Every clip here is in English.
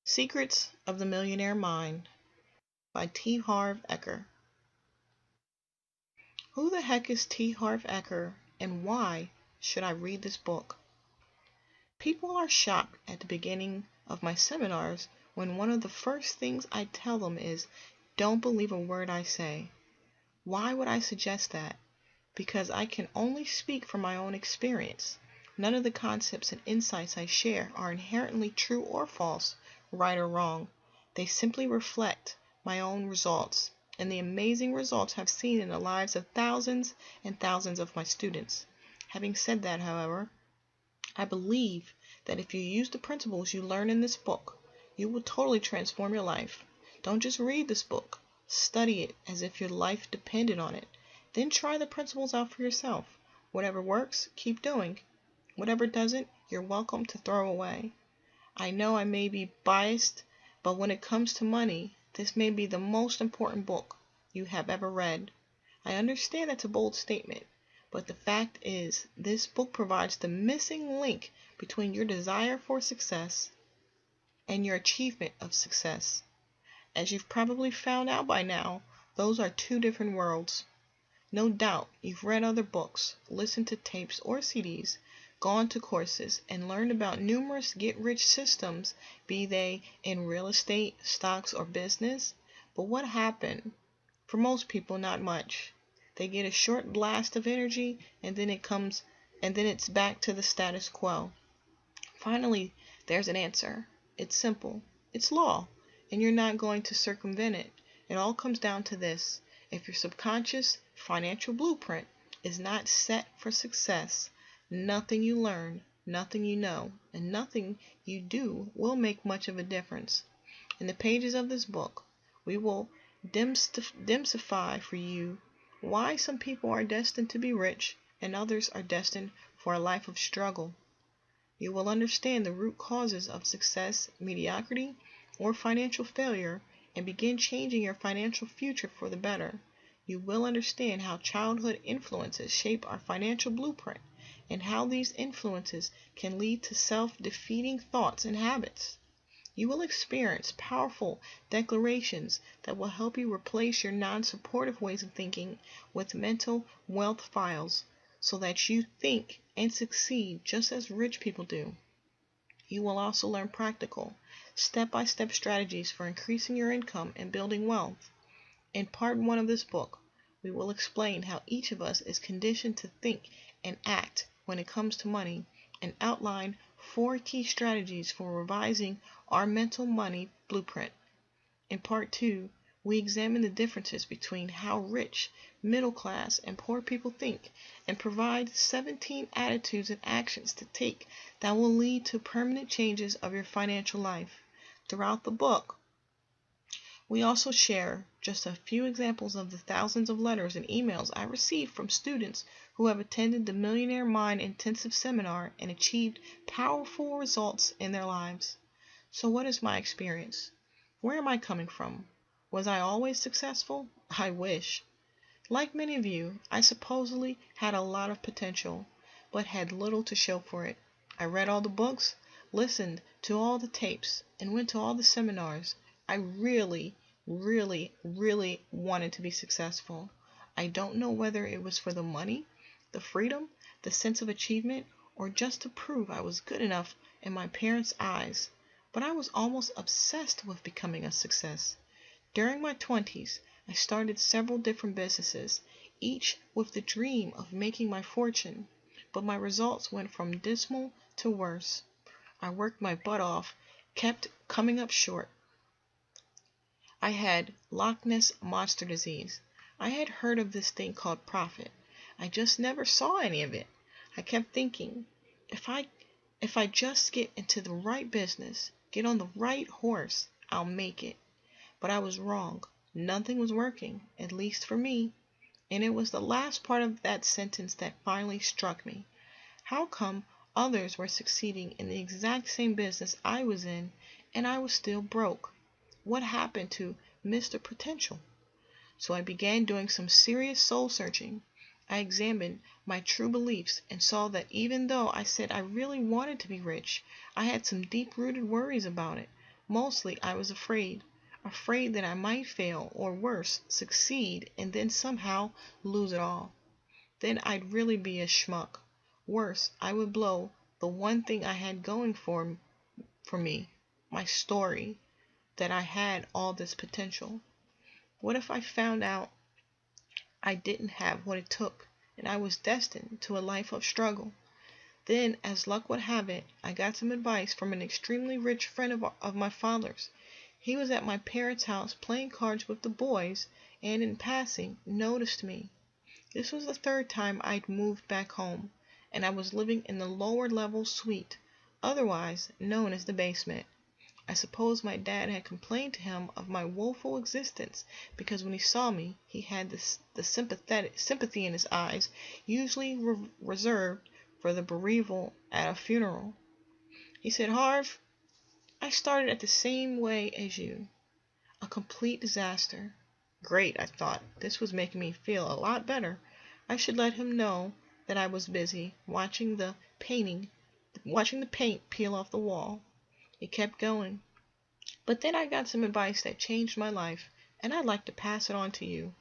Secrets of the Millionaire Mind by T. Harv Eker. Who the heck is T. Harv Eker, and why should I read this book? People are shocked at the beginning of my seminars when one of the first things I tell them is, don't believe a word I say. Why would I suggest that? Because I can only speak from my own experience. None of the concepts and insights I share are inherently true or false, right or wrong. They simply reflect my own results and the amazing results I've seen in the lives of thousands and thousands of my students. Having said that, however, I believe that if you use the principles you learn in this book, you will totally transform your life. Don't just read this book. Study it as if your life depended on it. Then try the principles out for yourself. Whatever works, keep doing. Whatever doesn't, you're welcome to throw away. I know I may be biased, but when it comes to money, this may be the most important book you have ever read. I understand that's a bold statement, but the fact is, this book provides the missing link between your desire for success and your achievement of success. As you've probably found out by now, those are two different worlds. No doubt you've read other books, listened to tapes or CDs, gone to courses, and learned about numerous get-rich systems, be they in real estate, stocks, or business. But what happened? For most people, not much. They get a short blast of energy, and then it's back to the status quo. Finally, there's an answer. It's simple. It's law, and you're not going to circumvent it. It all comes down to this. If your subconscious financial blueprint is not set for success, nothing you learn, nothing you know, and nothing you do will make much of a difference. In the pages of this book, we will demystify for you why some people are destined to be rich and others are destined for a life of struggle. You will understand the root causes of success, mediocrity, or financial failure and begin changing your financial future for the better. You will understand how childhood influences shape our financial blueprint and how these influences can lead to self-defeating thoughts and habits. You will experience powerful declarations that will help you replace your non-supportive ways of thinking with mental wealth files so that you think and succeed just as rich people do. You will also learn practical, step-by-step strategies for increasing your income and building wealth. In part 1 of this book, we will explain how each of us is conditioned to think and act when it comes to money and outline 4 key strategies for revising our mental money blueprint. In part 2, we examine the differences between how rich, middle class, and poor people think and provide 17 attitudes and actions to take that will lead to permanent changes of your financial life. Throughout the book, we also share just a few examples of the thousands of letters and emails I received from students who have attended the Millionaire Mind Intensive Seminar and achieved powerful results in their lives. So what is my experience? Where am I coming from? Was I always successful? I wish. Like many of you, I supposedly had a lot of potential, but had little to show for it. I read all the books, listened to all the tapes, and went to all the seminars. I really wanted to be successful. I don't know whether it was for the money, the freedom, the sense of achievement, or just to prove I was good enough in my parents' eyes, but I was almost obsessed with becoming a success. During my 20s, I started several different businesses, each with the dream of making my fortune, but my results went from dismal to worse. I worked my butt off, kept coming up short. I had Loch Ness Monster disease. I had heard of this thing called profit. I just never saw any of it. I kept thinking, if I just get into the right business, get on the right horse, I'll make it. But I was wrong. Nothing was working, at least for me. And it was the last part of that sentence that finally struck me. How come others were succeeding in the exact same business I was in, and I was still broke? What happened to Mr. Potential? So I began doing some serious soul searching. I examined my true beliefs and saw that even though I said I really wanted to be rich, I had some deep-rooted worries about it. Mostly I was afraid that I might fail, or worse, succeed and then somehow lose it all. Then I'd really be a schmuck. Worse, I would blow the one thing I had going for me, my story, that I had all this potential. What if I found out I didn't have what it took and I was destined to a life of struggle? Then, as luck would have it, I got some advice from an extremely rich friend of my father's. He was at my parents' house playing cards with the boys and, in passing, noticed me. This was the third time I'd moved back home, and I was living in the lower level suite, otherwise known as the basement. I suppose my dad had complained to him of my woeful existence because when he saw me he had the sympathy in his eyes usually reserved for the bereaved at a funeral. He said, "Harv, I started at the same way as you. A complete disaster." Great, I thought. This was making me feel a lot better. I should let him know that I was busy watching the paint peel off the wall. He kept going. "But then I got some advice that changed my life, and I'd like to pass it on to you."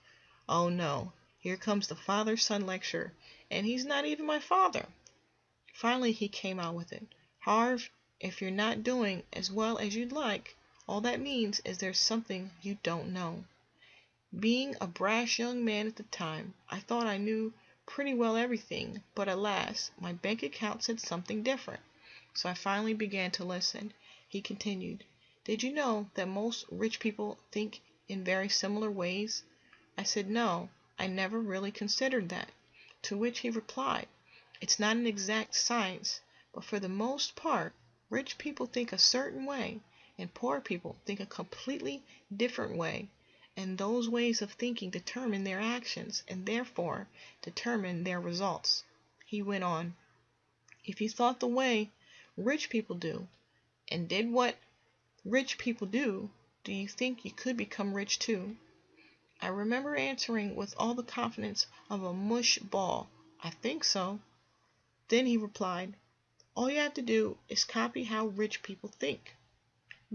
Oh no, here comes the father-son lecture, and he's not even my father. Finally he came out with it. "Harv, if you're not doing as well as you'd like, all that means is there's something you don't know." Being a brash young man at the time, I thought I knew pretty well everything, but alas, my bank account said something different. So I finally began to listen. He continued, "Did you know that most rich people think in very similar ways?" I said no, I never really considered that. To which he replied, "It's not an exact science, but for the most part, rich people think a certain way, and poor people think a completely different way, and those ways of thinking determine their actions, and therefore determine their results." He went on, "If you thought the way rich people do, and did what rich people do you think you could become rich too?" I remember answering with all the confidence of a mush ball, "I think so." Then he replied, "All you have to do is copy how rich people think."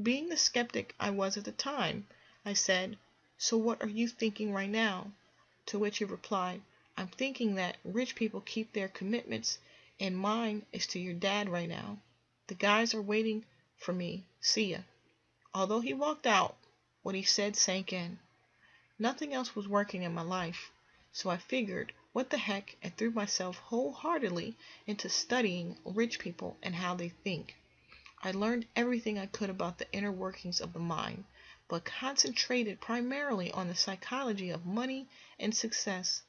Being the skeptic I was at the time, I said, "So what are you thinking right now?" To which he replied, "I'm thinking that rich people keep their commitments, and mine is to your dad right now. The guys are waiting for me. See ya." Although he walked out, what he said sank in. Nothing else was working in my life, so I figured, what the heck, and threw myself wholeheartedly into studying rich people and how they think. I learned everything I could about the inner workings of the mind, but concentrated primarily on the psychology of money and success.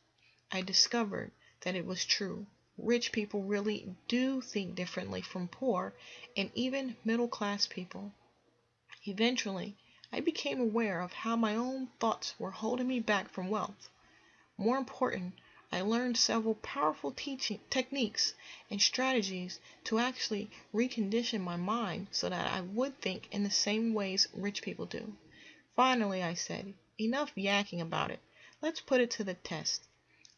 I discovered that it was true. Rich people really do think differently from poor and even middle-class people. Eventually, I became aware of how my own thoughts were holding me back from wealth. More important, I learned several powerful teaching techniques and strategies to actually recondition my mind so that I would think in the same ways rich people do. Finally, I said, "Enough yakking about it. Let's put it to the test."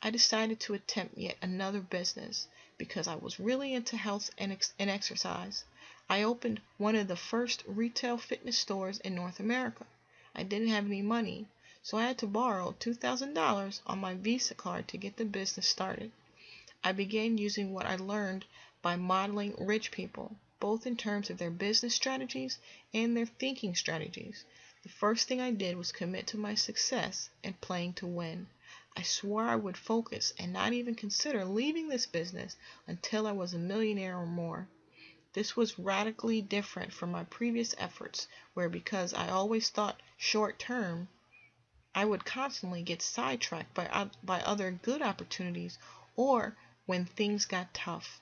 I decided to attempt yet another business because I was really into health and exercise. I opened one of the first retail fitness stores in North America. I didn't have any money, so I had to borrow $2,000 on my Visa card to get the business started. I began using what I learned by modeling rich people, both in terms of their business strategies and their thinking strategies. The first thing I did was commit to my success and playing to win. I swore I would focus and not even consider leaving this business until I was a millionaire or more. This was radically different from my previous efforts, where because I always thought short term, I would constantly get sidetracked by other good opportunities or when things got tough.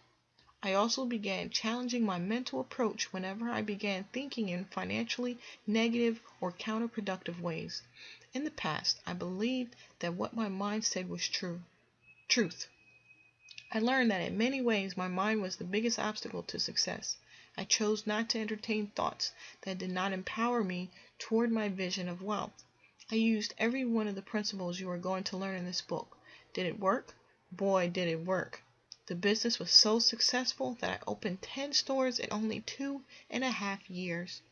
I also began challenging my mental approach whenever I began thinking in financially negative or counterproductive ways. In the past, I believed that what my mind said was truth. I learned that in many ways my mind was the biggest obstacle to success. I chose not to entertain thoughts that did not empower me toward my vision of wealth. I used every one of the principles you are going to learn in this book. Did it work? Boy, did it work. The business was so successful that I opened 10 stores in only 2.5 years.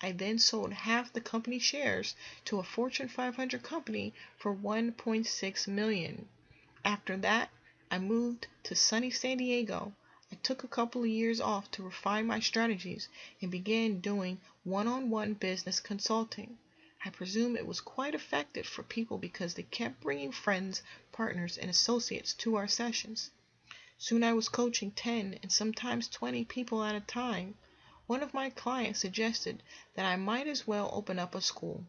I then sold half the company shares to a Fortune 500 company for $1.6 million. After that, I moved to sunny San Diego. I took a couple of years off to refine my strategies and began doing one-on-one business consulting. I presume it was quite effective for people because they kept bringing friends, partners, and associates to our sessions. Soon I was coaching 10 and sometimes 20 people at a time. One of my clients suggested that I might as well open up a school.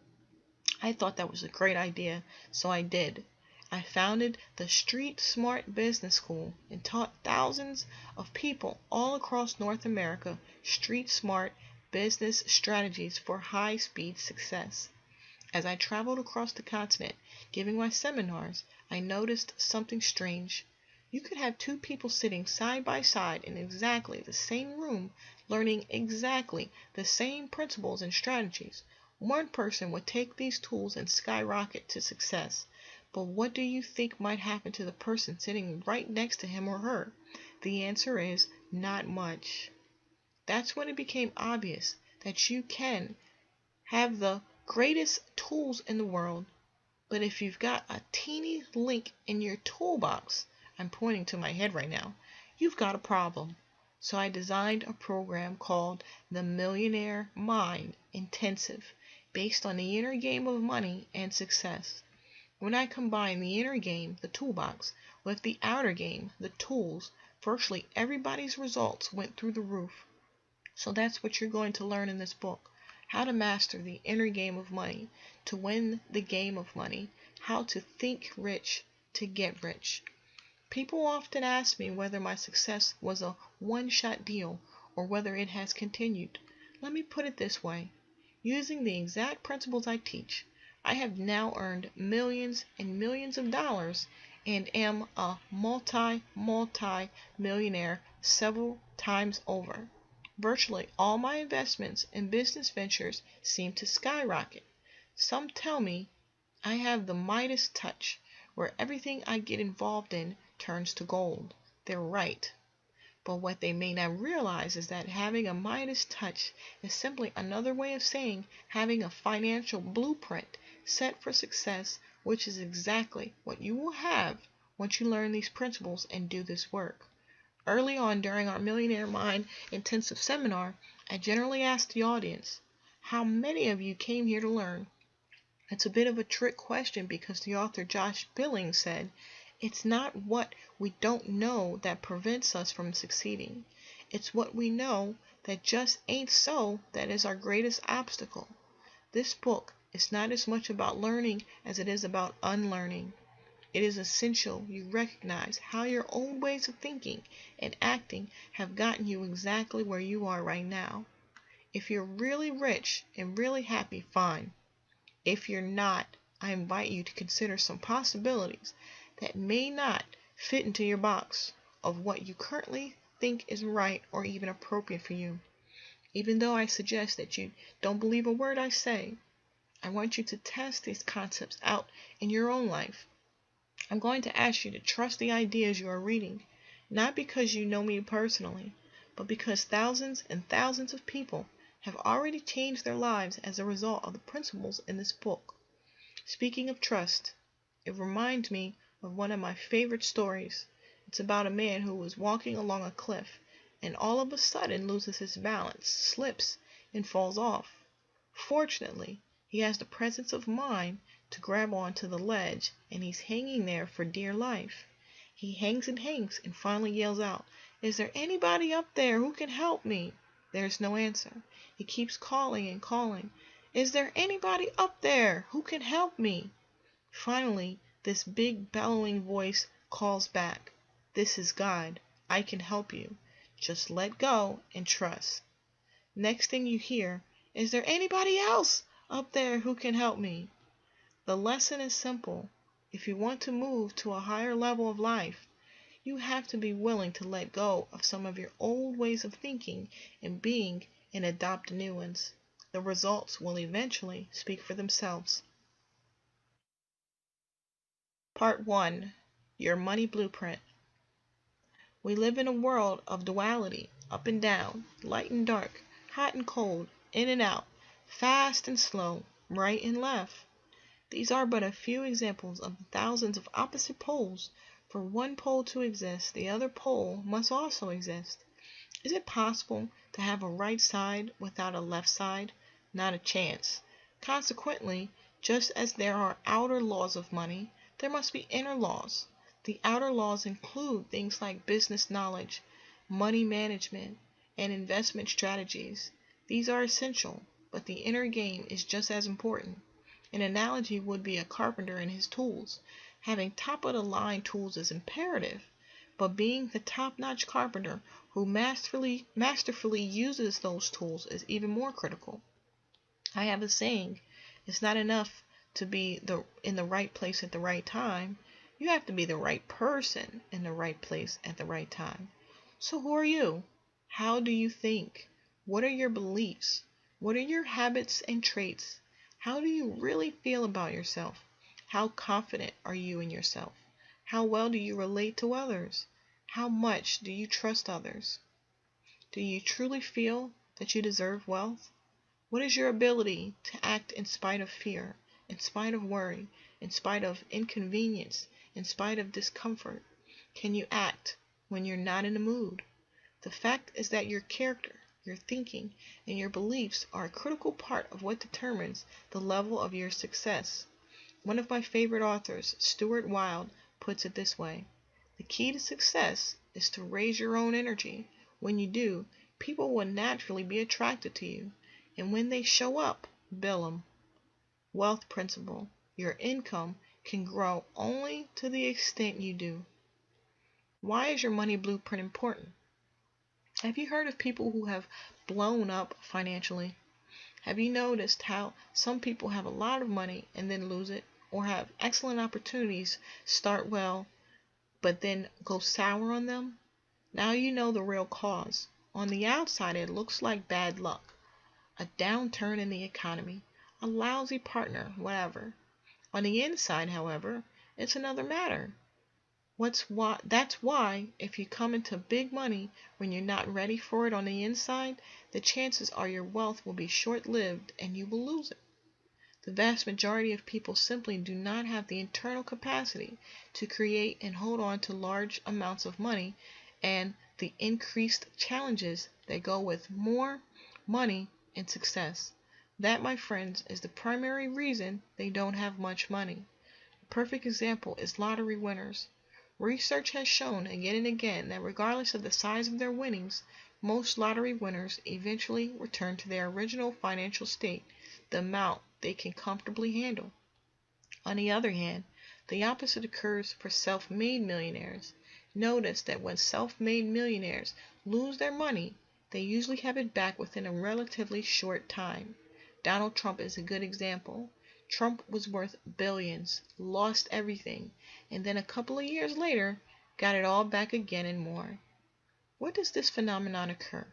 I thought that was a great idea, so I did. I founded the Street Smart Business School and taught thousands of people all across North America street smart business strategies for high-speed success. As I traveled across the continent giving my seminars, I noticed something strange. You could have two people sitting side by side in exactly the same room, learning exactly the same principles and strategies. One person would take these tools and skyrocket to success. But what do you think might happen to the person sitting right next to him or her? The answer is not much. That's when it became obvious that you can have the greatest tools in the world, but if you've got a teeny link in your toolbox, I'm pointing to my head right now, you've got a problem. So I designed a program called the Millionaire Mind Intensive, based on the inner game of money and success. When I combined the inner game, the toolbox, with the outer game, the tools, virtually everybody's results went through the roof. So that's what you're going to learn in this book. How to master the inner game of money, to win the game of money, how to think rich to get rich. People often ask me whether my success was a one-shot deal or whether it has continued. Let me put it this way. Using the exact principles I teach, I have now earned millions and millions of dollars and am a multi-millionaire several times over. Virtually all my investments and business ventures seem to skyrocket. Some tell me I have the Midas touch, where everything I get involved in turns to gold. They're right. But what they may not realize is that having a Midas touch is simply another way of saying having a financial blueprint set for success, which is exactly what you will have once you learn these principles and do this work. Early on during our Millionaire Mind Intensive seminar, I generally asked the audience, how many of you came here to learn? It's a bit of a trick question because the author Josh Billings said, it's not what we don't know that prevents us from succeeding. It's what we know that just ain't so that is our greatest obstacle. This book is not as much about learning as it is about unlearning. It is essential you recognize how your old ways of thinking and acting have gotten you exactly where you are right now. If you're really rich and really happy, fine. If you're not, I invite you to consider some possibilities that may not fit into your box of what you currently think is right or even appropriate for you. Even though I suggest that you don't believe a word I say, I want you to test these concepts out in your own life. I'm going to ask you to trust the ideas you are reading, not because you know me personally, but because thousands and thousands of people have already changed their lives as a result of the principles in this book. Speaking of trust, it reminds me of one of my favorite stories. It's about a man who was walking along a cliff and all of a sudden loses his balance, slips, and falls off. Fortunately, he has the presence of mind to grab onto the ledge, and he's hanging there for dear life. He hangs and finally yells out, "Is there anybody up there who can help me?" There's no answer. He keeps calling and calling. "Is there anybody up there who can help me?" Finally, this big bellowing voice calls back, "This is God. I can help you. Just let go and trust." Next thing you hear, "Is there anybody else up there who can help me?" The lesson is simple. If you want to move to a higher level of life, you have to be willing to let go of some of your old ways of thinking and being and adopt new ones. The results will eventually speak for themselves. Part 1. Your Money Blueprint. We live in a world of duality, up and down, light and dark, hot and cold, in and out, fast and slow, right and left. These are but a few examples of the thousands of opposite poles. For one pole to exist, the other pole must also exist. Is it possible to have a right side without a left side? Not a chance. Consequently, just as there are outer laws of money, there must be inner laws. The outer laws include things like business knowledge, money management, and investment strategies. These are essential, but the inner game is just as important. An analogy would be a carpenter and his tools. Having top-of-the-line tools is imperative, but being the top-notch carpenter who masterfully uses those tools is even more critical. I have a saying, it's not enough to be in the right place at the right time. You have to be the right person in the right place at the right time. So who are you? How do you think? What are your beliefs? What are your habits and traits? How do you really feel about yourself? How confident are you in yourself? How well do you relate to others? How much do you trust others? Do you truly feel that you deserve wealth? What is your ability to act in spite of fear, in spite of worry, in spite of inconvenience, in spite of discomfort? Can you act when you're not in the mood? The fact is that your character, your thinking, and your beliefs are a critical part of what determines the level of your success. One of my favorite authors, Stuart Wilde, puts it this way: the key to success is to raise your own energy. When you do, people will naturally be attracted to you, and when they show up, bill them. Wealth principle: your income can grow only to the extent you do. Why is your money blueprint important? Have you heard of people who have blown up financially? Have you noticed how some people have a lot of money and then lose it, or have excellent opportunities, start well, but then go sour on them? Now you know the real cause. On the outside, it looks like bad luck, a downturn in the economy, a lousy partner, whatever. On the inside, however, it's another matter. That's why if you come into big money when you're not ready for it on the inside, the chances are your wealth will be short-lived and you will lose it. The vast majority of people simply do not have the internal capacity to create and hold on to large amounts of money and the increased challenges that go with more money and success. That, my friends, is the primary reason they don't have much money. A perfect example is lottery winners. Research has shown again and again that regardless of the size of their winnings, most lottery winners eventually return to their original financial state, the amount they can comfortably handle. On the other hand, the opposite occurs for self-made millionaires. Notice that when self-made millionaires lose their money, they usually have it back within a relatively short time. Donald Trump is a good example. Trump was worth billions, lost everything, and then a couple of years later got it all back again and more. Why does this phenomenon occur?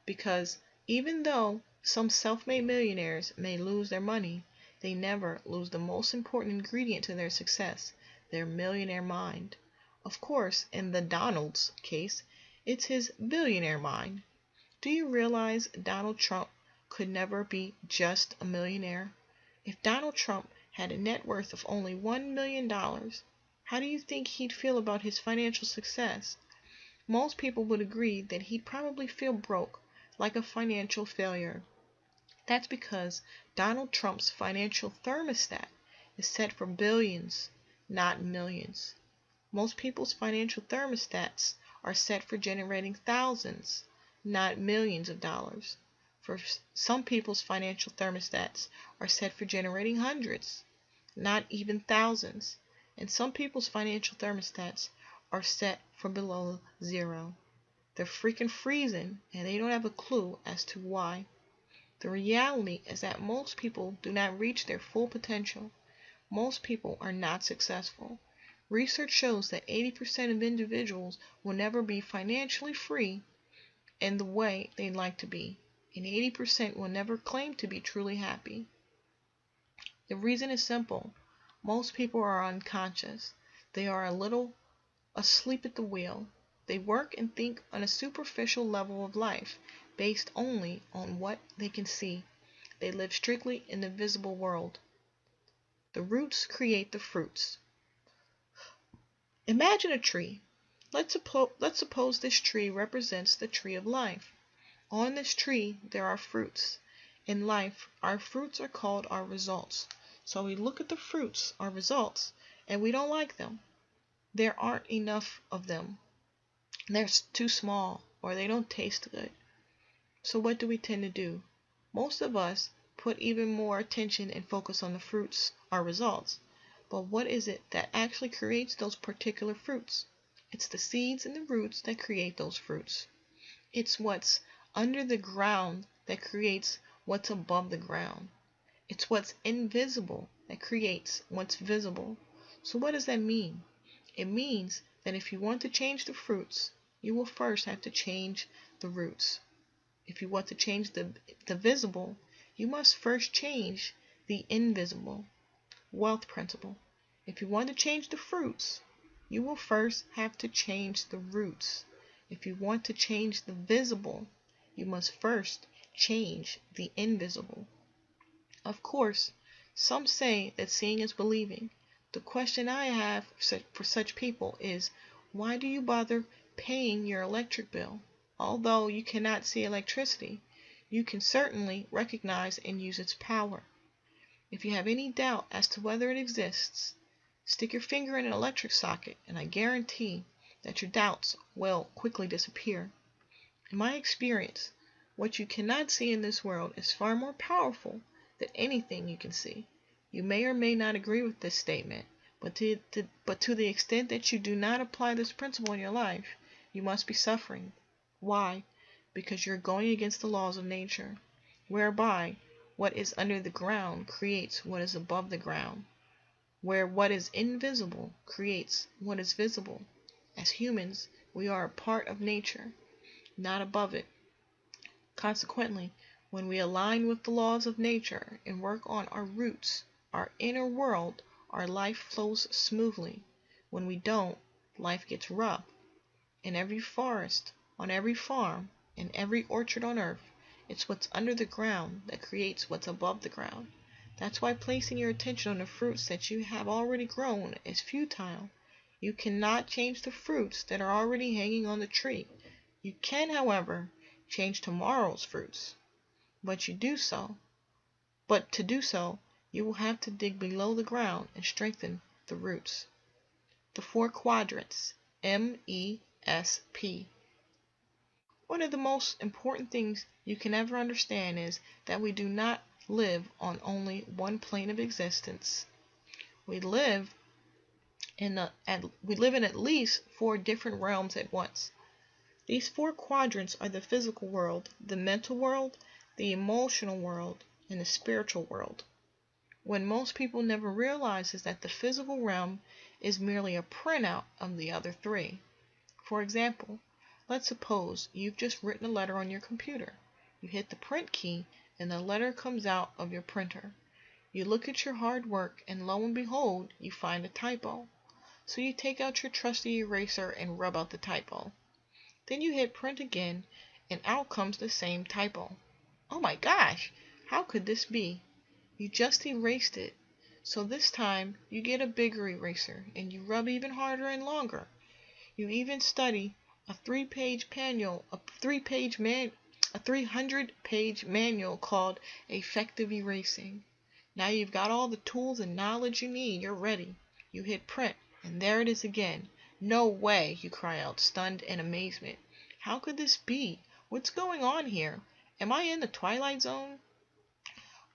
Because even though some self-made millionaires may lose their money, they never lose the most important ingredient to their success, their millionaire mind. Of course, in the Donald's case, it's his billionaire mind. Do you realize Donald Trump could never be just a millionaire? If Donald Trump had a net worth of only $1 million, how do you think he'd feel about his financial success? Most people would agree that he'd probably feel broke, like a financial failure. That's because Donald Trump's financial thermostat is set for billions, not millions. Most people's financial thermostats are set for generating thousands, not millions of dollars. For some people's financial thermostats are set for generating hundreds, not even thousands. And some people's financial thermostats are set for below zero. They're freaking freezing, and they don't have a clue as to why. The reality is that most people do not reach their full potential. Most people are not successful. Research shows that 80% of individuals will never be financially free in the way they'd like to be, and 80% will never claim to be truly happy. The reason is simple. Most people are unconscious. They are a little asleep at the wheel. They work and think on a superficial level of life, based only on what they can see. They live strictly in the visible world. The roots create the fruits. Imagine a tree. Let's suppose this tree represents the tree of life. On this tree, there are fruits. In life, our fruits are called our results. So we look at the fruits, our results, and we don't like them. There aren't enough of them. They're too small, or they don't taste good. So what do we tend to do? Most of us put even more attention and focus on the fruits, our results. But what is it that actually creates those particular fruits? It's the seeds and the roots that create those fruits. It's what's under the ground that creates what's above the ground. It's what's invisible that creates what's visible. So what does that mean? It means that if you want to change the fruits, you will first have to change the roots. If you want to change the visible, you must first change the invisible. Wealth principle. If you want to change the fruits, you will first have to change the roots. If you want to change the visible, you must first change the invisible. Of course, some say that seeing is believing. The question I have for such people is, why do you bother paying your electric bill? Although you cannot see electricity, you can certainly recognize and use its power. If you have any doubt as to whether it exists, stick your finger in an electric socket and I guarantee that your doubts will quickly disappear. In my experience, what you cannot see in this world is far more powerful than anything you can see. You may or may not agree with this statement, but to the extent that you do not apply this principle in your life, you must be suffering. Why? Because you're going against the laws of nature, whereby what is under the ground creates what is above the ground, where what is invisible creates what is visible. As humans, we are a part of nature, not above it. Consequently, when we align with the laws of nature and work on our roots, our inner world, our life flows smoothly. When we don't, life gets rough. In every forest, on every farm, in every orchard on earth, it's what's under the ground that creates what's above the ground. That's why placing your attention on the fruits that you have already grown is futile. You cannot change the fruits that are already hanging on the tree. You can, however, change tomorrow's fruits. But to do so, you will have to dig below the ground and strengthen the roots. The four quadrants, MESP. One of the most important things you can ever understand is that we do not live on only one plane of existence. We live in at least 4 different realms at once. These 4 quadrants are the physical world, the mental world, the emotional world, and the spiritual world. What most people never realize is that the physical realm is merely a printout of the other 3. For example, let's suppose you've just written a letter on your computer. You hit the print key and the letter comes out of your printer. You look at your hard work and lo and behold, you find a typo. So you take out your trusty eraser and rub out the typo. Then you hit print again and out comes the same typo. Oh my gosh, how could this be? You just erased it. So this time you get a bigger eraser and you rub even harder and longer. You even study a 300-page manual called Effective Erasing. Now you've got all the tools and knowledge you need. You're ready. You hit print and there it is again. No way, you cry out, stunned in amazement. How could this be? What's going on here? Am I in the Twilight Zone?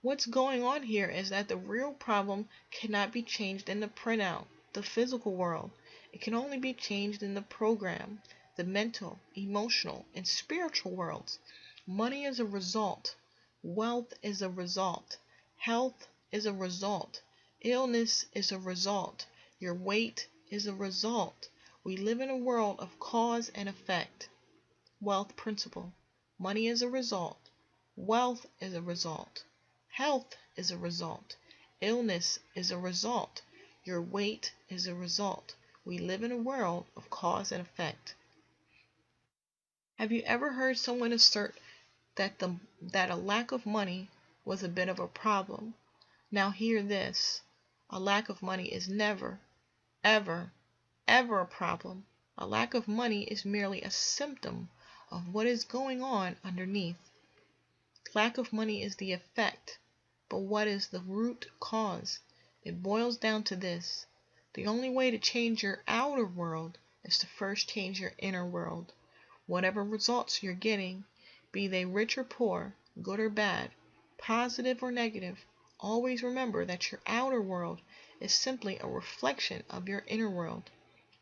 What's going on here is that the real problem cannot be changed in the printout, the physical world. It can only be changed in the program, the mental, emotional, and spiritual worlds. Money is a result. Wealth is a result. Health is a result. Illness is a result. Your weight is a result. We live in a world of cause and effect. Wealth principle. Money is a result. Wealth is a result. Health is a result. Illness is a result. Your weight is a result. We live in a world of cause and effect. Have you ever heard someone assert that a lack of money was a bit of a problem. Now hear this. A lack of money is never, ever, ever a problem. A lack of money is merely a symptom of what is going on underneath. Lack of money is the effect, but what is the root cause? It boils down to this. The only way to change your outer world is to first change your inner world. Whatever results you're getting, be they rich or poor, good or bad, positive or negative, always remember that your outer world is simply a reflection of your inner world.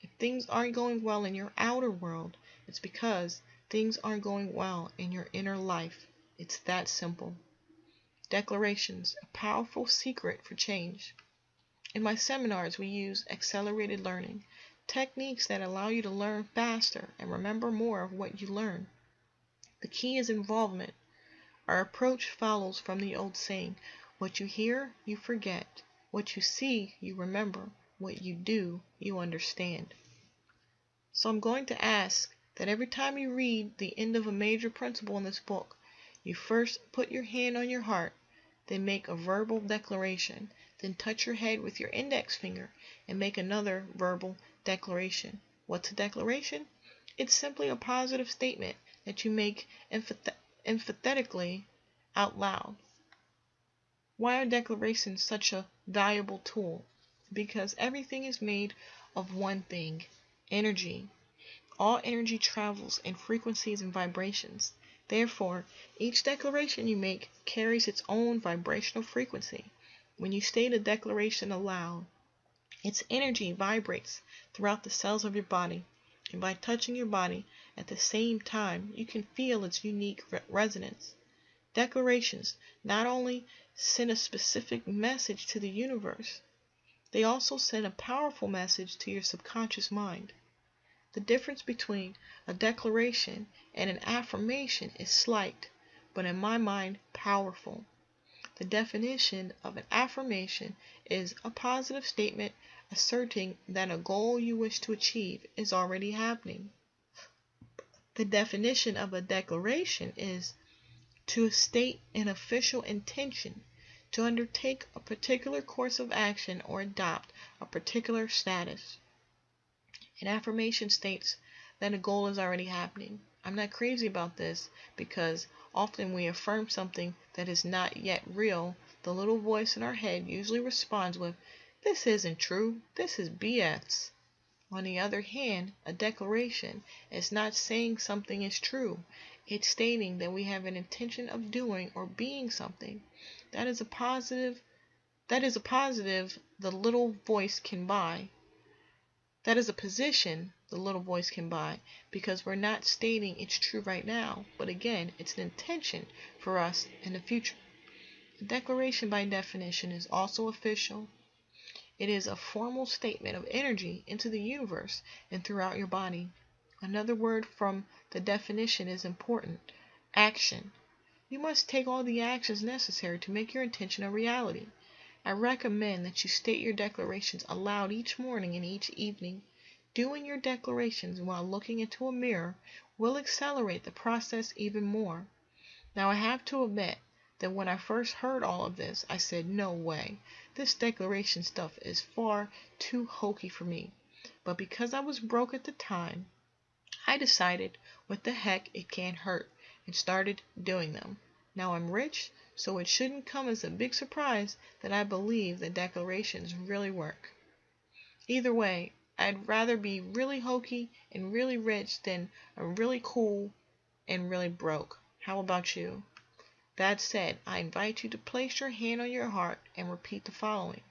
If things aren't going well in your outer world, it's because things aren't going well in your inner life. It's that simple. Declarations, a powerful secret for change. In my seminars, we use accelerated learning, techniques that allow you to learn faster and remember more of what you learn. The key is involvement. Our approach follows from the old saying, what you hear, you forget. What you see, you remember. What you do, you understand. So I'm going to ask that every time you read the end of a major principle in this book, you first put your hand on your heart, then make a verbal declaration, then touch your head with your index finger and make another verbal declaration. What's a declaration? It's simply a positive statement that you make emphatically out loud. Why are declarations such a valuable tool? Because everything is made of one thing, energy. All energy travels in frequencies and vibrations. Therefore, each declaration you make carries its own vibrational frequency. When you state a declaration aloud, its energy vibrates throughout the cells of your body, and by touching your body at the same time, you can feel its unique resonance. Declarations not only send a specific message to the universe, they also send a powerful message to your subconscious mind. The difference between a declaration and an affirmation is slight, but in my mind, powerful. The definition of an affirmation is a positive statement asserting that a goal you wish to achieve is already happening. The definition of a declaration is to state an official intention to undertake a particular course of action or adopt a particular status. An affirmation states that a goal is already happening. I'm not crazy about this because often we affirm something that is not yet real. The little voice in our head usually responds with, "This isn't true. This is BS." On the other hand, a declaration is not saying something is true. It's stating that we have an intention of doing or being something. That is a positive the little voice can buy. That is a position the little voice can buy because we're not stating it's true right now, but again, it's an intention for us in the future. A declaration by definition is also official. It is a formal statement of energy into the universe and throughout your body. Another word from the definition is important: action. You must take all the actions necessary to make your intention a reality. I recommend that you state your declarations aloud each morning and each evening. Doing your declarations while looking into a mirror will accelerate the process even more. Now, I have to admit that when I first heard all of this, I said, no way. This declaration stuff is far too hokey for me. But because I was broke at the time, I decided, what the heck, it can't hurt, and started doing them. Now I'm rich, so it shouldn't come as a big surprise that I believe that declarations really work. Either way, I'd rather be really hokey and really rich than a really cool and really broke. How about you? That said, I invite you to place your hand on your heart and repeat the following.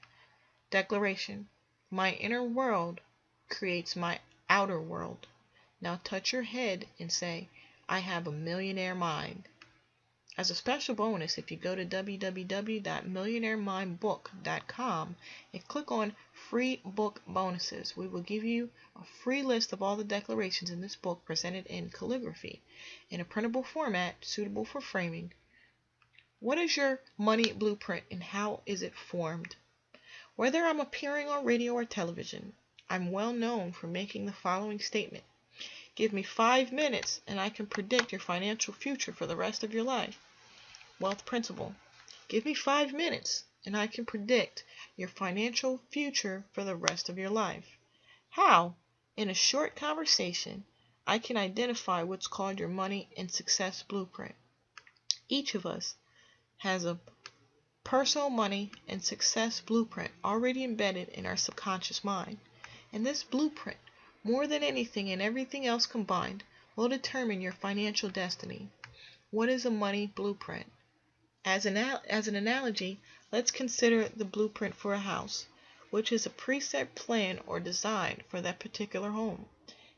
Declaration: my inner world creates my outer world. Now touch your head and say, I have a millionaire mind. As a special bonus, if you go to www.millionairemindbook.com and click on free book bonuses, we will give you a free list of all the declarations in this book presented in calligraphy in a printable format suitable for framing. What is your money blueprint and how is it formed? Whether I'm appearing on radio or television, I'm well known for making the following statement. Give me 5 minutes and I can predict your financial future for the rest of your life. Wealth principle. Give me 5 minutes and I can predict your financial future for the rest of your life. How? In a short conversation, I can identify what's called your money and success blueprint. Each of us has a personal money and success blueprint already embedded in our subconscious mind. And this blueprint, more than anything and everything else combined, will determine your financial destiny. What is a money blueprint? As an analogy, let's consider the blueprint for a house, which is a preset plan or design for that particular home.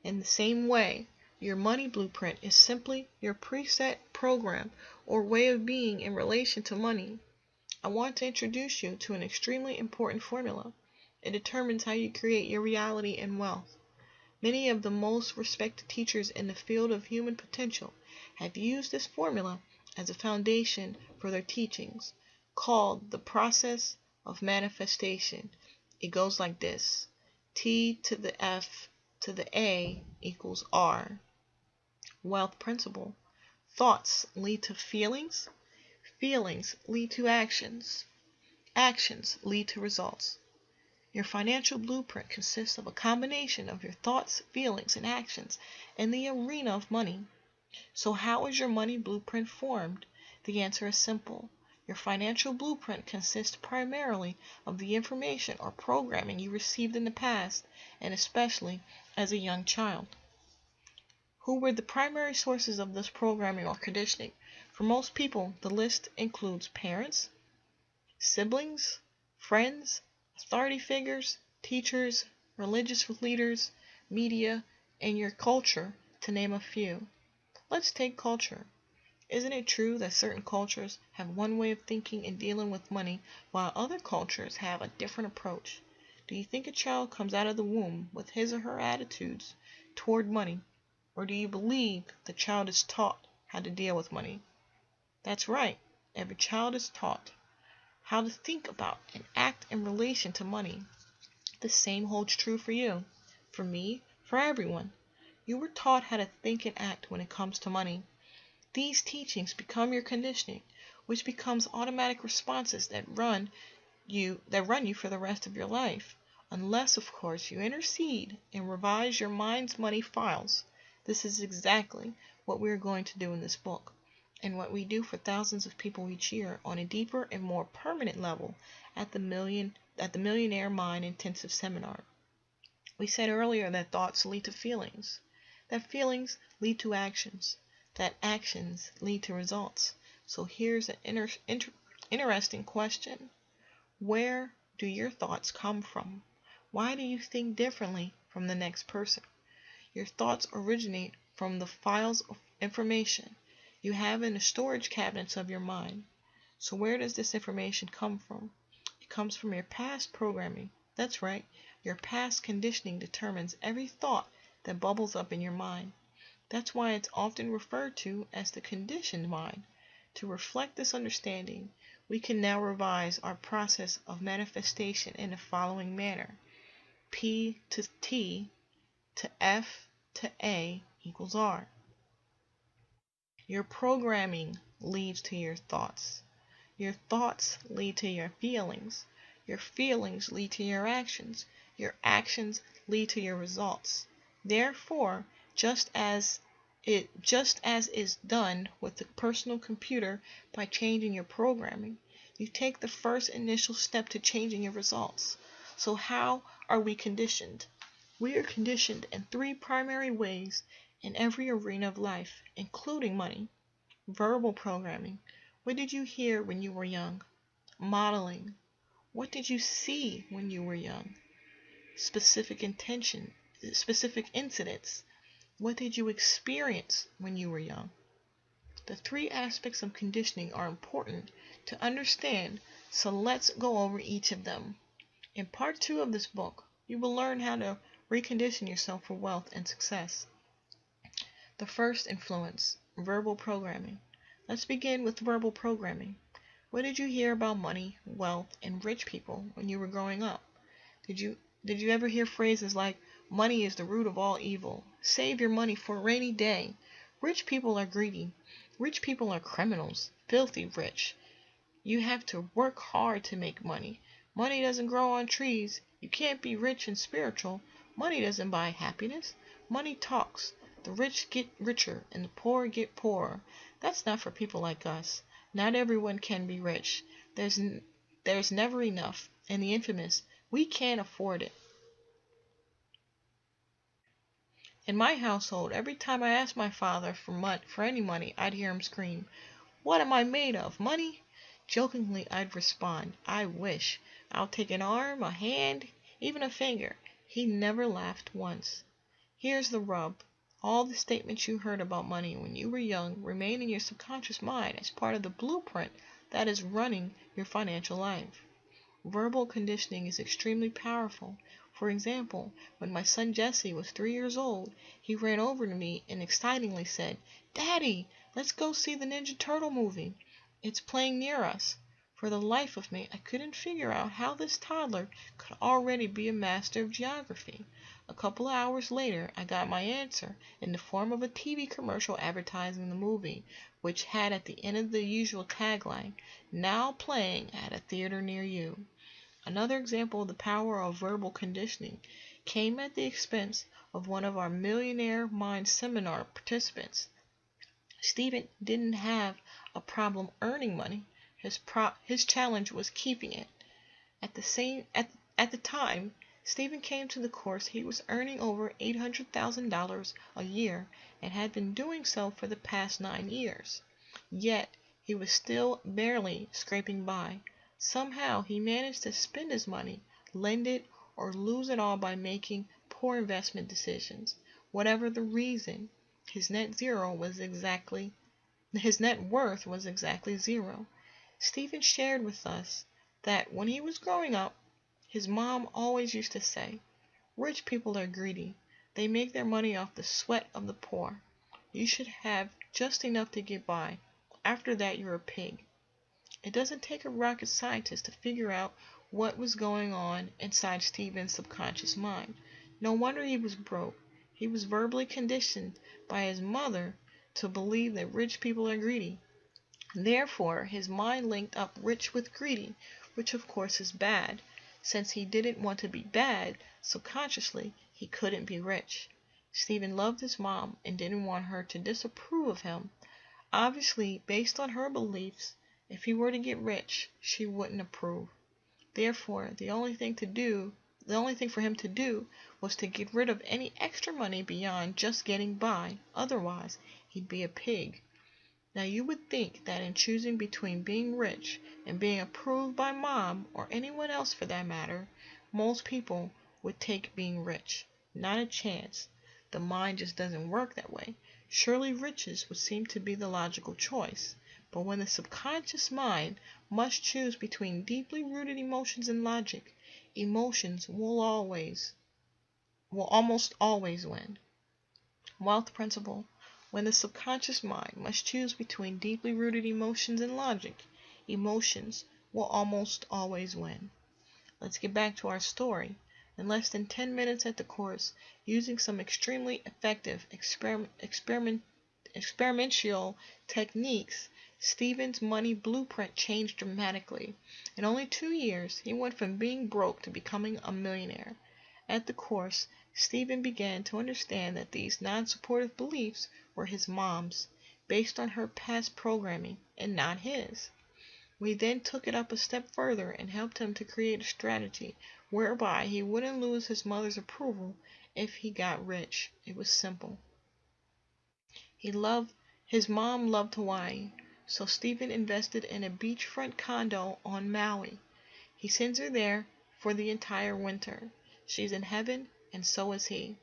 In the same way, your money blueprint is simply your preset program or way of being in relation to money. I want to introduce you to an extremely important formula. It determines how you create your reality and wealth. Many of the most respected teachers in the field of human potential have used this formula as a foundation for their teachings, called the process of manifestation. It goes like this: T to the F to the A equals R. Wealth principle. Thoughts lead to feelings. Feelings lead to actions. Actions lead to results. Your financial blueprint consists of a combination of your thoughts, feelings, and actions in the arena of money. So how is your money blueprint formed? The answer is simple. Your financial blueprint consists primarily of the information or programming you received in the past, and especially as a young child. Who were the primary sources of this programming or conditioning? For most people, the list includes parents, siblings, friends, authority figures, teachers, religious leaders, media, and your culture, to name a few. Let's take culture. Isn't it true that certain cultures have one way of thinking and dealing with money, while other cultures have a different approach? Do you think a child comes out of the womb with his or her attitudes toward money, or do you believe the child is taught how to deal with money? That's right, every child is taught how to think about and act in relation to money. The same holds true for you, for me, for everyone. You were taught how to think and act when it comes to money. These teachings become your conditioning, which becomes automatic responses that run you for the rest of your life, unless, of course, you intercede and revise your mind's money files. This is exactly what we're going to do in this book, and what we do for thousands of people each year on a deeper and more permanent level at the Millionaire Mind Intensive Seminar. We said earlier that thoughts lead to feelings, that feelings lead to actions, that actions lead to results. So here's an interesting question. Where do your thoughts come from? Why do you think differently from the next person? Your thoughts originate from the files of information you have in the storage cabinets of your mind. So where does this information come from? It comes from your past programming. That's right, your past conditioning determines every thought that bubbles up in your mind. That's why it's often referred to as the conditioned mind. To reflect this understanding, we can now revise our process of manifestation in the following manner. P to T to F to A equals R. Your programming leads to your thoughts. Your thoughts lead to your feelings. Your feelings lead to your actions. Your actions lead to your results. Therefore, just as is done with the personal computer by changing your programming, you take the first initial step to changing your results. So how are we conditioned? We are conditioned in 3 primary ways in every arena of life, including money. Verbal programming. What did you hear when you were young? Modeling. What did you see when you were young? Specific incidents. What did you experience when you were young? The 3 aspects of conditioning are important to understand, so let's go over each of them. In part 2 of this book, you will learn how to recondition yourself for wealth and success. The first influence, verbal programming. Let's begin with verbal programming. What did you hear about money, wealth, and rich people when you were growing up? Did you ever hear phrases like, Money is the root of all evil. Save your money for a rainy day. Rich people are greedy. Rich people are criminals. Filthy rich. You have to work hard to make money. Money doesn't grow on trees. You can't be rich and spiritual. Money doesn't buy happiness. Money talks. The rich get richer and the poor get poorer. That's not for people like us. Not everyone can be rich. There's never enough. And the infamous, we can't afford it. In my household, every time I asked my father for any money, I'd hear him scream, "What am I made of? Money?" Jokingly, I'd respond, "I wish. I'll take an arm, a hand, even a finger." He never laughed once. Here's the rub. All the statements you heard about money when you were young remain in your subconscious mind as part of the blueprint that is running your financial life. Verbal conditioning is extremely powerful. For example, when my son Jesse was 3 years old, he ran over to me and excitingly said, "Daddy, let's go see the Ninja Turtle movie. It's playing near us." For the life of me, I couldn't figure out how this toddler could already be a master of geography. A couple of hours later, I got my answer in the form of a TV commercial advertising the movie, which had at the end of the usual tagline, "Now playing at a theater near you." Another example of the power of verbal conditioning came at the expense of one of our Millionaire Mind seminar participants. Stephen didn't have a problem earning money. His challenge was keeping it. At the time Stephen came to the course, he was earning over $800,000 a year and had been doing so for the past 9 years. Yet he was still barely scraping by. Somehow he managed to spend his money, lend it, or lose it all by making poor investment decisions. Whatever the reason, his net worth was exactly zero. Stephen shared with us that when he was growing up, his mom always used to say, "Rich people are greedy. They make their money off the sweat of the poor. You should have just enough to get by. After that, you're a pig." It doesn't take a rocket scientist to figure out what was going on inside Stephen's subconscious mind. No wonder he was broke. He was verbally conditioned by his mother to believe that rich people are greedy. Therefore, his mind linked up rich with greedy, which of course is bad. Since he didn't want to be bad, subconsciously, he couldn't be rich. Stephen loved his mom and didn't want her to disapprove of him. Obviously, based on her beliefs, if he were to get rich, she wouldn't approve. Therefore, the only thing for him to do was to get rid of any extra money beyond just getting by. Otherwise, he'd be a pig. Now you would think that in choosing between being rich and being approved by mom, or anyone else for that matter, most people would take being rich. Not a chance. The mind just doesn't work that way. Surely riches would seem to be the logical choice. But when the subconscious mind must choose between deeply rooted emotions and logic, emotions will almost always win. Wealth principle. When the subconscious mind must choose between deeply rooted emotions and logic, emotions will almost always win. Let's get back to our story. In less than 10 minutes at the course, using some extremely effective experimental techniques, Stephen's money blueprint changed dramatically. In only 2 years, he went from being broke to becoming a millionaire. At the course, Stephen began to understand that these non-supportive beliefs were his mom's, based on her past programming, and not his. We then took it up a step further and helped him to create a strategy whereby he wouldn't lose his mother's approval if he got rich. It was simple. His mom loved Hawaii, so Stephen invested in a beachfront condo on Maui. He sends her there for the entire winter. She's in heaven, and so is he.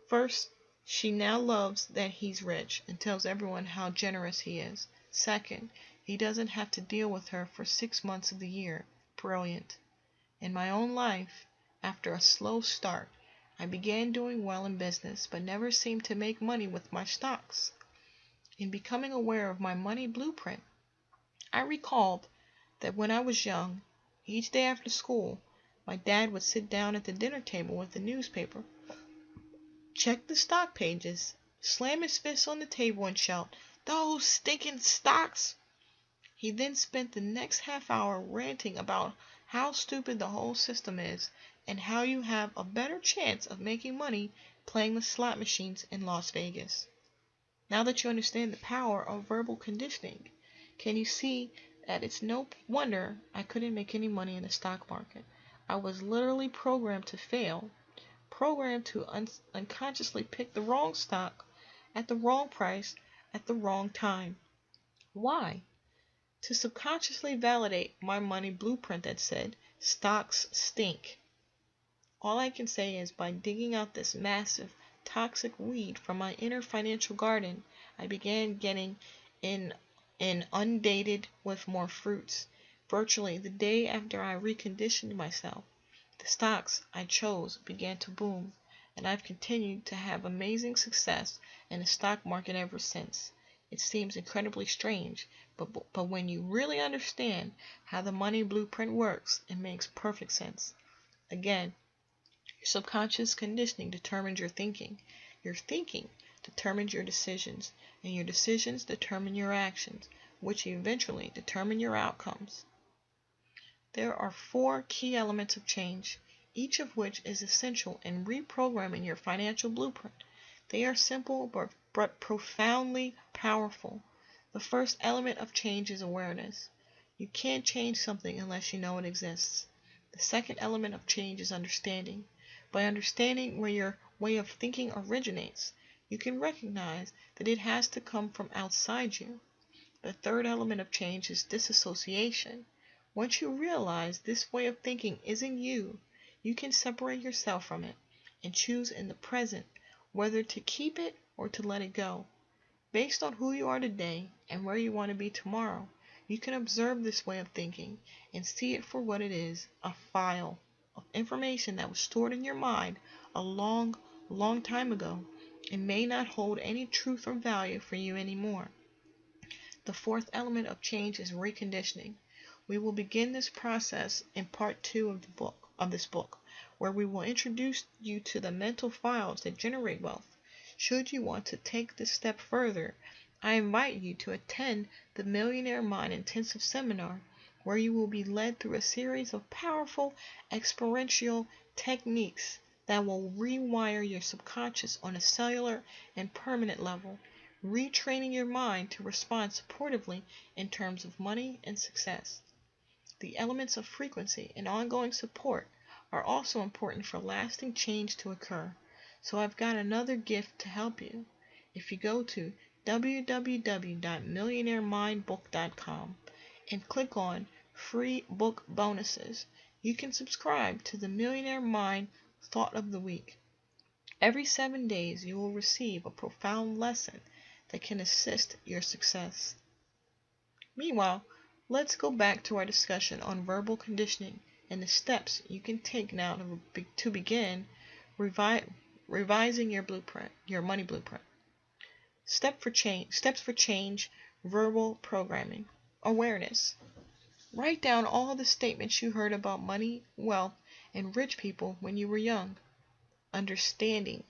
First, she now loves that he's rich and tells everyone how generous he is. Second, he doesn't have to deal with her for 6 months of the year. Brilliant. In my own life, after a slow start, I began doing well in business, but never seemed to make money with my stocks. In becoming aware of my money blueprint, I recalled that when I was young, each day after school, my dad would sit down at the dinner table with the newspaper check the stock pages, slam his fist on the table and shout, "Those stinking stocks!" He then spent the next half hour ranting about how stupid the whole system is and how you have a better chance of making money playing the slot machines in Las Vegas. Now that you understand the power of verbal conditioning, can you see that it's no wonder I couldn't make any money in the stock market? I was literally programmed to fail, programmed to unconsciously pick the wrong stock at the wrong price at the wrong time. Why? To subconsciously validate my money blueprint that said, stocks stink. All I can say is by digging out this massive, toxic weed from my inner financial garden, I began getting inundated with more fruits. Virtually the day after I reconditioned myself, the stocks I chose began to boom, and I've continued to have amazing success in the stock market ever since. It seems incredibly strange, but when you really understand how the money blueprint works, it makes perfect sense. Again, your subconscious conditioning determines your thinking. Your thinking determines your decisions, and your decisions determine your actions, which eventually determine your outcomes. There are 4 key elements of change, each of which is essential in reprogramming your financial blueprint. They are simple but profoundly powerful. The first element of change is awareness. You can't change something unless you know it exists. The second element of change is understanding. By understanding where your way of thinking originates, you can recognize that it has to come from outside you. The third element of change is disassociation. Once you realize this way of thinking isn't you, you can separate yourself from it and choose in the present whether to keep it or to let it go. Based on who you are today and where you want to be tomorrow, you can observe this way of thinking and see it for what it is, a file of information that was stored in your mind a long, long time ago and may not hold any truth or value for you anymore. The fourth element of change is reconditioning. We will begin this process in part 2 of this book, where we will introduce you to the mental files that generate wealth. Should you want to take this step further, I invite you to attend the Millionaire Mind Intensive Seminar, where you will be led through a series of powerful experiential techniques that will rewire your subconscious on a cellular and permanent level, retraining your mind to respond supportively in terms of money and success. The elements of frequency and ongoing support are also important for lasting change to occur. So I've got another gift to help you. If you go to www.millionairemindbook.com and click on Free Book Bonuses, you can subscribe to the Millionaire Mind Thought of the Week. Every 7 days you will receive a profound lesson that can assist your success. Meanwhile, let's go back to our discussion on verbal conditioning and the steps you can take now to begin revising your blueprint, your money blueprint. Steps for change, verbal programming. Awareness. Write down all the statements you heard about money, wealth, and rich people when you were young. Understanding.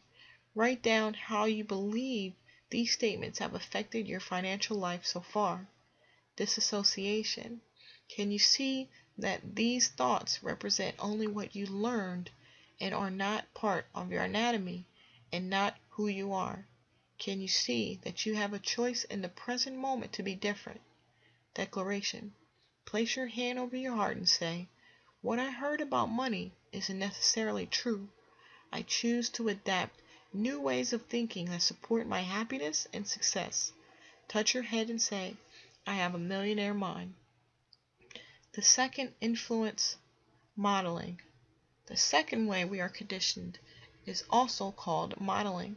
Write down how you believe these statements have affected your financial life so far. Disassociation. Can you see that these thoughts represent only what you learned and are not part of your anatomy and not who you are? Can you see that you have a choice in the present moment to be different? Declaration. Place your hand over your heart and say, what I heard about money isn't necessarily true. I choose to adapt new ways of thinking that support my happiness and success. Touch your head and say, I have a millionaire mind. The second influence, modeling. The second way we are conditioned is also called modeling.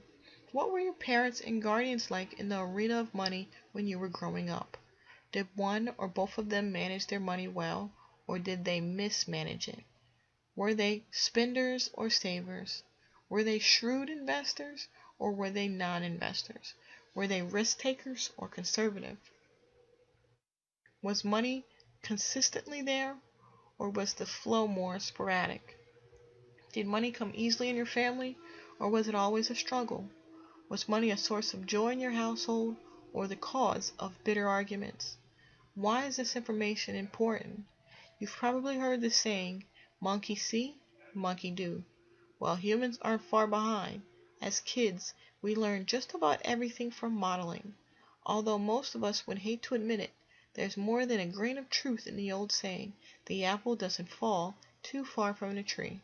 What were your parents and guardians like in the arena of money when you were growing up? Did one or both of them manage their money well, or did they mismanage it? Were they spenders or savers? Were they shrewd investors or were they non-investors? Were they risk takers or conservative? Was money consistently there, or was the flow more sporadic? Did money come easily in your family, Or was it always a struggle? Was money a source of joy in your household or the cause of bitter arguments? Why is this information important? You've probably heard the saying, monkey see, monkey do. Well, humans aren't far behind. As kids, we learn just about everything from modeling. Although most of us would hate to admit it, there's more than a grain of truth in the old saying, the apple doesn't fall too far from the tree.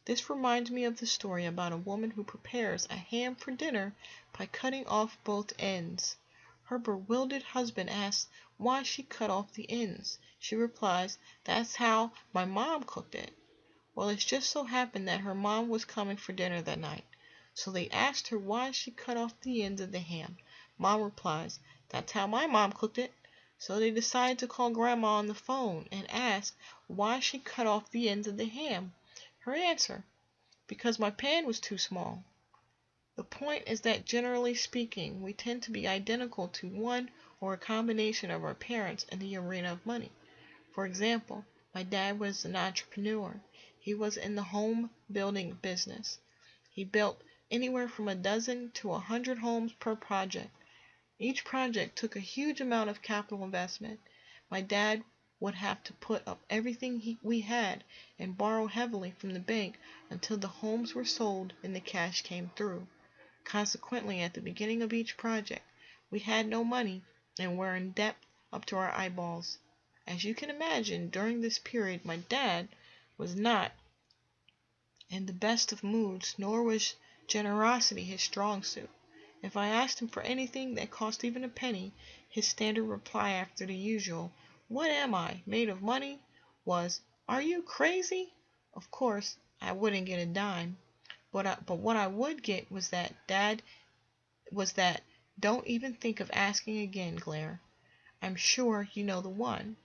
This reminds me of the story about a woman who prepares a ham for dinner by cutting off both ends. Her bewildered husband asks why she cut off the ends. She replies, "That's how my mom cooked it." Well, it just so happened that her mom was coming for dinner that night. So they asked her why she cut off the ends of the ham. Mom replies, "That's how my mom cooked it." So they decided to call Grandma on the phone and ask why she cut off the ends of the ham. Her answer, "Because my pan was too small." The point is that generally speaking, we tend to be identical to one or a combination of our parents in the arena of money. For example, my dad was an entrepreneur. He was in the home building business. He built anywhere from a dozen to 100 homes per project. Each project took a huge amount of capital investment. My dad would have to put up everything we had and borrow heavily from the bank until the homes were sold and the cash came through. Consequently, at the beginning of each project, we had no money and were in debt up to our eyeballs. As you can imagine, during this period, my dad was not in the best of moods, nor was generosity his strong suit. If I asked him for anything that cost even a penny, his standard reply after the usual, "What am I, made of money?" was, "Are you crazy?" Of course, I wouldn't get a dime, but what I would get was that "Don't even think of asking again" glare. I'm sure you know the one.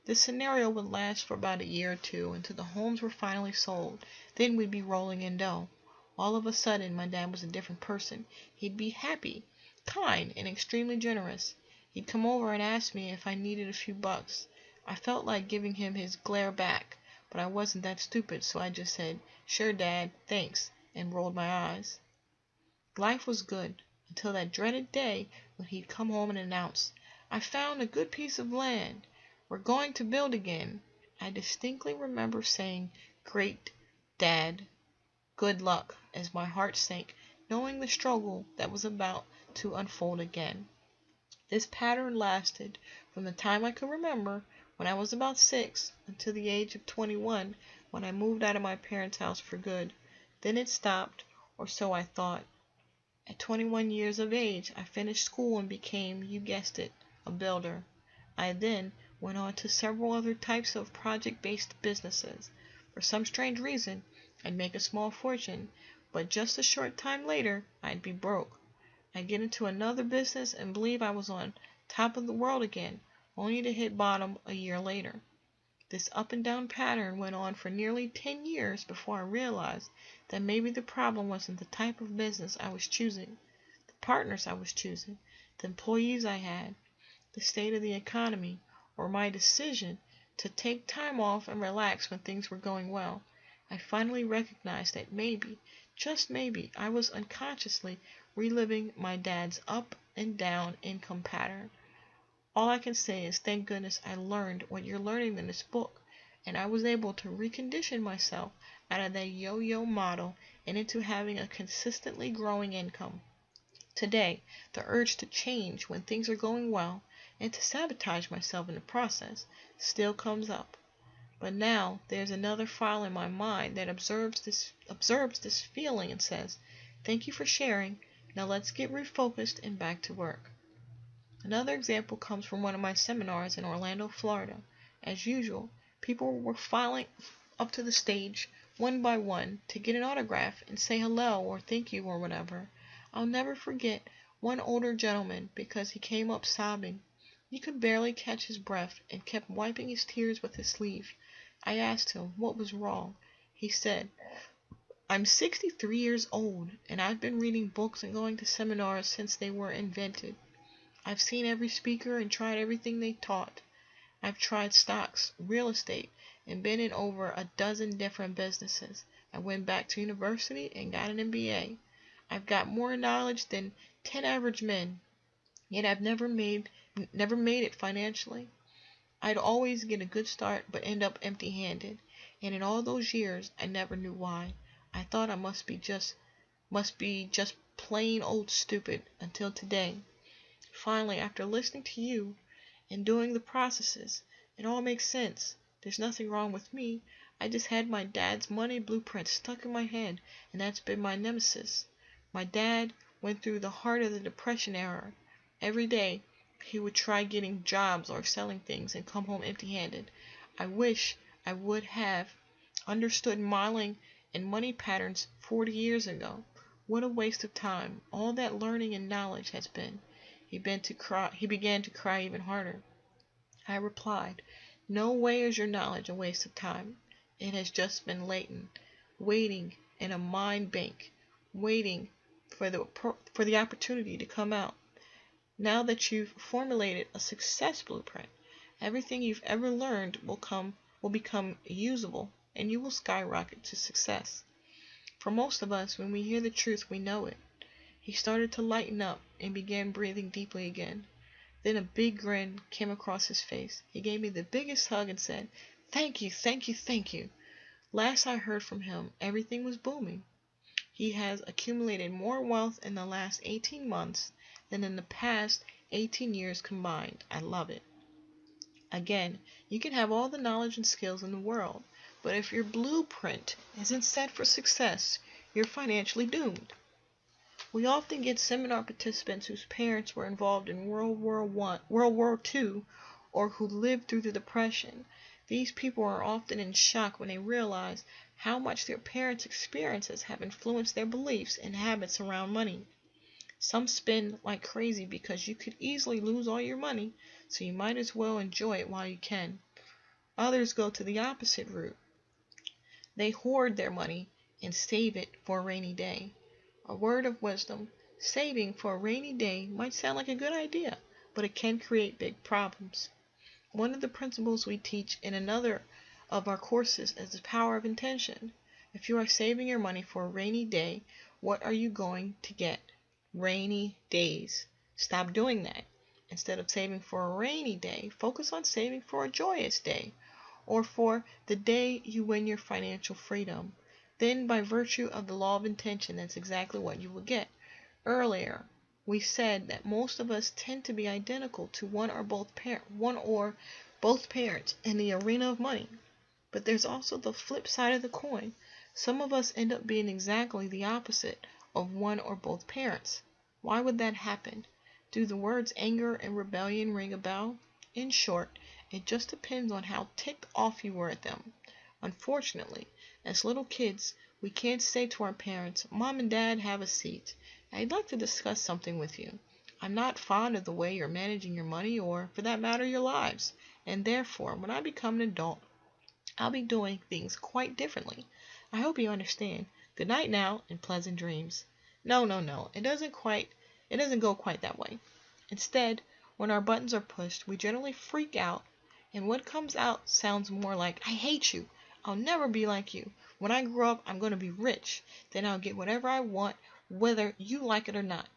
This scenario would last for about a year or two until the homes were finally sold. Then we'd be rolling in dough. All of a sudden, my dad was a different person. He'd be happy, kind, and extremely generous. He'd come over and ask me if I needed a few bucks. I felt like giving him his glare back, but I wasn't that stupid, so I just said, "Sure, Dad, thanks," and rolled my eyes. Life was good until that dreaded day when he'd come home and announce, "I found a good piece of land. We're going to build again." I distinctly remember saying, "Great, Dad. Good luck," as my heart sank, knowing the struggle that was about to unfold again. This pattern lasted from the time I could remember, when I was about 6, until the age of 21, when I moved out of my parents' house for good. Then it stopped, or so I thought. At 21 years of age, I finished school and became, you guessed it, a builder. I then went on to several other types of project-based businesses. For some strange reason, I'd make a small fortune, but just a short time later, I'd be broke. I'd get into another business and believe I was on top of the world again, only to hit bottom a year later. This up and down pattern went on for nearly 10 years before I realized that maybe the problem wasn't the type of business I was choosing, the partners I was choosing, the employees I had, the state of the economy, or my decision to take time off and relax when things were going well. I finally recognized that maybe, just maybe, I was unconsciously reliving my dad's up and down income pattern. All I can say is thank goodness I learned what you're learning in this book, and I was able to recondition myself out of that yo-yo model and into having a consistently growing income. Today, the urge to change when things are going well and to sabotage myself in the process still comes up. But now there's another file in my mind that observes this feeling and says, "Thank you for sharing. Now let's get refocused and back to work." Another example comes from one of my seminars in Orlando, Florida. As usual, people were filing up to the stage one by one to get an autograph and say hello or thank you or whatever. I'll never forget one older gentleman because he came up sobbing. He could barely catch his breath and kept wiping his tears with his sleeve. I asked him what was wrong. He said, "I'm 63 years old, and I've been reading books and going to seminars since they were invented. I've seen every speaker and tried everything they taught. I've tried stocks, real estate, and been in over a dozen different businesses. I went back to university and got an MBA. I've got more knowledge than 10 average men, yet I've never made it financially. I'd always get a good start but end up empty-handed, and in all those years I never knew why. I thought I must be just plain old stupid until today. Finally, after listening to you and doing the processes, it all makes sense. There's nothing wrong with me. I just had my dad's money blueprint stuck in my head, and that's been my nemesis. My dad went through the heart of the Depression era. Every day, he would try getting jobs or selling things and come home empty-handed. I wish I would have understood modeling and money patterns 40 years ago. What a waste of time all that learning and knowledge has been. He began to cry even harder. I replied, no way is your knowledge a waste of time. It has just been latent, waiting in a mind bank, waiting for the opportunity to come out. Now that you've formulated a success blueprint, everything you've ever learned will become usable, and you will skyrocket to success. For most of us, when we hear the truth, we know it. He started to lighten up and began breathing deeply again. Then a big grin came across his face. He gave me the biggest hug and said, "Thank you, thank you, thank you." Last I heard from him, everything was booming. He has accumulated more wealth in the last 18 months than in the past 18 years combined. I love it. Again, you can have all the knowledge and skills in the world, but if your blueprint isn't set for success, you're financially doomed. We often get seminar participants whose parents were involved in World War II, or who lived through the Depression. These people are often in shock when they realize how much their parents' experiences have influenced their beliefs and habits around money. Some spend like crazy because you could easily lose all your money, so you might as well enjoy it while you can. Others go to the opposite route. They hoard their money and save it for a rainy day. A word of wisdom: saving for a rainy day might sound like a good idea, but it can create big problems. One of the principles we teach in another of our courses is the power of intention. If you are saving your money for a rainy day, what are you going to get? Rainy days. Stop doing that. Instead of saving for a rainy day, focus on saving for a joyous day, or for the day you win your financial freedom. Then, by virtue of the law of intention, that's exactly what you will get. Earlier, we said that most of us tend to be identical to one or both parents in the arena of money. But there's also the flip side of the coin. Some of us end up being exactly the opposite of one or both parents. Why would that happen? Do the words anger and rebellion ring a bell? In short, it just depends on how ticked off you were at them. Unfortunately, as little kids, we can't say to our parents, "Mom and Dad, have a seat. I'd like to discuss something with you. I'm not fond of the way you're managing your money, or, for that matter, your lives, and therefore, when I become an adult, I'll be doing things quite differently. I hope you understand. Good night now, and pleasant dreams." No. It doesn't go quite that way. Instead, when our buttons are pushed, we generally freak out, and what comes out sounds more like, "I hate you. I'll never be like you. When I grow up, I'm going to be rich. Then I'll get whatever I want, whether you like it or not."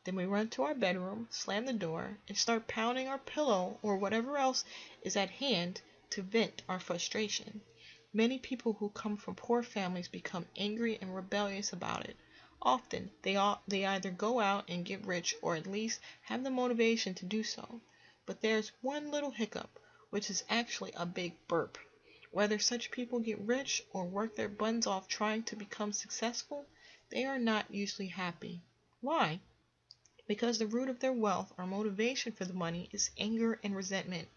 Then we run to our bedroom, slam the door, and start pounding our pillow or whatever else is at hand to vent our frustration. Many people who come from poor families become angry and rebellious about it. Often, they either go out and get rich or at least have the motivation to do so. But there's one little hiccup, which is actually a big burp. Whether such people get rich or work their buns off trying to become successful, they are not usually happy. Why? Because the root of their wealth or motivation for the money is anger and resentment.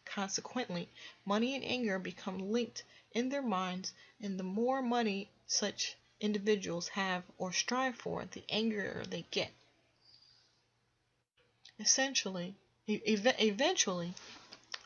Consequently, money and anger become linked in their minds, and the more money such individuals have or strive for, the angrier they get. Eventually,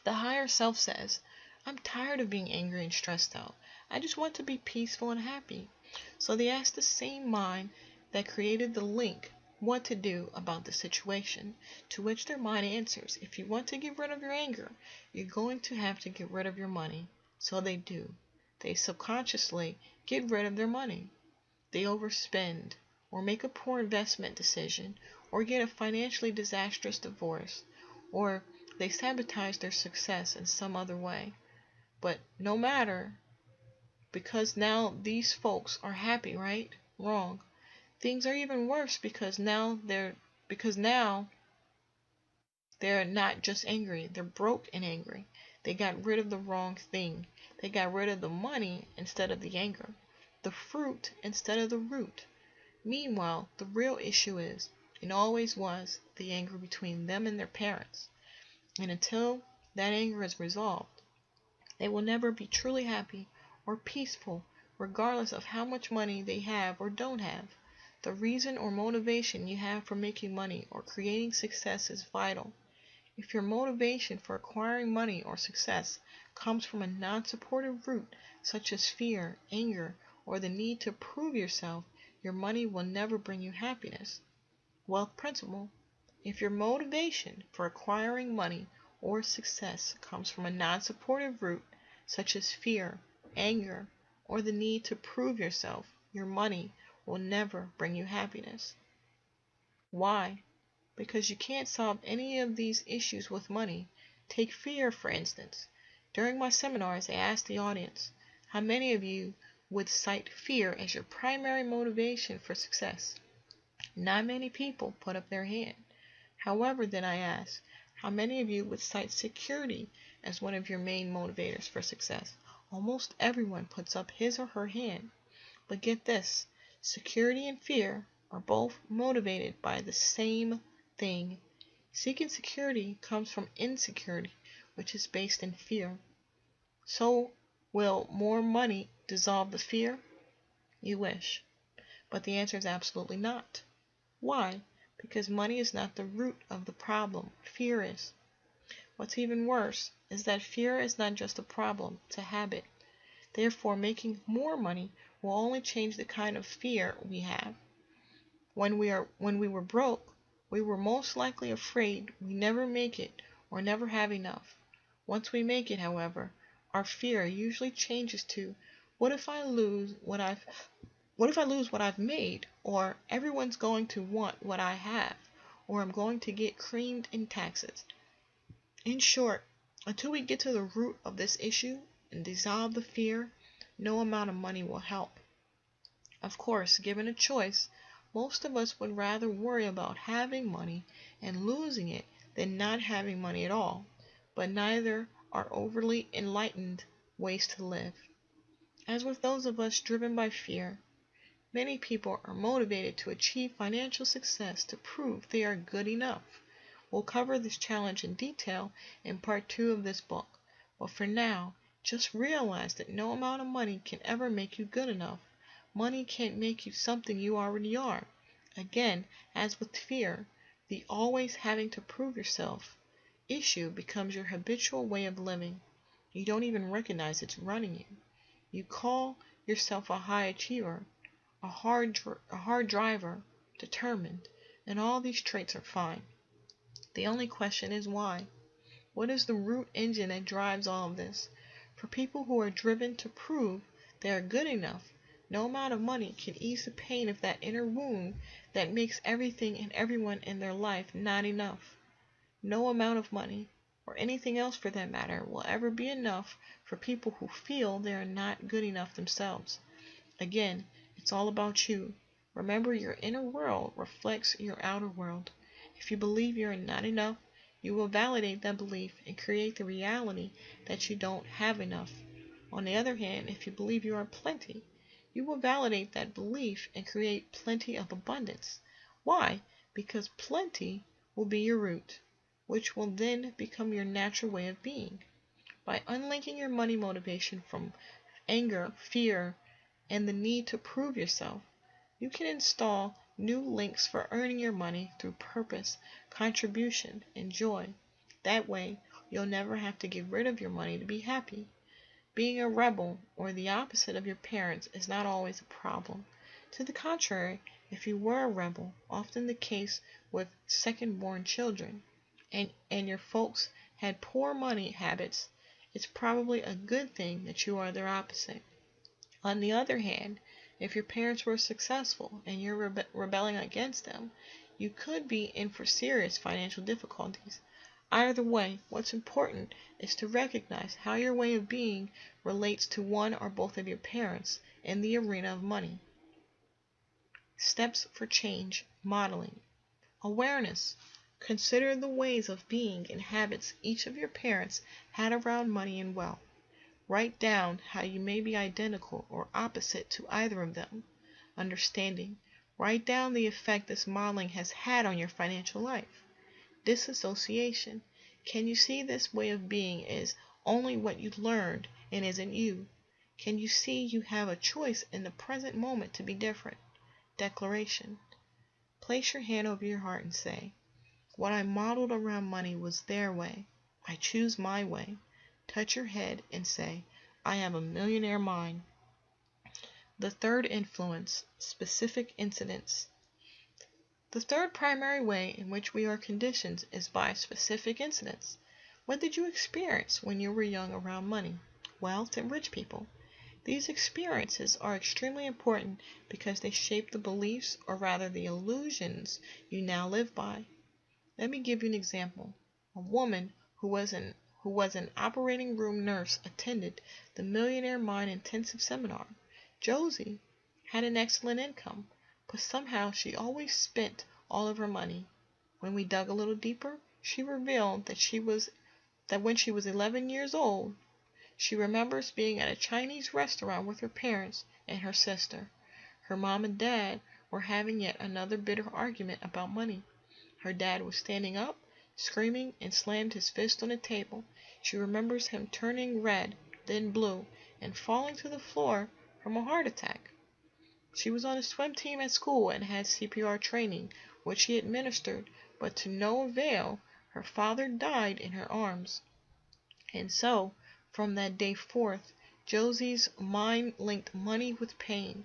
the higher self says, "I'm tired of being angry and stressed out. I just want to be peaceful and happy." So they ask the same mind that created the link what to do about the situation, to which their mind answers, "If you want to get rid of your anger, you're going to have to get rid of your money." So they do. they subconsciously get rid of their money. They overspend, or make a poor investment decision, or get a financially disastrous divorce, or they sabotage their success in some other way. But no matter, because now these folks are happy, right? Wrong. Things are even worse because now they're not just angry, they're broke and angry. They got rid of the wrong thing. They got rid of the money instead of the anger, the fruit instead of the root. Meanwhile, the real issue is, and always was, the anger between them and their parents. And until that anger is resolved, they will never be truly happy or peaceful, regardless of how much money they have or don't have. The reason or motivation you have for making money or creating success is vital. If your motivation for acquiring money or success comes from a non-supportive root, such as fear, anger, or the need to prove yourself, your money will never bring you happiness. Wealth principle. If your motivation for acquiring money or success comes from a non-supportive root, such as fear, anger, or the need to prove yourself, your money will never bring you happiness. Why? Because you can't solve any of these issues with money. Take fear, for instance. During my seminars, I asked the audience, how many of you would cite fear as your primary motivation for success? Not many people put up their hand. However, then I asked, how many of you would cite security as one of your main motivators for success? Almost everyone puts up his or her hand. But get this, security and fear are both motivated by the same thing. Seeking security comes from insecurity, which is based in fear. So, will more money dissolve the fear? You wish. But the answer is absolutely not. Why? Because money is not the root of the problem. Fear is. What's even worse is that fear is not just a problem, it's a habit. Therefore, making more money will only change the kind of fear we have. When we were broke, we were most likely afraid we never make it or never have enough. Once we make it, however, our fear usually changes to, what if I lose what I've made, or everyone's going to want what I have, or I'm going to get creamed in taxes. In short, until we get to the root of this issue and dissolve the fear, no amount of money will help. Of course, given a choice, most of us would rather worry about having money and losing it than not having money at all, but neither are overly enlightened ways to live. As with those of us driven by fear, many people are motivated to achieve financial success to prove they are good enough. We'll cover this challenge in detail in part 2 of this book, but for now, just realize that no amount of money can ever make you good enough. Money can't make you something you already are. Again, as with fear, the always having to prove yourself issue becomes your habitual way of living. You don't even recognize it's running you. You call yourself a high achiever, a hard driver, determined, and all these traits are fine. The only question is why. What is the root engine that drives all of this? For people who are driven to prove they are good enough, no amount of money can ease the pain of that inner wound that makes everything and everyone in their life not enough. No amount of money, or anything else for that matter, will ever be enough for people who feel they are not good enough themselves. Again, it's all about you. Remember, your inner world reflects your outer world. If you believe you are not enough, you will validate that belief and create the reality that you don't have enough. On the other hand, if you believe you are plenty, you will validate that belief and create plenty of abundance. Why? Because plenty will be your root, which will then become your natural way of being. By unlinking your money motivation from anger, fear, and the need to prove yourself, you can install new links for earning your money through purpose, contribution, and joy. That way, you'll never have to get rid of your money to be happy. Being a rebel, or the opposite of your parents, is not always a problem. To the contrary, if you were a rebel, often the case with second-born children, and your folks had poor money habits, it's probably a good thing that you are their opposite. On the other hand, if your parents were successful and you're rebelling against them, you could be in for serious financial difficulties. Either way, what's important is to recognize how your way of being relates to one or both of your parents in the arena of money. Steps for change modeling. Awareness. Consider the ways of being and habits each of your parents had around money and wealth. Write down how you may be identical or opposite to either of them. Understanding. Write down the effect this modeling has had on your financial life. Disassociation. Can you see this way of being is only what you learned and isn't you? Can you see you have a choice in the present moment to be different? Declaration. Place your hand over your heart and say, what I modeled around money was their way. I choose my way. Touch your head and say, I have a millionaire mind. The third influence, specific incidents. The third primary way in which we are conditioned is by specific incidents. What did you experience when you were young around money, wealth, and rich people? These experiences are extremely important because they shape the beliefs, or rather the illusions, you now live by. Let me give you an example. A woman who was an operating room nurse attended the Millionaire Mind Intensive Seminar. Josie had an excellent income, but somehow she always spent all of her money. When we dug a little deeper, she revealed that when she was 11 years old, she remembers being at a Chinese restaurant with her parents and her sister. Her mom and dad were having yet another bitter argument about money. Her dad was standing up, screaming, and slammed his fist on the table. She remembers him turning red, then blue, and falling to the floor from a heart attack. She was on a swim team at school and had CPR training, which she administered, but to no avail. Her father died in her arms. And so, from that day forth, Josie's mind linked money with pain.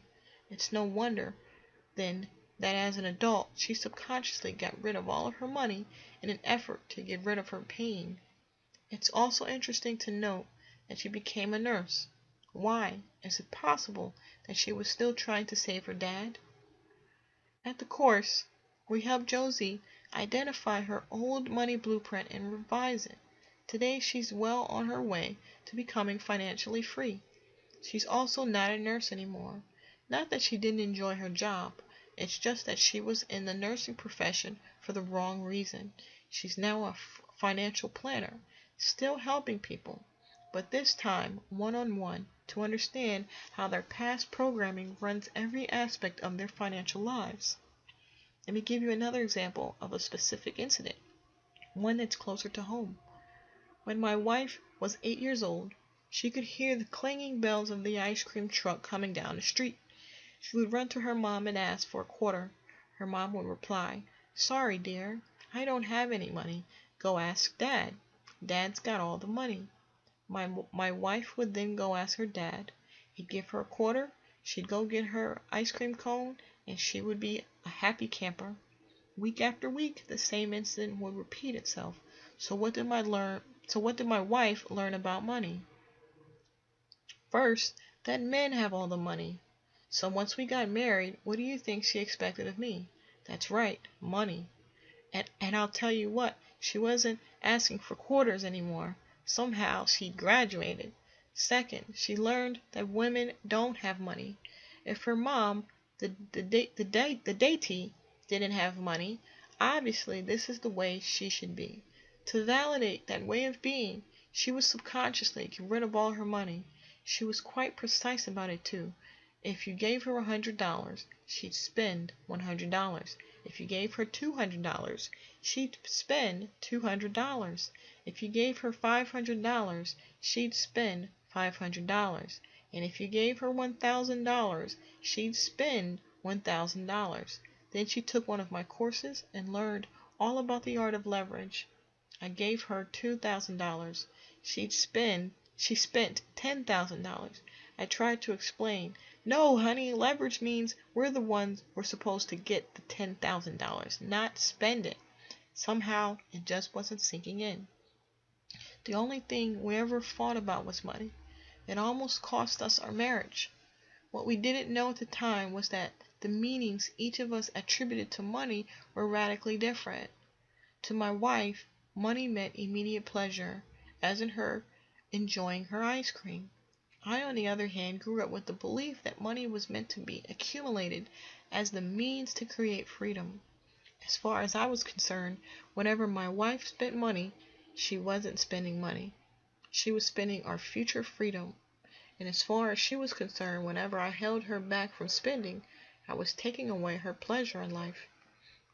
It's no wonder, then, that as an adult she subconsciously got rid of all of her money in an effort to get rid of her pain. It's also interesting to note that she became a nurse. Why? Is it possible that she was still trying to save her dad? At the course, we help Josie identify her old money blueprint and revise it. Today she's well on her way to becoming financially free. She's also not a nurse anymore. Not that she didn't enjoy her job. It's just that she was in the nursing profession for the wrong reason. She's now a financial planner, still helping people, but this time one-on-one, to understand how their past programming runs every aspect of their financial lives. Let me give you another example of a specific incident, one that's closer to home. When my wife was 8 years old, she could hear the clanging bells of the ice cream truck coming down the street. She would run to her mom and ask for a quarter. Her mom would reply, "Sorry, dear, I don't have any money. Go ask Dad. Dad's got all the money." My wife would then go ask her dad. He'd give her a quarter. She'd go get her ice cream cone, and she would be a happy camper. Week after week, the same incident would repeat itself. So what did my wife learn about money? First, that men have all the money. So once we got married, what do you think she expected of me? That's right, money. And I'll tell you what, she wasn't asking for quarters anymore. Somehow she'd graduated. Second, she learned that women don't have money. If her mom, the deity, didn't have money, obviously this is the way she should be. To validate that way of being, she would subconsciously get rid of all her money. She was quite precise about it too. If you gave her $100, she'd spend $100. If you gave her $200, she'd spend $200. If you gave her $500, she'd spend $500. And if you gave her $1,000, she'd spend $1,000. Then she took one of my courses and learned all about the art of leverage. I gave her $2,000. She spent $10,000. I tried to explain, "No, honey, leverage means we're the ones we're supposed to get the $10,000, not spend it." Somehow, it just wasn't sinking in. The only thing we ever fought about was money. It almost cost us our marriage. What we didn't know at the time was that the meanings each of us attributed to money were radically different. To my wife, money meant immediate pleasure, as in her enjoying her ice cream. I, on the other hand, grew up with the belief that money was meant to be accumulated as the means to create freedom. As far as I was concerned, whenever my wife spent money, she wasn't spending money. She was spending our future freedom. And as far as she was concerned, whenever I held her back from spending, I was taking away her pleasure in life.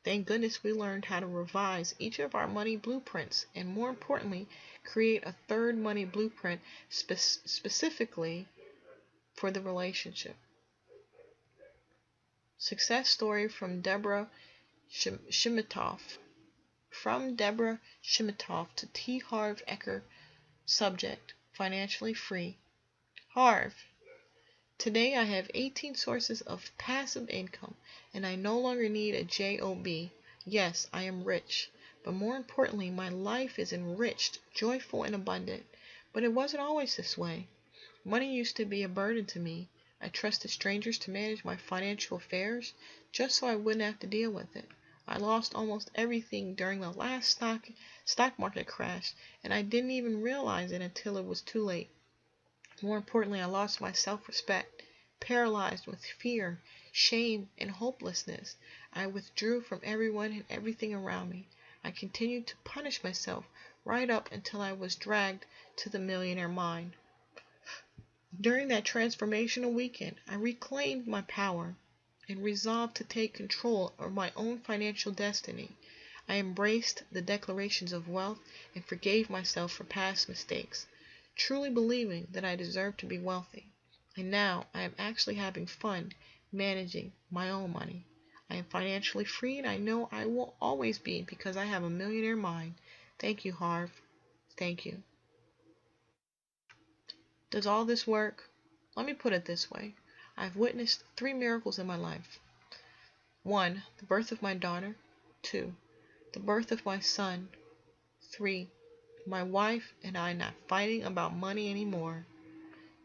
Thank goodness we learned how to revise each of our money blueprints, and more importantly, create a third money blueprint specifically for the relationship. Success story from Deborah Shimitoff. From Deborah Shimitoff to T. Harv Eker. Subject: financially free. Harv: today I have 18 sources of passive income, and I no longer need a job. Yes, I am rich, but more importantly, my life is enriched, joyful, and abundant. But it wasn't always this way. Money used to be a burden to me. I trusted strangers to manage my financial affairs just so I wouldn't have to deal with it. I lost almost everything during the last stock market crash, and I didn't even realize it until it was too late. More importantly, I lost my self-respect. Paralyzed with fear, shame, and hopelessness, I withdrew from everyone and everything around me. I continued to punish myself right up until I was dragged to the millionaire mind. During that transformational weekend, I reclaimed my power and resolved to take control of my own financial destiny. I embraced the declarations of wealth and forgave myself for past mistakes, truly believing that I deserved to be wealthy. And now I am actually having fun managing my own money. I am financially free, and I know I will always be because I have a millionaire mind. Thank you, Harv. Thank you. Does all this work? Let me put it this way. I've witnessed 3 miracles in my life. 1. The birth of my daughter. 2. The birth of my son. 3. My wife and I not fighting about money anymore.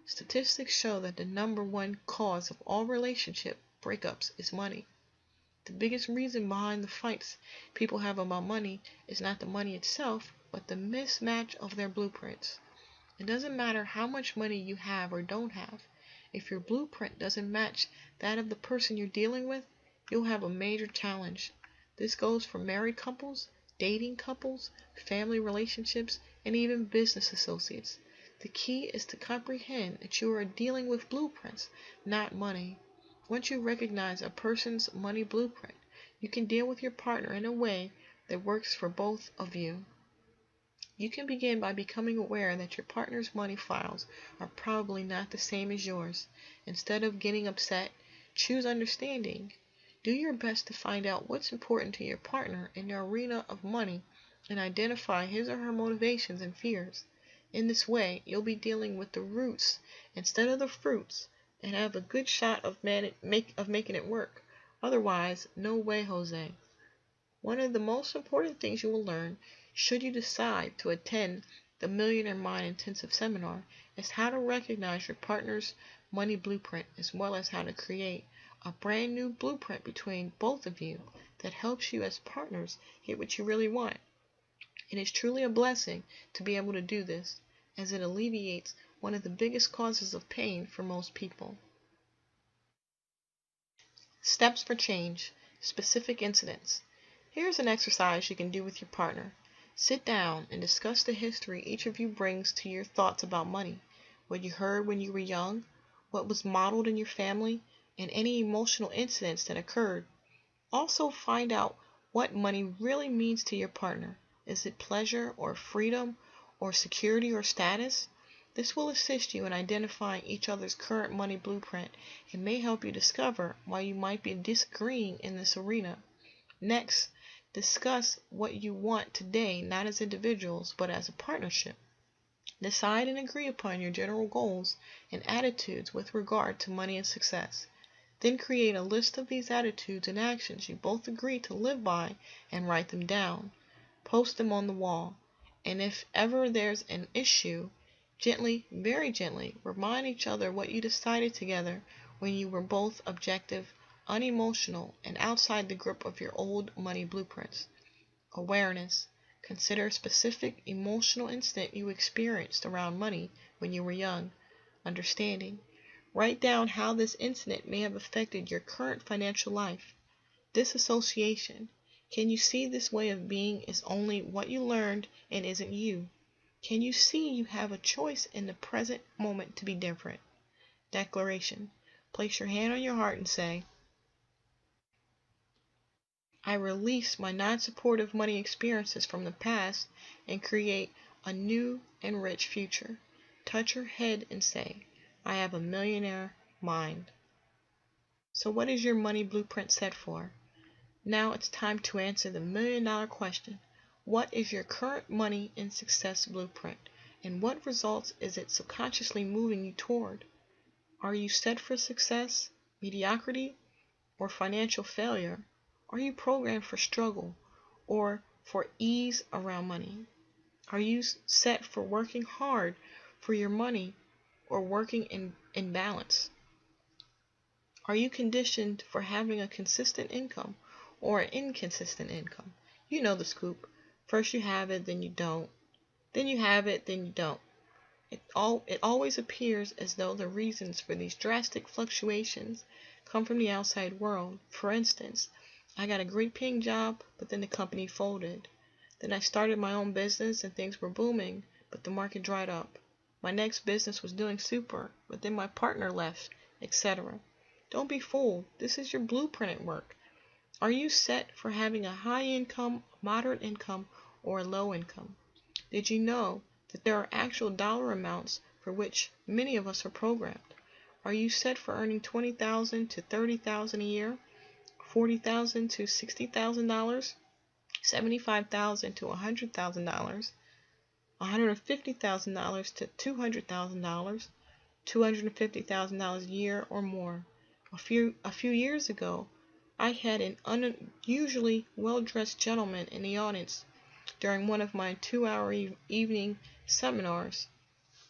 Statistics show that the #1 cause of all relationship breakups is money. The biggest reason behind the fights people have about money is not the money itself, but the mismatch of their blueprints. It doesn't matter how much money you have or don't have. If your blueprint doesn't match that of the person you're dealing with, you'll have a major challenge. This goes for married couples, dating couples, family relationships, and even business associates. The key is to comprehend that you are dealing with blueprints, not money. Once you recognize a person's money blueprint, you can deal with your partner in a way that works for both of you. You can begin by becoming aware that your partner's money files are probably not the same as yours. Instead of getting upset, choose understanding. Do your best to find out what's important to your partner in the arena of money and identify his or her motivations and fears. In this way, you'll be dealing with the roots instead of the fruits and have a good shot of making it work. Otherwise, no way, Jose. One of the most important things you will learn, should you decide to attend the Millionaire Mind Intensive Seminar, is how to recognize your partner's money blueprint, as well as how to create a brand new blueprint between both of you that helps you as partners get what you really want. It is truly a blessing to be able to do this, as it alleviates one of the biggest causes of pain for most people. Steps for change. Specific incidents. Here's an exercise you can do with your partner. Sit down and discuss the history each of you brings to your thoughts about money, what you heard when you were young, what was modeled in your family, and any emotional incidents that occurred. Also find out what money really means to your partner. Is it pleasure or freedom or security or status? This will assist you in identifying each other's current money blueprint and may help you discover why you might be disagreeing in this arena. Next, discuss what you want today, not as individuals, but as a partnership. Decide and agree upon your general goals and attitudes with regard to money and success. Then create a list of these attitudes and actions you both agree to live by and write them down. Post them on the wall. And if ever there's an issue, gently, very gently, remind each other what you decided together when you were both objective, unemotional, and outside the grip of your old money blueprints. Awareness. Consider a specific emotional instant you experienced around money when you were young. Understanding. Write down how this incident may have affected your current financial life. Disassociation. Can you see this way of being is only what you learned and isn't you? Can you see you have a choice in the present moment to be different? Declaration. Place your hand on your heart and say, I release my non-supportive money experiences from the past and create a new and rich future. Touch your head and say, I have a millionaire mind. So what is your money blueprint set for? Now it's time to answer the million-dollar question. What is your current money and success blueprint? And what results is it subconsciously moving you toward? Are you set for success, mediocrity, or financial failure? Are you programmed for struggle or for ease around money? Are you set for working hard for your money or working in balance? Are you conditioned for having a consistent income or an inconsistent income? You know the scoop. First you have it, then you don't. Then you have it, then you don't. It always appears as though the reasons for these drastic fluctuations come from the outside world. For instance, I got a great paying job, but then the company folded. Then I started my own business and things were booming, but the market dried up. My next business was doing super, but then my partner left, etc. Don't be fooled. This is your blueprint at work. Are you set for having a high income, moderate income, or a low income? Did you know that there are actual dollar amounts for which many of us are programmed? Are you set for earning $20,000 to $30,000 a year, $40,000 to $60,000, $75,000 to $100,000, $150,000 to $200,000, $250,000 a year or more? A few years ago, I had an unusually well-dressed gentleman in the audience during one of my 2-hour evening seminars.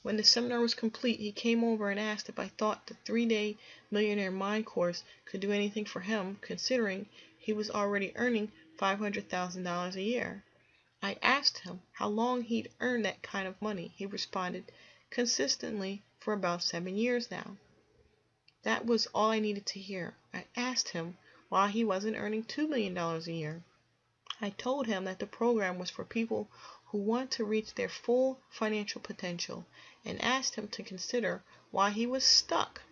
When the seminar was complete, he came over and asked if I thought the 3-day Millionaire Mind course could do anything for him, considering he was already earning $500,000 a year. I asked him how long he'd earned that kind of money. He responded, consistently for about 7 years now. That was all I needed to hear. I asked him why he wasn't earning $2 million a year. I told him that the program was for people who want to reach their full financial potential and asked him to consider why he was stuck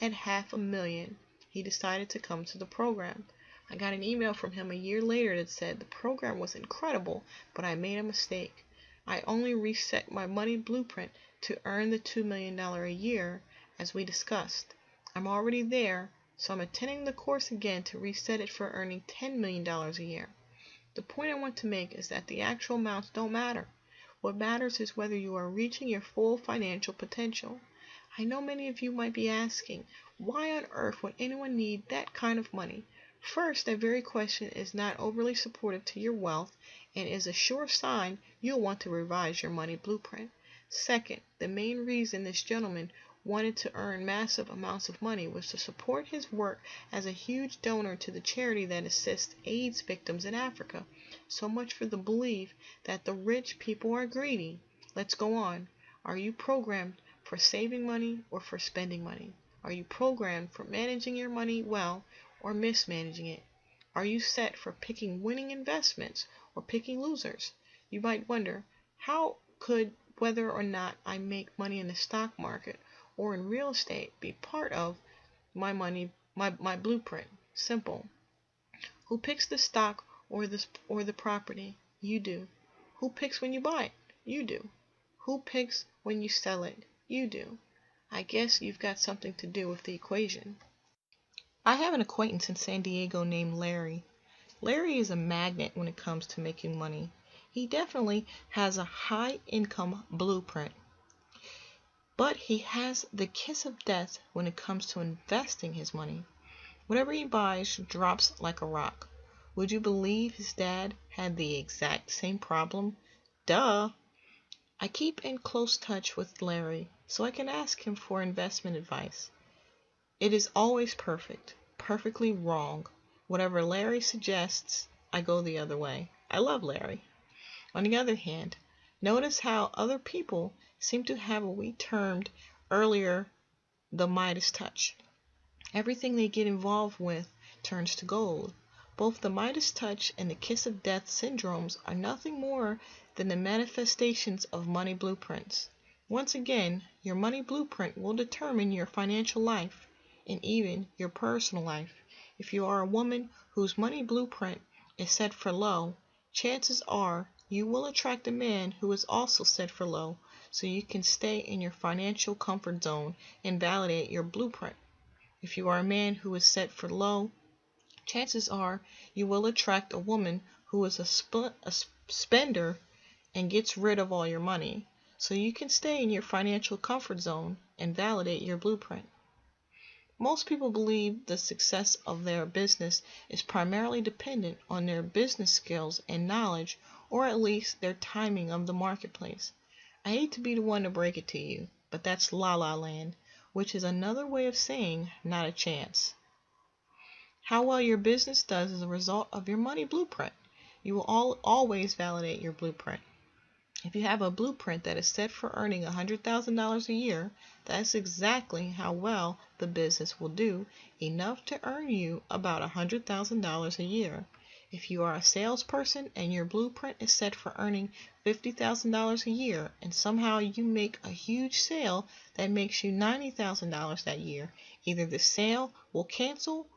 at $500,000. He decided to come to the program. I got an email from him a year later that said the program was incredible, but I made a mistake. I only reset my money blueprint to earn the $2 million a year as we discussed. I'm already there, so I'm attending the course again to reset it for earning $10 million a year. The point I want to make is that the actual amounts don't matter. What matters is whether you are reaching your full financial potential. I know many of you might be asking, why on earth would anyone need that kind of money? First, that very question is not overly supportive to your wealth and is a sure sign you'll want to revise your money blueprint. Second, the main reason this gentleman wanted to earn massive amounts of money was to support his work as a huge donor to the charity that assists AIDS victims in Africa. So much for the belief that the rich people are greedy. Let's go on. Are you programmed for saving money or for spending money? Are you programmed for managing your money well or mismanaging it? Are you set for picking winning investments or picking losers? You might wonder, how could whether or not I make money in the stock market or in real estate be part of my blueprint? Simple. Who picks the stock or the property? You do. Who picks when you buy it? You do. Who picks when you sell it? You do. I guess you've got something to do with the equation. I have an acquaintance in San Diego named Larry. Larry is a magnet when it comes to making money. He definitely has a high income blueprint. But he has the kiss of death when it comes to investing his money. Whatever he buys drops like a rock. Would you believe his dad had the exact same problem? Duh! I keep in close touch with Larry so I can ask him for investment advice. It is always perfect, perfectly wrong. Whatever Larry suggests, I go the other way. I love Larry. On the other hand, notice how other people seem to have what we termed earlier the Midas touch. Everything they get involved with turns to gold. Both the Midas touch and the kiss of death syndromes are nothing more than the manifestations of money blueprints. Once again, your money blueprint will determine your financial life and even your personal life. If you are a woman whose money blueprint is set for low, chances are you will attract a man who is also set for low, so you can stay in your financial comfort zone and validate your blueprint. If you are a man who is set for low, chances are you will attract a woman who is a spender and gets rid of all your money, so you can stay in your financial comfort zone and validate your blueprint. Most people believe the success of their business is primarily dependent on their business skills and knowledge, or at least their timing of the marketplace. I hate to be the one to break it to you, but that's la la land, which is another way of saying not a chance. How well your business does is a result of your money blueprint. You will always validate your blueprint. If you have a blueprint that is set for earning $100,000 a year, that's exactly how well the business will do, enough to earn you about $100,000 a year. If you are a salesperson and your blueprint is set for earning $50,000 a year, and somehow you make a huge sale that makes you $90,000 that year, either the sale will cancel,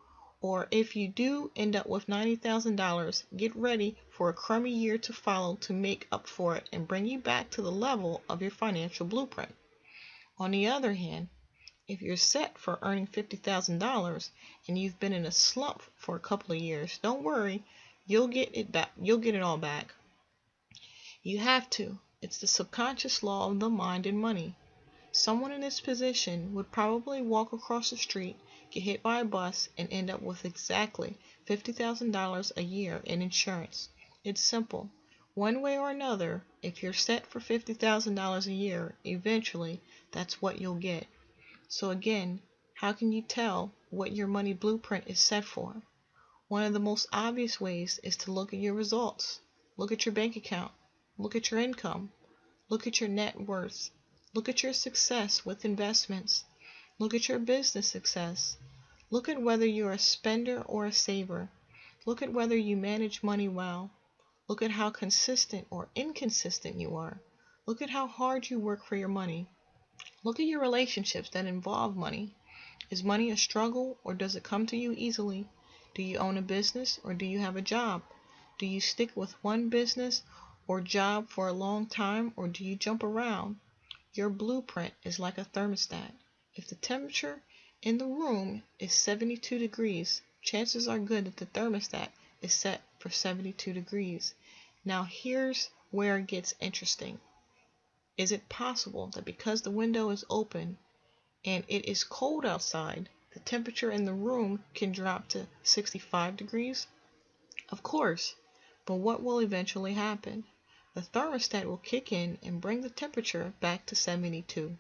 or if you do end up with $90,000, get ready for a crummy year to follow to make up for it and bring you back to the level of your financial blueprint. On the other hand, if you're set for earning $50,000 and you've been in a slump for a couple of years, don't worry, you'll get it back. You'll get it all back. You have to. It's the subconscious law of the mind and money. Someone in this position would probably walk across the street, get hit by a bus, and end up with exactly $50,000 a year in insurance. It's simple. One way or another, if you're set for $50,000 a year, eventually that's what you'll get. So again, how can you tell what your money blueprint is set for? One of the most obvious ways is to look at your results. Look at your bank account. Look at your income. Look at your net worth. Look at your success with investments. Look at your business success. Look at whether you're a spender or a saver. Look at whether you manage money well. Look at how consistent or inconsistent you are. Look at how hard you work for your money. Look at your relationships that involve money. Is money a struggle, or does it come to you easily? Do you own a business, or do you have a job? Do you stick with one business or job for a long time, or do you jump around? Your blueprint is like a thermostat. If the temperature in the room is 72 degrees, chances are good that the thermostat is set for 72 degrees. Now here's where it gets interesting. Is it possible that because the window is open and it is cold outside, the temperature in the room can drop to 65 degrees? Of course, but what will eventually happen? The thermostat will kick in and bring the temperature back to 72.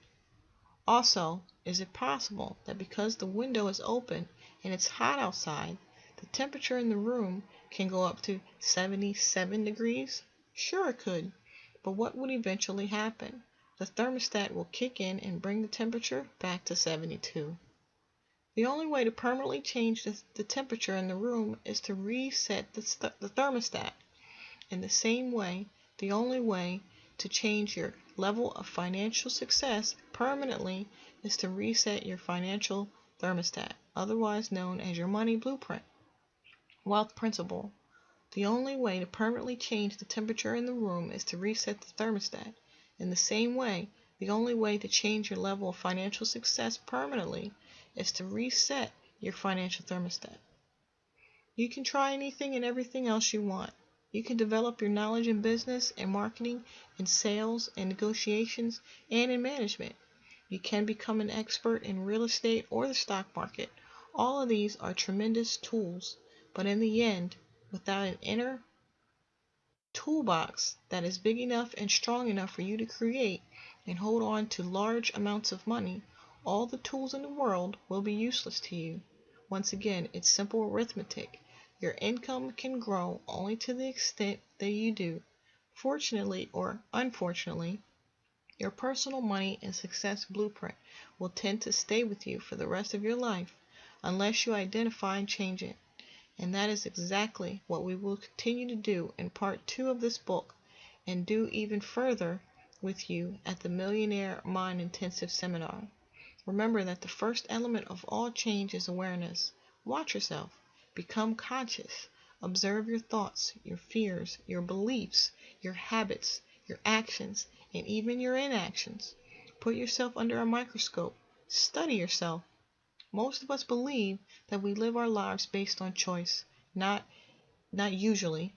Also, is it possible that because the window is open and it's hot outside, the temperature in the room can go up to 77 degrees? Sure it could, but what would eventually happen? The thermostat will kick in and bring the temperature back to 72. The only way to permanently change the temperature in the room is to reset the thermostat. In the same way, the only way to change your level of financial success permanently is to reset your financial thermostat, otherwise known as your money blueprint. Wealth principle. The only way to permanently change the temperature in the room is to reset the thermostat. In the same way, the only way to change your level of financial success permanently is to reset your financial thermostat. You can try anything and everything else you want. You can develop your knowledge in business and marketing, in sales and negotiations, and in management. You can become an expert in real estate or the stock market. All of these are tremendous tools, but in the end, without an inner toolbox that is big enough and strong enough for you to create and hold on to large amounts of money, all the tools in the world will be useless to you. Once again, it's simple arithmetic. Your income can grow only to the extent that you do. Fortunately or unfortunately, your personal money and success blueprint will tend to stay with you for the rest of your life unless you identify and change it. And that is exactly what we will continue to do in part 2 of this book, and do even further with you at the Millionaire Mind Intensive Seminar. Remember that the first element of all change is awareness. Watch yourself. Become conscious. Observe your thoughts, your fears, your beliefs, your habits, your actions, and even your inactions. Put yourself under a microscope. Study yourself. Most of us believe that we live our lives based on choice. Not usually.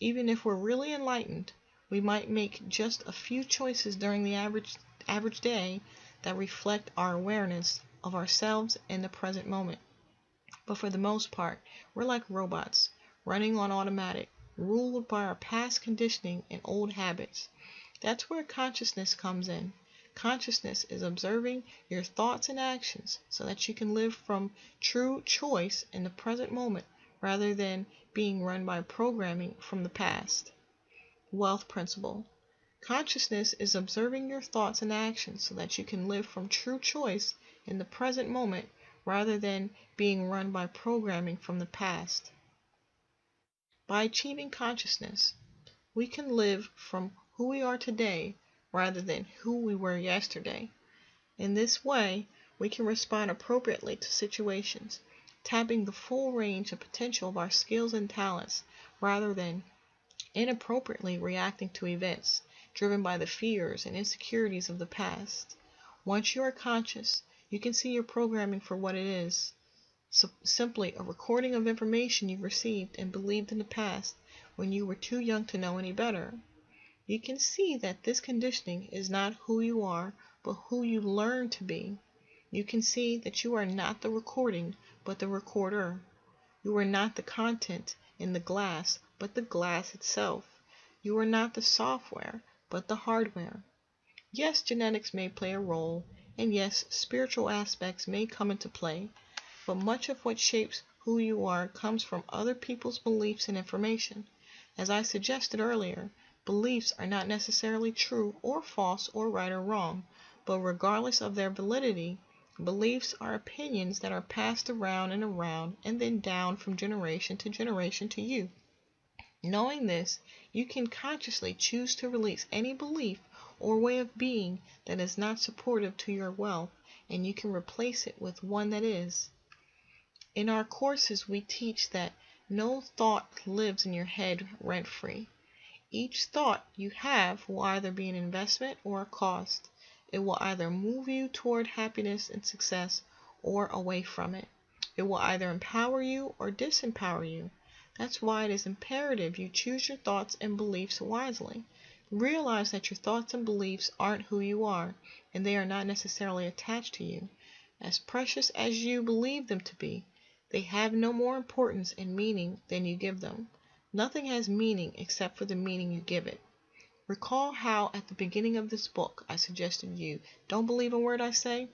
Even if we're really enlightened, we might make just a few choices during the average day that reflect our awareness of ourselves in the present moment. But for the most part, we're like robots, running on automatic, ruled by our past conditioning and old habits. That's where consciousness comes in. Consciousness is observing your thoughts and actions so that you can live from true choice in the present moment rather than being run by programming from the past. Wealth principle. Consciousness is observing your thoughts and actions so that you can live from true choice in the present moment rather than being run by programming from the past. By achieving consciousness, we can live from who we are today rather than who we were yesterday. In this way, we can respond appropriately to situations, tapping the full range and potential of our skills and talents rather than inappropriately reacting to events driven by the fears and insecurities of the past. Once you are conscious, you can see your programming for what it is, simply a recording of information you received and believed in the past when you were too young to know any better. You can see that this conditioning is not who you are, but who you learn to be. You can see that you are not the recording, but the recorder. You are not the content in the glass, but the glass itself. You are not the software, but the hardware. Yes, genetics may play a role, and yes, spiritual aspects may come into play, but much of what shapes who you are comes from other people's beliefs and information. As I suggested earlier, beliefs are not necessarily true or false or right or wrong, but regardless of their validity, beliefs are opinions that are passed around and then down from generation to you. Knowing this, you can consciously choose to release any belief or way of being that is not supportive to your wealth, and you can replace it with one that is. In our courses, we teach that no thought lives in your head rent-free. Each thought you have will either be an investment or a cost. It will either move you toward happiness and success or away from it. It will either empower you or disempower you. That's why it is imperative you choose your thoughts and beliefs wisely. Realize that your thoughts and beliefs aren't who you are, and they are not necessarily attached to you. As precious as you believe them to be, they have no more importance and meaning than you give them. Nothing has meaning except for the meaning you give it. Recall how at the beginning of this book I suggested you don't believe a word I say?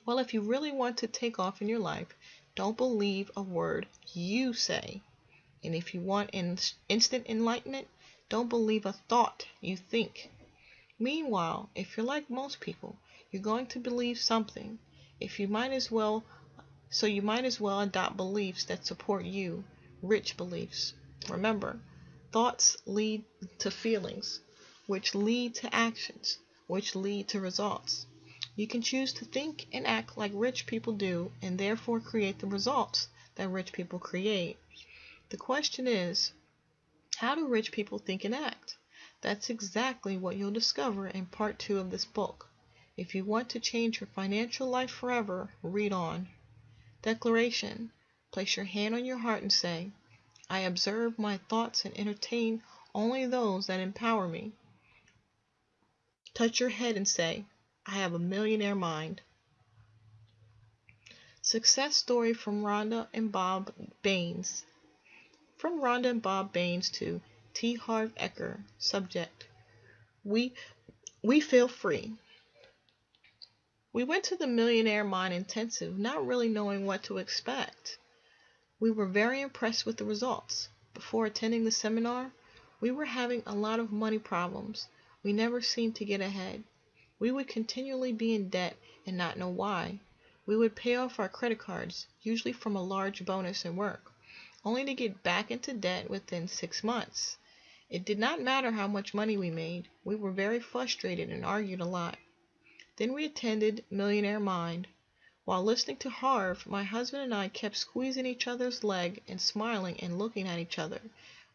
Well, if you really want to take off in your life, don't believe a word you say. And if you want instant enlightenment, don't believe a thought you think. Meanwhile, if you're like most people, you're going to believe something. You might as well adopt beliefs that support you, rich beliefs. Remember, thoughts lead to feelings, which lead to actions, which lead to results. You can choose to think and act like rich people do, and therefore create the results that rich people create. The question is, how do rich people think and act? That's exactly what you'll discover in part 2 of this book. If you want to change your financial life forever, read on. Declaration. Place your hand on your heart and say, I observe my thoughts and entertain only those that empower me. Touch your head and say, I have a millionaire mind. Success story from Rhonda and Bob Baines. From Rhonda and Bob Baines to T. Harv Eker. Subject. We feel free. We went to the Millionaire Mind Intensive not really knowing what to expect. We were very impressed with the results. Before attending the seminar, we were having a lot of money problems. We never seemed to get ahead. We would continually be in debt and not know why. We would pay off our credit cards, usually from a large bonus at work, only to get back into debt within 6 months. It did not matter how much money we made. We were very frustrated and argued a lot. Then we attended Millionaire Mind. While listening to Harv, my husband and I kept squeezing each other's leg and smiling and looking at each other.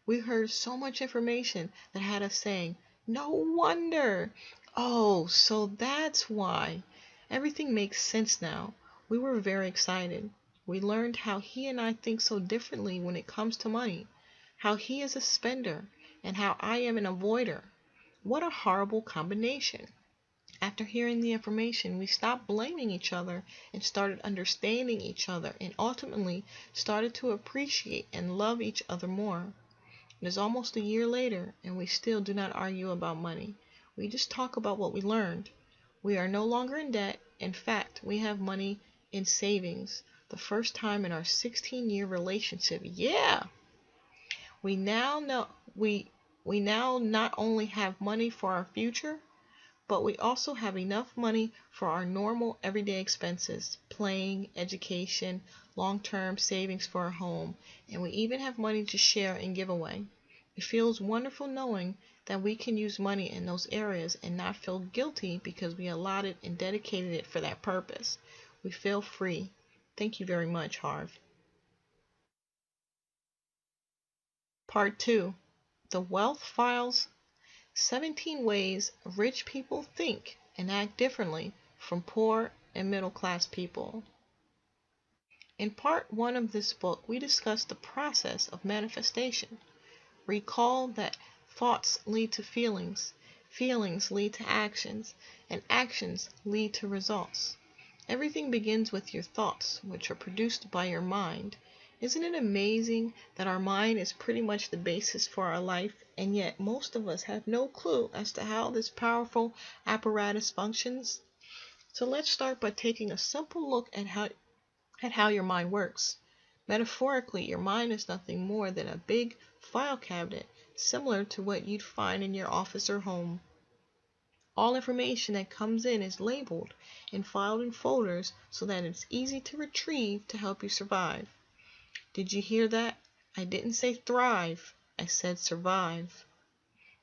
We heard so much information that had us saying, "No wonder! Oh, so that's why." Everything makes sense now. We were very excited. We learned how he and I think so differently when it comes to money, how he is a spender, and how I am an avoider. What a horrible combination. After hearing the information, we stopped blaming each other and started understanding each other and ultimately started to appreciate and love each other more. It is almost a year later and we still do not argue about money. We just talk about what we learned. We are no longer in debt. In fact, we have money in savings. The first time in our 16-year relationship. Yeah! We now not only have money for our future, but we also have enough money for our normal everyday expenses, playing, education, long-term savings for our home, and we even have money to share and give away. It feels wonderful knowing that we can use money in those areas and not feel guilty because we allotted and dedicated it for that purpose. We feel free. Thank you very much, Harv. Part 2. The Wealth Files. 17 ways rich people think and act differently from poor and middle class people. In part 1 of this book, we discussed the process of manifestation. Recall that thoughts lead to feelings, feelings lead to actions, and actions lead to results. Everything begins with your thoughts, which are produced by your mind. Isn't it amazing that our mind is pretty much the basis for our life, and yet most of us have no clue as to how this powerful apparatus functions? So let's start by taking a simple look at how your mind works. Metaphorically, your mind is nothing more than a big file cabinet, similar to what you'd find in your office or home. All information that comes in is labeled and filed in folders so that it's easy to retrieve to help you survive. Did you hear that? I didn't say thrive, I said survive.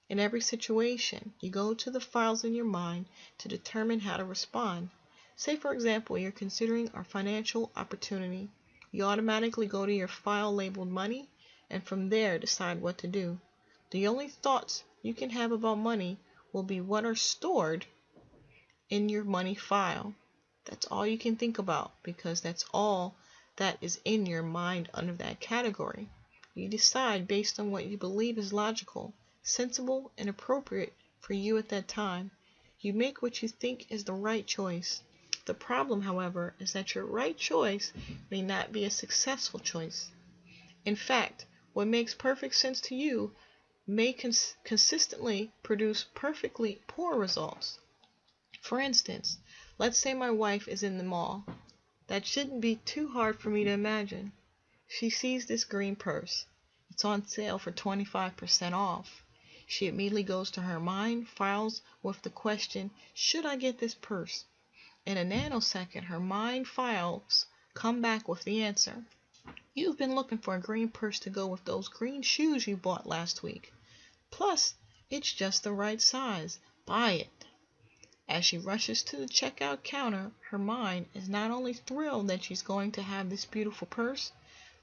In every situation, you go to the files in your mind to determine how to respond. Say, for example, you're considering a financial opportunity. You automatically go to your file labeled money and from there decide what to do. The only thoughts you can have about money will be what are stored in your money file. That's all you can think about because that's all that is in your mind under that category. You decide based on what you believe is logical, sensible, and appropriate for you at that time. You make what you think is the right choice. The problem, however, is that your right choice may not be a successful choice. In fact, what makes perfect sense to you may consistently produce perfectly poor results. For instance, let's say my wife is in the mall. That shouldn't be too hard for me to imagine. She sees this green purse. It's on sale for 25% off. She immediately goes to her mind files with the question, should I get this purse? In a nanosecond, her mind files come back with the answer. You've been looking for a green purse to go with those green shoes you bought last week. Plus, it's just the right size. Buy it. As she rushes to the checkout counter, her mind is not only thrilled that she's going to have this beautiful purse,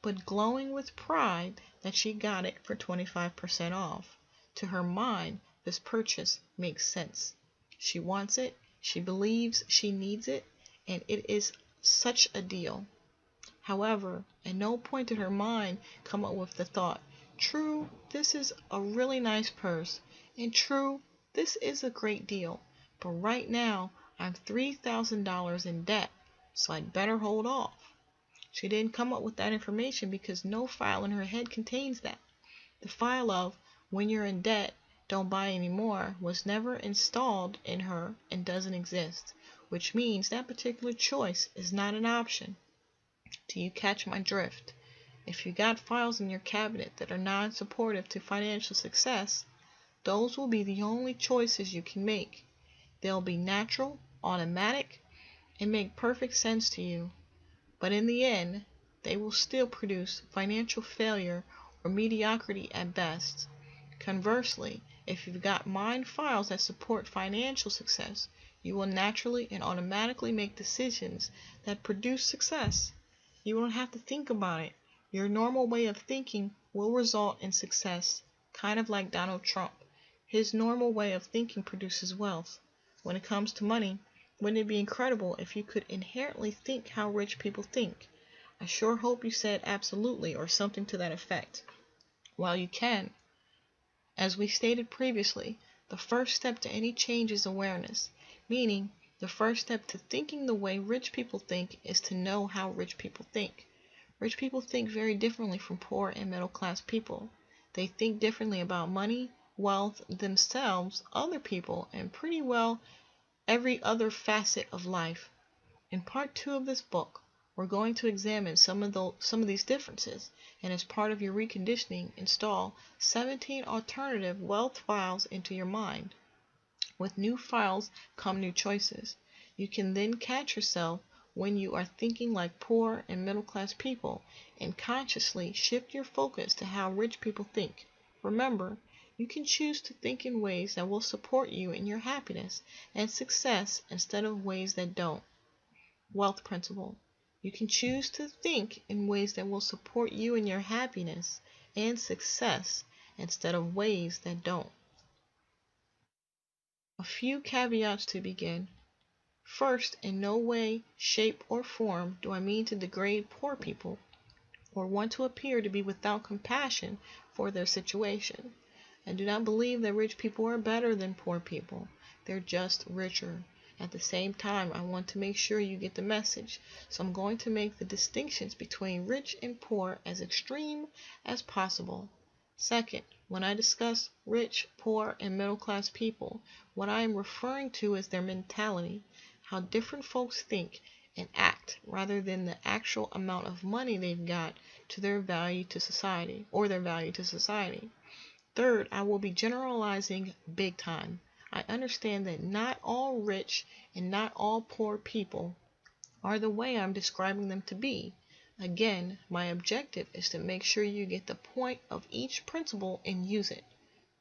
but glowing with pride that she got it for 25% off. To her mind, this purchase makes sense. She wants it, she believes she needs it, and it is such a deal. However, at no point did her mind come up with the thought, true, this is a really nice purse, and true, this is a great deal. But right now, I'm $3,000 in debt, so I'd better hold off. She didn't come up with that information because no file in her head contains that. The file of, when you're in debt, don't buy anymore, was never installed in her and doesn't exist. which means that particular choice is not an option. Do you catch my drift? If you got files in your cabinet that are non-supportive to financial success, those will be the only choices you can make. They'll be natural, automatic, and make perfect sense to you. But in the end, they will still produce financial failure or mediocrity at best. Conversely, if you've got mind files that support financial success, you will naturally and automatically make decisions that produce success. You won't have to think about it. Your normal way of thinking will result in success, kind of like Donald Trump. His normal way of thinking produces wealth. When it comes to money, wouldn't it be incredible if you could inherently think how rich people think? I sure hope you said absolutely or something to that effect. While you can, as we stated previously, the first step to any change is awareness, meaning the first step to thinking the way rich people think is to know how rich people think. Rich people think very differently from poor and middle class people. They think differently about money, wealth, themselves, other people, and pretty well every other facet of life. In part 2 of this book, we're going to examine some of these differences, and as part of your reconditioning, install 17 alternative wealth files into your mind. With new files come new choices. You can then catch yourself when you are thinking like poor and middle class people and consciously shift your focus to how rich people think. Remember, you can choose to think in ways that will support you in your happiness and success instead of ways that don't. Wealth principle. You can choose to think in ways that will support you in your happiness and success instead of ways that don't. A few caveats to begin. First, in no way, shape, or form do I mean to degrade poor people or want to appear to be without compassion for their situation. I do not believe that rich people are better than poor people. They're just richer. At the same time, I want to make sure you get the message, so I'm going to make the distinctions between rich and poor as extreme as possible. Second, when I discuss rich, poor, and middle class people, what I am referring to is their mentality, how different folks think and act, rather than the actual amount of money they've got to their value to society, or their value to society. Third, I will be generalizing big time. I understand that not all rich and not all poor people are the way I'm describing them to be. Again, my objective is to make sure you get the point of each principle and use it.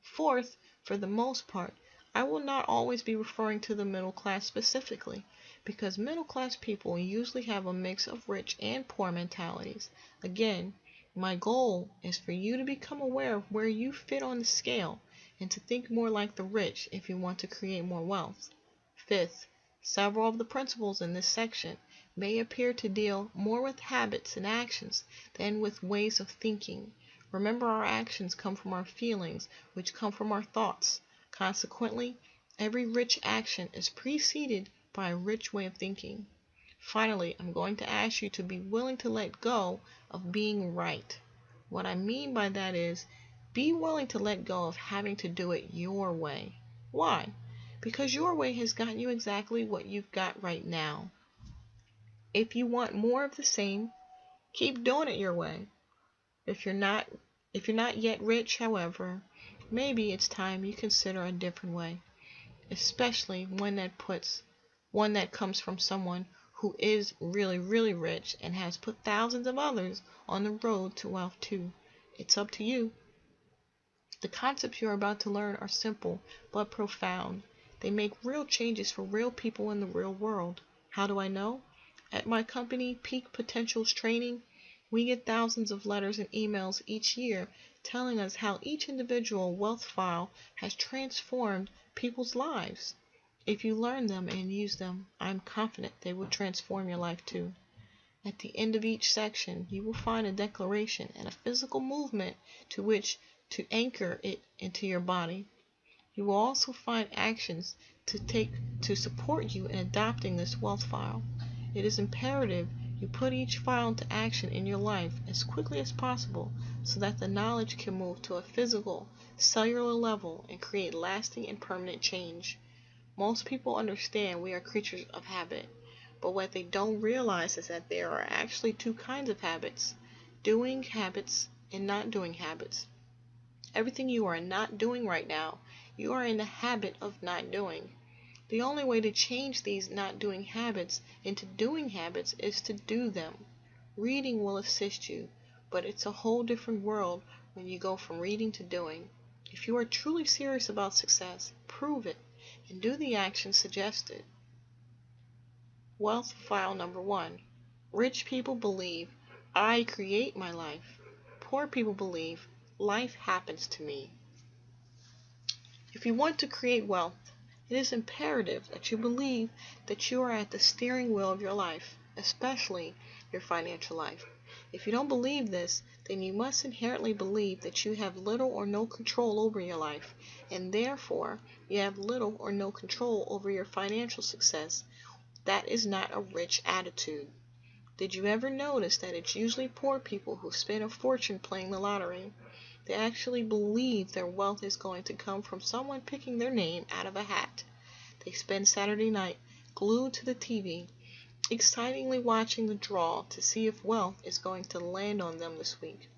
Fourth, for the most part, I will not always be referring to the middle class specifically, because middle class people usually have a mix of rich and poor mentalities. Again, my goal is for you to become aware of where you fit on the scale and to think more like the rich if you want to create more wealth. Fifth, several of the principles in this section may appear to deal more with habits and actions than with ways of thinking. Remember, our actions come from our feelings, which come from our thoughts. Consequently, every rich action is preceded by a rich way of thinking. Finally, I'm going to ask you to be willing to let go of being right. What I mean by that is, be willing to let go of having to do it your way. Why? Because your way has gotten you exactly what you've got right now. If you want more of the same, keep doing it your way. If you're not yet rich, however, maybe it's time you consider a different way, especially one that comes from someone who is really, really rich and has put thousands of others on the road to wealth too. It's up to you. The concepts you're about to learn are simple but profound. They make real changes for real people in the real world. How do I know? At my company, Peak Potentials Training, we get thousands of letters and emails each year telling us how each individual wealth file has transformed people's lives. If you learn them and use them, I'm confident they will transform your life too. At the end of each section, you will find a declaration and a physical movement to which to anchor it into your body. You will also find actions to take to support you in adopting this wealth file. It is imperative you put each file into action in your life as quickly as possible so that the knowledge can move to a physical, cellular level and create lasting and permanent change. Most people understand we are creatures of habit, but what they don't realize is that there are actually two kinds of habits: doing habits and not doing habits. Everything you are not doing right now, you are in the habit of not doing. The only way to change these not doing habits into doing habits is to do them. Reading will assist you, but it's a whole different world when you go from reading to doing. If you are truly serious about success, prove it and do the actions suggested. Wealth file number 1. Rich people believe, I create my life. Poor people believe, life happens to me. If you want to create wealth, it is imperative that you believe that you are at the steering wheel of your life, especially your financial life. If you don't believe this, then you must inherently believe that you have little or no control over your life, and therefore you have little or no control over your financial success. That is not a rich attitude. Did you ever notice that it's usually poor people who spend a fortune playing the lottery? They actually believe their wealth is going to come from someone picking their name out of a hat. They spend Saturday night glued to the TV, excitingly watching the draw to see if wealth is going to land on them this week.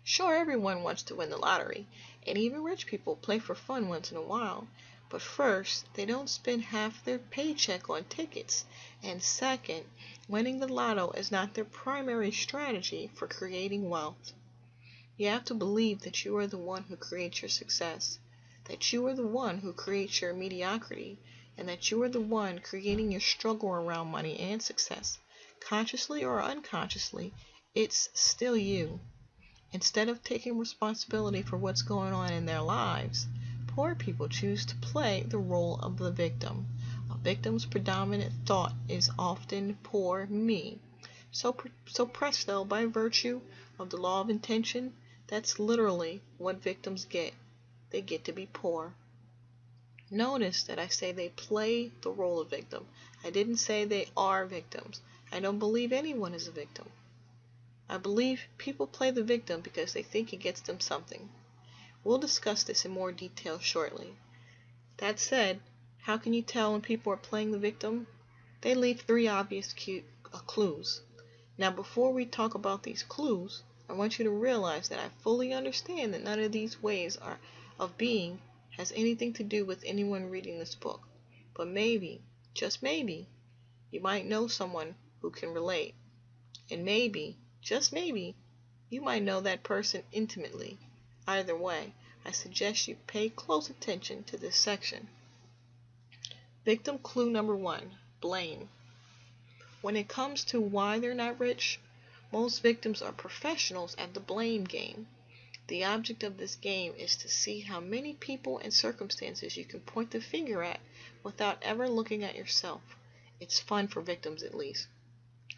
Sure, everyone wants to win the lottery, and even rich people play for fun once in a while. But first, they don't spend half their paycheck on tickets, and second, winning the lotto is not their primary strategy for creating wealth. You have to believe that you are the one who creates your success, that you are the one who creates your mediocrity, and that you are the one creating your struggle around money and success. Consciously or unconsciously, it's still you. Instead of taking responsibility for what's going on in their lives, poor people choose to play the role of the victim. A victim's predominant thought is often poor me. So presto, by virtue of the law of intention, that's literally what victims get. They get to be poor. Notice that I say they play the role of victim. I didn't say they are victims. I don't believe anyone is a victim. I believe people play the victim because they think it gets them something. We'll discuss this in more detail shortly. That said, how can you tell when people are playing the victim? They leave 3 obvious clues. Now, before we talk about these clues, I want you to realize that I fully understand that none of these ways of being has anything to do with anyone reading this book. But maybe, just maybe, you might know someone who can relate. And maybe, just maybe, you might know that person intimately. Either way, I suggest you pay close attention to this section. Victim clue number 1, blame. When it comes to why they're not rich, most victims are professionals at the blame game. The object of this game is to see how many people and circumstances you can point the finger at without ever looking at yourself. It's fun for victims, at least.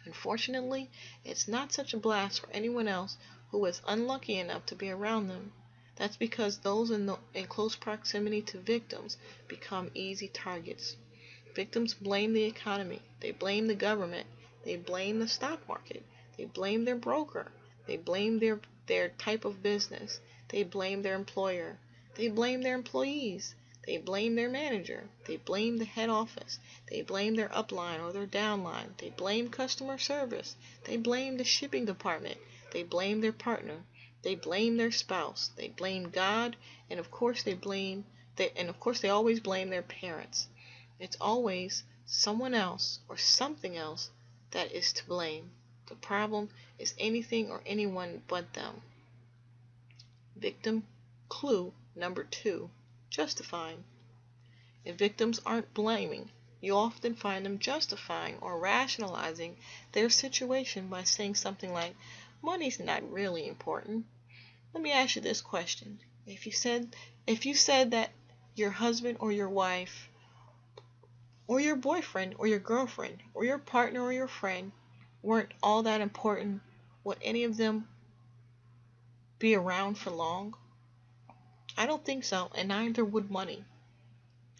Unfortunately, it's not such a blast for anyone else who is unlucky enough to be around them. That's because those in close proximity to victims become easy targets. Victims blame the economy, they blame the government, they blame the stock market, they blame their broker, they blame their type of business, they blame their employer, they blame their employees, they blame their manager, they blame the head office, they blame their upline or their downline, they blame customer service, they blame the shipping department, they blame their partner, they blame their spouse, they blame God, and of course they always blame their parents. It's always someone else or something else that is to blame. The problem is anything or anyone but them. Victim clue number 2, justifying. If victims aren't blaming, you often find them justifying or rationalizing their situation by saying something like, money's not really important. Let me ask you this question. If you said that your husband or your wife or your boyfriend or your girlfriend or your partner or your friend weren't all that important, would any of them be around for long? I don't think so, and neither would money.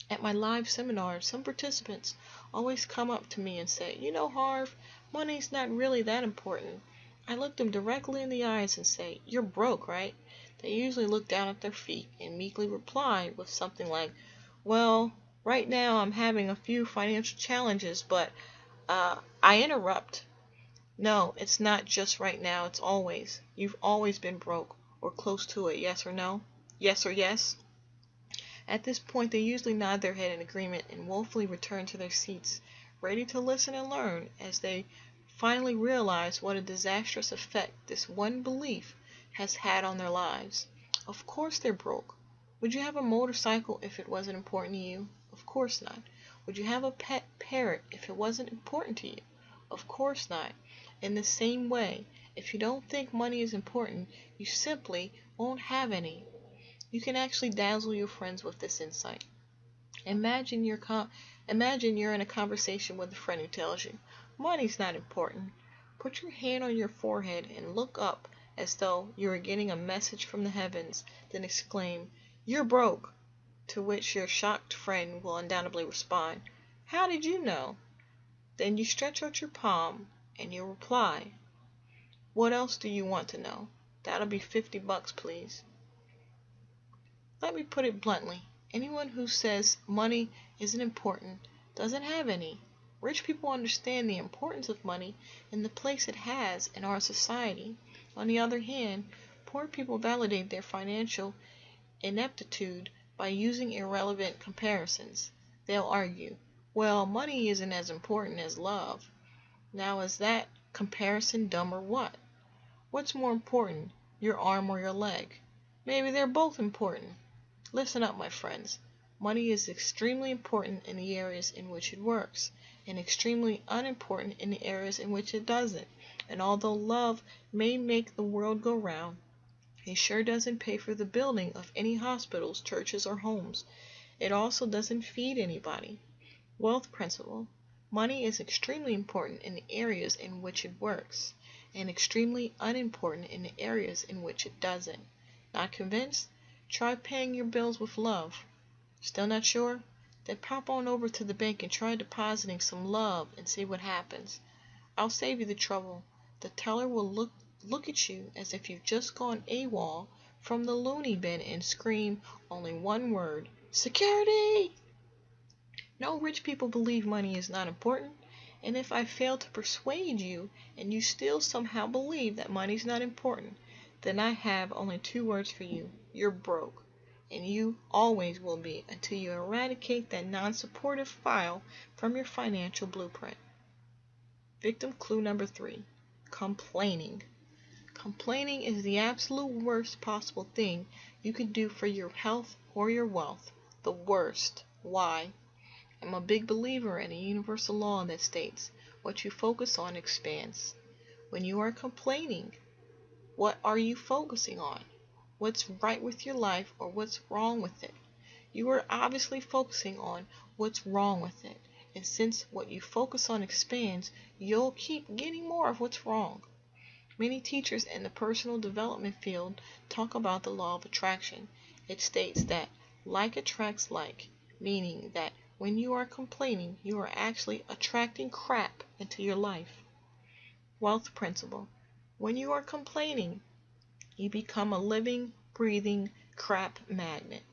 At my live seminars, some participants always come up to me and say, you know, Harv, money's not really that important. I look them directly in the eyes and say, you're broke, right? They usually look down at their feet and meekly reply with something like, well, Right now I'm having a few financial challenges, but I interrupt. No, it's not just right now, it's always. You've always been broke or close to it, yes or no? Yes or yes? At this point, they usually nod their head in agreement and woefully return to their seats, ready to listen and learn as they finally realize what a disastrous effect this one belief has had on their lives. Of course they're broke. Would you have a motorcycle if it wasn't important to you? Of course not. Would you have a pet parrot if it wasn't important to you? Of course not. In the same way, if you don't think money is important, you simply won't have any. You can actually dazzle your friends with this insight. Imagine you're in a conversation with a friend who tells you, "Money's not important." Put your hand on your forehead and look up as though you were getting a message from the heavens, then exclaim, "You're broke!" To which your shocked friend will undoubtedly respond, "How did you know?" Then you stretch out your palm and you'll reply, "What else do you want to know? That'll be $50, please." Let me put it bluntly. Anyone who says money isn't important doesn't have any. Rich people understand the importance of money and the place it has in our society. On the other hand, poor people validate their financial ineptitude by using irrelevant comparisons. They'll argue, "Well, money isn't as important as love." Now, is that comparison dumb or what? What's more important, your arm or your leg? Maybe they're both important. Listen up, my friends. Money is extremely important in the areas in which it works, and extremely unimportant in the areas in which it doesn't. And although love may make the world go round, it sure doesn't pay for the building of any hospitals, churches, or homes. It also doesn't feed anybody. Wealth principle. Money is extremely important in the areas in which it works, and extremely unimportant in the areas in which it doesn't. Not convinced? Try paying your bills with love. Still not sure? Then pop on over to the bank and try depositing some love and see what happens. I'll save you the trouble. The teller will look at you as if you've just gone AWOL from the loony bin and scream only one word, "Security!" No rich people believe money is not important, and if I fail to persuade you and you still somehow believe that money's not important, then I have only two words for you. You're broke. And you always will be until you eradicate that non-supportive file from your financial blueprint. Victim clue number 3. Complaining. Complaining is the absolute worst possible thing you could do for your health or your wealth. The worst. Why? I'm a big believer in a universal law that states, what you focus on expands. When you are complaining, what are you focusing on? What's right with your life or what's wrong with it? You are obviously focusing on what's wrong with it. And since what you focus on expands, you'll keep getting more of what's wrong. Many teachers in the personal development field talk about the law of attraction. It states that like attracts like, meaning that when you are complaining, you are actually attracting crap into your life. Wealth principle. When you are complaining, you become a living, breathing crap magnet.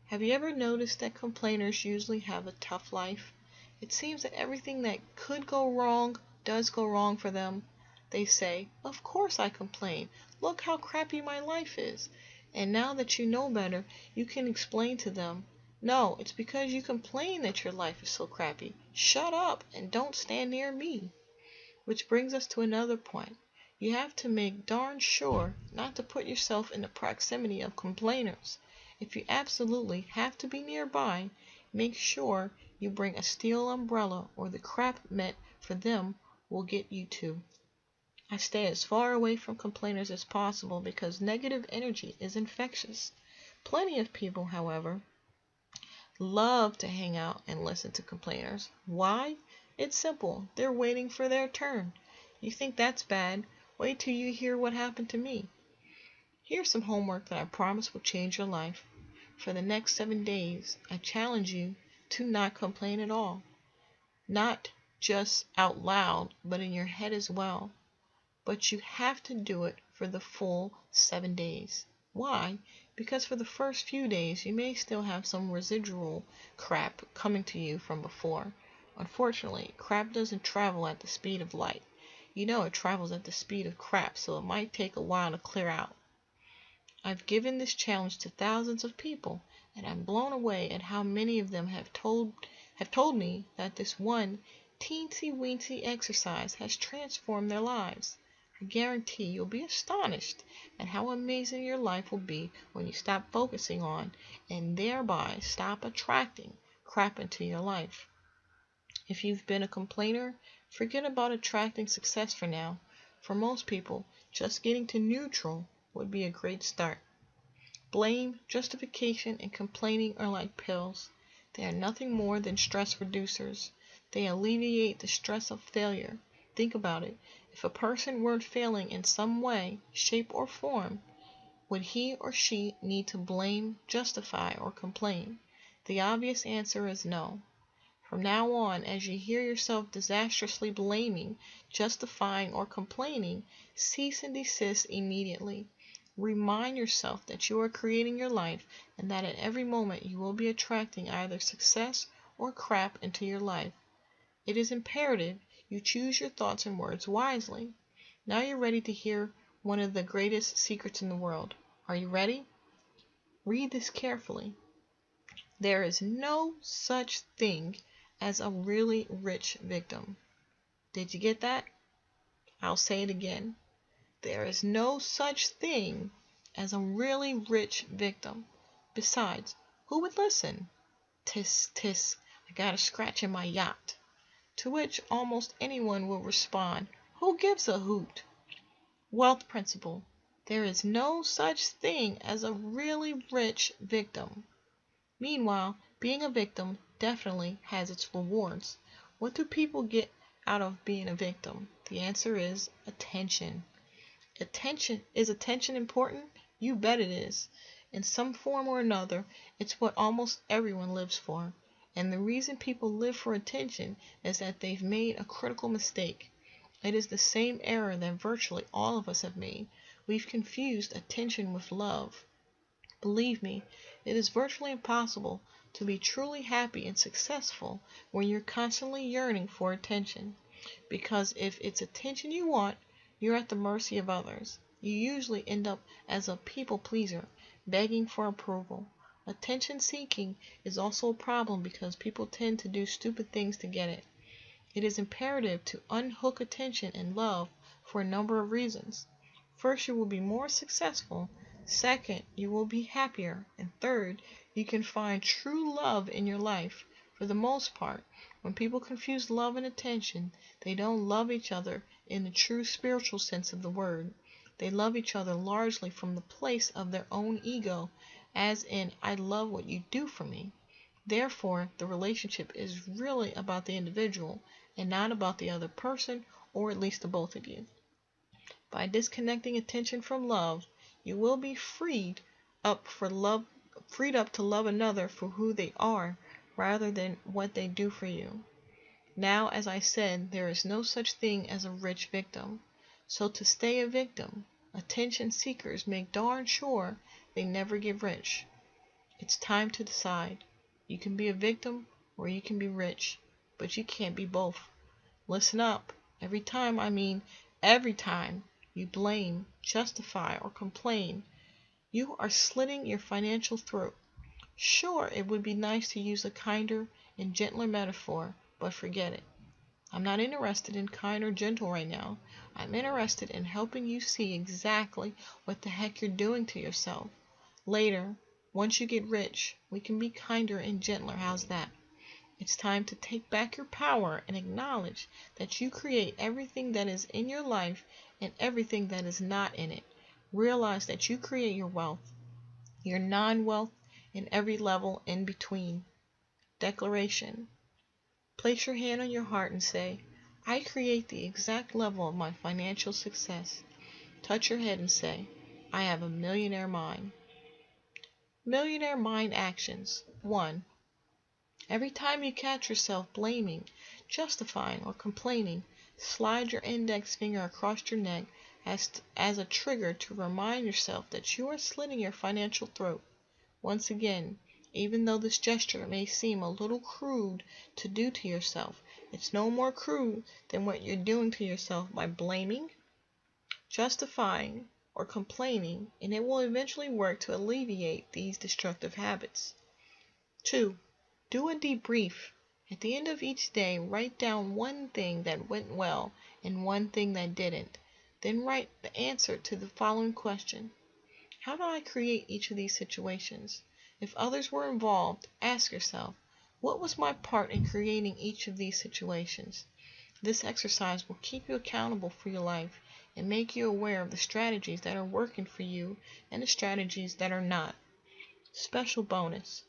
Have you ever noticed that complainers usually have a tough life? It seems that everything that could go wrong does go wrong for them. They say, "Of course I complain. Look how crappy my life is." And now that you know better, you can explain to them, "No, it's because you complain that your life is so crappy. Shut up and don't stand near me." Which brings us to another point. You have to make darn sure not to put yourself in the proximity of complainers. If you absolutely have to be nearby, make sure you bring a steel umbrella or the crap meant for them will get you too. I stay as far away from complainers as possible because negative energy is infectious. Plenty of people, however, love to hang out and listen to complainers. Why? It's simple. They're waiting for their turn. You think that's bad? Wait till you hear what happened to me. Here's some homework that I promise will change your life. For the next 7 days, I challenge you to not complain at all. Not just out loud, but in your head as well. But you have to do it for the full 7 days. Why? Because for the first few days you may still have some residual crap coming to you from before. Unfortunately, crap doesn't travel at the speed of light. It travels at the speed of crap, so it might take a while to clear out. I've given this challenge to thousands of people, and I'm blown away at how many of them have told me that this one teensy-weensy exercise has transformed their lives. I guarantee you'll be astonished at how amazing your life will be when you stop focusing on and thereby stop attracting crap into your life. If you've been a complainer, forget about attracting success for now. For most people, just getting to neutral would be a great start. Blame, justification, and complaining are like pills. They are nothing more than stress reducers. They alleviate the stress of failure. Think about it. If a person weren't failing in some way, shape, or form, would he or she need to blame, justify, or complain? The obvious answer is no. From now on, as you hear yourself disastrously blaming, justifying, or complaining, cease and desist immediately. Remind yourself that you are creating your life and that at every moment you will be attracting either success or crap into your life. It is imperative you choose your thoughts and words wisely. Now you're ready to hear one of the greatest secrets in the world. Are you ready? Read this carefully. There is no such thing as a really rich victim. Did you get that? I'll say it again. There is no such thing as a really rich victim. Besides, who would listen? Tis, tis, I got a scratch in my yacht. To which almost anyone will respond, who gives a hoot? Wealth principle. There is no such thing as a really rich victim. Meanwhile, being a victim definitely has its rewards. What do people get out of being a victim? The answer is attention. Is attention important? You bet it is. In some form or another, it's what almost everyone lives for. And the reason people live for attention is that they've made a critical mistake. It is the same error that virtually all of us have made. We've confused attention with love. Believe me, it is virtually impossible to be truly happy and successful when you're constantly yearning for attention. Because if it's attention you want, you're at the mercy of others. You usually end up as a people pleaser, begging for approval. Attention seeking is also a problem because people tend to do stupid things to get it. It is imperative to unhook attention and love for a number of reasons. First, you will be more successful. Second, you will be happier. And third, you can find true love in your life. For the most part, when people confuse love and attention, they don't love each other in the true spiritual sense of the word. They love each other largely from the place of their own ego, as in, I love what you do for me. Therefore, the relationship is really about the individual and not about the other person, or at least the both of you. By disconnecting attention from love, you will be freed up to love another for who they are rather than what they do for you. Now, as I said, there is no such thing as a rich victim. So to stay a victim, attention seekers make darn sure they never get rich. It's time to decide. You can be a victim or you can be rich, but you can't be both. Listen up. Every time you blame, justify, or complain, you are slitting your financial throat. Sure, it would be nice to use a kinder and gentler metaphor, but forget it. I'm not interested in kind or gentle right now. I'm interested in helping you see exactly what the heck you're doing to yourself. Later, once you get rich, we can be kinder and gentler. How's that? It's time to take back your power and acknowledge that you create everything that is in your life and everything that is not in it. Realize that you create your wealth, your non-wealth, and every level in between. Declaration. Place your hand on your heart and say, I create the exact level of my financial success. Touch your head and say, I have a millionaire mind. Millionaire mind actions. 1. Every time you catch yourself blaming, justifying, or complaining, Slide your index finger across your neck as a trigger to remind yourself that you are slitting your financial throat. Once again, even though this gesture may seem a little crude to do to yourself, it's no more crude than what you're doing to yourself by blaming, justifying, or complaining, and it will eventually work to alleviate these destructive habits. 2. Do a debrief. At the end of each day, write down one thing that went well and one thing that didn't. Then write the answer to the following question. How did I create each of these situations? If others were involved, ask yourself, what was my part in creating each of these situations? This exercise will keep you accountable for your life and make you aware of the strategies that are working for you and the strategies that are not. Special bonus.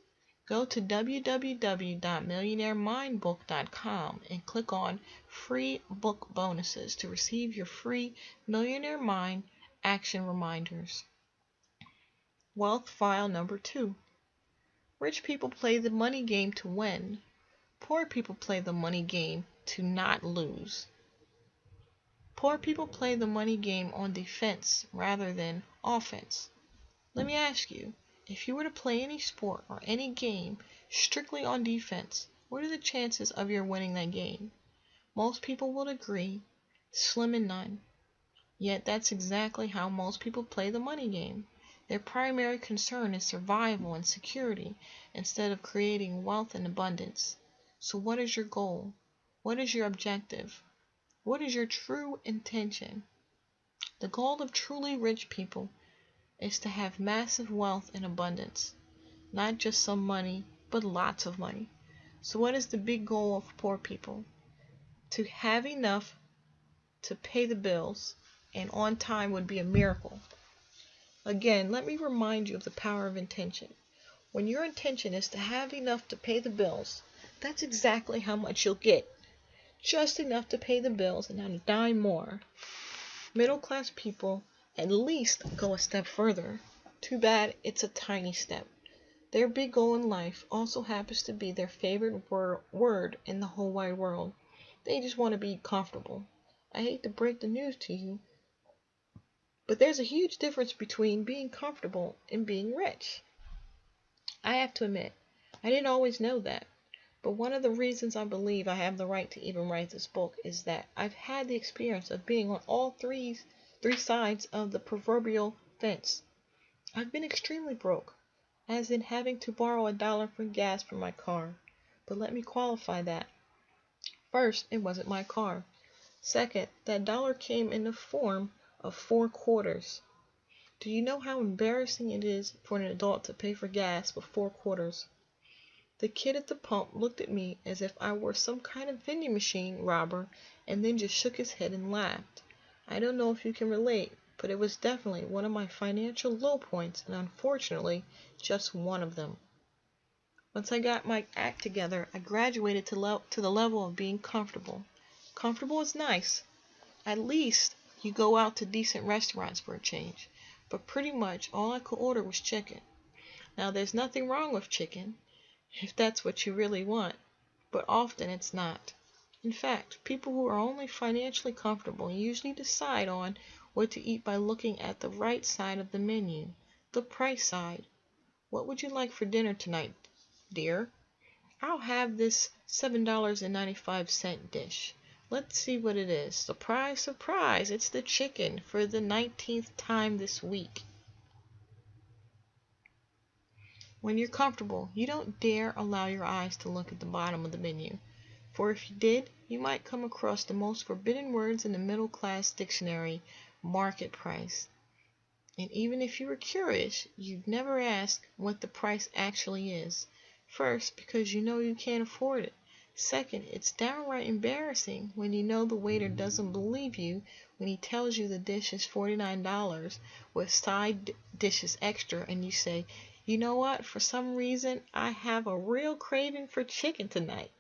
Go to www.millionairemindbook.com and click on Free Book Bonuses to receive your free Millionaire Mind action reminders. Wealth file number 2. Rich people play the money game to win. Poor people play the money game to not lose. Poor people play the money game on defense rather than offense. Let me ask you, if you were to play any sport or any game strictly on defense, what are the chances of your winning that game? Most people would agree, slim and none. Yet that's exactly how most people play the money game. Their primary concern is survival and security instead of creating wealth and abundance. So what is your goal? What is your objective? What is your true intention? The goal of truly rich people is to have massive wealth and abundance. Not just some money, but lots of money. So what is the big goal of poor people? To have enough to pay the bills, and on time would be a miracle. Again, let me remind you of the power of intention. When your intention is to have enough to pay the bills, that's exactly how much you'll get. Just enough to pay the bills and not a dime more. Middle class people at least go a step further. Too bad it's a tiny step. Their big goal in life also happens to be their favorite word in the whole wide world. They just want to be comfortable. I hate to break the news to you, but there's a huge difference between being comfortable and being rich. I have to admit, I didn't always know that. But one of the reasons I believe I have the right to even write this book is that I've had the experience of being on all three sides of the proverbial fence. I've been extremely broke, as in having to borrow $1 for gas for my car. But let me qualify that. First, it wasn't my car. Second, that dollar came in the form of 4 quarters. Do you know how embarrassing it is for an adult to pay for gas with 4 quarters? The kid at the pump looked at me as if I were some kind of vending machine robber and then just shook his head and laughed. I don't know if you can relate, but it was definitely one of my financial low points and unfortunately just one of them. Once I got my act together, I graduated to the level of being comfortable. Comfortable is nice. At least you go out to decent restaurants for a change. But pretty much all I could order was chicken. Now there's nothing wrong with chicken, if that's what you really want, but often it's not. In fact, people who are only financially comfortable usually decide on what to eat by looking at the right side of the menu, the price side. What would you like for dinner tonight, dear? I'll have this $7.95 dish. Let's see what it is. Surprise, surprise, it's the chicken for the 19th time this week. When you're comfortable, you don't dare allow your eyes to look at the bottom of the menu. For if you did, you might come across the most forbidden words in the middle class dictionary, market price. And even if you were curious, you'd never ask what the price actually is. First, because you know you can't afford it. Second, it's downright embarrassing when you know the waiter doesn't believe you when he tells you the dish is $49 with side dishes extra and you say, you know what, for some reason I have a real craving for chicken tonight.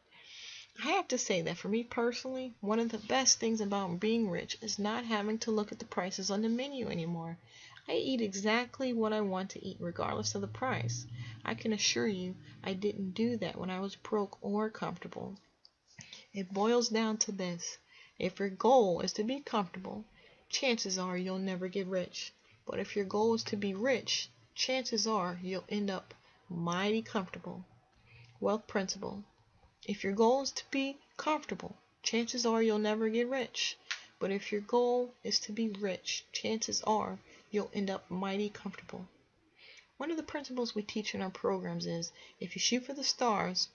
I have to say that for me personally, one of the best things about being rich is not having to look at the prices on the menu anymore. I eat exactly what I want to eat regardless of the price. I can assure you I didn't do that when I was broke or comfortable. It boils down to this. If your goal is to be comfortable, chances are you'll never get rich. But if your goal is to be rich, chances are you'll end up mighty comfortable. Wealth principle. If your goal is to be comfortable, chances are you'll never get rich. But if your goal is to be rich, chances are you'll end up mighty comfortable. One of the principles we teach in our programs is if you shoot for the stars,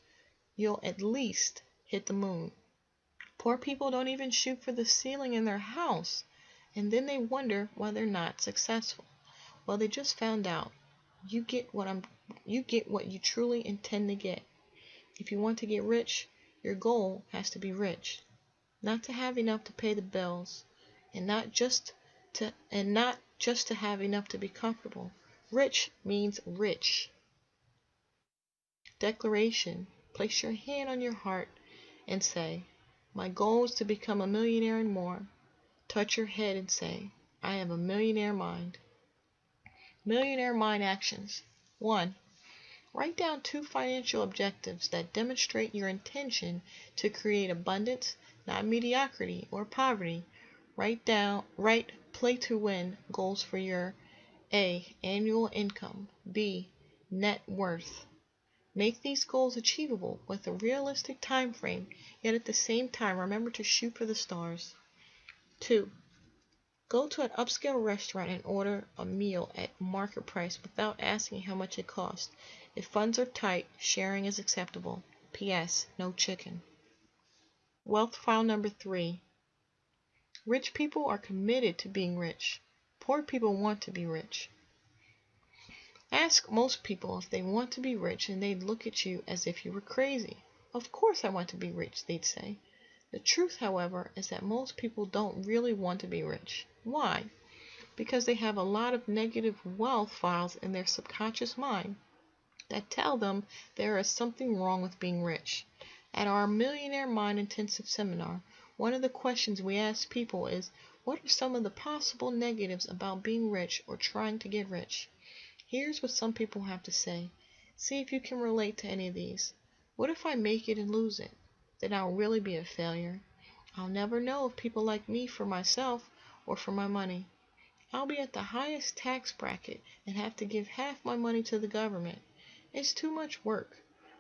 you'll at least hit the moon. Poor people don't even shoot for the ceiling in their house, and then they wonder why they're not successful. Well, they just found out. You get what you truly intend to get. If you want to get rich, your goal has to be rich. Not to have enough to pay the bills, and not just to have enough to be comfortable. Rich means rich. Declaration. Place your hand on your heart and say, my goal is to become a millionaire and more. Touch your head and say, I have a millionaire mind. Millionaire mind actions. 1. Write down 2 financial objectives that demonstrate your intention to create abundance, not mediocrity or poverty. Write play to win goals for your A. Annual income. B. Net worth. Make these goals achievable with a realistic time frame, yet at the same time remember to shoot for the stars. 2. Go to an upscale restaurant and order a meal at market price without asking how much it costs. If funds are tight, sharing is acceptable. P.S. No chicken. Wealth file number 3. Rich people are committed to being rich. Poor people want to be rich. Ask most people if they want to be rich and they'd look at you as if you were crazy. Of course I want to be rich, they'd say. The truth, however, is that most people don't really want to be rich. Why? Because they have a lot of negative wealth files in their subconscious mind that tell them there is something wrong with being rich. At our Millionaire Mind Intensive Seminar, one of the questions we ask people is, what are some of the possible negatives about being rich or trying to get rich? Here's what some people have to say. See if you can relate to any of these. What if I make it and lose it? Then I'll really be a failure. I'll never know if people like me for myself or for my money. I'll be at the highest tax bracket and have to give half my money to the government. It's too much work.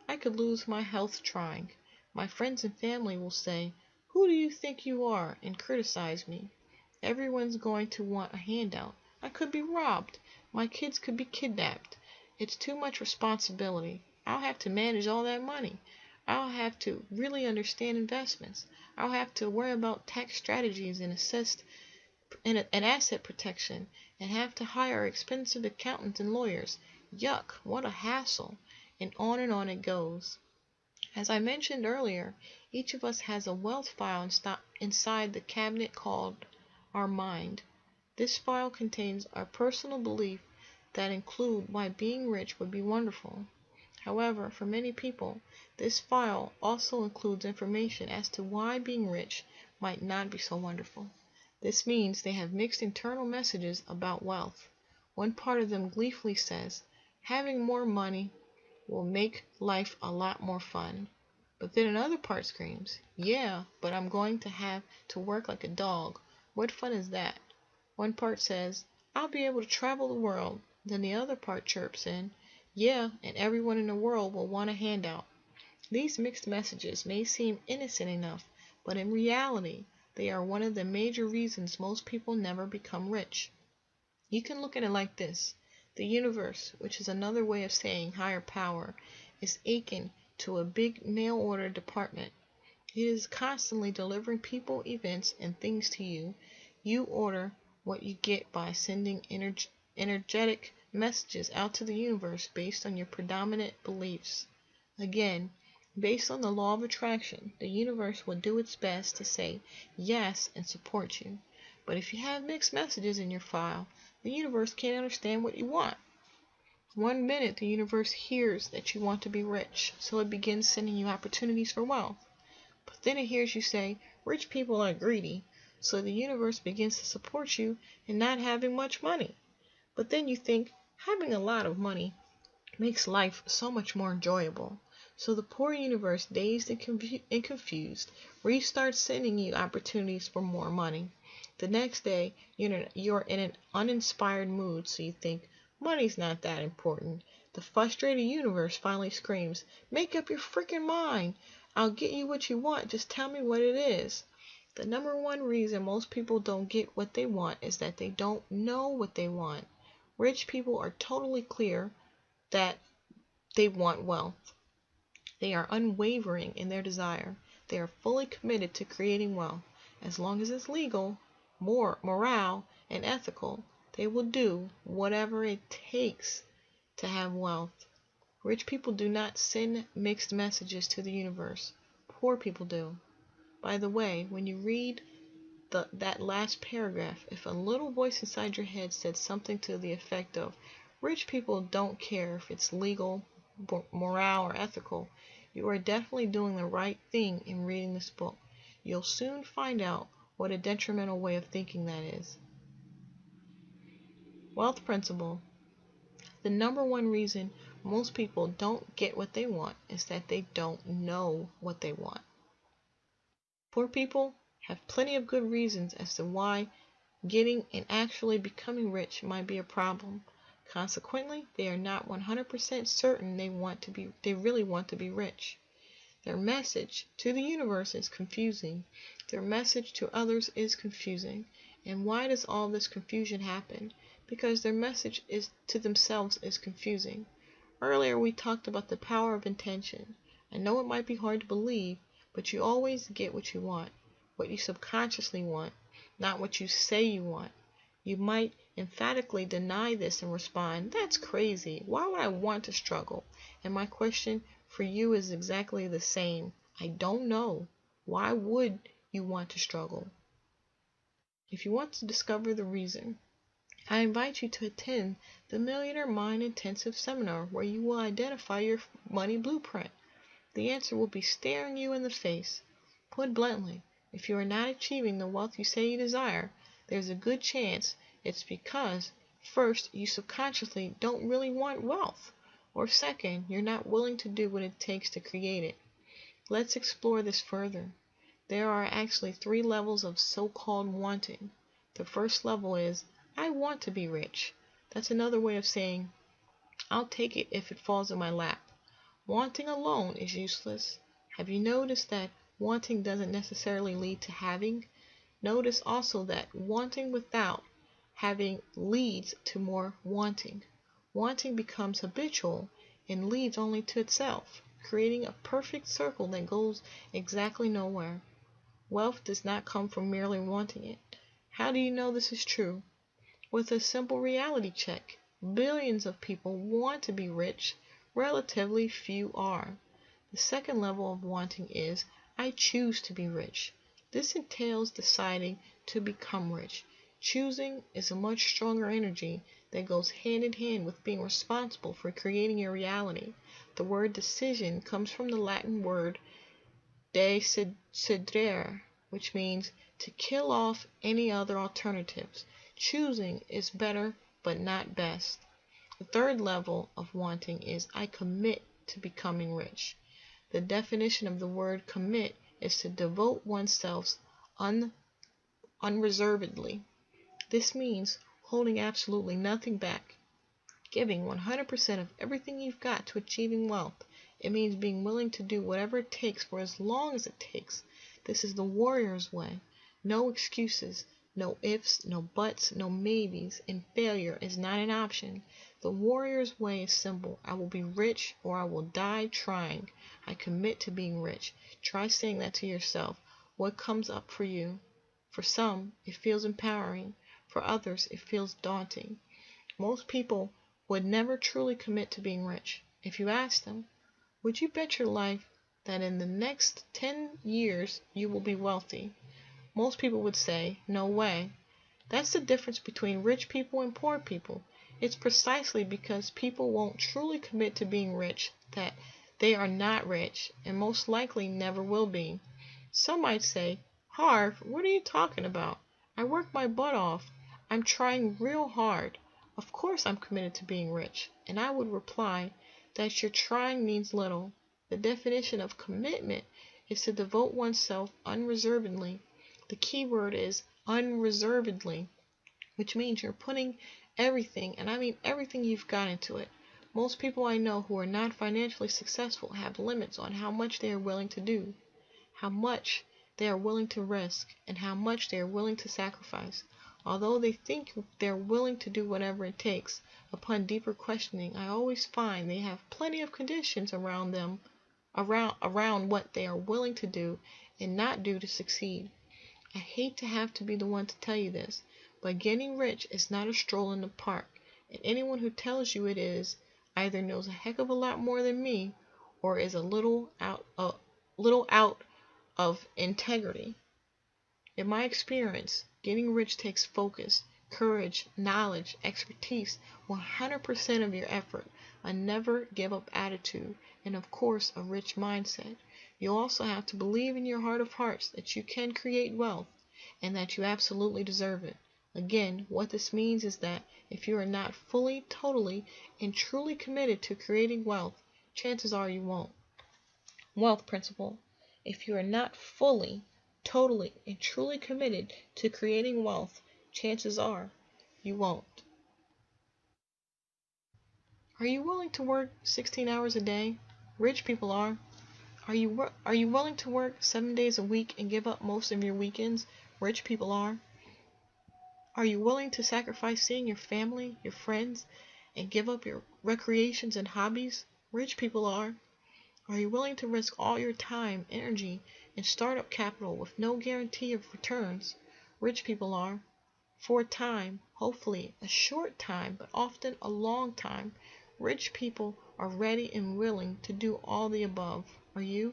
I could lose my health trying. My friends and family will say, who do you think you are, and criticize me. Everyone's going to want a handout. I could be robbed. My kids could be kidnapped. It's too much responsibility. I'll have to manage all that money. I'll have to really understand investments. I'll have to worry about tax strategies and asset protection, and have to hire expensive accountants and lawyers. Yuck, what a hassle. And on it goes. As I mentioned earlier, each of us has a wealth file inside the cabinet called our mind. This file contains our personal beliefs that include why being rich would be wonderful. However, for many people, this file also includes information as to why being rich might not be so wonderful. This means they have mixed internal messages about wealth. One part of them gleefully says, having more money will make life a lot more fun. But then another part screams, yeah, but I'm going to have to work like a dog. What fun is that? One part says, I'll be able to travel the world. Then the other part chirps in, yeah, and everyone in the world will want a handout. These mixed messages may seem innocent enough, but in reality, they are one of the major reasons most people never become rich. You can look at it like this. The universe, which is another way of saying higher power, is akin to a big mail-order department. It is constantly delivering people, events, and things to you. You order what you get by sending energetic messages out to the universe based on your predominant beliefs. Again, based on the law of attraction, the universe will do its best to say yes and support you. But if you have mixed messages in your file, the universe can't understand what you want. One minute the universe hears that you want to be rich, so it begins sending you opportunities for wealth. But then it hears you say, rich people are greedy, so the universe begins to support you in not having much money. But then you think, having a lot of money makes life so much more enjoyable. So the poor universe, dazed and confused, restarts sending you opportunities for more money. The next day, you're in an uninspired mood, so you think, money's not that important. The frustrated universe finally screams, make up your freaking mind. I'll get you what you want. Just tell me what it is. The number one reason most people don't get what they want is that they don't know what they want. Rich people are totally clear that they want wealth. They are unwavering in their desire. They are fully committed to creating wealth. As long as it's legal, moral, and ethical, they will do whatever it takes to have wealth. Rich people do not send mixed messages to the universe. Poor people do. By the way, when you read that last paragraph, if a little voice inside your head said something to the effect of, rich people don't care if it's legal, moral, or ethical, you are definitely doing the right thing in reading this book. You'll soon find out what a detrimental way of thinking that is. Wealth principle. The number one reason most people don't get what they want is that they don't know what they want. Poor people have plenty of good reasons as to why getting and actually becoming rich might be a problem. Consequently, they are not 100% certain they really want to be rich. Their message to the universe is confusing. Their message to others is confusing. And why does all this confusion happen? Because their message to themselves is confusing. Earlier we talked about the power of intention. I know it might be hard to believe, but you always get what you want, what you subconsciously want, not what you say you want. You might emphatically deny this and respond, that's crazy. Why would I want to struggle? And my question for you is exactly the same. I don't know. Why would you want to struggle? If you want to discover the reason, I invite you to attend the Millionaire Mind Intensive Seminar where you will identify your money blueprint. The answer will be staring you in the face. Put bluntly, if you are not achieving the wealth you say you desire, there's a good chance it's because, first, you subconsciously don't really want wealth, or second, you're not willing to do what it takes to create it. Let's explore this further. There are actually 3 levels of so-called wanting. The first level is, I want to be rich. That's another way of saying, I'll take it if it falls in my lap. Wanting alone is useless. Have you noticed that wanting doesn't necessarily lead to having? Notice also that wanting without having leads to more wanting. Wanting becomes habitual and leads only to itself, creating a perfect circle that goes exactly nowhere. Wealth does not come from merely wanting it. How do you know this is true? With a simple reality check. Billions of people want to be rich. Relatively few are. The second level of wanting is, I choose to be rich. This entails deciding to become rich. Choosing is a much stronger energy that goes hand in hand with being responsible for creating your reality. The word decision comes from the Latin word decidere, which means to kill off any other alternatives. Choosing is better but not best. The third level of wanting is I commit to becoming rich. The definition of the word commit is to devote oneself unreservedly. This means holding absolutely nothing back, giving 100% of everything you've got to achieving wealth. It means being willing to do whatever it takes for as long as it takes. This is the warrior's way. No excuses, no ifs, no buts, no maybes, and failure is not an option. The warrior's way is simple. I will be rich or I will die trying. I commit to being rich. Try saying that to yourself. What comes up for you? For some, it feels empowering. For others, it feels daunting. Most people would never truly commit to being rich. If you ask them, would you bet your life that in the next 10 years you will be wealthy? Most people would say, no way. That's the difference between rich people and poor people. It's precisely because people won't truly commit to being rich that they are not rich and most likely never will be. Some might say, Harv, what are you talking about? I work my butt off. I'm trying real hard. Of course I'm committed to being rich. And I would reply that your trying means little. The definition of commitment is to devote oneself unreservedly. The key word is unreservedly, which means you're putting everything, and I mean everything you've got into it. Most people I know who are not financially successful have limits on how much they are willing to do, how much they are willing to risk, and how much they are willing to sacrifice. Although they think they're willing to do whatever it takes, upon deeper questioning, I always find they have plenty of conditions around them, around what they are willing to do and not do to succeed. I hate to have to be the one to tell you this, but getting rich is not a stroll in the park, and anyone who tells you it is either knows a heck of a lot more than me or is a little out of integrity. In my experience, getting rich takes focus, courage, knowledge, expertise, 100% of your effort, a never give up attitude, and of course a rich mindset. You also have to believe in your heart of hearts that you can create wealth and that you absolutely deserve it. Again, what this means is that if you are not fully, totally, and truly committed to creating wealth, chances are you won't. Wealth principle. If you are not fully, totally, and truly committed to creating wealth, chances are you won't. Are you willing to work 16 hours a day? Rich people are. Are you willing to work 7 days a week and give up most of your weekends? Rich people are. Are you willing to sacrifice seeing your family, your friends, and give up your recreations and hobbies? Rich people are. Are you willing to risk all your time, energy, and startup capital with no guarantee of returns? Rich people are. For a time, hopefully a short time, but often a long time, rich people are ready and willing to do all the above. Are you?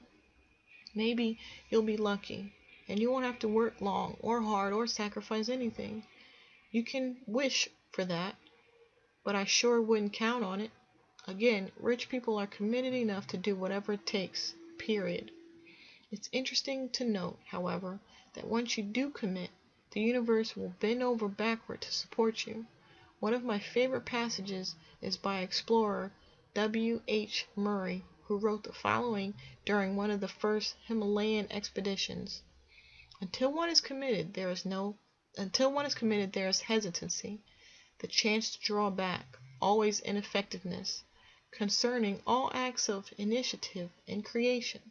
Maybe you'll be lucky, and you won't have to work long or hard or sacrifice anything. You can wish for that, but I sure wouldn't count on it. Again, rich people are committed enough to do whatever it takes, period. It's interesting to note, however, that once you do commit, the universe will bend over backward to support you. One of my favorite passages is by explorer W. H. Murray, who wrote the following during one of the first Himalayan expeditions. Until one is committed, there is hesitancy, the chance to draw back, always ineffectiveness. Concerning all acts of initiative and creation,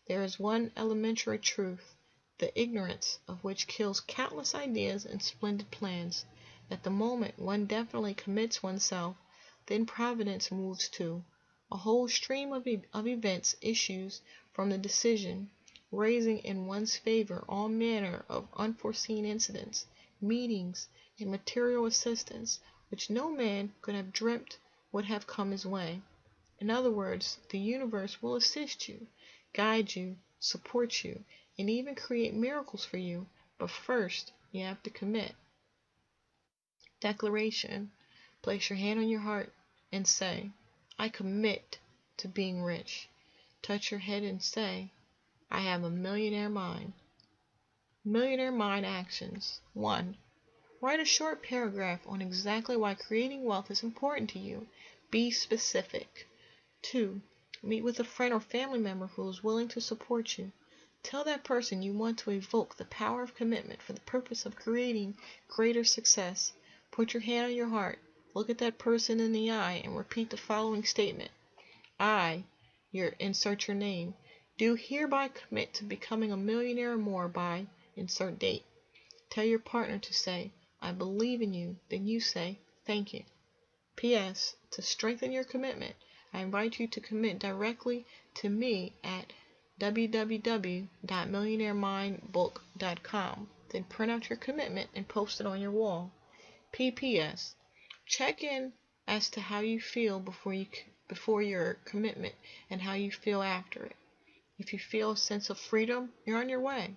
there is one elementary truth, the ignorance of which kills countless ideas and splendid plans. At the moment one definitely commits oneself, then Providence moves too. A whole stream of events issues from the decision, raising in one's favor all manner of unforeseen incidents, meetings, and material assistance, which no man could have dreamt would have come his way. In other words, the universe will assist you, guide you, support you, and even create miracles for you, but first you have to commit. Declaration. Place your hand on your heart and say, I commit to being rich. Touch your head and say, I have a millionaire mind. Millionaire mind actions. 1. Write a short paragraph on exactly why creating wealth is important to you. Be specific. 2. Meet with a friend or family member who is willing to support you. Tell that person you want to evoke the power of commitment for the purpose of creating greater success. Put your hand on your heart, look at that person in the eye, and repeat the following statement. I, insert your name, do hereby commit to becoming a millionaire or more by, insert date. Tell your partner to say, I believe in you, then you say, thank you. P.S. To strengthen your commitment, I invite you to commit directly to me at www.millionairemindbook.com. Then print out your commitment and post it on your wall. P.P.S. Check in as to how you feel before your commitment and how you feel after it. If you feel a sense of freedom, you're on your way.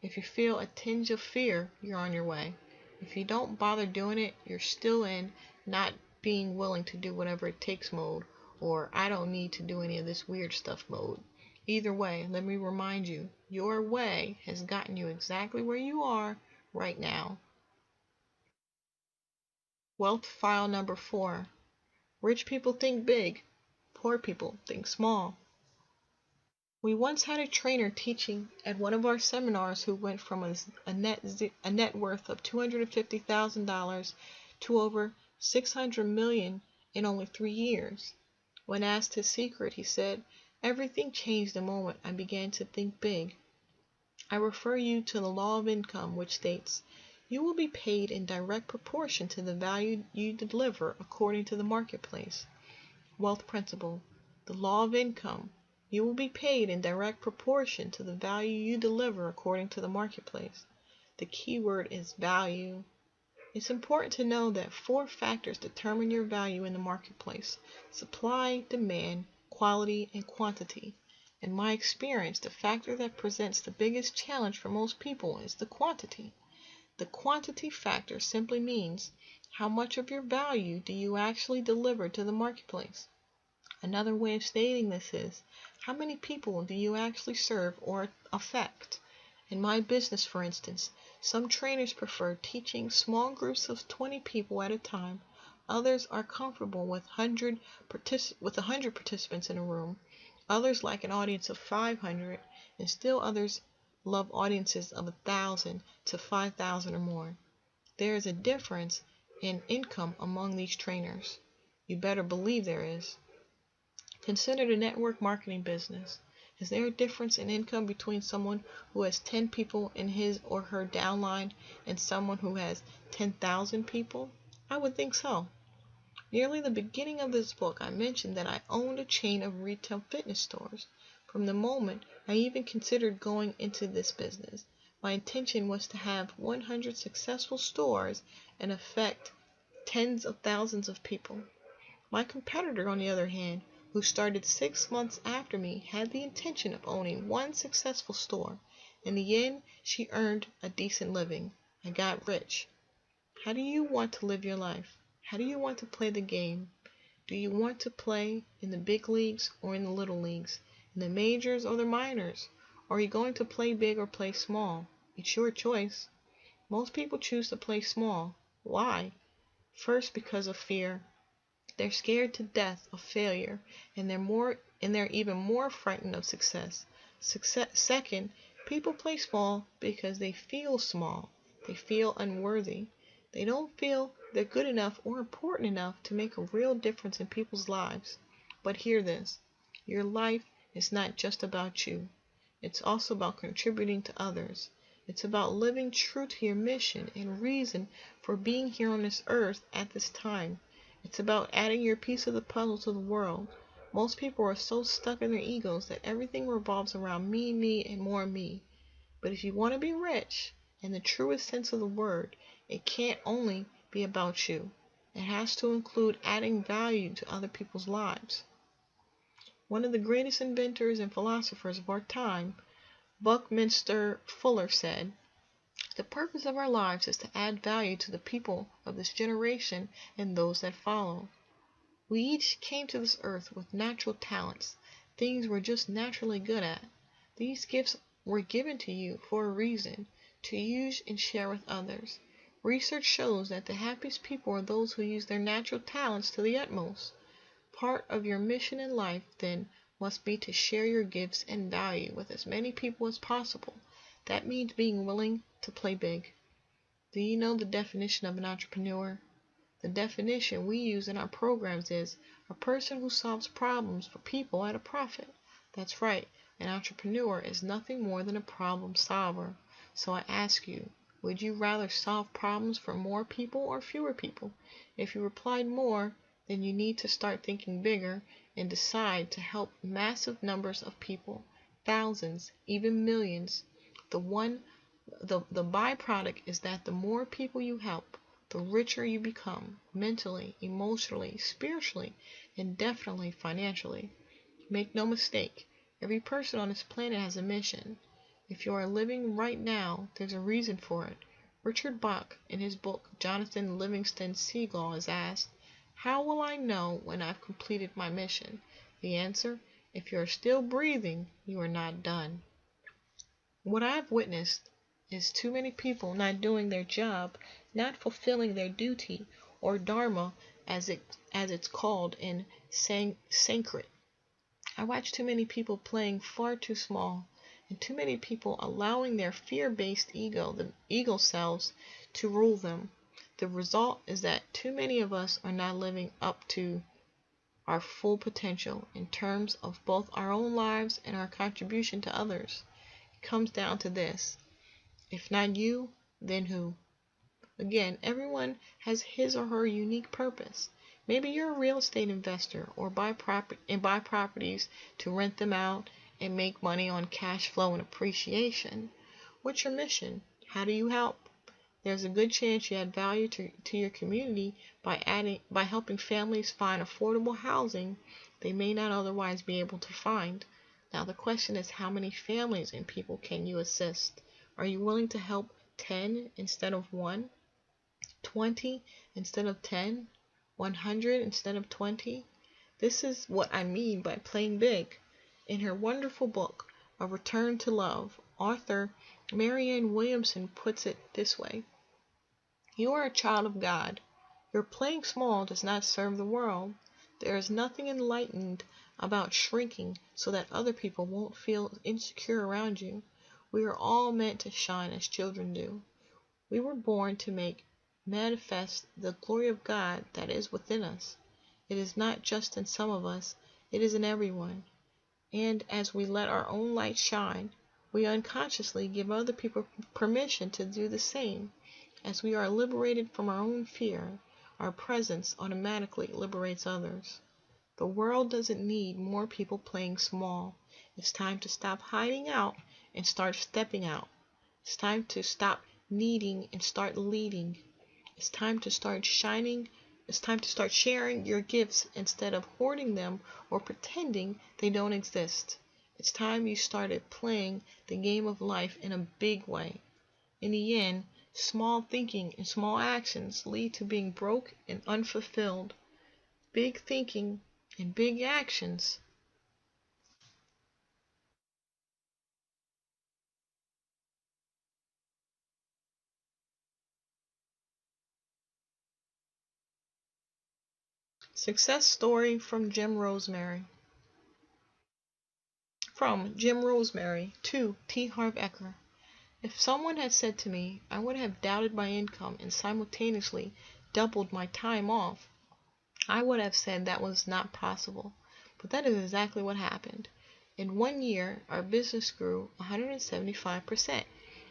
If you feel a tinge of fear, you're on your way. If you don't bother doing it, you're still in not being willing to do whatever it takes mode, or I don't need to do any of this weird stuff mode. Either way, let me remind you, your way has gotten you exactly where you are right now. Wealth file number 4. Rich people think big. Poor people think small. We once had a trainer teaching at one of our seminars who went from a net worth of $250,000 to over $600 million in only 3 years. When asked his secret, he said, "Everything changed the moment I began to think big." I refer you to the law of income, which states, "You will be paid in direct proportion to the value you deliver according to the marketplace." Wealth principle. The law of income. You will be paid in direct proportion to the value you deliver according to the marketplace. The key word is value. It's important to know that 4 factors determine your value in the marketplace: supply, demand, quality, and quantity. In my experience, the factor that presents the biggest challenge for most people is the quantity. The quantity factor simply means how much of your value do you actually deliver to the marketplace. Another way of stating this is, how many people do you actually serve or affect? In my business, for instance, some trainers prefer teaching small groups of 20 people at a time. Others are comfortable with 100 participants in a room. Others like an audience of 500, and still others love audiences of 1,000 to 5,000 or more. There is a difference in income among these trainers. You better believe there is. Consider the network marketing business. Is there a difference in income between someone who has 10 people in his or her downline and someone who has 10,000 people? I would think so. Nearly the beginning of this book, I mentioned that I owned a chain of retail fitness stores. From the moment I even considered going into this business, my intention was to have 100 successful stores and affect tens of thousands of people. My competitor, on the other hand, who started 6 months after me, had the intention of owning 1 successful store. In the end, she earned a decent living. I got rich. How do you want to live your life? How do you want to play the game? Do you want to play in the big leagues or in the little leagues? In the majors or the minors? Are you going to play big or play small? It's your choice. Most people choose to play small. Why? First, because of fear. They're scared to death of failure, and they're even more frightened of success. Second, people play small because they feel small. They feel unworthy. They don't feel they're good enough or important enough to make a real difference in people's lives. But hear this, your life is not just about you. It's also about contributing to others. It's about living true to your mission and reason for being here on this earth at this time. It's about adding your piece of the puzzle to the world. Most people are so stuck in their egos that everything revolves around me, and more me. But if you want to be rich, in the truest sense of the word, it can't only be about you. It has to include adding value to other people's lives. One of the greatest inventors and philosophers of our time, Buckminster Fuller, said, "The purpose of our lives is to add value to the people of this generation and those that follow." We each came to this earth with natural talents, things we're just naturally good at. These gifts were given to you for a reason, to use and share with others. Research shows that the happiest people are those who use their natural talents to the utmost. Part of your mission in life, then, must be to share your gifts and value with as many people as possible. That means being willing to play big. Do you know the definition of an entrepreneur? The definition we use in our programs is a person who solves problems for people at a profit. That's right, an entrepreneur is nothing more than a problem solver. So I ask you, would you rather solve problems for more people or fewer people? If you replied more, then you need to start thinking bigger and decide to help massive numbers of people, thousands, even millions. The byproduct is that the more people you help, the richer you become, mentally, emotionally, spiritually, and definitely financially. Make no mistake, every person on this planet has a mission. If you are living right now, there's a reason for it. Richard Bach, in his book Jonathan Livingston Seagull, is asked, "How will I know when I've completed my mission?" The answer, if you are still breathing, you are not done. What I've witnessed is too many people not doing their job, not fulfilling their duty, or dharma as it's called in Sanskrit. I watch too many people playing far too small, and too many people allowing their fear-based the ego selves, to rule them. The result is that too many of us are not living up to our full potential in terms of both our own lives and our contribution to others. It comes down to this: if not you, then who? Again, everyone has his or her unique purpose. Maybe you're a real estate investor or buy properties to rent them out and make money on cash flow and appreciation. What's your mission? How do you help? There's a good chance you add value to your community by helping families find affordable housing they may not otherwise be able to find. Now the question is, how many families and people can you assist? Are you willing to help 10 instead of 1? 20 instead of 10? 100 instead of 20? This is what I mean by playing big. In her wonderful book, A Return to Love, author Marianne Williamson puts it this way: you are a child of God. Your playing small does not serve the world. There is nothing enlightened about shrinking so that other people won't feel insecure around you. We are all meant to shine as children do. We were born to make manifest the glory of God that is within us. It is not just in some of us, it is in everyone. And as we let our own light shine, we unconsciously give other people permission to do the same. As we are liberated from our own fear, our presence automatically liberates others. The world doesn't need more people playing small. It's time to stop hiding out and start stepping out. It's time to stop needing and start leading. It's time to start shining. It's time to start sharing your gifts instead of hoarding them or pretending they don't exist. It's time you started playing the game of life in a big way. In the end, small thinking and small actions lead to being broke and unfulfilled. Big thinking and big actions. Success story from Jim Rosemary. From Jim Rosemary to T. Harv Eker. If someone had said to me I would have doubted my income and simultaneously doubled my time off, I would have said that was not possible. But that is exactly what happened. In 1 year, our business grew 175%.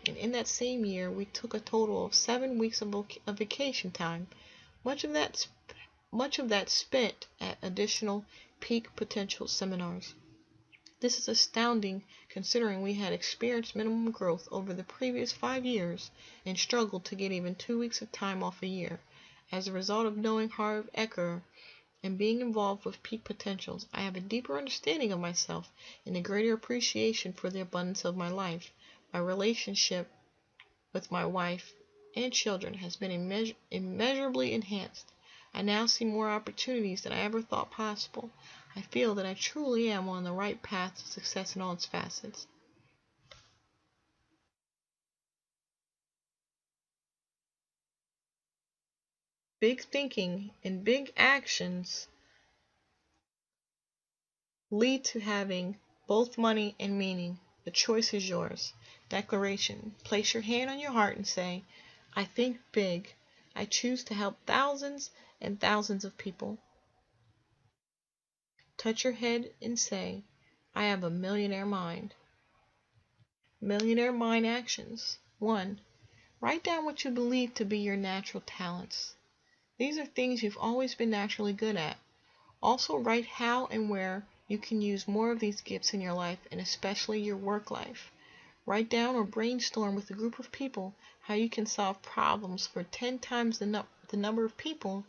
And in that same year, we took a total of 7 weeks of vacation time, much of that spent at additional peak potential seminars. This is astounding considering we had experienced minimum growth over the previous 5 years and struggled to get even 2 weeks of time off a year. As a result of knowing Harv Eker and being involved with Peak Potentials, I have a deeper understanding of myself and a greater appreciation for the abundance of my life. My relationship with my wife and children has been immeasurably enhanced. I now see more opportunities than I ever thought possible. I feel that I truly am on the right path to success in all its facets. Big thinking and big actions lead to having both money and meaning. The choice is yours. Declaration. Place your hand on your heart and say, I think big. I choose to help thousands and thousands of people. Touch your head and say, I have a millionaire mind. Millionaire mind actions. 1. Write down what you believe to be your natural talents. These are things you've always been naturally good at. Also write how and where you can use more of these gifts in your life and especially your work life. Write down or brainstorm with a group of people how you can solve problems for 10 times the number of people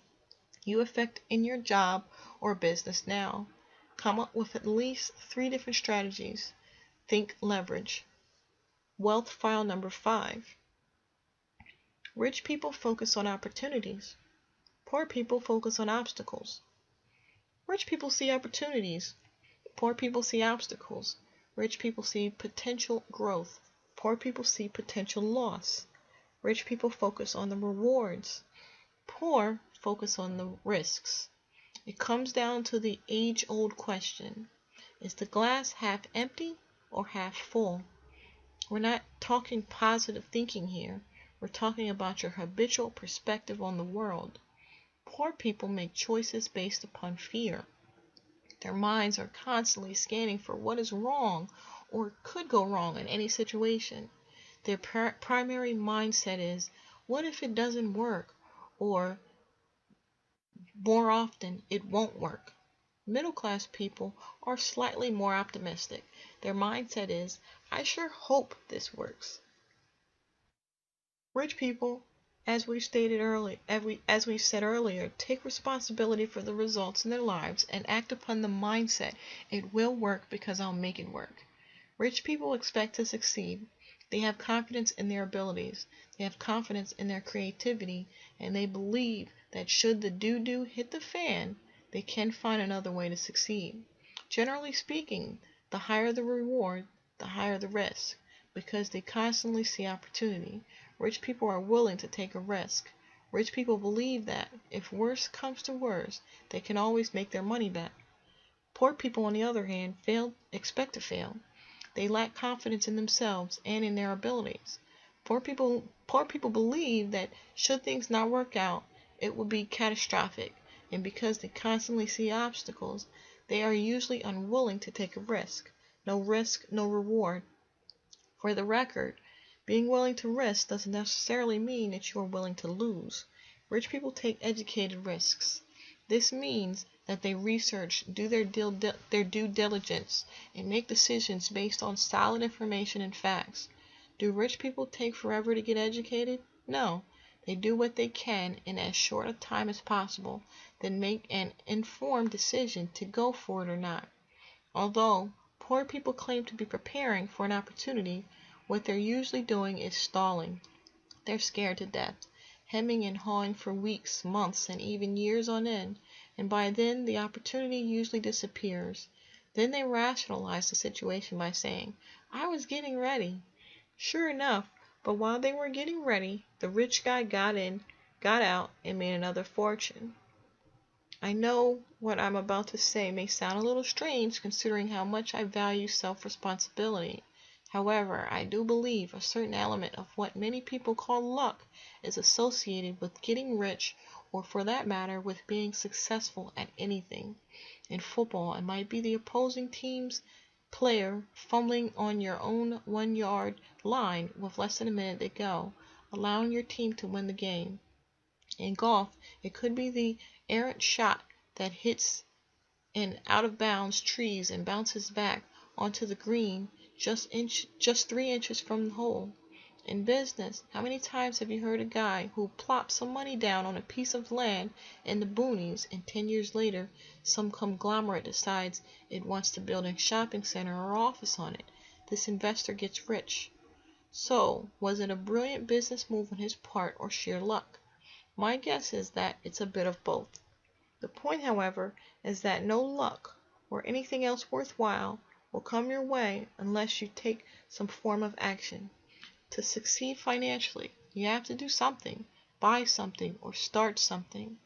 you affect in your job or business now. Come up with at least 3 different strategies. Think leverage. Wealth file number 5. Rich people focus on opportunities. Poor people focus on obstacles. Rich people see opportunities. Poor people see obstacles. Rich people see potential growth. Poor people see potential loss. Rich people focus on the rewards. Poor focus on the risks. It comes down to the age-old question. Is the glass half empty or half full? We're not talking positive thinking here. We're talking about your habitual perspective on the world. Poor people make choices based upon fear. Their minds are constantly scanning for what is wrong or could go wrong in any situation. Their primary mindset is, what if it doesn't work? Or, more often, it won't work. Middle-class people are slightly more optimistic. Their mindset is, I sure hope this works. Rich people, as we said earlier, take responsibility for the results in their lives and act upon the mindset, it will work because I'll make it work. Rich people expect to succeed. They have confidence in their abilities. They have confidence in their creativity, and they believe that should the doo-doo hit the fan, they can find another way to succeed. Generally speaking, the higher the reward, the higher the risk, because they constantly see opportunity. Rich people are willing to take a risk. Rich people believe that, if worse comes to worse, they can always make their money back. Poor people, on the other hand, expect to fail. They lack confidence in themselves and in their abilities. Poor people believe that should things not work out, it will be catastrophic, and because they constantly see obstacles, they are usually unwilling to take a risk. No risk, no reward. For the record, being willing to risk doesn't necessarily mean that you are willing to lose. Rich people take educated risks. This means that they research, do their due diligence, and make decisions based on solid information and facts. Do rich people take forever to get educated? No. They do what they can in as short a time as possible, then make an informed decision to go for it or not. Although poor people claim to be preparing for an opportunity, what they're usually doing is stalling. They're scared to death, hemming and hawing for weeks, months, and even years on end, and by then the opportunity usually disappears. Then they rationalize the situation by saying, I was getting ready. Sure enough, but while they were getting ready, the rich guy got out, and made another fortune. I know what I'm about to say may sound a little strange considering how much I value self-responsibility. However, I do believe a certain element of what many people call luck is associated with getting rich, or for that matter, with being successful at anything. In football, it might be the opposing team's player fumbling on your own 1-yard line with less than a minute to go, allowing your team to win the game. In golf, it could be the errant shot that hits in out-of-bounds trees and bounces back onto the green just 3 inches from the hole. In business, how many times have you heard a guy who plopped some money down on a piece of land in the boonies, and 10 years later some conglomerate decides it wants to build a shopping center or office on it? This investor gets rich. So, was it a brilliant business move on his part or sheer luck? My guess is that it's a bit of both. The point, however, is that no luck, or anything else worthwhile, will come your way unless you take some form of action. To succeed financially, you have to do something, buy something, or start something.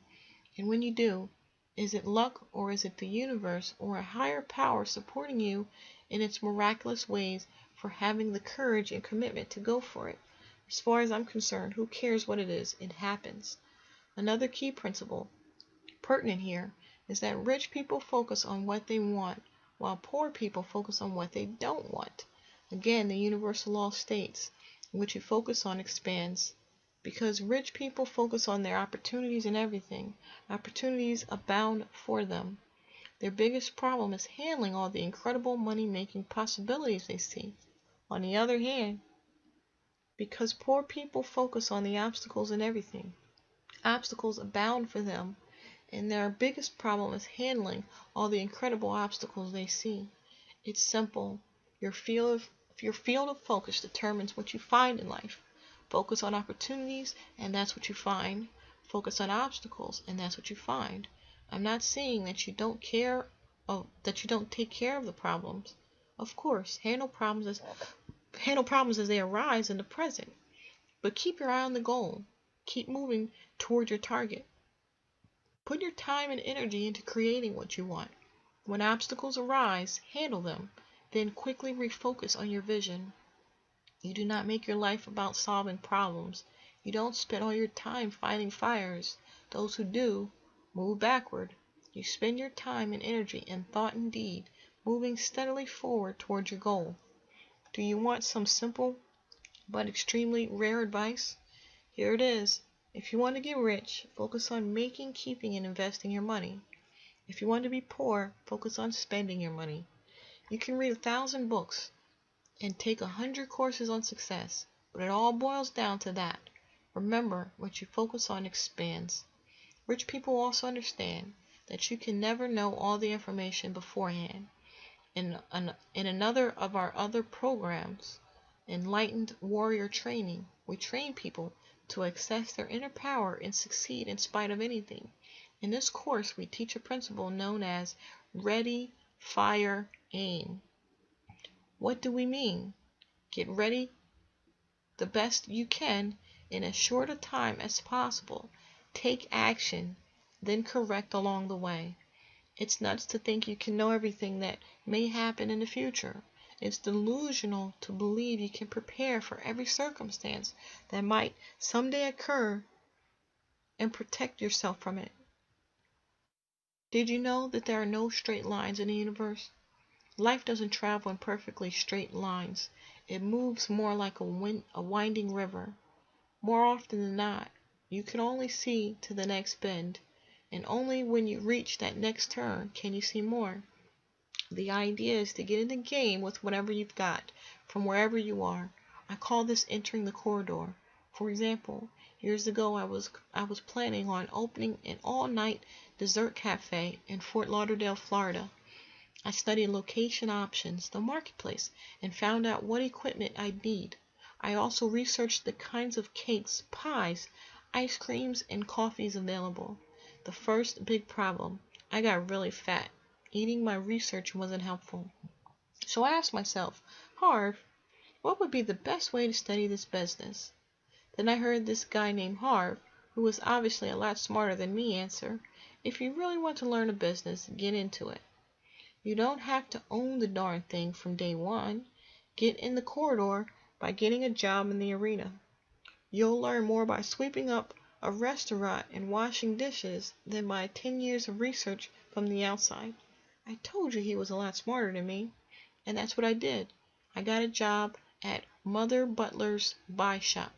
And when you do, is it luck, or is it the universe or a higher power supporting you in its miraculous ways for having the courage and commitment to go for it? As far as I'm concerned, who cares what it is? It happens. Another key principle pertinent here is that rich people focus on what they want, while poor people focus on what they don't want. Again, the universal law states, what you focus on expands. Because rich people focus on their opportunities in everything, opportunities abound for them. Their biggest problem is handling all the incredible money-making possibilities they see. On the other hand, because poor people focus on the obstacles in everything, obstacles abound for them, and their biggest problem is handling all the incredible obstacles they see. It's simple. Your field of focus determines what you find in life. Focus on opportunities, and that's what you find. Focus on obstacles, and that's what you find. I'm not saying that you don't take care of the problems. Of course, handle problems as they arise in the present. But keep your eye on the goal. Keep moving toward your target. Put your time and energy into creating what you want. When obstacles arise, handle them, then quickly refocus on your vision. You do not make your life about solving problems. You don't spend all your time fighting fires. Those who do, move backward. You spend your time and energy in thought and deed, moving steadily forward toward your goal. Do you want some simple but extremely rare advice? Here it is. If you want to get rich, focus on making, keeping, and investing your money. If you want to be poor, focus on spending your money. You can read 1,000 books and take 100 courses on success, but it all boils down to that. Remember, what you focus on expands. Rich people also understand that you can never know all the information beforehand. In another of our other programs, Enlightened Warrior Training, we train people to access their inner power and succeed in spite of anything. In this course, we teach a principle known as Ready, Fire, Aim. What do we mean? Get ready the best you can in as short a time as possible. Take action, then correct along the way. It's nuts to think you can know everything that may happen in the future. It's delusional to believe you can prepare for every circumstance that might someday occur and protect yourself from it. Did you know that there are no straight lines in the universe? Life doesn't travel in perfectly straight lines. It moves more like a winding river. More often than not, you can only see to the next bend, and only when you reach that next turn can you see more. The idea is to get in the game with whatever you've got, from wherever you are. I call this entering the corridor. For example, years ago I was planning on opening an all-night dessert cafe in Fort Lauderdale, Florida. I studied location options, the marketplace, and found out what equipment I'd need. I also researched the kinds of cakes, pies, ice creams, and coffees available. The first big problem, I got really fat. Eating my research wasn't helpful. So I asked myself, Harv, what would be the best way to study this business? Then I heard this guy named Harv, who was obviously a lot smarter than me, answer, if you really want to learn a business, get into it. You don't have to own the darn thing from day one. Get in the corridor by getting a job in the arena. You'll learn more by sweeping up a restaurant and washing dishes than by 10 years of research from the outside. I told you he was a lot smarter than me, and that's what I did. I got a job at Mother Butler's pie shop.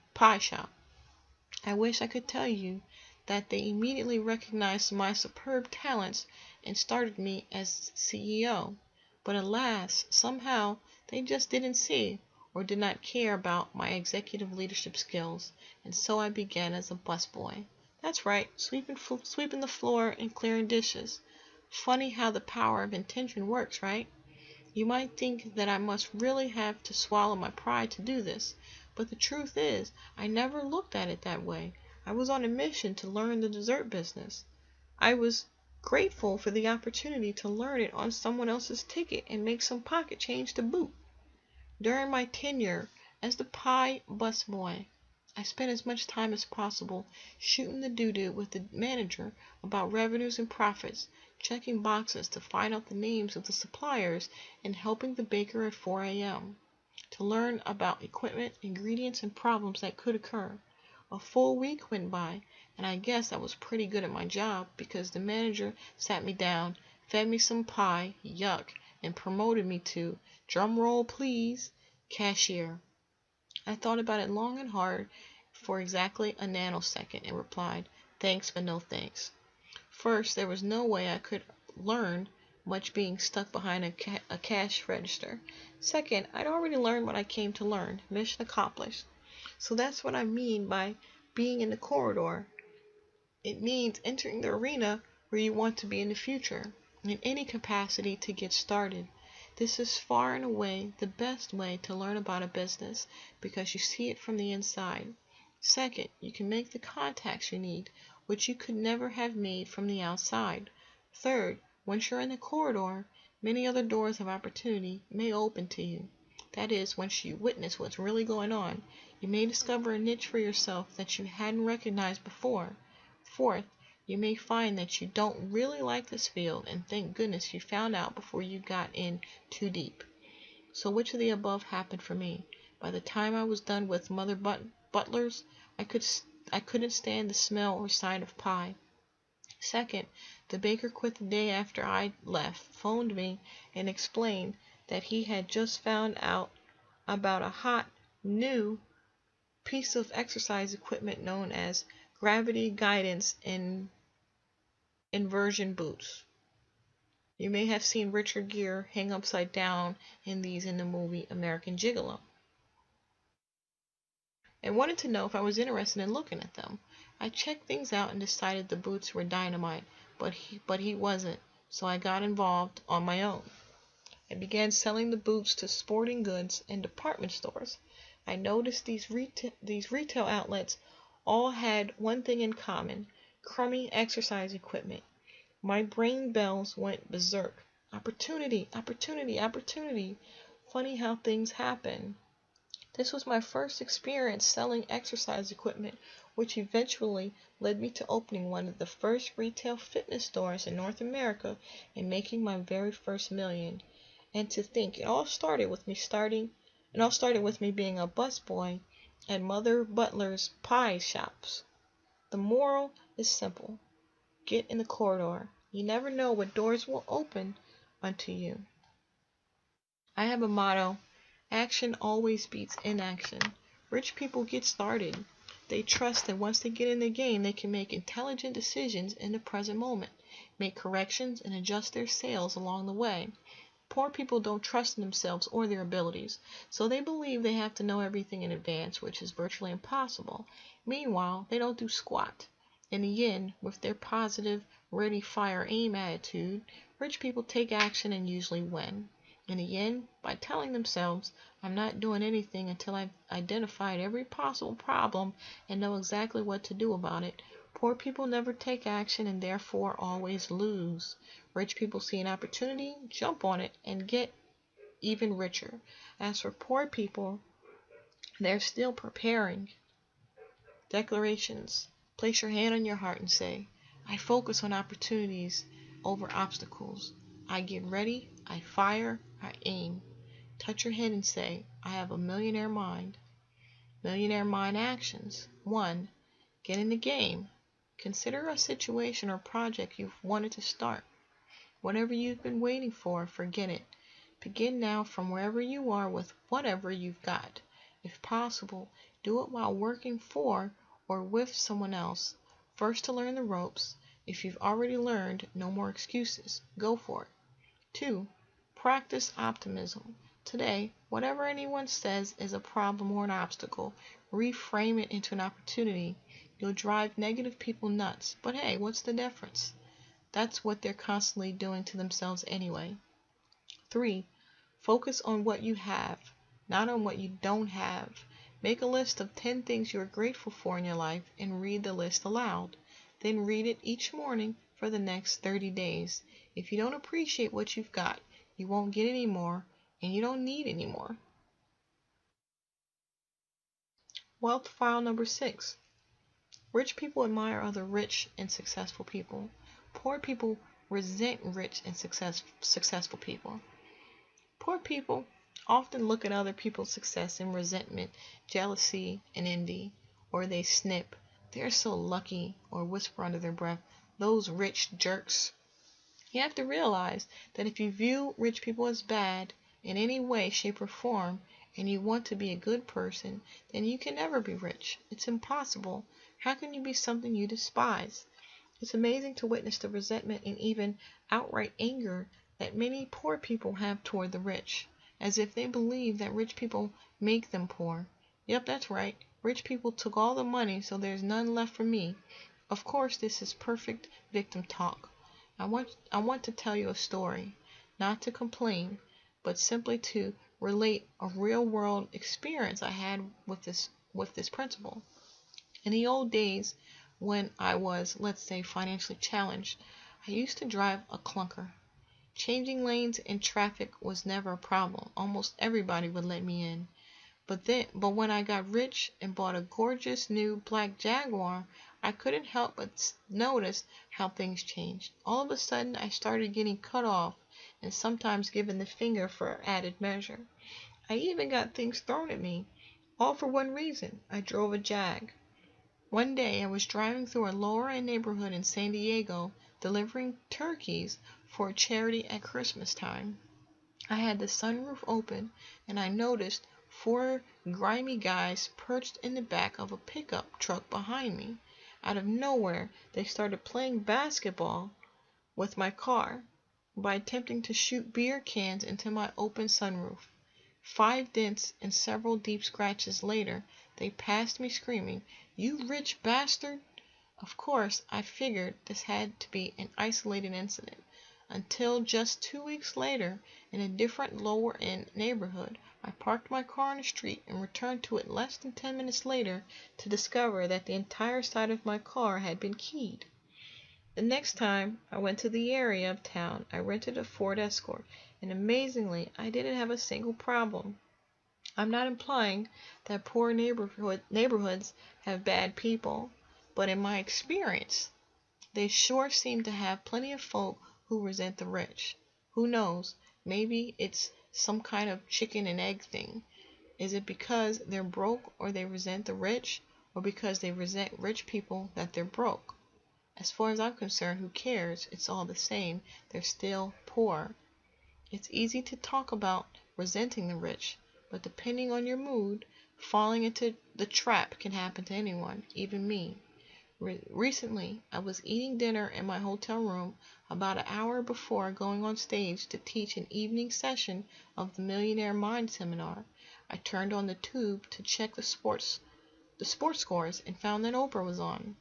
I wish I could tell you that they immediately recognized my superb talents and started me as CEO, but alas, somehow they just didn't see or did not care about my executive leadership skills, and so I began as a busboy. That's right, sweeping the floor and clearing dishes. Funny how the power of intention works, right? You might think that I must really have to swallow my pride to do this, but the truth is, I never looked at it that way. I was on a mission to learn the dessert business. I was grateful for the opportunity to learn it on someone else's ticket and make some pocket change to boot. During my tenure as the pie busboy, I spent as much time as possible shooting the doo-doo with the manager about revenues and profits, checking boxes to find out the names of the suppliers, and helping the baker at 4 a.m. to learn about equipment, ingredients, and problems that could occur. A full week went by, and I guess I was pretty good at my job because the manager sat me down, fed me some pie, yuck, and promoted me to, drum roll please, cashier. I thought about it long and hard for exactly a nanosecond and replied, thanks but no thanks. First, there was no way I could learn much being stuck behind a cash register. Second, I'd already learned what I came to learn. Mission accomplished. So that's what I mean by being in the corridor. It means entering the arena where you want to be in the future, in any capacity to get started. This is far and away the best way to learn about a business because you see it from the inside. Second, you can make the contacts you need, which you could never have made from the outside. Third, once you're in the corridor, many other doors of opportunity may open to you. That is, once you witness what's really going on, you may discover a niche for yourself that you hadn't recognized before. Fourth, You may find that you don't really like this field, and thank goodness you found out before you got in too deep. So which of the above happened for me? By the time I was done with Mother Butler's, I couldn't stand the smell or sight of pie. Second, the baker quit the day after I left, phoned me, and explained that he had just found out about a hot, new piece of exercise equipment known as gravity guidance and inversion boots. You may have seen Richard Gere hang upside down in these in the movie American Gigolo, and wanted to know if I was interested in looking at them. I checked things out and decided the boots were dynamite, but he wasn't, so I got involved on my own. I began selling the boots to sporting goods and department stores. I noticed these retail outlets all had one thing in common: crummy exercise equipment. My brain bells went berserk. Opportunity, opportunity, opportunity. Funny how things happen. This was my first experience selling exercise equipment, which eventually led me to opening one of the first retail fitness stores in North America and making my very first $1,000,000. And to think, it all started with me being a busboy at Mother Butler's pie shops. The moral is simple: get in the corridor. You never know what doors will open unto you. I have a motto: action always beats inaction. Rich people get started. They trust that once they get in the game, they can make intelligent decisions in the present moment, make corrections, and adjust their sails along the way. Poor people don't trust in themselves or their abilities, so they believe they have to know everything in advance, which is virtually impossible. Meanwhile, they don't do squat. In the end, with their positive, ready, fire, aim attitude, rich people take action and usually win. In the end, by telling themselves, I'm not doing anything until I've identified every possible problem and know exactly what to do about it, poor people never take action and therefore always lose. Rich people see an opportunity, jump on it, and get even richer. As for poor people, they're still preparing. Declarations. Place your hand on your heart and say, I focus on opportunities over obstacles. I get ready, I fire, I aim. Touch your head and say, I have a millionaire mind. Millionaire mind actions. 1. Get in the game. Consider a situation or project you've wanted to start. Whatever you've been waiting for, forget it. Begin now from wherever you are with whatever you've got. If possible, do it while working for or with someone else. First, to learn the ropes. If you've already learned, no more excuses. Go for it. 2. Practice optimism. Today, whatever anyone says is a problem or an obstacle, reframe it into an opportunity. You'll drive negative people nuts, but hey, what's the difference? That's what they're constantly doing to themselves anyway. 3. Focus on what you have, not on what you don't have. Make a list of 10 things you're grateful for in your life and read the list aloud. Then read it each morning for the next 30 days. If you don't appreciate what you've got, you won't get any more, and you don't need any more. Wealth file number 6. Rich people admire other rich and successful people. Poor people resent rich and successful people. Poor people often look at other people's success in resentment, jealousy, and envy, or they snip, they're so lucky, or whisper under their breath, those rich jerks. You have to realize that if you view rich people as bad in any way, shape, or form, and you want to be a good person, then you can never be rich. It's impossible. How can you be something you despise? It's amazing to witness the resentment and even outright anger that many poor people have toward the rich, as if they believe that rich people make them poor. Yep, that's right. Rich people took all the money, so there's none left for me. Of course, this is perfect victim talk. I want to tell you a story, not to complain, but simply to relate a real-world experience I had with this principle. In the old days, when I was, let's say, financially challenged, I used to drive a clunker. Changing lanes in traffic was never a problem. Almost everybody would let me in. But when I got rich and bought a gorgeous new black Jaguar, I couldn't help but notice how things changed. All of a sudden, I started getting cut off and sometimes given the finger for added measure. I even got things thrown at me, all for one reason: I drove a Jag. One day I was driving through a lower-end neighborhood in San Diego, delivering turkeys for a charity at Christmas time. I had the sunroof open, and I noticed 4 grimy guys perched in the back of a pickup truck behind me. Out of nowhere, they started playing basketball with my car by attempting to shoot beer cans into my open sunroof. 5 dents and several deep scratches later, they passed me screaming, "You rich bastard!" Of course, I figured this had to be an isolated incident, until just 2 weeks later, in a different lower-end neighborhood, I parked my car on the street and returned to it less than 10 minutes later to discover that the entire side of my car had been keyed. The next time I went to the area of town, I rented a Ford Escort, and amazingly, I didn't have a single problem. I'm not implying that poor neighborhoods have bad people, but in my experience, they sure seem to have plenty of folk who resent the rich. Who knows? Maybe it's some kind of chicken and egg thing. Is it because they're broke or they resent the rich, or because they resent rich people that they're broke? As far as I'm concerned, who cares? It's all the same. They're still poor. It's easy to talk about resenting the rich, but depending on your mood, falling into the trap can happen to anyone, even me. Recently, I was eating dinner in my hotel room about an hour before going on stage to teach an evening session of the Millionaire Mind seminar. I turned on the tube to check the sports scores and found that Oprah was on.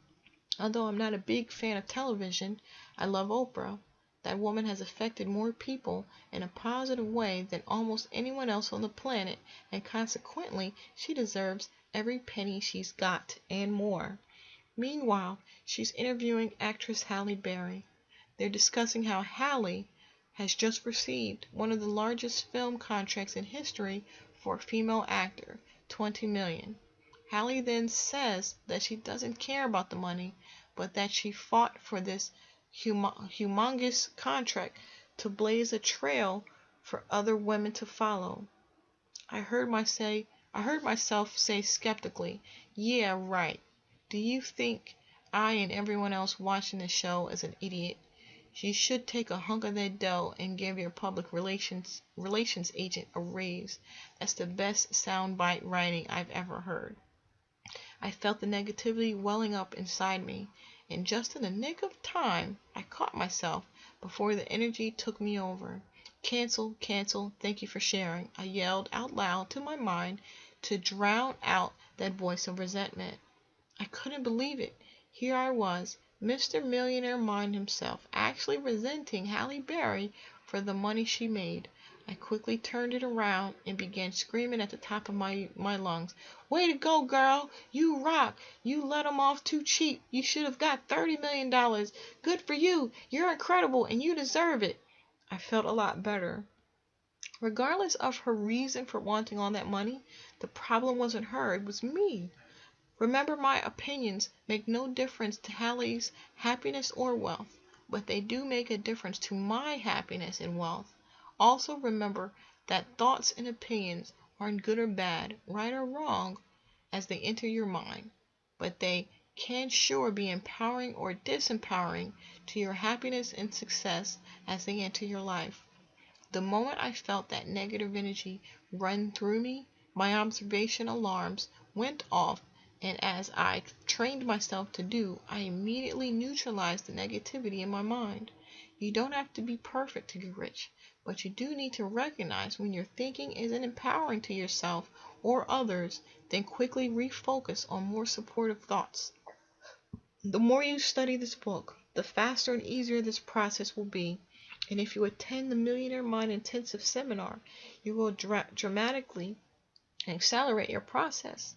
Although I'm not a big fan of television, I love Oprah. That woman has affected more people in a positive way than almost anyone else on the planet, and consequently, she deserves every penny she's got and more. Meanwhile, she's interviewing actress Halle Berry. They're discussing how Halle has just received one of the largest film contracts in history for a female actor, $20 million. Halle then says that she doesn't care about the money, but that she fought for this humongous contract to blaze a trail for other women to follow. I heard myself say skeptically, "Yeah, right. Do you think I and everyone else watching the show is an idiot? You should take a hunk of that dough and give your public relations agent a raise." That's the best soundbite writing I've ever heard. I felt the negativity welling up inside me, and just in the nick of time, I caught myself before the energy took me over. "Cancel, cancel, thank you for sharing," I yelled out loud to my mind to drown out that voice of resentment. I couldn't believe it. Here I was, Mr. Millionaire Mind himself, actually resenting Halle Berry for the money she made. I quickly turned it around and began screaming at the top of my lungs. "Way to go, girl! You rock! You let 'em off too cheap. You should have got $30 million. Good for you! You're incredible and you deserve it." I felt a lot better. Regardless of her reason for wanting all that money, the problem wasn't her, it was me. Remember, my opinions make no difference to Halle's happiness or wealth, but they do make a difference to my happiness and wealth. Also remember that thoughts and opinions aren't good or bad, right or wrong, as they enter your mind, but they can sure be empowering or disempowering to your happiness and success as they enter your life. The moment I felt that negative energy run through me, my observation alarms went off, and as I trained myself to do, I immediately neutralized the negativity in my mind. You don't have to be perfect to get rich, but you do need to recognize when your thinking isn't empowering to yourself or others, then quickly refocus on more supportive thoughts. The more you study this book, the faster and easier this process will be. And if you attend the Millionaire Mind Intensive Seminar, you will dramatically accelerate your process.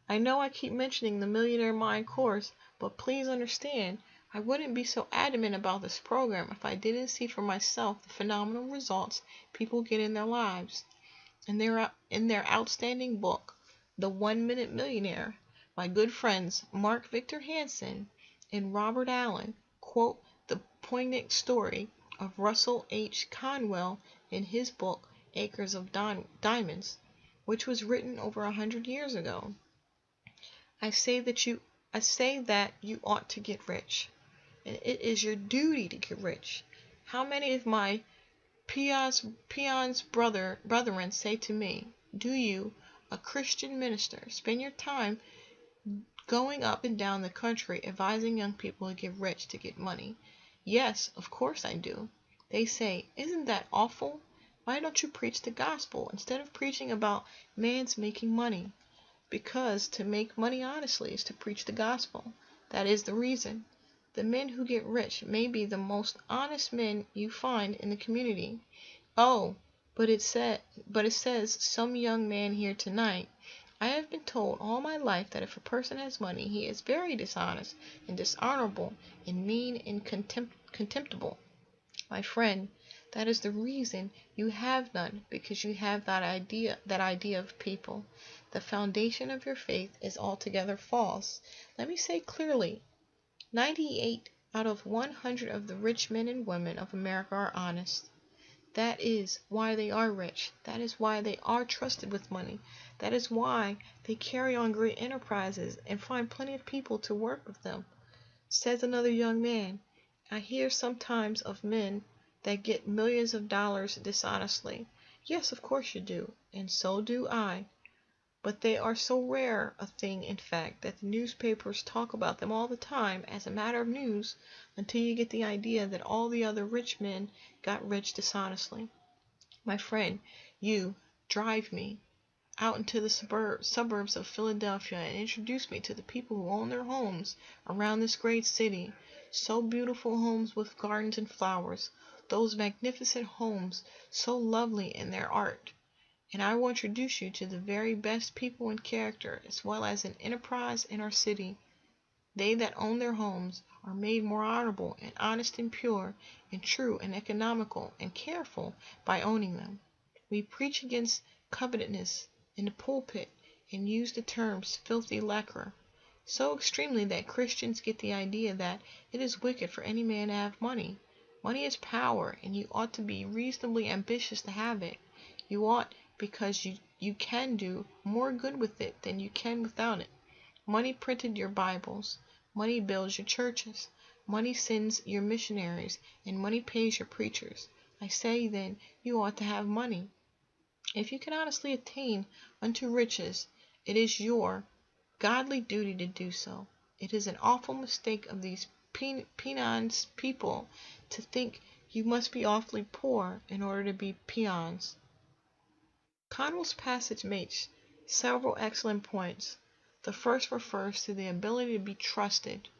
I know I keep mentioning the Millionaire Mind course, but please understand, I wouldn't be so adamant about this program if I didn't see for myself the phenomenal results people get in their lives. in their outstanding book, The 1-Minute Millionaire, my good friends Mark Victor Hansen and Robert Allen quote the poignant story of Russell H. Conwell in his book Acres of Diamonds, which was written over 100 years ago. I say that you ought to get rich, and it is your duty to get rich. How many of my peons brethren say to me, do you, a Christian minister, spend your time going up and down the country advising young people to get rich to get money? Yes, of course I do. They say, isn't that awful? Why don't you preach the gospel instead of preaching about man's making money? Because to make money honestly is to preach the gospel. That is the reason. The men who get rich may be the most honest men you find in the community. Oh, but it says some young man here tonight. I have been told all my life that if a person has money, he is very dishonest and dishonorable and mean and contemptible. My friend, that is the reason you have none, because you have that idea of people. The foundation of your faith is altogether false. Let me say clearly, 98 out of 100 of the rich men and women of America are honest. That is why they are rich. That is why they are trusted with money. That is why they carry on great enterprises and find plenty of people to work with them. Says another young man, I hear sometimes of men that get millions of dollars dishonestly. Yes, of course you do, and so do I. But they are so rare a thing, in fact, that the newspapers talk about them all the time as a matter of news until you get the idea that all the other rich men got rich dishonestly. My friend, you drive me out into the suburbs of Philadelphia and introduce me to the people who own their homes around this great city. So beautiful homes with gardens and flowers. Those magnificent homes, so lovely in their art. And I will introduce you to the very best people in character as well as in enterprise in our city. They that own their homes are made more honorable and honest and pure and true and economical and careful by owning them. We preach against covetousness in the pulpit and use the terms filthy lucre so extremely that Christians get the idea that it is wicked for any man to have money. Money is power, and you ought to be reasonably ambitious to have it. You ought, because you can do more good with it than you can without it. Money printed your Bibles. Money builds your churches. Money sends your missionaries, and money pays your preachers. I say then, you ought to have money. If you can honestly attain unto riches, it is your godly duty to do so. It is an awful mistake of these peons people to think you must be awfully poor in order to be peons. Conwell's passage makes several excellent points. The first refers to the ability to be trusted.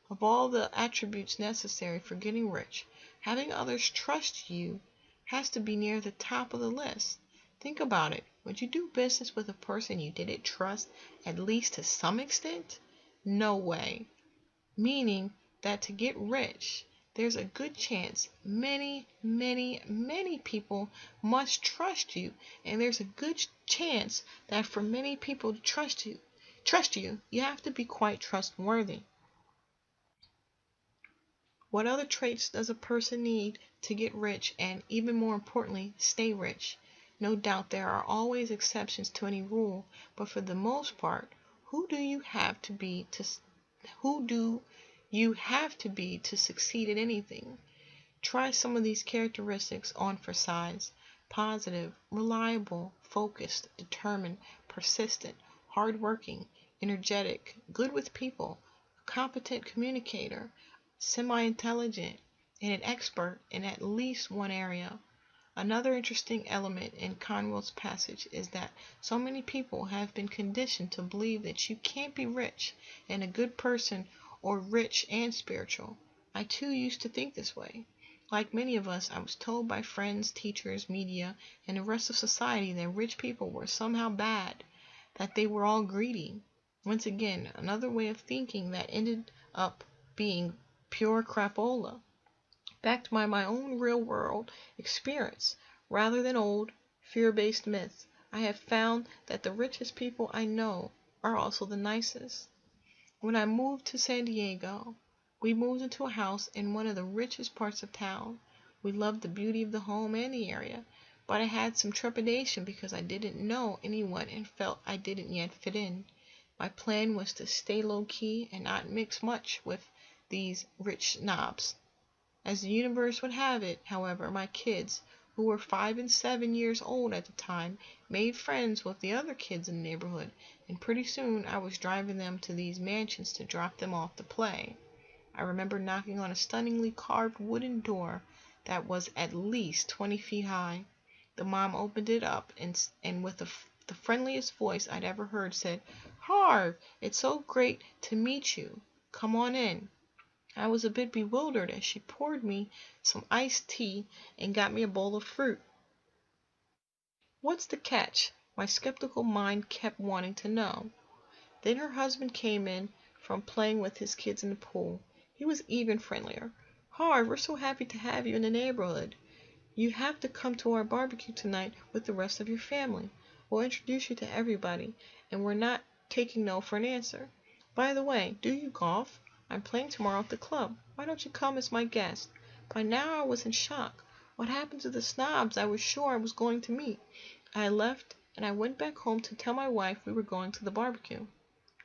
Of all the attributes necessary for getting rich, having others trust you has to be near the top of the list. Think about it. Would you do business with a person you didn't trust, at least to some extent? No way. Meaning that to get rich, there's a good chance many people must trust you, and there's a good chance that for many people to trust you, you have to be quite trustworthy. What other traits does a person need to get rich and, even more importantly, stay rich? No doubt there are always exceptions to any rule, but for the most part, who do you have to be to succeed at anything? Try some of these characteristics on for size: positive, reliable, focused, determined, persistent, hardworking, energetic, good with people, a competent communicator, semi-intelligent, and an expert in at least one area. Another interesting element in Conwell's passage is that so many people have been conditioned to believe that you can't be rich and a good person or rich and spiritual. I too used to think this way. Like many of us, I was told by friends, teachers, media, and the rest of society that rich people were somehow bad, that they were all greedy. Once again, another way of thinking that ended up being pure crapola, backed by my own real-world experience, rather than old, fear-based myths. I have found that the richest people I know are also the nicest. When I moved to San Diego, we moved into a house in one of the richest parts of town. We loved the beauty of the home and the area, but I had some trepidation because I didn't know anyone and felt I didn't yet fit in. My plan was to stay low-key and not mix much with these rich snobs. As the universe would have it, however, my kids, who were 5 and 7 years old at the time, made friends with the other kids in the neighborhood, and pretty soon I was driving them to these mansions to drop them off to play. I remember knocking on a stunningly carved wooden door that was at least 20 feet high. The mom opened it up and with the friendliest voice I'd ever heard said, "Harv, it's so great to meet you. Come on in." I was a bit bewildered as she poured me some iced tea and got me a bowl of fruit. "What's the catch?" my skeptical mind kept wanting to know. Then her husband came in from playing with his kids in the pool. He was even friendlier. "Harv, we're so happy to have you in the neighborhood. You have to come to our barbecue tonight with the rest of your family. We'll introduce you to everybody, and we're not taking no for an answer. By the way, do you golf? I'm playing tomorrow at the club. Why don't you come as my guest?" By now I was in shock. What happened to the snobs I was sure I was going to meet? I left, and I went back home to tell my wife we were going to the barbecue.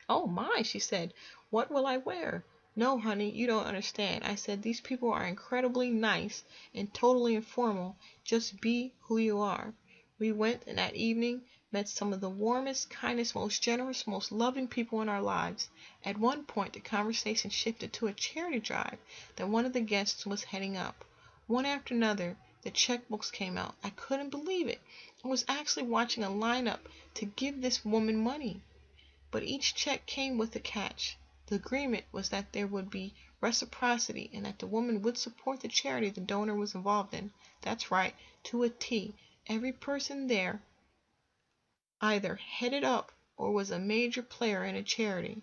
"Oh my," she said, "what will I wear?" "No, honey, you don't understand." I said, "These people are incredibly nice and totally informal. Just be who you are." We went, and that evening met some of the warmest, kindest, most generous, most loving people in our lives. At one point, the conversation shifted to a charity drive that one of the guests was heading up. One after another, the checkbooks came out. I couldn't believe it. I was actually watching a lineup to give this woman money. But each check came with a catch. The agreement was that there would be reciprocity and that the woman would support the charity the donor was involved in. That's right, to a T. Every person there either headed up or was a major player in a charity.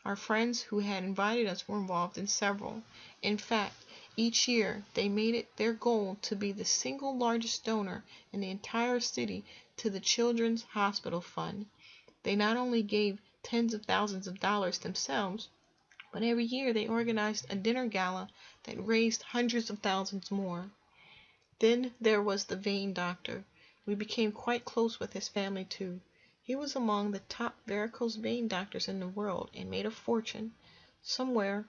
Our friends who had invited us were involved in several. In fact, each year they made it their goal to be the single largest donor in the entire city to the Children's Hospital Fund. They not only gave tens of thousands of dollars themselves, but every year they organized a dinner gala that raised hundreds of thousands more. Then there was the vein doctor. We became quite close with his family too. He was among the top varicose vein doctors in the world and made a fortune, somewhere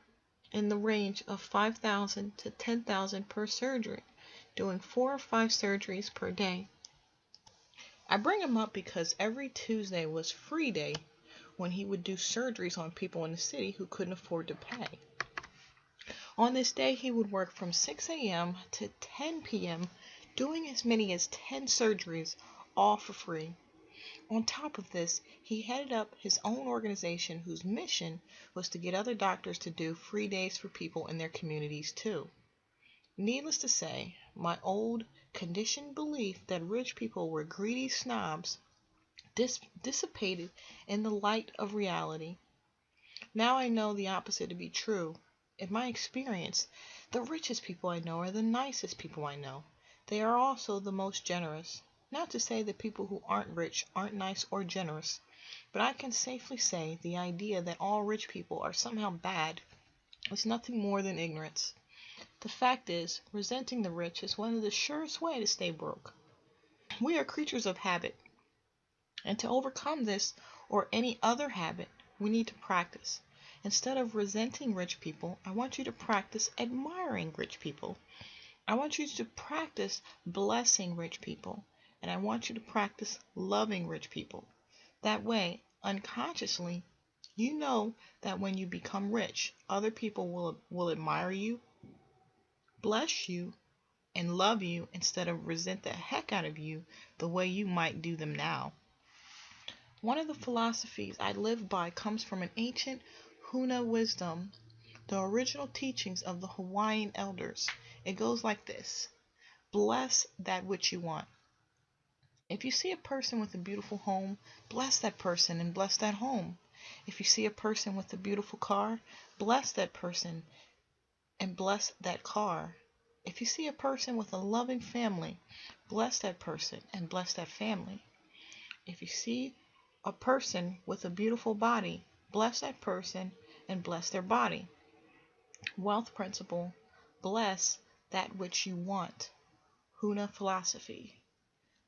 in the range of 5,000 to 10,000 per surgery, doing 4 or 5 surgeries per day. I bring him up because every Tuesday was free day when he would do surgeries on people in the city who couldn't afford to pay. On this day, he would work from 6 a.m. to 10 p.m., doing as many as 10 surgeries, all for free. On top of this, he headed up his own organization whose mission was to get other doctors to do free days for people in their communities too. Needless to say, my old conditioned belief that rich people were greedy snobs dissipated in the light of reality. Now I know the opposite to be true. In my experience, the richest people I know are the nicest people I know. They are also the most generous. Not to say that people who aren't rich aren't nice or generous, but I can safely say the idea that all rich people are somehow bad is nothing more than ignorance. The fact is, resenting the rich is one of the surest ways to stay broke. We are creatures of habit, and to overcome this or any other habit, we need to practice. Instead of resenting rich people, I want you to practice admiring rich people. I want you to practice blessing rich people, and I want you to practice loving rich people. That way, unconsciously, you know that when you become rich, other people will admire you, bless you, and love you instead of resent the heck out of you the way you might do them now. One of the philosophies I live by comes from an ancient Huna wisdom, the original teachings of the Hawaiian elders. It goes like this: bless that which you want. If you see a person with a beautiful home, bless that person and bless that home. If you see a person with a beautiful car, bless that person and bless that car. If you see a person with a loving family, bless that person and bless that family. If you see a person with a beautiful body, bless that person and bless their body. Wealth principle, bless that which you want. Huna philosophy.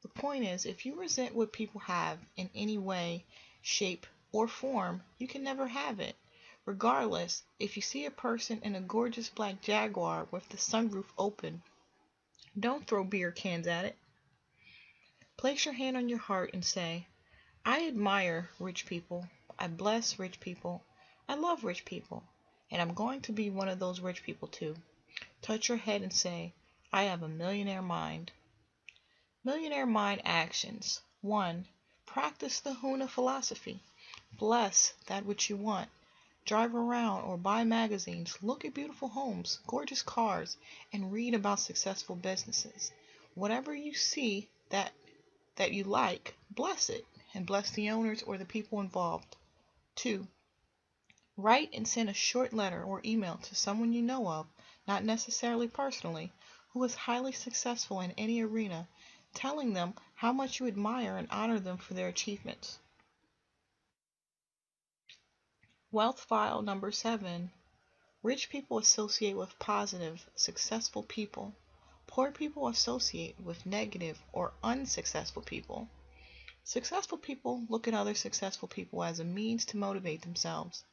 The point is, if you resent what people have in any way, shape, or form, you can never have it. Regardless, if you see a person in a gorgeous black Jaguar with the sunroof open, don't throw beer cans at it. Place your hand on your heart and say, I admire rich people. I bless rich people. I love rich people. And I'm going to be one of those rich people too. Touch your head and say, I have a millionaire mind. Millionaire mind actions. 1. Practice the Huna philosophy. Bless that which you want. Drive around or buy magazines, look at beautiful homes, gorgeous cars, and read about successful businesses. Whatever you see that you like, bless it, and bless the owners or the people involved. 2. Write and send a short letter or email to someone you know of, not necessarily personally, who is highly successful in any arena, telling them how much you admire and honor them for their achievements. Wealth file number 7. Rich people associate with positive, successful people. Poor people associate with negative or unsuccessful people. Successful people look at other successful people as a means to motivate themselves.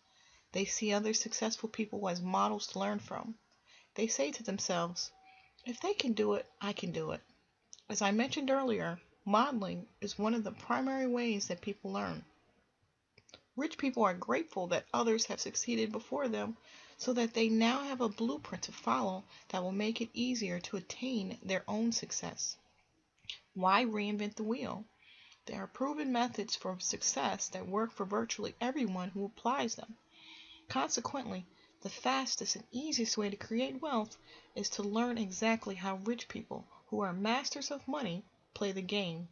They see other successful people as models to learn from. They say to themselves, if they can do it, I can do it. As I mentioned earlier, modeling is one of the primary ways that people learn. Rich people are grateful that others have succeeded before them so that they now have a blueprint to follow that will make it easier to attain their own success. Why reinvent the wheel? There are proven methods for success that work for virtually everyone who applies them. Consequently, the fastest and easiest way to create wealth is to learn exactly how rich people who are masters of money play the game.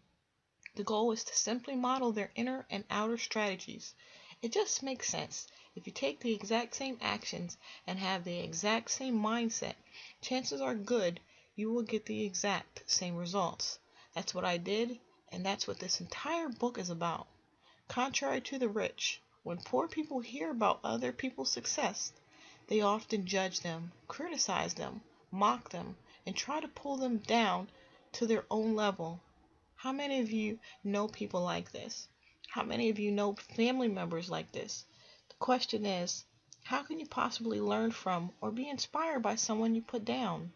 The goal is to simply model their inner and outer strategies. It just makes sense. If you take the exact same actions and have the exact same mindset, chances are good you will get the exact same results. That's what I did, and that's what this entire book is about. Contrary to the rich, when poor people hear about other people's success, they often judge them, criticize them, mock them, and try to pull them down to their own level. How many of you know people like this? How many of you know family members like this? The question is, how can you possibly learn from or be inspired by someone you put down?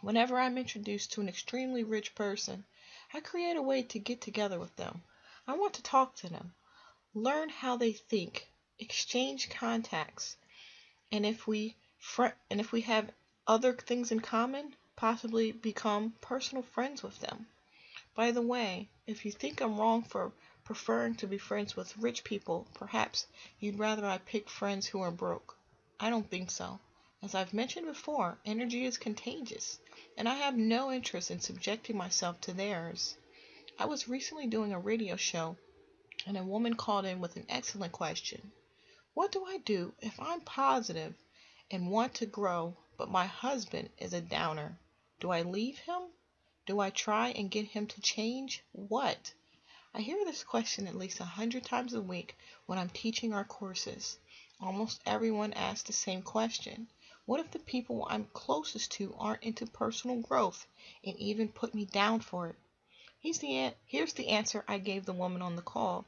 Whenever I'm introduced to an extremely rich person, I create a way to get together with them. I want to talk to them, learn how they think, exchange contacts, and if we have other things in common, possibly become personal friends with them. By the way, if you think I'm wrong for preferring to be friends with rich people, perhaps you'd rather I pick friends who are broke. I don't think so. As I've mentioned before, energy is contagious, and I have no interest in subjecting myself to theirs. I was recently doing a radio show, and a woman called in with an excellent question. What do I do if I'm positive and want to grow, but my husband is a downer? Do I leave him? Do I try and get him to change? What? I hear this question at least 100 times a week when I'm teaching our courses. Almost everyone asks the same question. What if the people I'm closest to aren't into personal growth and even put me down for it? Here's the answer I gave the woman on the call,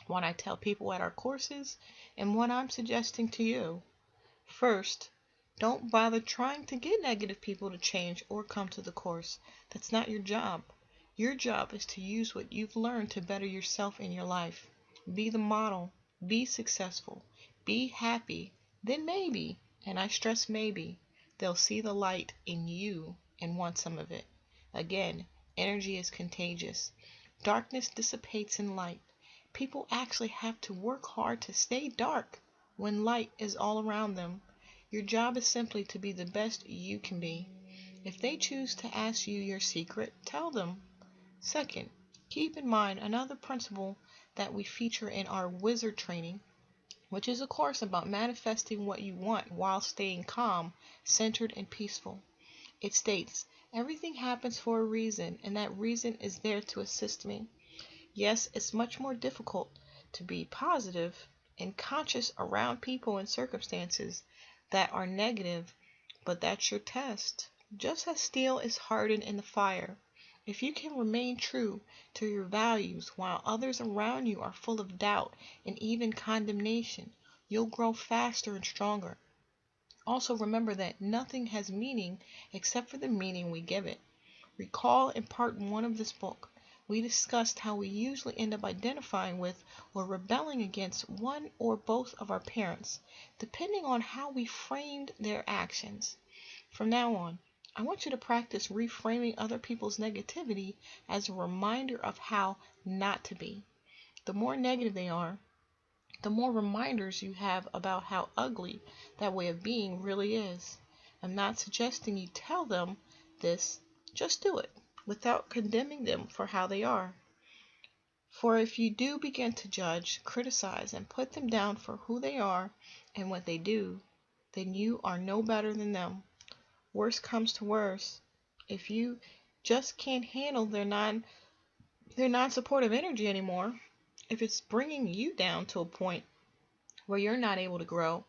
what I tell people at our courses, and what I'm suggesting to you. First, don't bother trying to get negative people to change or come to the course. That's not your job. Your job is to use what you've learned to better yourself in your life. Be the model. Be successful. Be happy. Then maybe, and I stress maybe, they'll see the light in you and want some of it. Again, energy is contagious. Darkness dissipates in light. People actually have to work hard to stay dark when light is all around them. Your job is simply to be the best you can be. If they choose to ask you your secret, tell them. Second, keep in mind another principle that we feature in our wizard training, which is a course about manifesting what you want while staying calm, centered, and peaceful. It states, everything happens for a reason, and that reason is there to assist me. Yes, it's much more difficult to be positive and conscious around people and circumstances that are negative, but that's your test. Just as steel is hardened in the fire, if you can remain true to your values while others around you are full of doubt and even condemnation, you'll grow faster and stronger. Also, remember that nothing has meaning except for the meaning we give it. Recall in part 1 of this book, we discussed how we usually end up identifying with or rebelling against one or both of our parents, depending on how we framed their actions. From now on, I want you to practice reframing other people's negativity as a reminder of how not to be. The more negative they are, the more reminders you have about how ugly that way of being really is. I'm not suggesting you tell them this, just do it without condemning them for how they are. For if you do begin to judge, criticize, and put them down for who they are and what they do, then you are no better than them. Worst comes to worst, if you just can't handle their non-supportive energy anymore, if it's bringing you down to a point where you're not able to grow,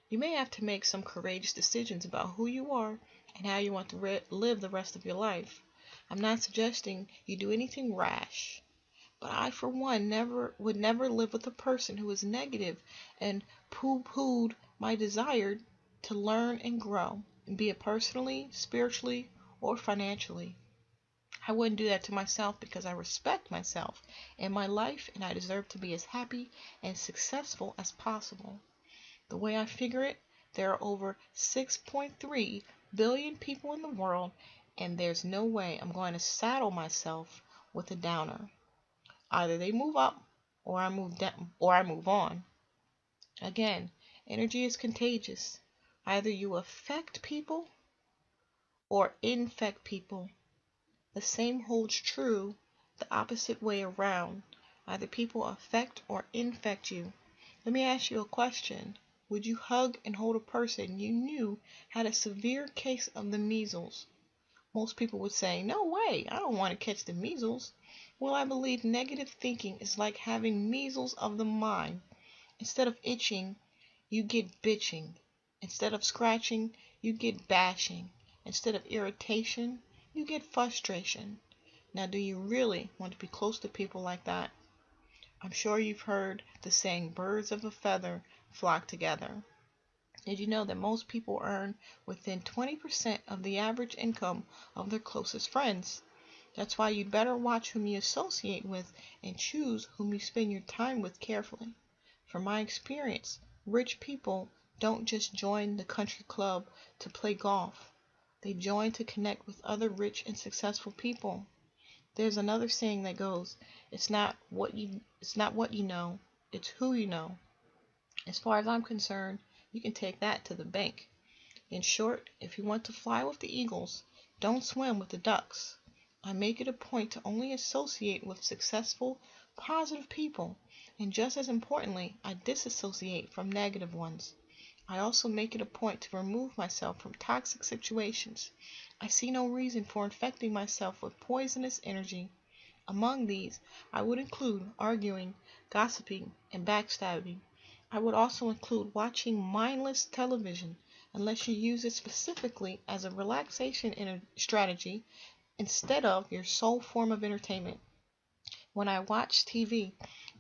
you may have to make some courageous decisions about who you are and how you want to live the rest of your life. I'm not suggesting you do anything rash, but I, for one, would never live with a person who is negative and pooh-poohed my desire to learn and grow, be it personally, spiritually, or financially. I wouldn't do that to myself because I respect myself and my life, and I deserve to be as happy and successful as possible. The way I figure it, there are over 6.3 billion people in the world, and there's no way I'm going to saddle myself with a downer. Either they move up or I move down or I move on. Again, energy is contagious. Either you affect people or infect people. The same holds true the opposite way around. Either people affect or infect you. Let me ask you a question. Would you hug and hold a person you knew had a severe case of the measles? Most people would say, no way, I don't want to catch the measles. Well, I believe negative thinking is like having measles of the mind. Instead of itching, you get bitching. Instead of scratching, you get bashing. Instead of irritation, you get frustration. Now, do you really want to be close to people like that? I'm sure you've heard the saying, birds of a feather flock together. Did you know that most people earn within 20% of the average income of their closest friends? That's why you'd better watch whom you associate with and choose whom you spend your time with carefully. From my experience, rich people don't just join the country club to play golf. They join to connect with other rich and successful people. There's another saying that goes, it's not what you know, it's who you know. As far as I'm concerned, you can take that to the bank. In short, if you want to fly with the eagles, don't swim with the ducks. I make it a point to only associate with successful, positive people, and just as importantly, I disassociate from negative ones. I also make it a point to remove myself from toxic situations. I see no reason for infecting myself with poisonous energy. Among these, I would include arguing, gossiping, and backstabbing. I would also include watching mindless television, unless you use it specifically as a relaxation strategy instead of your sole form of entertainment. When I watch TV,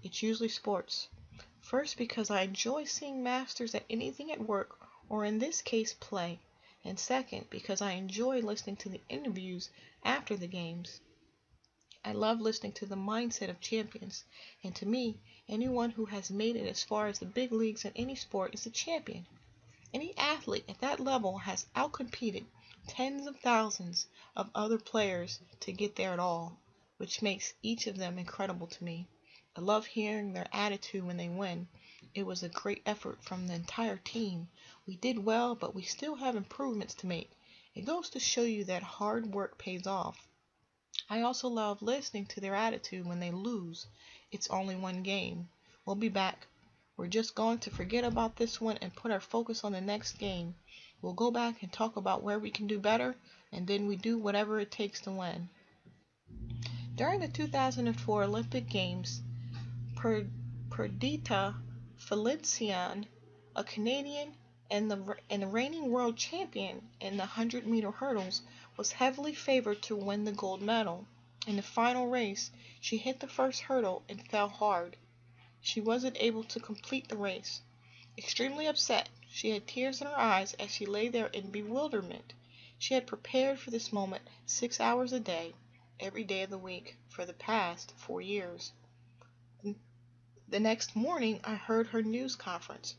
it's usually sports. First, because I enjoy seeing masters at anything at work, or in this case, play. And second, because I enjoy listening to the interviews after the games. I love listening to the mindset of champions, and to me, anyone who has made it as far as the big leagues in any sport is a champion. Any athlete at that level has outcompeted tens of thousands of other players to get there at all, which makes each of them incredible to me. I love hearing their attitude when they win. It was a great effort from the entire team. We did well, but we still have improvements to make. It goes to show you that hard work pays off. I also love listening to their attitude when they lose. It's only one game. We'll be back. We're just going to forget about this one and put our focus on the next game. We'll go back and talk about where we can do better, and then we do whatever it takes to win. During the 2004 Olympic Games, Perdita Felicien, a Canadian and the reigning world champion in the 100-meter hurdles, was heavily favored to win the gold medal. In the final race, she hit the first hurdle and fell hard. She wasn't able to complete the race. Extremely upset, she had tears in her eyes as she lay there in bewilderment. She had prepared for this moment 6 hours a day, every day of the week, for the past 4 years. The next morning, I heard her news conference.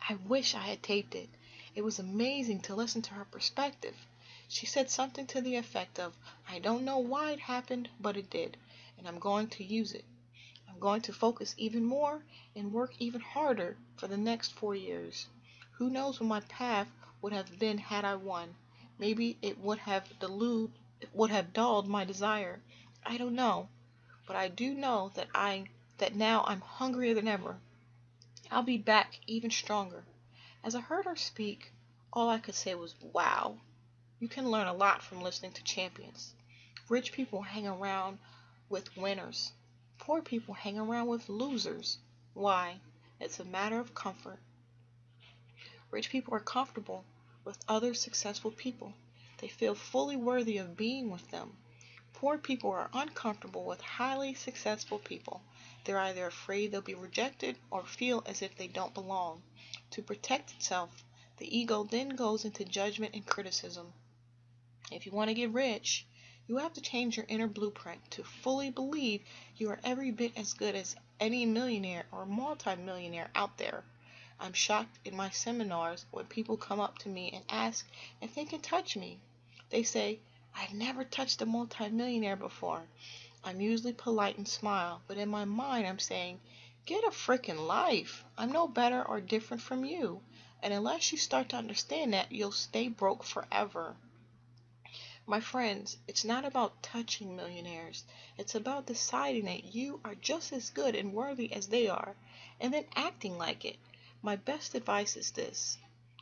I wish I had taped it. It was amazing to listen to her perspective. She said something to the effect of, "I don't know why it happened, but it did, and I'm going to use it. I'm going to focus even more and work even harder for the next 4 years. Who knows what my path would have been had I won? Maybe it would have dulled my desire. I don't know, but I do know that now I'm hungrier than ever. I'll be back even stronger." As I heard her speak, all I could say was, "Wow." You can learn a lot from listening to champions. Rich people hang around with winners. Poor people hang around with losers. Why? It's a matter of comfort. Rich people are comfortable with other successful people. They feel fully worthy of being with them. Poor people are uncomfortable with highly successful people. They're either afraid they'll be rejected or feel as if they don't belong. To protect itself, the ego then goes into judgment and criticism. If you want to get rich, you have to change your inner blueprint to fully believe you are every bit as good as any millionaire or multimillionaire out there. I'm shocked in my seminars when people come up to me and ask if they can touch me. They say, "I've never touched a multimillionaire before." I'm usually polite and smile, but in my mind I'm saying, "Get a frickin' life. I'm no better or different from you. And unless you start to understand that, you'll stay broke forever." My friends, it's not about touching millionaires. It's about deciding that you are just as good and worthy as they are, and then acting like it. My best advice is this.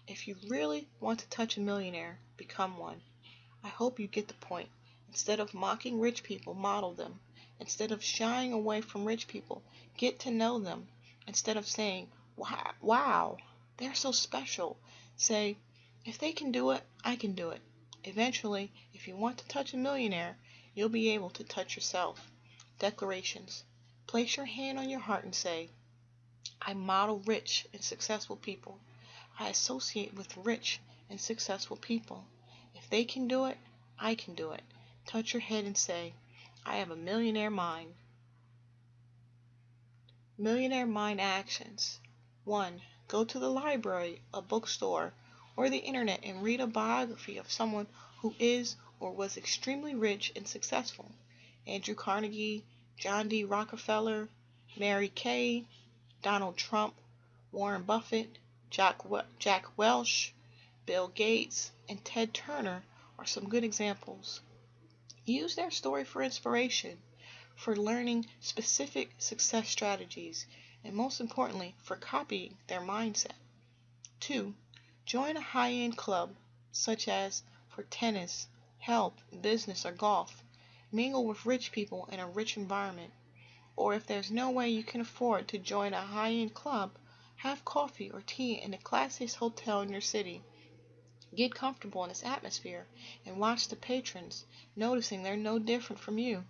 If you really want to touch a millionaire, become one. I hope you get the point. Instead of mocking rich people, model them. Instead of shying away from rich people, get to know them. Instead of saying, "Wow, they're so special," say, "If they can do it, I can do it." Eventually, if you want to touch a millionaire, you'll be able to touch yourself. Declarations. Place your hand on your heart and say, "I model rich and successful people. I associate with rich and successful people. If they can do it, I can do it." Touch your head and say, "I have a millionaire mind." Millionaire mind actions. 1. Go to the library, a bookstore, or the internet and read a biography of someone who is or was extremely rich and successful. Andrew Carnegie, John D. Rockefeller, Mary Kay, Donald Trump, Warren Buffett, Jack Welch, Bill Gates, and Ted Turner are some good examples. Use their story for inspiration, for learning specific success strategies, and most importantly, for copying their mindset. 2. Join a high-end club, such as for tennis, health, business, or golf. Mingle with rich people in a rich environment. Or if there's no way you can afford to join a high-end club, have coffee or tea in the classiest hotel in your city. Get comfortable in its atmosphere and watch the patrons, noticing they're no different from you.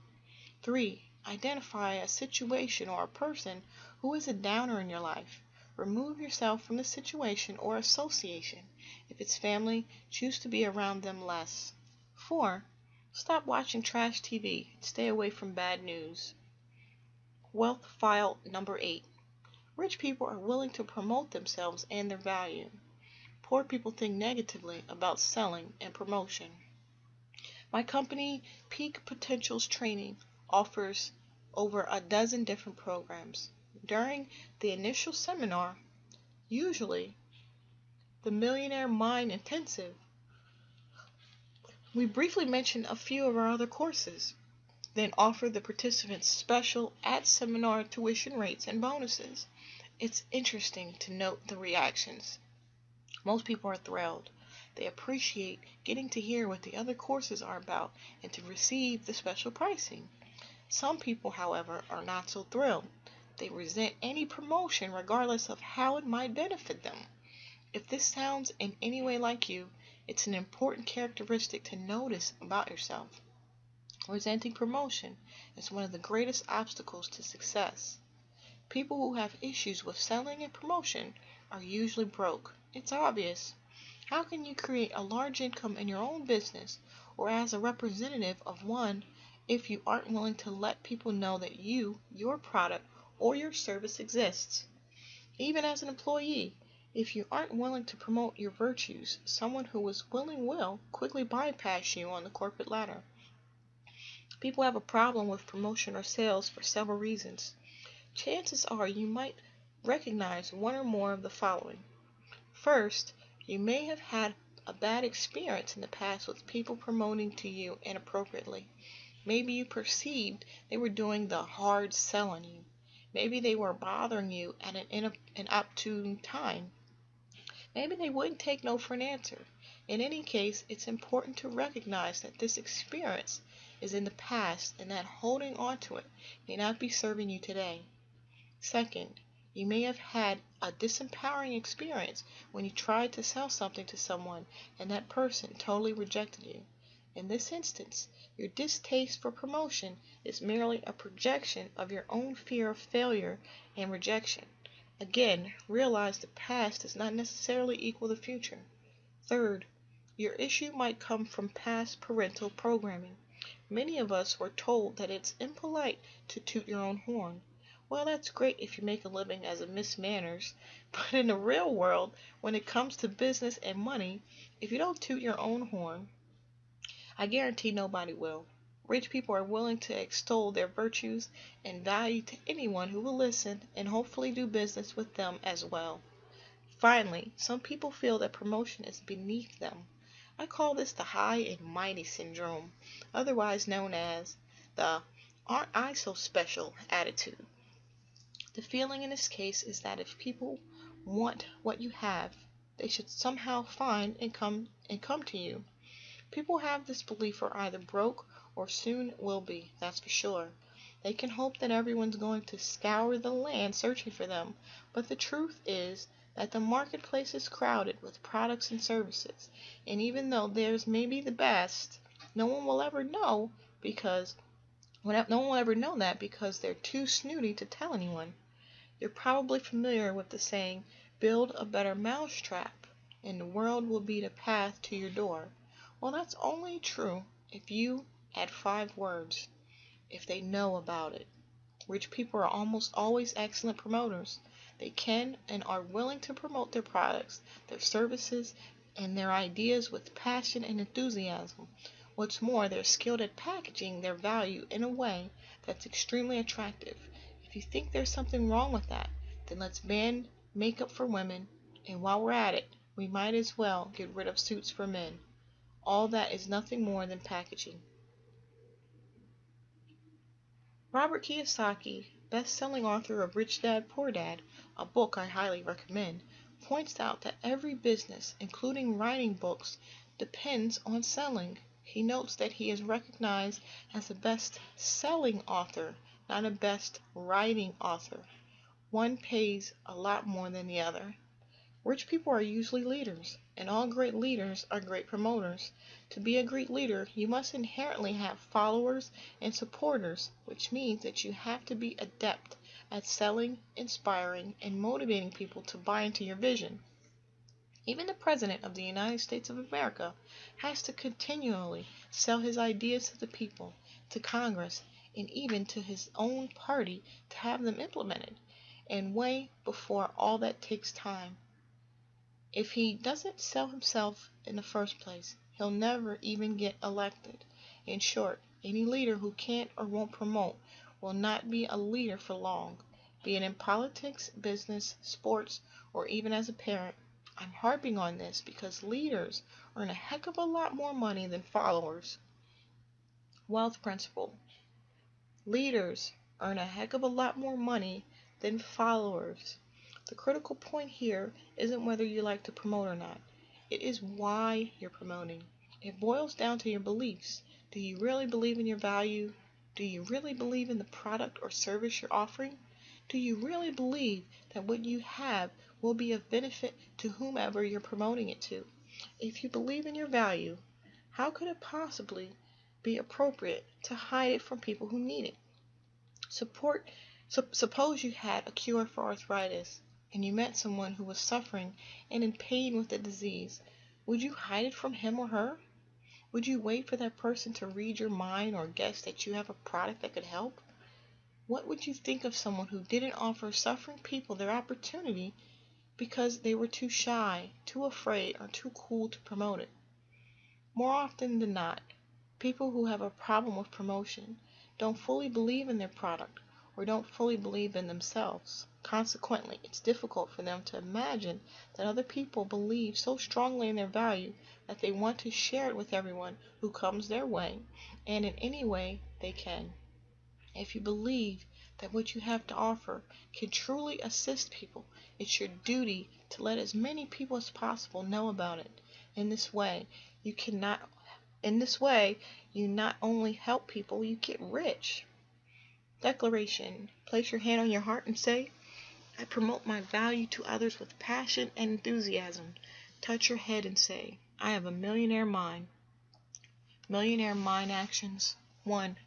3. Identify a situation or a person who is a downer in your life. Remove yourself from the situation or association. If it's family, choose to be around them less. 4. Stop watching trash TV and stay away from bad news. Wealth file number 8. Rich people are willing to promote themselves and their value. Poor people think negatively about selling and promotion. My company, Peak Potentials Training, offers over a dozen different programs. During the initial seminar, usually the Millionaire Mind Intensive, we briefly mention a few of our other courses, then offer the participants special at-seminar tuition rates and bonuses. It's interesting to note the reactions. Most people are thrilled. They appreciate getting to hear what the other courses are about and to receive the special pricing. Some people, however, are not so thrilled. They resent any promotion regardless of how it might benefit them. If this sounds in any way like you, it's an important characteristic to notice about yourself. Resenting promotion is one of the greatest obstacles to success. People who have issues with selling and promotion are usually broke. It's obvious. How can you create a large income in your own business or as a representative of one if you aren't willing to let people know that your product, or your service exists? Even as an employee, if you aren't willing to promote your virtues, someone who is willing will quickly bypass you on the corporate ladder. People have a problem with promotion or sales for several reasons. Chances are you might recognize one or more of the following. First, you may have had a bad experience in the past with people promoting to you inappropriately. Maybe you perceived they were doing the hard sell on you. Maybe they were bothering you at an inopportune time. Maybe they wouldn't take no for an answer. In any case, it's important to recognize that this experience is in the past and that holding on to it may not be serving you today. Second, you may have had a disempowering experience when you tried to sell something to someone and that person totally rejected you. In this instance, your distaste for promotion is merely a projection of your own fear of failure and rejection. Again, realize the past does not necessarily equal the future. Third, your issue might come from past parental programming. Many of us were told that it's impolite to toot your own horn. Well, that's great if you make a living as a Miss Manners, but in the real world, when it comes to business and money, if you don't toot your own horn, I guarantee nobody will. Rich people are willing to extol their virtues and value to anyone who will listen and hopefully do business with them as well. Finally, some people feel that promotion is beneath them. I call this the high and mighty syndrome, otherwise known as the "aren't I so special" attitude. The feeling in this case is that if people want what you have, they should somehow find and come to you. People have this belief are either broke or soon will be, that's for sure. They can hope that everyone's going to scour the land searching for them, but the truth is that the marketplace is crowded with products and services, and even though theirs may be the best, no one will ever know that because they're too snooty to tell anyone. You're probably familiar with the saying, build a better mousetrap, and the world will be the path to your door. Well, that's only true if you add 5 words, if they know about it. Rich people are almost always excellent promoters. They can and are willing to promote their products, their services, and their ideas with passion and enthusiasm. What's more, they're skilled at packaging their value in a way that's extremely attractive. If you think there's something wrong with that, then let's ban makeup for women, and while we're at it, we might as well get rid of suits for men. All that is nothing more than packaging. Robert Kiyosaki, best-selling author of Rich Dad, Poor Dad, a book I highly recommend, points out that every business, including writing books, depends on selling. He notes that he is recognized as a best-selling author, not a best-writing author. One pays a lot more than the other. Rich people are usually leaders, and all great leaders are great promoters. To be a great leader, you must inherently have followers and supporters, which means that you have to be adept at selling, inspiring, and motivating people to buy into your vision. Even the President of the United States of America has to continually sell his ideas to the people, to Congress, and even to his own party to have them implemented. And way before all that takes time. If he doesn't sell himself in the first place, he'll never even get elected. In short, any leader who can't or won't promote will not be a leader for long, be it in politics, business, sports, or even as a parent. I'm harping on this because leaders earn a heck of a lot more money than followers. Wealth principle. Leaders earn a heck of a lot more money than followers. The critical point here isn't whether you like to promote or not. It is why you're promoting. It boils down to your beliefs. Do you really believe in your value? Do you really believe in the product or service you're offering? Do you really believe that what you have will be of benefit to whomever you're promoting it to? If you believe in your value, how could it possibly be appropriate to hide it from people who need it? Suppose you had a cure for arthritis and you met someone who was suffering and in pain with the disease. Would you hide it from him or her? Would you wait for that person to read your mind or guess that you have a product that could help? What would you think of someone who didn't offer suffering people their opportunity because they were too shy, too afraid, or too cool to promote it? More often than not, people who have a problem with promotion don't fully believe in their product or don't fully believe in themselves. Consequently, it's difficult for them to imagine that other people believe so strongly in their value that they want to share it with everyone who comes their way and in any way they can. If you believe that what you have to offer can truly assist people, it's your duty to let as many people as possible know about it. In this way, you not only help people, you get rich. Declaration. Place your hand on your heart and say, I promote my value to others with passion and enthusiasm. Touch your head and say, I have a millionaire mind. Millionaire mind actions. 1.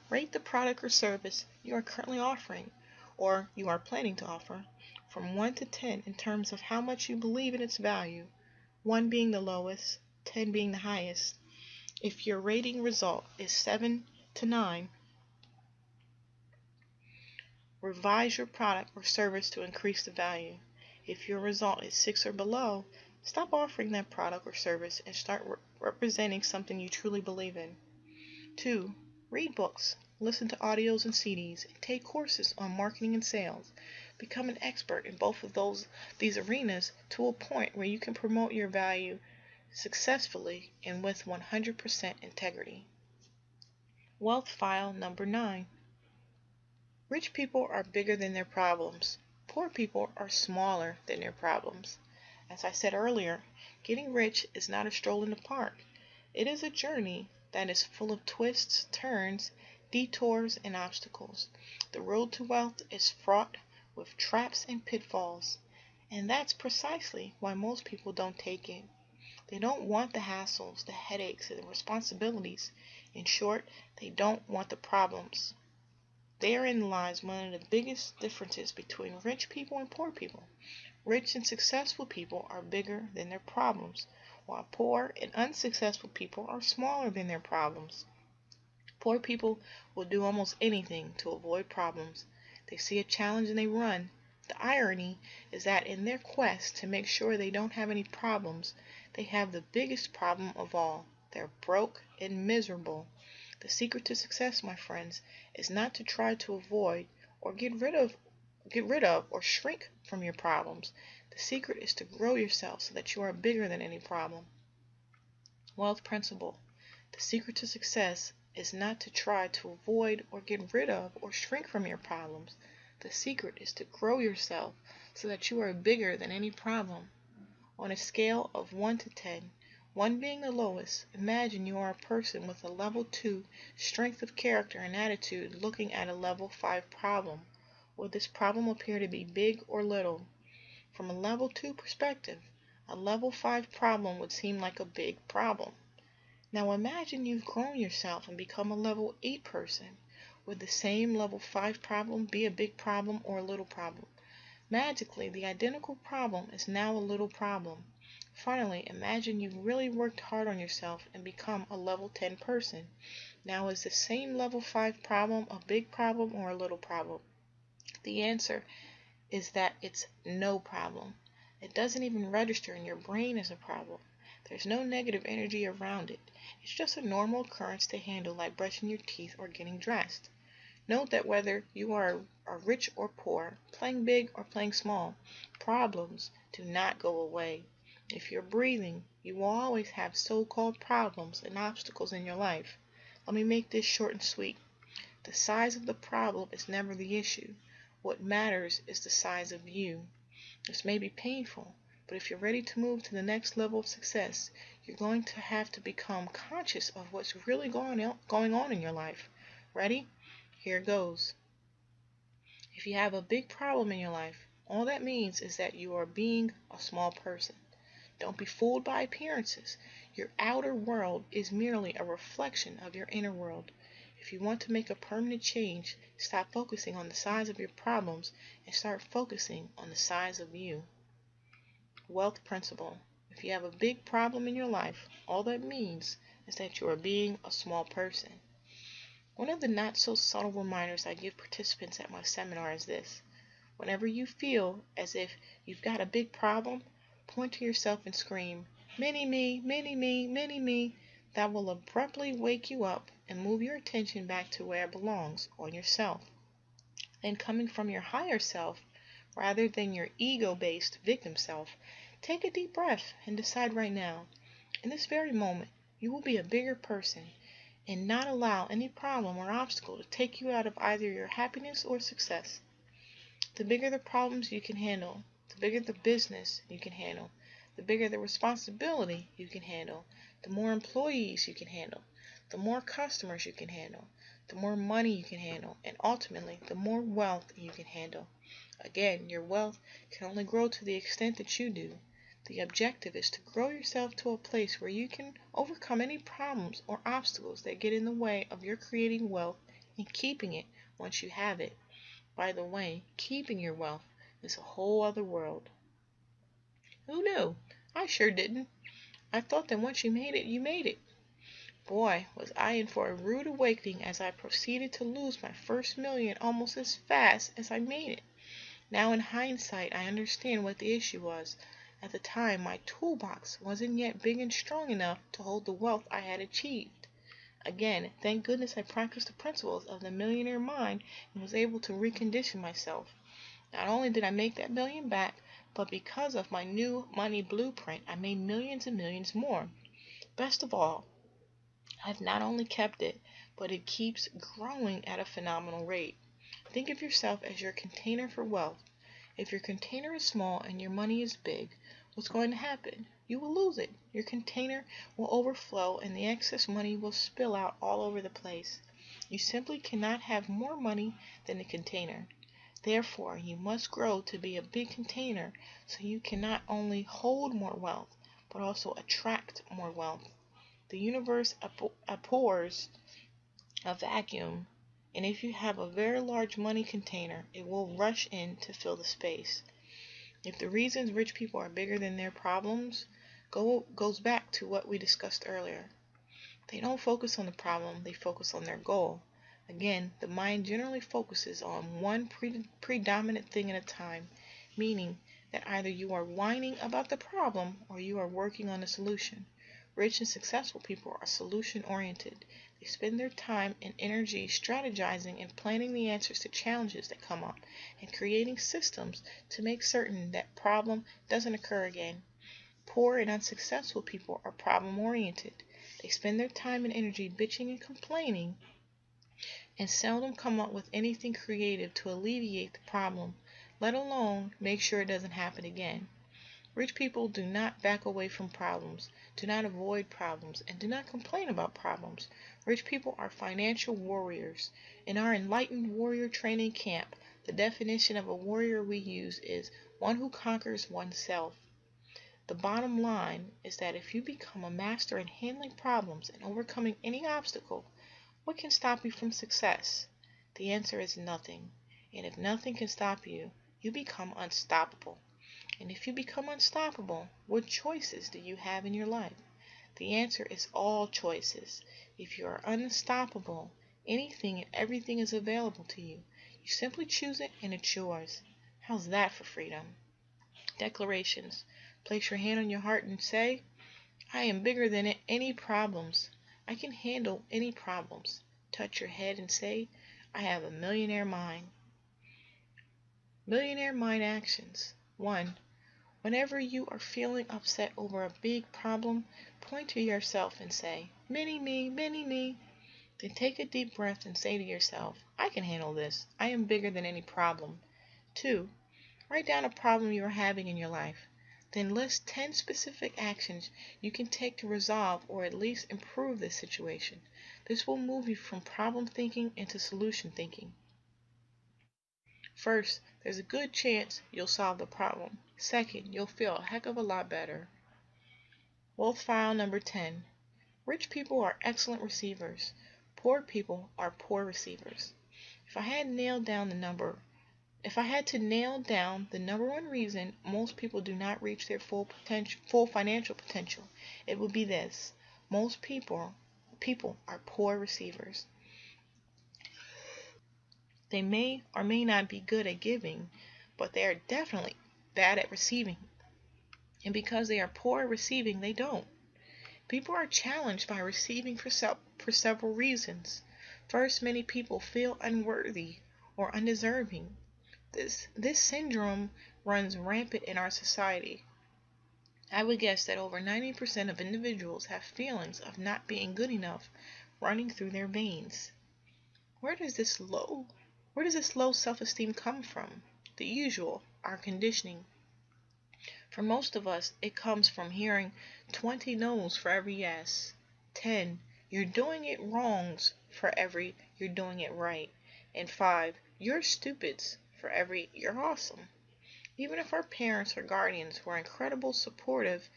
Rate the product or service you are currently offering, or you are planning to offer, from 1 to 10 in terms of how much you believe in its value, 1 being the lowest, 10 being the highest. If your rating result is 7 to 9, revise your product or service to increase the value. If your result is 6 or below, stop offering that product or service and start representing something you truly believe in. 2. Read books, listen to audios and CDs, and take courses on marketing and sales. Become an expert in both of these arenas to a point where you can promote your value successfully and with 100% integrity. Wealth file number 9. Rich people are bigger than their problems. Poor people are smaller than their problems. As I said earlier, getting rich is not a stroll in the park. It is a journey that is full of twists, turns, detours, and obstacles. The road to wealth is fraught with traps and pitfalls, and that's precisely why most people don't take it. They don't want the hassles, the headaches, and the responsibilities. In short, they don't want the problems. Therein lies one of the biggest differences between rich people and poor people. Rich and successful people are bigger than their problems, while poor and unsuccessful people are smaller than their problems. Poor people will do almost anything to avoid problems. They see a challenge and they run. The irony is that in their quest to make sure they don't have any problems, they have the biggest problem of all. They're broke and miserable. The secret to success, my friends, is not to try to avoid or get rid of or shrink from your problems. The secret is to grow yourself so that you are bigger than any problem. Wealth principle. The secret to success is not to try to avoid or get rid of or shrink from your problems. The secret is to grow yourself so that you are bigger than any problem. On a scale of 1 to 10, 1 being the lowest, imagine you are a person with a level 2 strength of character and attitude looking at a level 5 problem. Will this problem appear to be big or little? From a level 2 perspective, a level 5 problem would seem like a big problem. Now imagine you've grown yourself and become a level 8 person. Would the same level 5 problem be a big problem or a little problem? Magically, the identical problem is now a little problem. Finally, imagine you've really worked hard on yourself and become a level 10 person. Now is the same level 5 problem a big problem or a little problem? The answer is that it's no problem. It doesn't even register in your brain as a problem. There's no negative energy around it. It's just a normal occurrence to handle, like brushing your teeth or getting dressed. Note that whether you are rich or poor, playing big or playing small, problems do not go away. If you're breathing, you will always have so-called problems and obstacles in your life. Let me make this short and sweet. The size of the problem is never the issue. What matters is the size of you. This may be painful, but if you're ready to move to the next level of success, you're going to have to become conscious of what's really going on in your life. Ready? Here goes. If you have a big problem in your life, all that means is that you are being a small person. Don't be fooled by appearances. Your outer world is merely a reflection of your inner world. If you want to make a permanent change, stop focusing on the size of your problems and start focusing on the size of you. Wealth principle. If you have a big problem in your life, all that means is that you are being a small person. One of the not so subtle reminders I give participants at my seminar is this. Whenever you feel as if you've got a big problem, point to yourself and scream, "Mini me, mini me, mini me." That will abruptly wake you up and move your attention back to where it belongs, on yourself. Then coming from your higher self, rather than your ego-based victim self, take a deep breath and decide right now, in this very moment, you will be a bigger person and not allow any problem or obstacle to take you out of either your happiness or success. The bigger the problems you can handle, the bigger the business you can handle, the bigger the responsibility you can handle, the more employees you can handle, the more customers you can handle, the more money you can handle, and ultimately, the more wealth you can handle. Again, your wealth can only grow to the extent that you do. The objective is to grow yourself to a place where you can overcome any problems or obstacles that get in the way of your creating wealth and keeping it once you have it. By the way, keeping your wealth is a whole other world. Who knew? I sure didn't. I thought that once you made it, you made it. Boy, was I in for a rude awakening as I proceeded to lose my first million almost as fast as I made it. Now in hindsight, I understand what the issue was. At the time, my toolbox wasn't yet big and strong enough to hold the wealth I had achieved. Again, thank goodness I practiced the principles of the millionaire mind and was able to recondition myself. Not only did I make that million back, but because of my new money blueprint, I made millions and millions more. Best of all, I've not only kept it, but it keeps growing at a phenomenal rate. Think of yourself as your container for wealth. If your container is small and your money is big, what's going to happen? You will lose it. Your container will overflow and the excess money will spill out all over the place. You simply cannot have more money than the container. Therefore, you must grow to be a big container so you can not only hold more wealth, but also attract more wealth. The universe abhors a vacuum, and if you have a very large money container, it will rush in to fill the space. If the reasons rich people are bigger than their problems goes back to what we discussed earlier. They don't focus on the problem, they focus on their goal. Again, the mind generally focuses on one predominant thing at a time, meaning that either you are whining about the problem or you are working on a solution. Rich and successful people are solution-oriented. They spend their time and energy strategizing and planning the answers to challenges that come up and creating systems to make certain that problem doesn't occur again. Poor and unsuccessful people are problem-oriented. They spend their time and energy bitching and complaining and seldom come up with anything creative to alleviate the problem, let alone make sure it doesn't happen again. Rich people do not back away from problems, do not avoid problems, and do not complain about problems. Rich people are financial warriors. In our enlightened warrior training camp, the definition of a warrior we use is one who conquers oneself. The bottom line is that if you become a master in handling problems and overcoming any obstacle, what can stop you from success? The answer is nothing. And if nothing can stop you, you become unstoppable. And if you become unstoppable, what choices do you have in your life? The answer is all choices. If you are unstoppable, anything and everything is available to you. You simply choose it and it's yours. How's that for freedom? Declarations. Place your hand on your heart and say, I am bigger than any problems. I can handle any problems. Touch your head and say, I have a millionaire mind. Millionaire mind actions. 1. Whenever you are feeling upset over a big problem, point to yourself and say, mini me, mini me. Then take a deep breath and say to yourself, I can handle this. I am bigger than any problem. 2. Write down a problem you are having in your life. Then list 10 specific actions you can take to resolve or at least improve this situation. This will move you from problem thinking into solution thinking. First, there's a good chance you'll solve the problem. Second, you'll feel a heck of a lot better. Wealth file number 10. Rich people are excellent receivers. Poor people are poor receivers. If I had to nail down the number one reason most people do not reach their full financial potential, it would be this: most people are poor receivers. They may or may not be good at giving, but they are definitely bad at receiving. And because they are poor at receiving, they don't. People are challenged by receiving for several reasons. First, many people feel unworthy or undeserving. This syndrome runs rampant in our society. I would guess that over 90% of individuals have feelings of not being good enough running through their veins. Where does this low self-esteem come from? The usual, our conditioning. For most of us, it comes from hearing 20 no's for every yes, 10 "you're doing it wrongs" for every "you're doing it right," and 5 "you're stupids" for every "you're awesome." Even if our parents or guardians were incredibly supportive,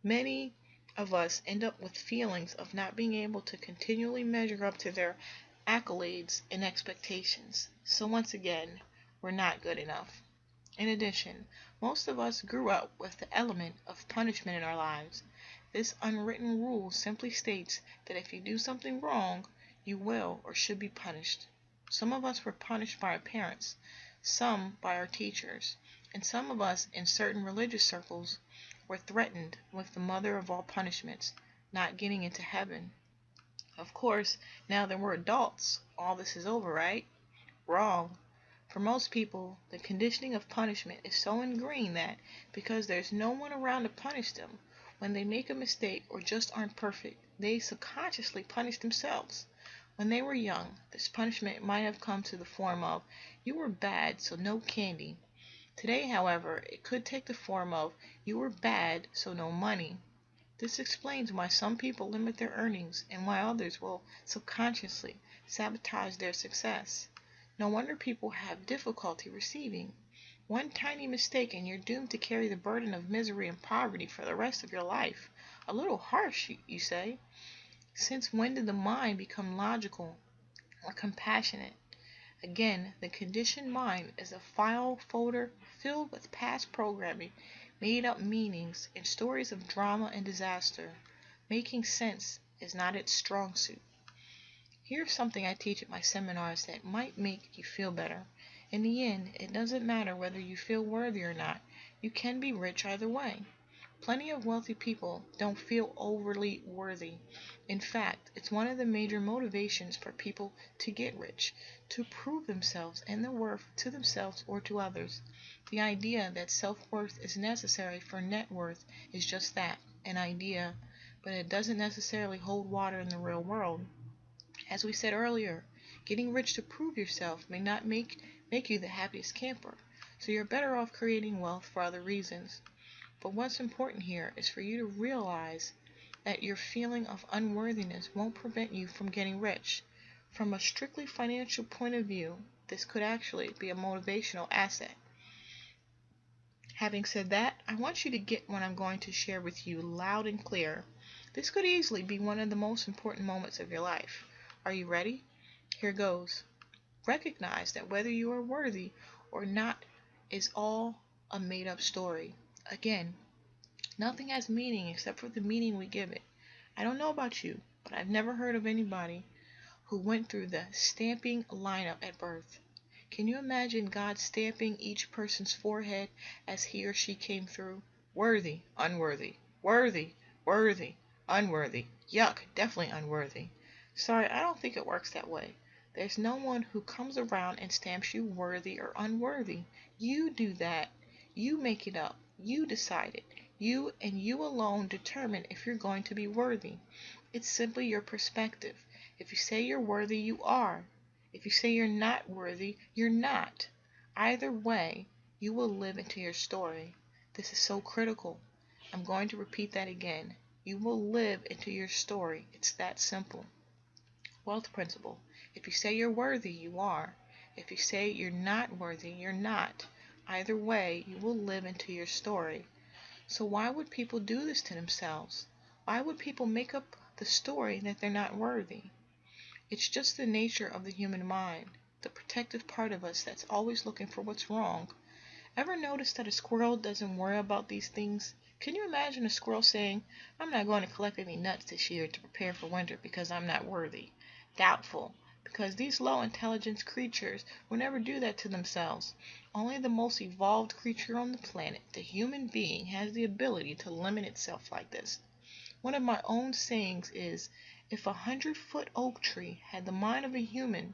many of us end up with feelings of not being able to continually measure up to their accolades and expectations. So once again, we're not good enough. In addition, most of us grew up with the element of punishment in our lives. This unwritten rule simply states that if you do something wrong, you will or should be punished. Some of us were punished by our parents, some by our teachers, and some of us in certain religious circles were threatened with the mother of all punishments, not getting into heaven. Of course, now that we're adults, all this is over, right? Wrong. For most people, the conditioning of punishment is so ingrained that, because there's no one around to punish them, when they make a mistake or just aren't perfect, they subconsciously punish themselves. When they were young, this punishment might have come to the form of, "you were bad, so no candy." Today, however, it could take the form of, "you were bad, so no money." This explains why some people limit their earnings and why others will subconsciously sabotage their success. No wonder people have difficulty receiving. One tiny mistake and you're doomed to carry the burden of misery and poverty for the rest of your life. A little harsh, you say? Since when did the mind become logical or compassionate? Again, the conditioned mind is a file folder filled with past programming, made-up meanings, and stories of drama and disaster. Making sense is not its strong suit. Here's something I teach at my seminars that might make you feel better. In the end, it doesn't matter whether you feel worthy or not. You can be rich either way. Plenty of wealthy people don't feel overly worthy. In fact, it's one of the major motivations for people to get rich, to prove themselves and their worth to themselves or to others. The idea that self-worth is necessary for net worth is just that, an idea, but it doesn't necessarily hold water in the real world. As we said earlier, getting rich to prove yourself may not make you the happiest camper, so you're better off creating wealth for other reasons. But what's important here is for you to realize that your feeling of unworthiness won't prevent you from getting rich. From a strictly financial point of view, this could actually be a motivational asset. Having said that, I want you to get what I'm going to share with you loud and clear. This could easily be one of the most important moments of your life. Are you ready? Here goes. Recognize that whether you are worthy or not is all a made-up story. Again, nothing has meaning except for the meaning we give it. I don't know about you, but I've never heard of anybody who went through the stamping lineup at birth. Can you imagine God stamping each person's forehead as he or she came through? Worthy, unworthy, worthy, worthy, unworthy. Yuck, definitely unworthy. Sorry, I don't think it works that way. There's no one who comes around and stamps you worthy or unworthy. You do that. You make it up. You decide it. You and you alone determine if you're going to be worthy. It's simply your perspective. If you say you're worthy, you are. If you say you're not worthy, you're not. Either way, you will live into your story. This is so critical. I'm going to repeat that again. You will live into your story. It's that simple. Wealth principle. If you say you're worthy, you are. If you say you're not worthy, you're not. Either way, you will live into your story. So why would people do this to themselves? Why would people make up the story that they're not worthy? It's just the nature of the human mind, the protective part of us that's always looking for what's wrong. Ever notice that a squirrel doesn't worry about these things? Can you imagine a squirrel saying, I'm not going to collect any nuts this year to prepare for winter because I'm not worthy? Doubtful, because these low intelligence creatures will never do that to themselves. Only the most evolved creature on the planet, the human being, has the ability to limit itself like this. One of my own sayings is, if 100-foot oak tree had the mind of a human,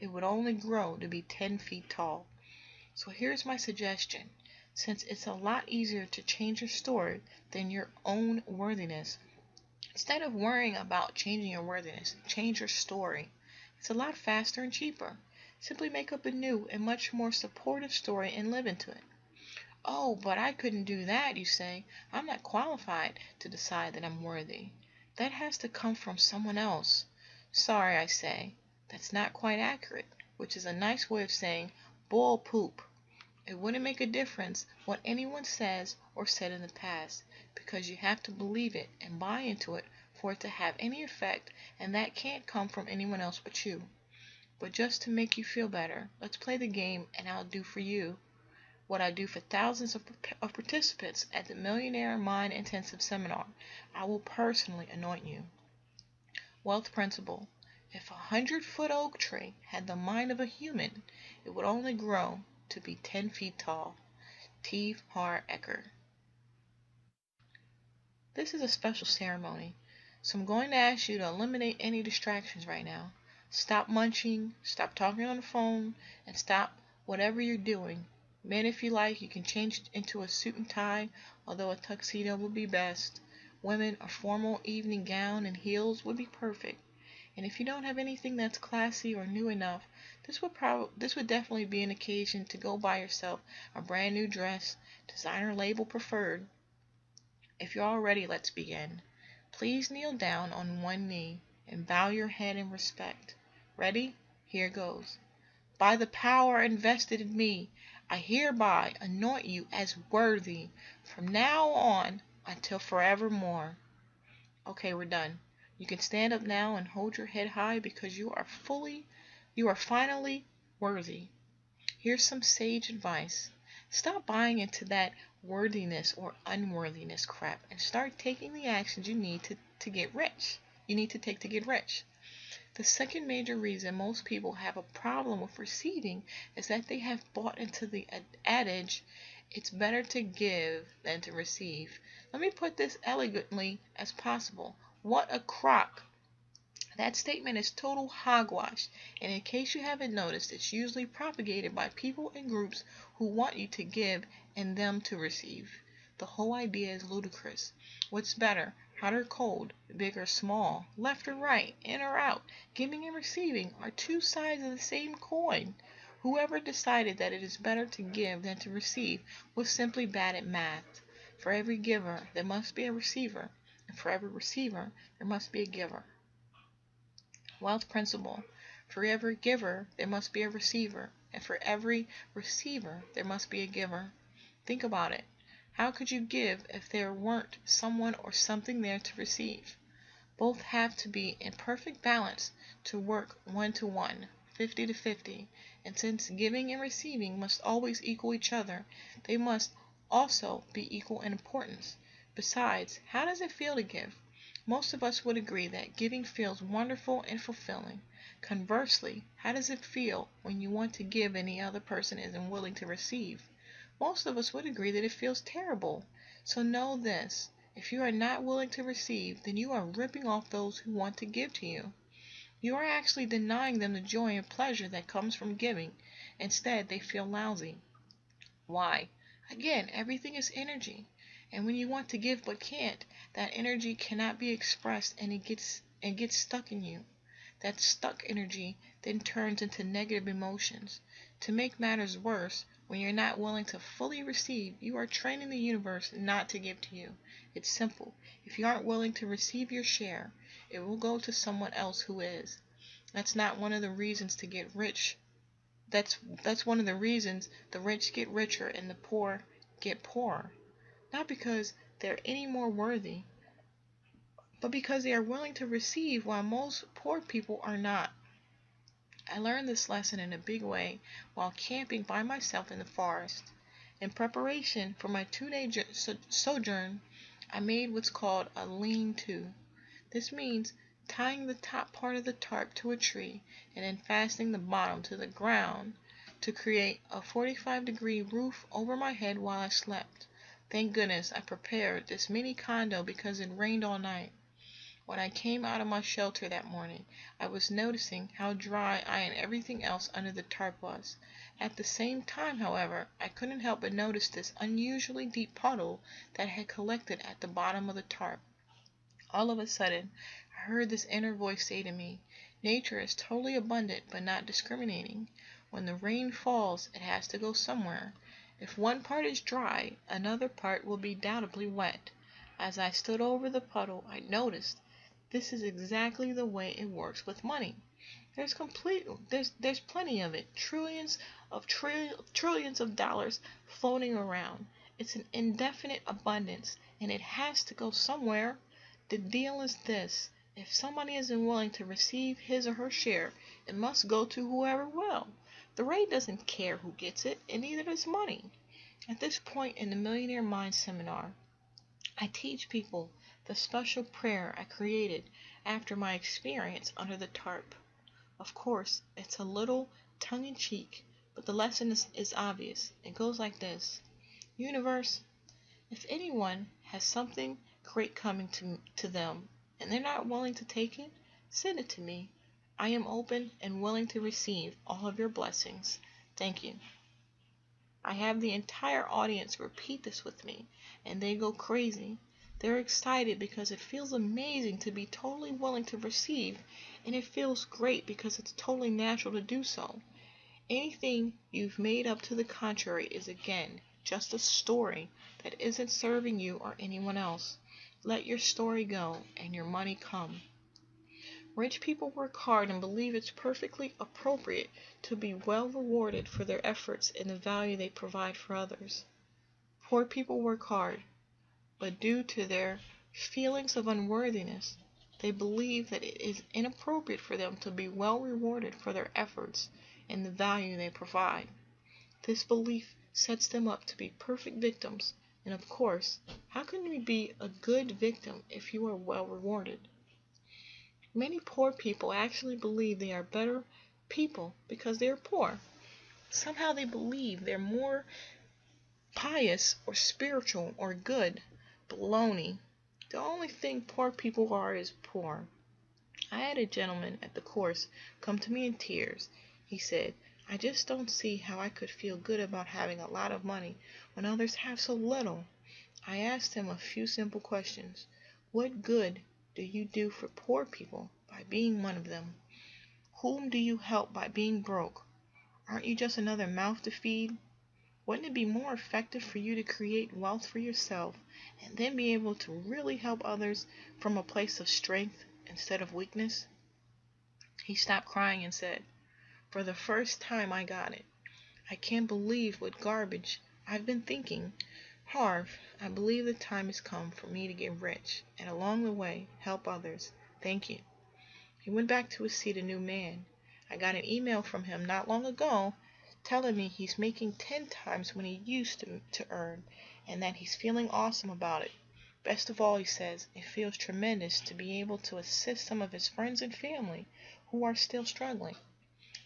it would only grow to be 10 feet tall. So here's my suggestion. Since it's a lot easier to change your story than your own worthiness, instead of worrying about changing your worthiness, change your story. It's a lot faster and cheaper. Simply make up a new and much more supportive story and live into it. Oh, but I couldn't do that, you say. I'm not qualified to decide that I'm worthy. That has to come from someone else. Sorry, I say. That's not quite accurate, which is a nice way of saying bull poop. It wouldn't make a difference what anyone says or said in the past, because you have to believe it and buy into it for it to have any effect, and that can't come from anyone else but you. But just to make you feel better, let's play the game and I'll do for you what I do for thousands of participants at the Millionaire Mind Intensive Seminar. I will personally anoint you. Wealth principle. If 100-foot oak tree had the mind of a human, it would only grow to be 10 feet tall. T. Harv Eker. This is a special ceremony, so I'm going to ask you to eliminate any distractions right now. Stop munching, stop talking on the phone, and stop whatever you're doing. Men, if you like, you can change into a suit and tie, although a tuxedo would be best. Women, a formal evening gown and heels would be perfect. And if you don't have anything that's classy or new enough, this would definitely be an occasion to go buy yourself a brand new dress, designer label preferred. If you're all ready, let's begin. Please kneel down on one knee and bow your head in respect. Ready? Here goes. By the power invested in me, I hereby anoint you as worthy from now on until forevermore. Okay, we're done. You can stand up now and hold your head high because you are finally worthy. Here's some sage advice. Stop buying into that worthiness or unworthiness crap and start taking the actions you need to get rich. You need to take to get rich. The second major reason most people have a problem with receiving is that they have bought into the adage, it's better to give than to receive. Let me put this elegantly as possible. What a crock! That statement is total hogwash, and in case you haven't noticed, it's usually propagated by people and groups who want you to give and them to receive. The whole idea is ludicrous. What's better, hot or cold, big or small, left or right, in or out? Giving and receiving are two sides of the same coin. Whoever decided that it is better to give than to receive was simply bad at math. For every giver, there must be a receiver, and for every receiver, there must be a giver. Wealth principle. For every giver, there must be a receiver, and for every receiver, there must be a giver. Think about it. How could you give if there weren't someone or something there to receive? Both have to be in perfect balance to work 1-to-1, 50-to-50, and since giving and receiving must always equal each other, they must also be equal in importance. Besides, how does it feel to give? Most of us would agree that giving feels wonderful and fulfilling. Conversely, how does it feel when you want to give and the other person isn't willing to receive? Most of us would agree that it feels terrible. So know this, if you are not willing to receive, then you are ripping off those who want to give to you. You are actually denying them the joy and pleasure that comes from giving. Instead, they feel lousy. Why? Again, everything is energy. And when you want to give but can't, that energy cannot be expressed and it gets stuck in you. That stuck energy then turns into negative emotions. To make matters worse, when you're not willing to fully receive, you are training the universe not to give to you. It's simple. If you aren't willing to receive your share, it will go to someone else who is. That's not one of the reasons to get rich. That's one of the reasons the rich get richer and the poor get poorer. Not because they're any more worthy, but because they are willing to receive while most poor people are not. I learned this lesson in a big way while camping by myself in the forest. In preparation for my 2-day sojourn, I made what's called a lean-to. This means tying the top part of the tarp to a tree and then fastening the bottom to the ground to create a 45-degree roof over my head while I slept. Thank goodness I prepared this mini condo because it rained all night. When I came out of my shelter that morning, I was noticing how dry I and everything else under the tarp was. At the same time, however, I couldn't help but notice this unusually deep puddle that had collected at the bottom of the tarp. All of a sudden, I heard this inner voice say to me, "Nature is totally abundant but not discriminating. When the rain falls, it has to go somewhere. If one part is dry, another part will be doubtably wet." As I stood over the puddle, I noticed this is exactly the way it works with money. There's plenty of it, trillions of dollars floating around. It's an indefinite abundance, and it has to go somewhere. The deal is this: if somebody isn't willing to receive his or her share, it must go to whoever will. The rain doesn't care who gets it, and neither does money. At this point in the Millionaire Mind seminar, I teach people the special prayer I created after my experience under the tarp. Of course, it's a little tongue-in-cheek, but the lesson is obvious. It goes like this: Universe, if anyone has something great coming to them and they're not willing to take it, send it to me. I am open and willing to receive all of your blessings. Thank you. I have the entire audience repeat this with me, and they go crazy. They're excited because it feels amazing to be totally willing to receive, and it feels great because it's totally natural to do so. Anything you've made up to the contrary is, again, just a story that isn't serving you or anyone else. Let your story go and your money come. Rich people work hard and believe it's perfectly appropriate to be well rewarded for their efforts and the value they provide for others. Poor people work hard, but due to their feelings of unworthiness, they believe that it is inappropriate for them to be well rewarded for their efforts and the value they provide. This belief sets them up to be perfect victims, and of course, how can you be a good victim if you are well rewarded? Many poor people actually believe they are better people because they are poor. Somehow they believe they're more pious or spiritual or good. Baloney. The only thing poor people are is poor. I had a gentleman at the course come to me in tears. He said, "I just don't see how I could feel good about having a lot of money when others have so little." I asked him a few simple questions. What good do you do for poor people by being one of them? Whom do you help by being broke? Aren't you just another mouth to feed? Wouldn't it be more effective for you to create wealth for yourself and then be able to really help others from a place of strength instead of weakness? He stopped crying and said, "For the first time I got it. I can't believe what garbage I've been thinking. Harv, I believe the time has come for me to get rich and along the way help others. Thank you." He went back to his seat a new man. I got an email from him not long ago telling me he's making 10 times what he used to earn and that he's feeling awesome about it. Best of all, he says, it feels tremendous to be able to assist some of his friends and family who are still struggling.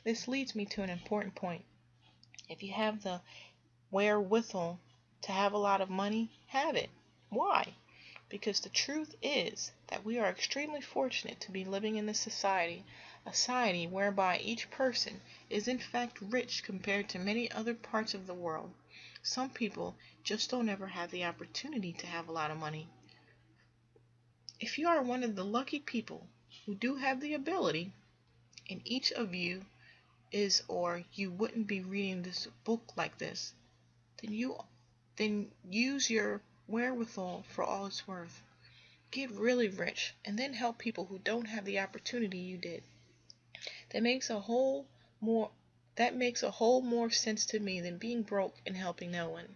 This leads me to an important point. If you have the wherewithal to have a lot of money, have it. Why? Because the truth is that we are extremely fortunate to be living in this society, a society whereby each person is in fact rich compared to many other parts of the world. Some people just don't ever have the opportunity to have a lot of money. If you are one of the lucky people who do have the ability, and each of you or you wouldn't be reading this book like this, then use your wherewithal for all it's worth. Get really rich and then help people who don't have the opportunity you did. That makes a whole more sense to me than being broke and helping no one.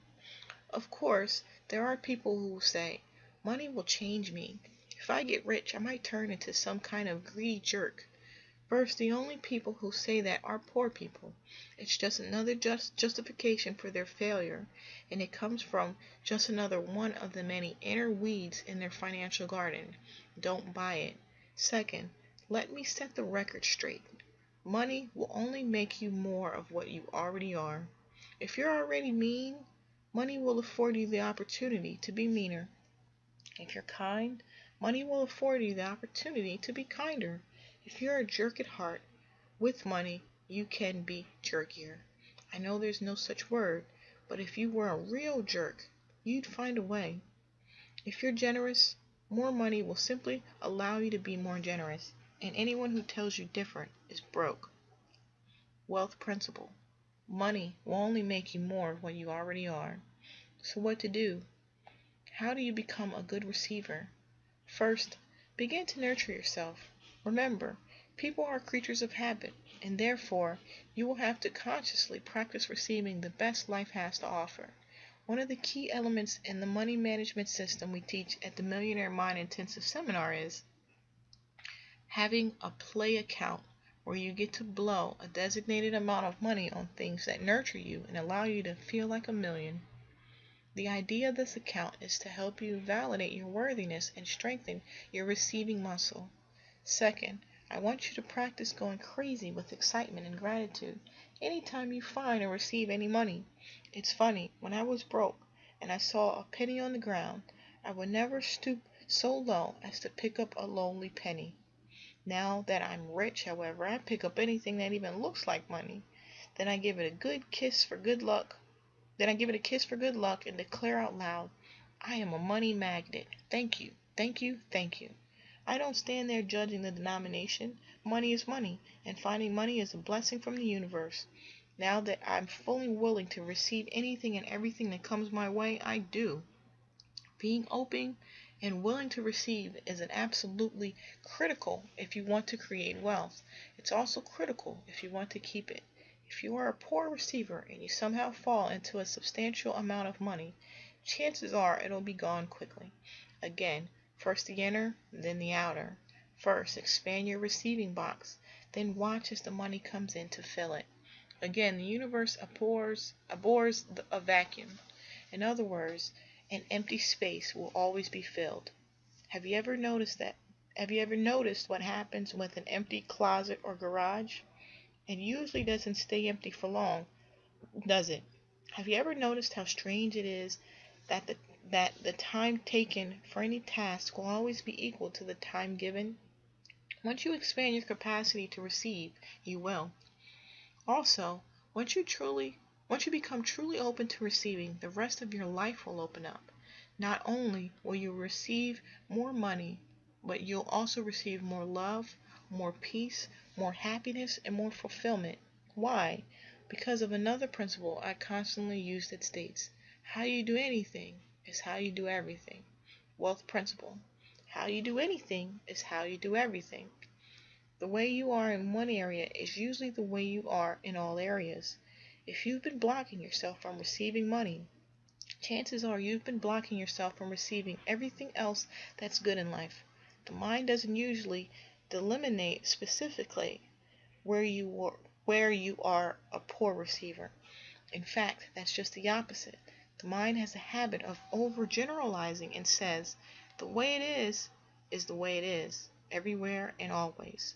Of course, there are people who will say, money will change me. If I get rich, I might turn into some kind of greedy jerk. First, the only people who say that are poor people. It's just another justification for their failure, and it comes from just another one of the many inner weeds in their financial garden. Don't buy it. Second, let me set the record straight. Money will only make you more of what you already are. If you're already mean, money will afford you the opportunity to be meaner. If you're kind, money will afford you the opportunity to be kinder. If you're a jerk at heart, with money, you can be jerkier. I know there's no such word, but if you were a real jerk, you'd find a way. If you're generous, more money will simply allow you to be more generous, and anyone who tells you different is broke. Wealth principle. Money will only make you more of what you already are. So what to do? How do you become a good receiver? First, begin to nurture yourself. Remember, people are creatures of habit, and therefore you will have to consciously practice receiving the best life has to offer. One of the key elements in the money management system we teach at the Millionaire Mind Intensive Seminar is having a play account where you get to blow a designated amount of money on things that nurture you and allow you to feel like a million. The idea of this account is to help you validate your worthiness and strengthen your receiving muscle. Second, I want you to practice going crazy with excitement and gratitude anytime you find or receive any money. It's funny, when I was broke and I saw a penny on the ground, I would never stoop so low as to pick up a lowly penny. Now that I'm rich, however, I pick up anything that even looks like money. Then I give it a kiss for good luck and declare out loud, I am a money magnet. Thank you, thank you, thank you. I don't stand there judging the denomination. Money is money, and finding money is a blessing from the universe. Now that I'm fully willing to receive anything and everything that comes my way, I do. Being open and willing to receive is an absolutely critical if you want to create wealth. It's also critical if you want to keep it. If you are a poor receiver and you somehow fall into a substantial amount of money, chances are it'll be gone quickly. Again, first the inner, then the outer. First, expand your receiving box, then watch as the money comes in to fill it. Again, the universe abhors a vacuum. In other words, an empty space will always be filled. Have you ever noticed what happens with an empty closet or garage? It usually doesn't stay empty for long, does it? Have you ever noticed how strange it is that the time taken for any task will always be equal to the time given? Once you expand your capacity to receive, you will. Also, once you become truly open to receiving, the rest of your life will open up. Not only will you receive more money, but you'll also receive more love, more peace, more happiness, and more fulfillment. Why? Because of another principle I constantly use that states, how you do anything is how you do everything. Wealth principle. How you do anything is how you do everything. The way you are in one area is usually the way you are in all areas. If you've been blocking yourself from receiving money, chances are you've been blocking yourself from receiving everything else that's good in life. The mind doesn't usually delineate specifically where you are a poor receiver. In fact, that's just the opposite. The mind has a habit of overgeneralizing and says, the way it is the way it is, everywhere and always.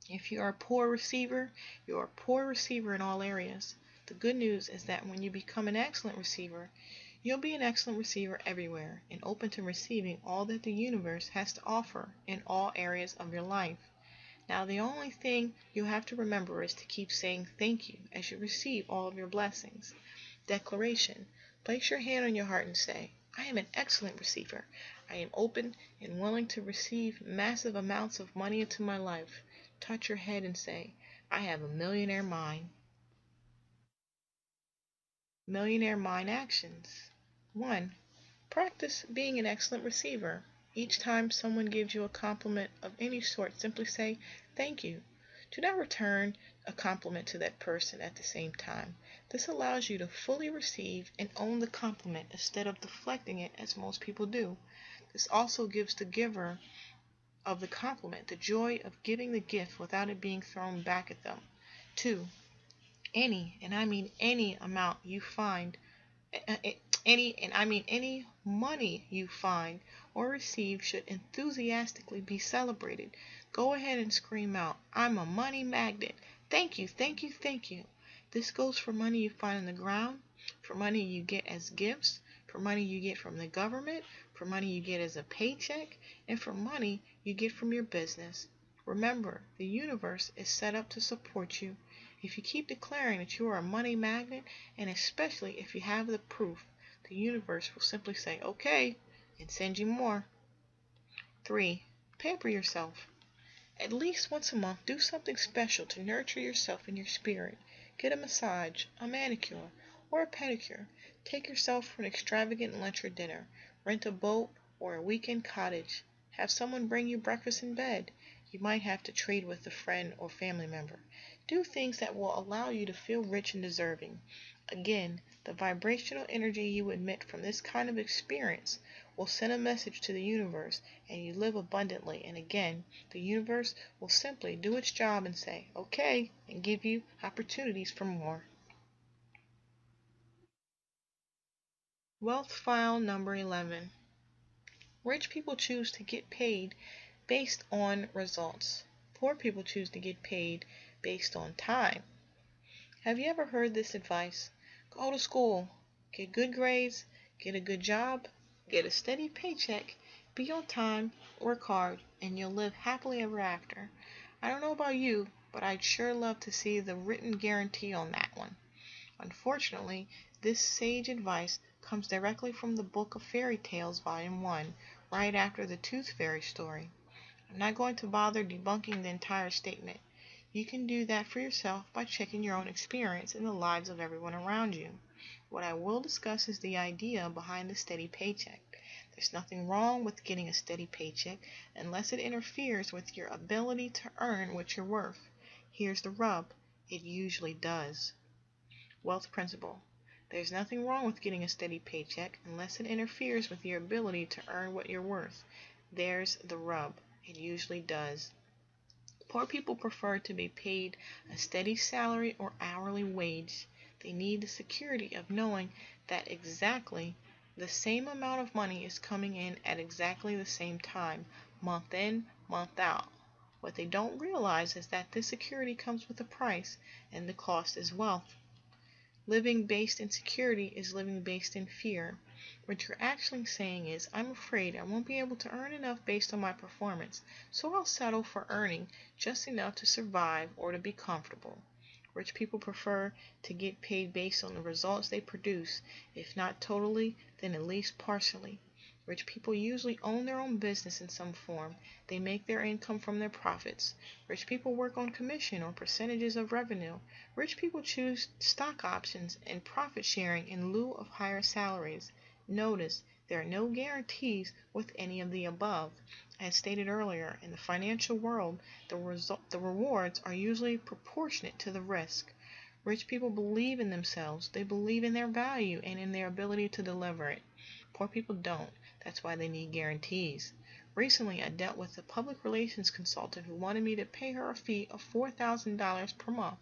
If you are a poor receiver, you are a poor receiver in all areas. The good news is that when you become an excellent receiver, you'll be an excellent receiver everywhere and open to receiving all that the universe has to offer in all areas of your life. Now, the only thing you have to remember is to keep saying thank you as you receive all of your blessings. Declaration. Place your hand on your heart and say, I am an excellent receiver. I am open and willing to receive massive amounts of money into my life. Touch your head and say, I have a millionaire mind. Millionaire mind actions. 1. Practice being an excellent receiver. Each time someone gives you a compliment of any sort, simply say, "Thank you." Do not return a compliment to that person at the same time. This allows you to fully receive and own the compliment instead of deflecting it as most people do. This also gives the giver of the compliment the joy of giving the gift without it being thrown back at them. 2. Any, and I mean any amount you find any money you find or receive should enthusiastically be celebrated. Go ahead and scream out, "I'm a money magnet. Thank you, thank you, thank you." This goes for money you find on the ground, for money you get as gifts, for money you get from the government, for money you get as a paycheck, and for money you get from your business. Remember, the universe is set up to support you. If you keep declaring that you are a money magnet, and especially if you have the proof, the universe will simply say, "Okay," and send you more. 3. Pamper yourself. At least once a month, do something special to nurture yourself and your spirit. Get a massage, a manicure, or a pedicure. Take yourself for an extravagant lunch or dinner. Rent a boat or a weekend cottage. Have someone bring you breakfast in bed. You might have to trade with a friend or family member. Do things that will allow you to feel rich and deserving. Again, the vibrational energy you emit from this kind of experience will send a message to the universe, and you live abundantly. And again, the universe will simply do its job and say, "Okay," and give you opportunities for more. Wealth file number 11. Rich people choose to get paid based on results. Poor people choose to get paid based on time. Have you ever heard this advice? Go to school, get good grades, get a good job, get a steady paycheck, be on time, work hard, and you'll live happily ever after. I don't know about you, but I'd sure love to see the written guarantee on that one. Unfortunately, this sage advice comes directly from the Book of Fairy Tales, Volume 1, right after the Tooth Fairy story. I'm not going to bother debunking the entire statement. You can do that for yourself by checking your own experience in the lives of everyone around you. What I will discuss is the idea behind the steady paycheck. There's nothing wrong with getting a steady paycheck unless it interferes with your ability to earn what you're worth. Here's the rub: it usually does. Wealth principle. There's nothing wrong with getting a steady paycheck unless it interferes with your ability to earn what you're worth. There's the rub. It usually does. Poor people prefer to be paid a steady salary or hourly wage. They need the security of knowing that exactly the same amount of money is coming in at exactly the same time, month in, month out. What they don't realize is that this security comes with a price, and the cost is wealth. Living based in security is living based in fear. What you're actually saying is, "I'm afraid I won't be able to earn enough based on my performance, so I'll settle for earning just enough to survive or to be comfortable." Rich people prefer to get paid based on the results they produce, if not totally, then at least partially. Rich people usually own their own business in some form. They make their income from their profits. Rich people work on commission or percentages of revenue. Rich people choose stock options and profit sharing in lieu of higher salaries. Notice, there are no guarantees with any of the above. As stated earlier, in the financial world, the rewards are usually proportionate to the risk. Rich people believe in themselves, they believe in their value and in their ability to deliver it. Poor people don't. That's why they need guarantees. Recently, I dealt with a public relations consultant who wanted me to pay her a fee of $4,000 per month.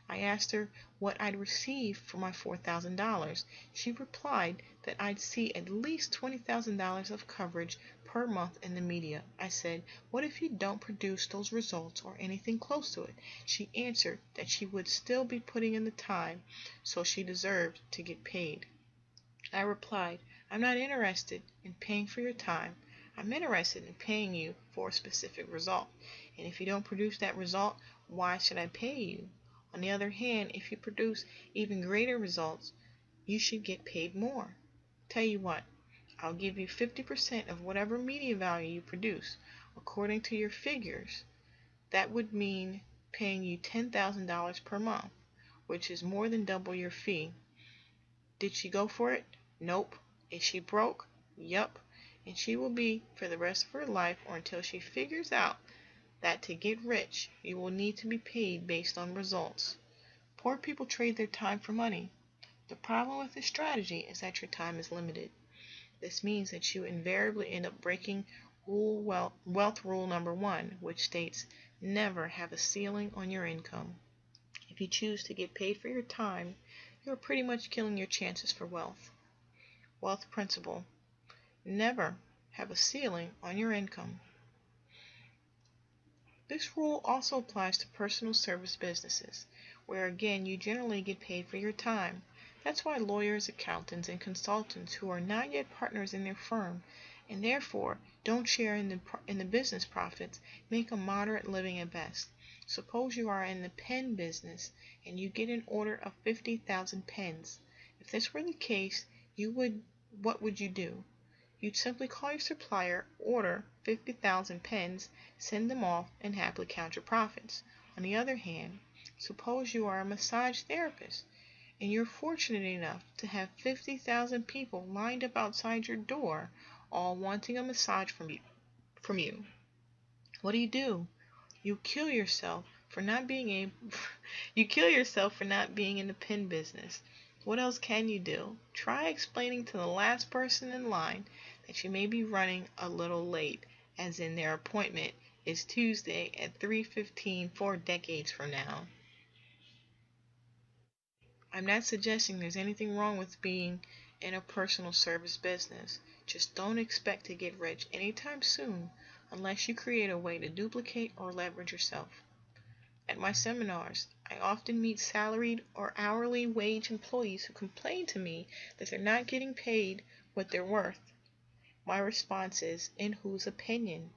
I asked her what I'd receive for my $4,000. She replied that I'd see at least $20,000 of coverage per month in the media. I said, "What if you don't produce those results or anything close to it?" She answered that she would still be putting in the time, so she deserved to get paid. I replied, "I'm not interested in paying for your time. I'm interested in paying you for a specific result. And if you don't produce that result, why should I pay you? On the other hand, if you produce even greater results, you should get paid more. Tell you what, I'll give you 50% of whatever media value you produce. According to your figures, that would mean paying you $10,000 per month, which is more than double your fee. Did she go for it? Nope. Is she broke? Yup. And she will be for the rest of her life, or until she figures out that to get rich, you will need to be paid based on results. Poor people trade their time for money. The problem with this strategy is that your time is limited. This means that you invariably end up breaking wealth rule number 1, which states never have a ceiling on your income. If you choose to get paid for your time, you are pretty much killing your chances for wealth. Wealth principle: never have a ceiling on your income. This rule also applies to personal service businesses, where again you generally get paid for your time. That's why lawyers, accountants, and consultants who are not yet partners in their firm and therefore don't share in the business profits make a moderate living at best. Suppose you are in the pen business and you get an order of 50,000 pens. If this were the case, what would you do? You'd simply call your supplier, order 50,000 pens, send them off, and happily count your profits. On the other hand, suppose you are a massage therapist and you're fortunate enough to have 50,000 people lined up outside your door, all wanting a massage from you. What do? You kill yourself for not being in the pen business. What else can you do? Try explaining to the last person in line that you may be running a little late, as in their appointment is Tuesday at 3:15 4 decades from now. I'm not suggesting there's anything wrong with being in a personal service business. Just don't expect to get rich anytime soon unless you create a way to duplicate or leverage yourself. At my seminars, I often meet salaried or hourly wage employees who complain to me that they're not getting paid what they're worth. My response is, in whose opinion?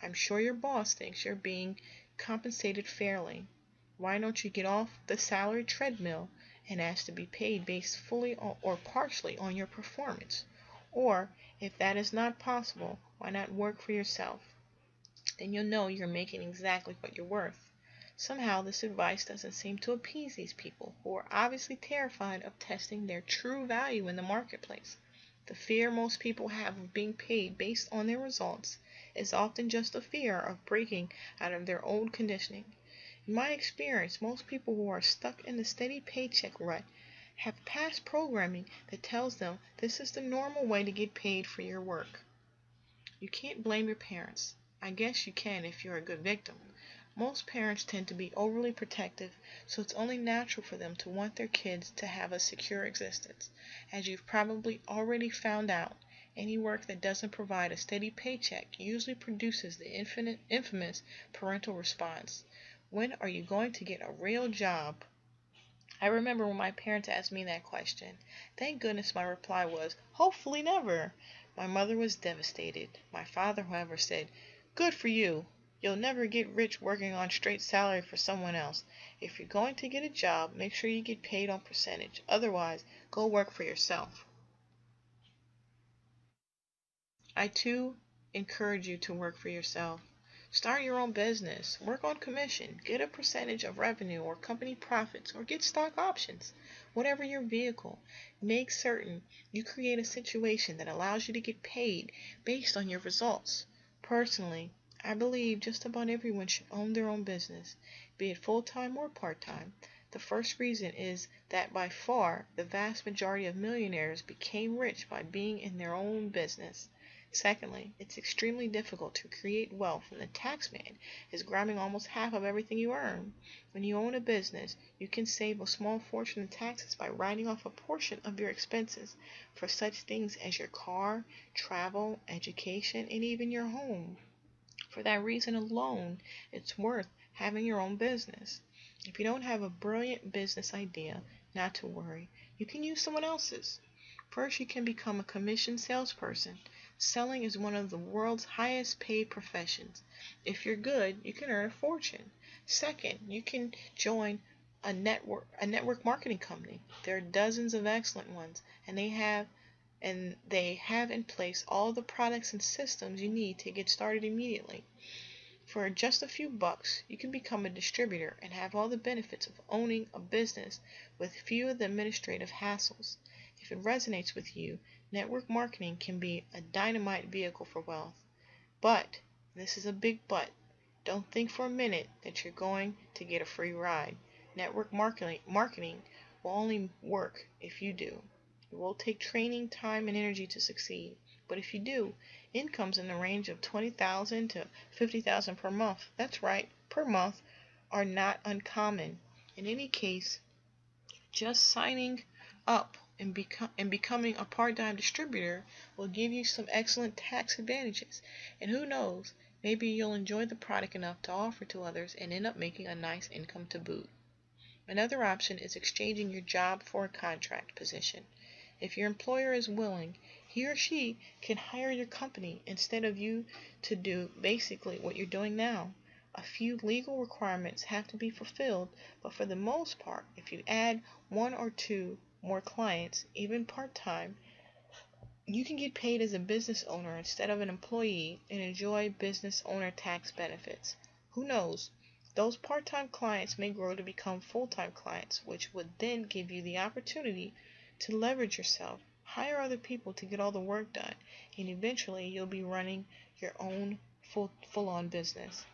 I'm sure your boss thinks you're being compensated fairly. Why don't you get off the salary treadmill and ask to be paid based fully or partially on your performance? Or, if that is not possible, why not work for yourself? Then you'll know you're making exactly what you're worth. Somehow this advice doesn't seem to appease these people, who are obviously terrified of testing their true value in the marketplace. The fear most people have of being paid based on their results is often just a fear of breaking out of their old conditioning. In my experience, most people who are stuck in the steady paycheck rut have past programming that tells them this is the normal way to get paid for your work. You can't blame your parents. I guess you can if you're a good victim. Most parents tend to be overly protective, so it's only natural for them to want their kids to have a secure existence. As you've probably already found out, any work that doesn't provide a steady paycheck usually produces the infamous parental response: when are you going to get a real job? I remember when my parents asked me that question. Thank goodness my reply was, hopefully never. My mother was devastated. My father, however, said, good for you. You'll never get rich working on straight salary for someone else. If you're going to get a job, make sure you get paid on percentage. Otherwise, go work for yourself. I too encourage you to work for yourself. Start your own business, work on commission, get a percentage of revenue or company profits, or get stock options. Whatever your vehicle, make certain you create a situation that allows you to get paid based on your results. Personally, I believe just about everyone should own their own business, be it full-time or part-time. The first reason is that by far the vast majority of millionaires became rich by being in their own business. Secondly, it's extremely difficult to create wealth when the taxman is grabbing almost half of everything you earn. When you own a business, you can save a small fortune in taxes by writing off a portion of your expenses for such things as your car, travel, education, and even your home. For that reason alone, it's worth having your own business. If you don't have a brilliant business idea, not to worry, you can use someone else's. First, you can become a commission salesperson. Selling is one of the world's highest paid professions. If you're good, you can earn a fortune. Second, you can join a network marketing company. There are dozens of excellent ones, and they have in place all the products and systems you need to get started immediately. For just a few bucks, you can become a distributor and have all the benefits of owning a business with few of the administrative hassles. If it resonates with you, network marketing can be a dynamite vehicle for wealth. But, this is a big but, don't think for a minute that you're going to get a free ride. Network marketing will only work if you do. It will take training, time, and energy to succeed. But if you do, incomes in the range of $20,000 to $50,000 per month, that's right, per month, are not uncommon. In any case, just signing up and becoming a part-time distributor will give you some excellent tax advantages. And who knows, maybe you'll enjoy the product enough to offer to others and end up making a nice income to boot. Another option is exchanging your job for a contract position. If your employer is willing, he or she can hire your company instead of you to do basically what you're doing now. A few legal requirements have to be fulfilled, but for the most part, if you add one or two more clients, even part-time, you can get paid as a business owner instead of an employee and enjoy business owner tax benefits. Who knows? Those part-time clients may grow to become full-time clients, which would then give you the opportunity to leverage yourself, hire other people to get all the work done, and eventually you'll be running your own full-on business.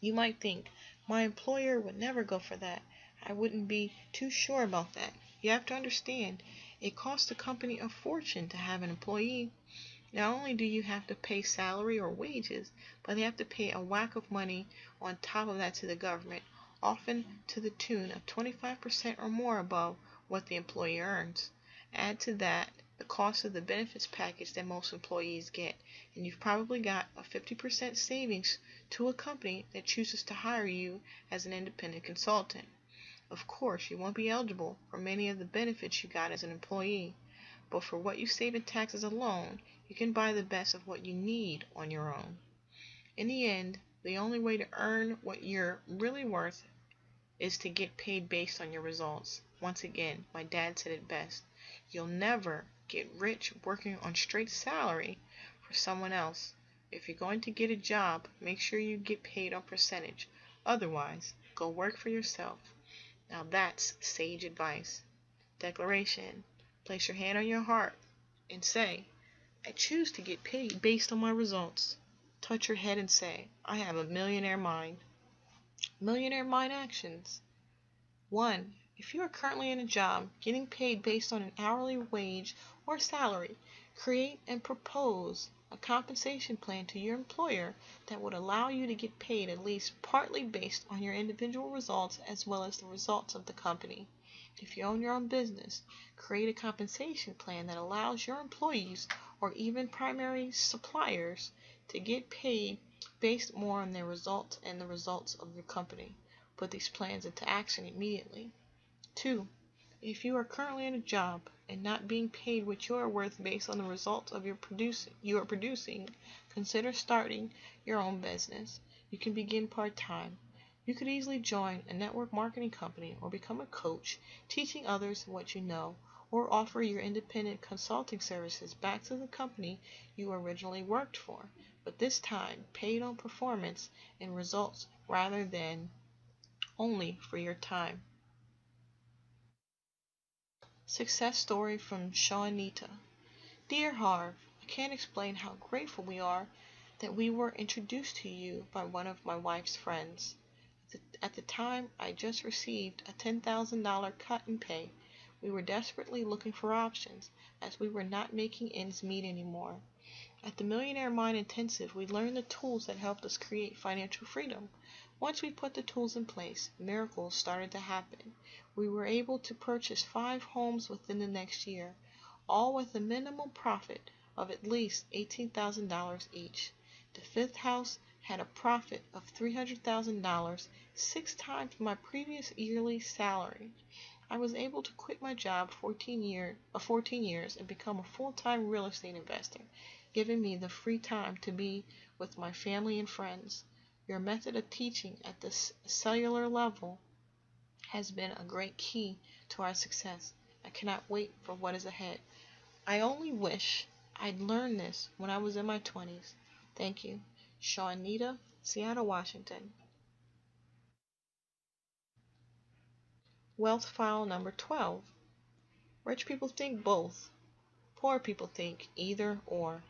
You might think, my employer would never go for that. I wouldn't be too sure about that. You have to understand, it costs the company a fortune to have an employee. Not only do you have to pay salary or wages, but they have to pay a whack of money on top of that to the government, often to the tune of 25% or more above what the employee earns. Add to that the cost of the benefits package that most employees get, and you've probably got a 50% savings to a company that chooses to hire you as an independent consultant. Of course, you won't be eligible for many of the benefits you got as an employee, but for what you save in taxes alone, you can buy the best of what you need on your own. In the end, the only way to earn what you're really worth is to get paid based on your results. Once again, my dad said it best. You'll never get rich working on straight salary for someone else. If you're going to get a job, make sure you get paid on percentage. Otherwise, go work for yourself. Now that's sage advice. Declaration. Place your hand on your heart and say, I choose to get paid based on my results. Touch your head and say, I have a millionaire mind. Millionaire mind actions. 1. If you are currently in a job getting paid based on an hourly wage or salary, create and propose a compensation plan to your employer that would allow you to get paid at least partly based on your individual results as well as the results of the company. If you own your own business, create a compensation plan that allows your employees or even primary suppliers to get paid based more on their results and the results of your company. Put these plans into action immediately. 2. If you are currently in a job and not being paid what you are worth based on the results of you are producing, consider starting your own business. You can begin part-time. You could easily join a network marketing company or become a coach, teaching others what you know, or offer your independent consulting services back to the company you originally worked for, but this time paid on performance and results rather than only for your time. Success story from Shawnita. Dear Harv, I can't explain how grateful we are that we were introduced to you by one of my wife's friends. At the time, I just received a $10,000 cut in pay. We were desperately looking for options, as we were not making ends meet anymore. At the Millionaire Mind Intensive, we learned the tools that helped us create financial freedom. Once we put the tools in place, miracles started to happen. We were able to purchase 5 homes within the next year, all with a minimum profit of at least $18,000 each. The 5th house had a profit of $300,000, 6 times my previous yearly salary. I was able to quit my job 14 years and become a full-time real estate investor, giving me the free time to be with my family and friends. Your method of teaching at the cellular level has been a great key to our success. I cannot wait for what is ahead. I only wish I'd learned this when I was in my 20s. Thank you. Shawnita Seattle, Washington. Wealth file number 12. Rich people think both. Poor people think either or.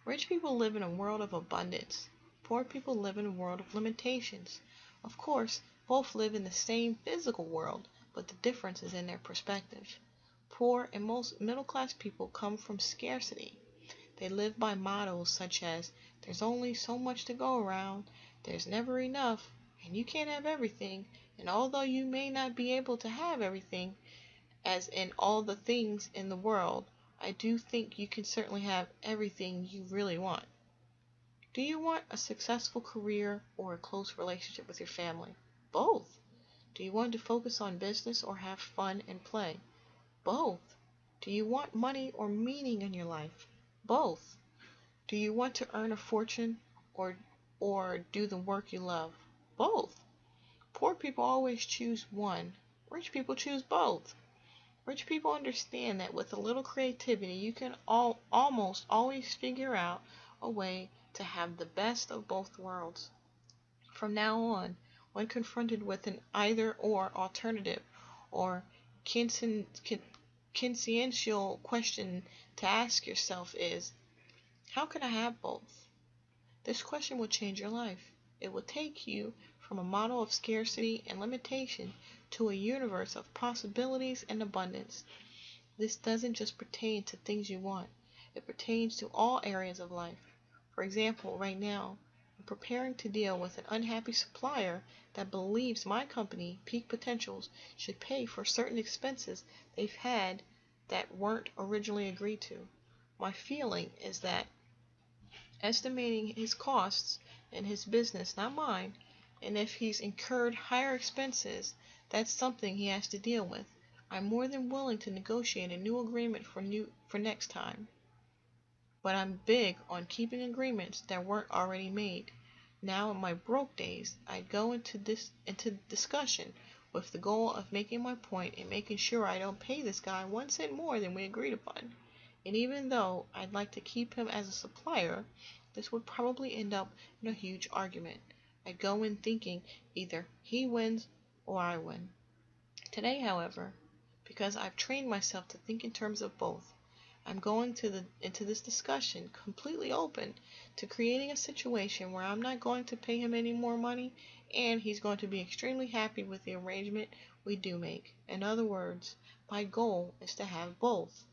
Rich people live in a world of abundance. Poor people live in a world of limitations. Of course, both live in the same physical world, but the difference is in their perspective. Poor and most middle-class people come from scarcity. They live by mottos such as, there's only so much to go around, there's never enough, and you can't have everything, and although you may not be able to have everything, as in all the things in the world, I do think you can certainly have everything you really want. Do you want a successful career or a close relationship with your family? Both. Do you want to focus on business or have fun and play? Both. Do you want money or meaning in your life? Both. Do you want to earn a fortune or do the work you love? Both. Poor people always choose one. Rich people choose both. Rich people understand that with a little creativity, you can almost always figure out a way to have the best of both worlds. From now on, when confronted with an either-or alternative or consciential question to ask yourself is, how can I have both? This question will change your life. It will take you from a model of scarcity and limitation to a universe of possibilities and abundance. This doesn't just pertain to things you want. It pertains to all areas of life. For example, right now, I'm preparing to deal with an unhappy supplier that believes my company, Peak Potentials, should pay for certain expenses they've had that weren't originally agreed to. My feeling is that estimating his costs in his business, not mine, and if he's incurred higher expenses, that's something he has to deal with. I'm more than willing to negotiate a new agreement for next time. But I'm big on keeping agreements that weren't already made. Now in my broke days, I'd go into discussion with the goal of making my point and making sure I don't pay this guy 1 cent more than we agreed upon. And even though I'd like to keep him as a supplier, this would probably end up in a huge argument. I'd go in thinking either he wins or I win. Today, however, because I've trained myself to think in terms of both, I'm going into this discussion completely open to creating a situation where I'm not going to pay him any more money and he's going to be extremely happy with the arrangement we do make. In other words, my goal is to have both.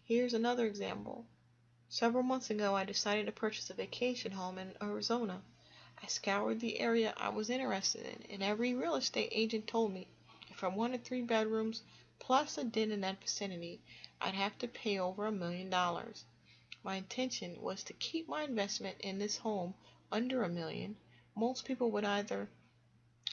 Here's another example. Several months ago, I decided to purchase a vacation home in Arizona. I scoured the area I was interested in, and every real estate agent told me if I wanted 3 bedrooms plus a den in that vicinity, I'd have to pay over $1 million. My intention was to keep my investment in this home under $1 million. Most people would either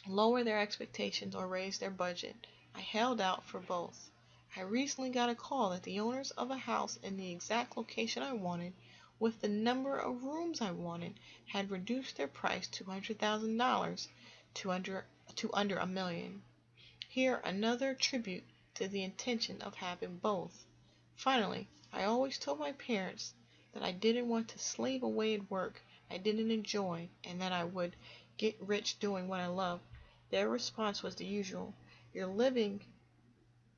lower their expectations or raise their budget. I held out for both. I recently got a call that the owners of a house in the exact location I wanted, with the number of rooms I wanted, had reduced their price $200,000 to under $1 million. Here another tribute to the intention of having both. Finally, I always told my parents that I didn't want to slave away at work I didn't enjoy and that I would get rich doing what I love. Their response was the usual: you're living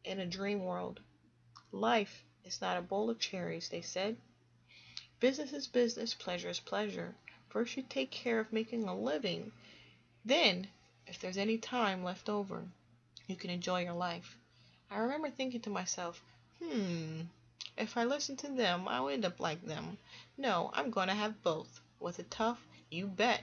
in a dream world. Life is not a bowl of cherries, they said. Business is business, pleasure is pleasure. First you take care of making a living. Then, if there's any time left over, you can enjoy your life. I remember thinking to myself, if I listen to them, I'll end up like them. No, I'm going to have both. Was it tough? You bet.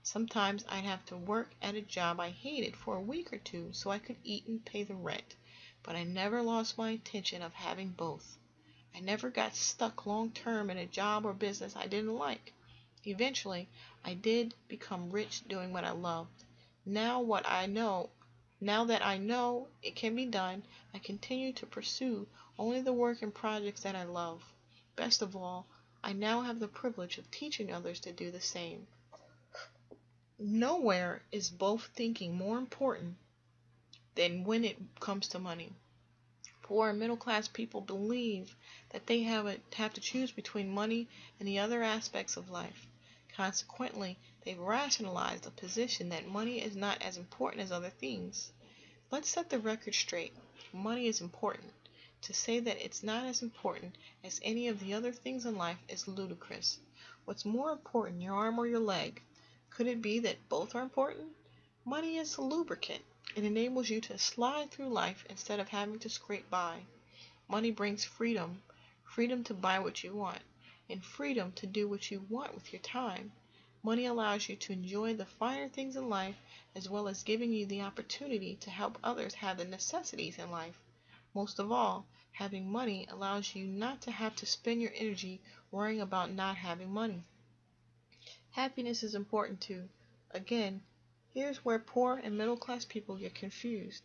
Sometimes I'd have to work at a job I hated for a week or two so I could eat and pay the rent. But I never lost my intention of having both. I never got stuck long term in a job or business I didn't like. Eventually, I did become rich doing what I loved. Now that I know it can be done, I continue to pursue only the work and projects that I love. Best of all, I now have the privilege of teaching others to do the same. Nowhere is both thinking more important than when it comes to money. Poor and middle-class people believe that they have to choose between money and the other aspects of life. Consequently, They've rationalized the position that money is not as important as other things. Let's set the record straight. Money is important. To say that it's not as important as any of the other things in life is ludicrous. What's more important, your arm or your leg? Could it be that both are important? Money is a lubricant. It enables you to slide through life instead of having to scrape by. Money brings freedom, freedom to buy what you want, and freedom to do what you want with your time. Money allows you to enjoy the finer things in life as well as giving you the opportunity to help others have the necessities in life. Most of all, having money allows you not to have to spend your energy worrying about not having money. Happiness is important too. Again, here's where poor and middle class people get confused.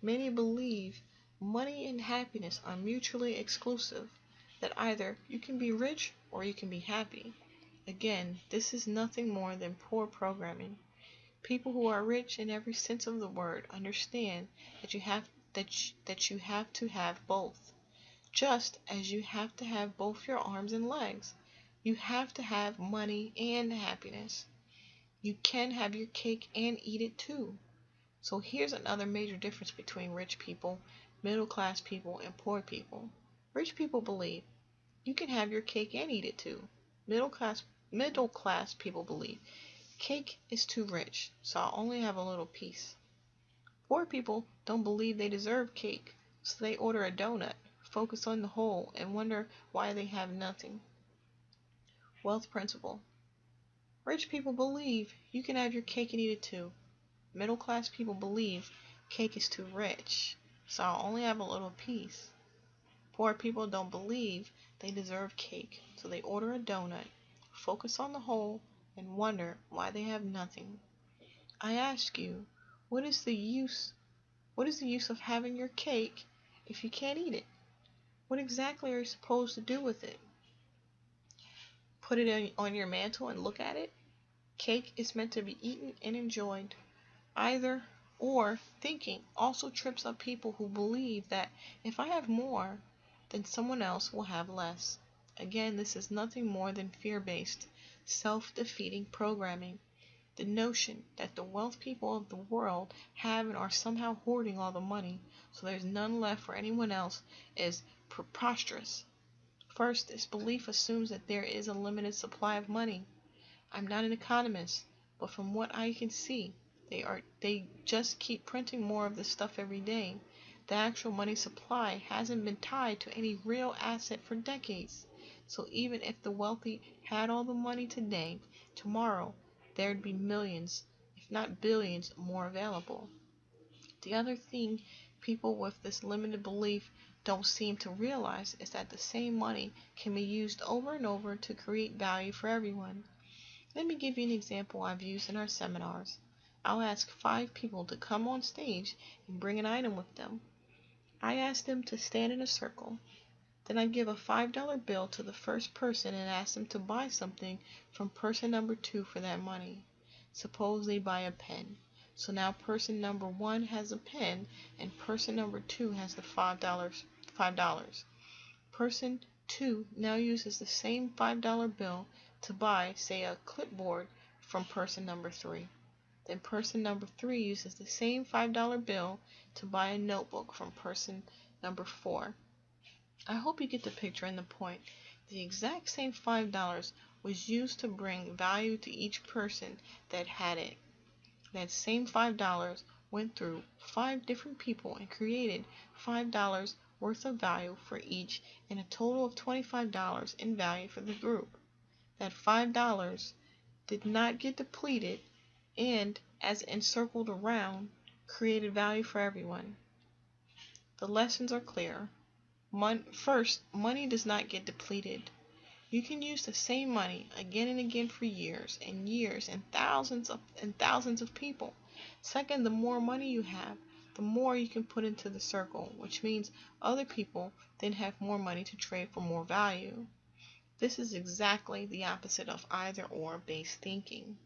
Many believe money and happiness are mutually exclusive, that either you can be rich or you can be happy. Again, this is nothing more than poor programming. People who are rich in every sense of the word understand that you have to have both. Just as you have to have both your arms and legs, you have to have money and happiness. You can have your cake and eat it too. So here's another major difference between rich people, middle class people, and poor people. Rich people believe you can have your cake and eat it too. Middle class people believe cake is too rich, so I'll only have a little piece. Poor people don't believe they deserve cake, so they order a donut, focus on the whole, and wonder why they have nothing. Wealth principle. Rich people believe you can have your cake and eat it too. Middle class people believe cake is too rich, so I'll only have a little piece. Poor people don't believe they deserve cake, so they order a donut, focus on the whole, and wonder why they have nothing. I ask you, what is the use of having your cake if you can't eat it? What exactly are you supposed to do with it? Put it on your mantle and look at it? Cake is meant to be eaten and enjoyed. Either or thinking also trips up people who believe that if I have more, then someone else will have less. Again, this is nothing more than fear-based, self-defeating programming. The notion that the wealth people of the world have and are somehow hoarding all the money, so there's none left for anyone else, is preposterous. First, this belief assumes that there is a limited supply of money. I'm not an economist, but from what I can see, they just keep printing more of this stuff every day. The actual money supply hasn't been tied to any real asset for decades. So even if the wealthy had all the money today, tomorrow there'd be millions, if not billions, more available. The other thing people with this limited belief don't seem to realize is that the same money can be used over and over to create value for everyone. Let me give you an example I've used in our seminars. I'll ask 5 people to come on stage and bring an item with them. I ask them to stand in a circle. Then I give a $5 bill to the first person and ask them to buy something from person number 2 for that money. Suppose they buy a pen. So now person number 1 has a pen and person number 2 has the $5. Person 2 now uses the same $5 bill to buy, say, a clipboard from person number 3. Then person number 3 uses the same $5 bill to buy a notebook from person number 4. I hope you get the picture and the point. The exact same $5 was used to bring value to each person that had it. That same $5 went through 5 different people and created $5 worth of value for each and a total of $25 in value for the group. That $5 did not get depleted and, as it encircled around, created value for everyone. The lessons are clear. First, money does not get depleted. You can use the same money again and again for years and years and thousands of people. Second, the more money you have, the more you can put into the circle, which means other people then have more money to trade for more value. This is exactly the opposite of either or based thinking.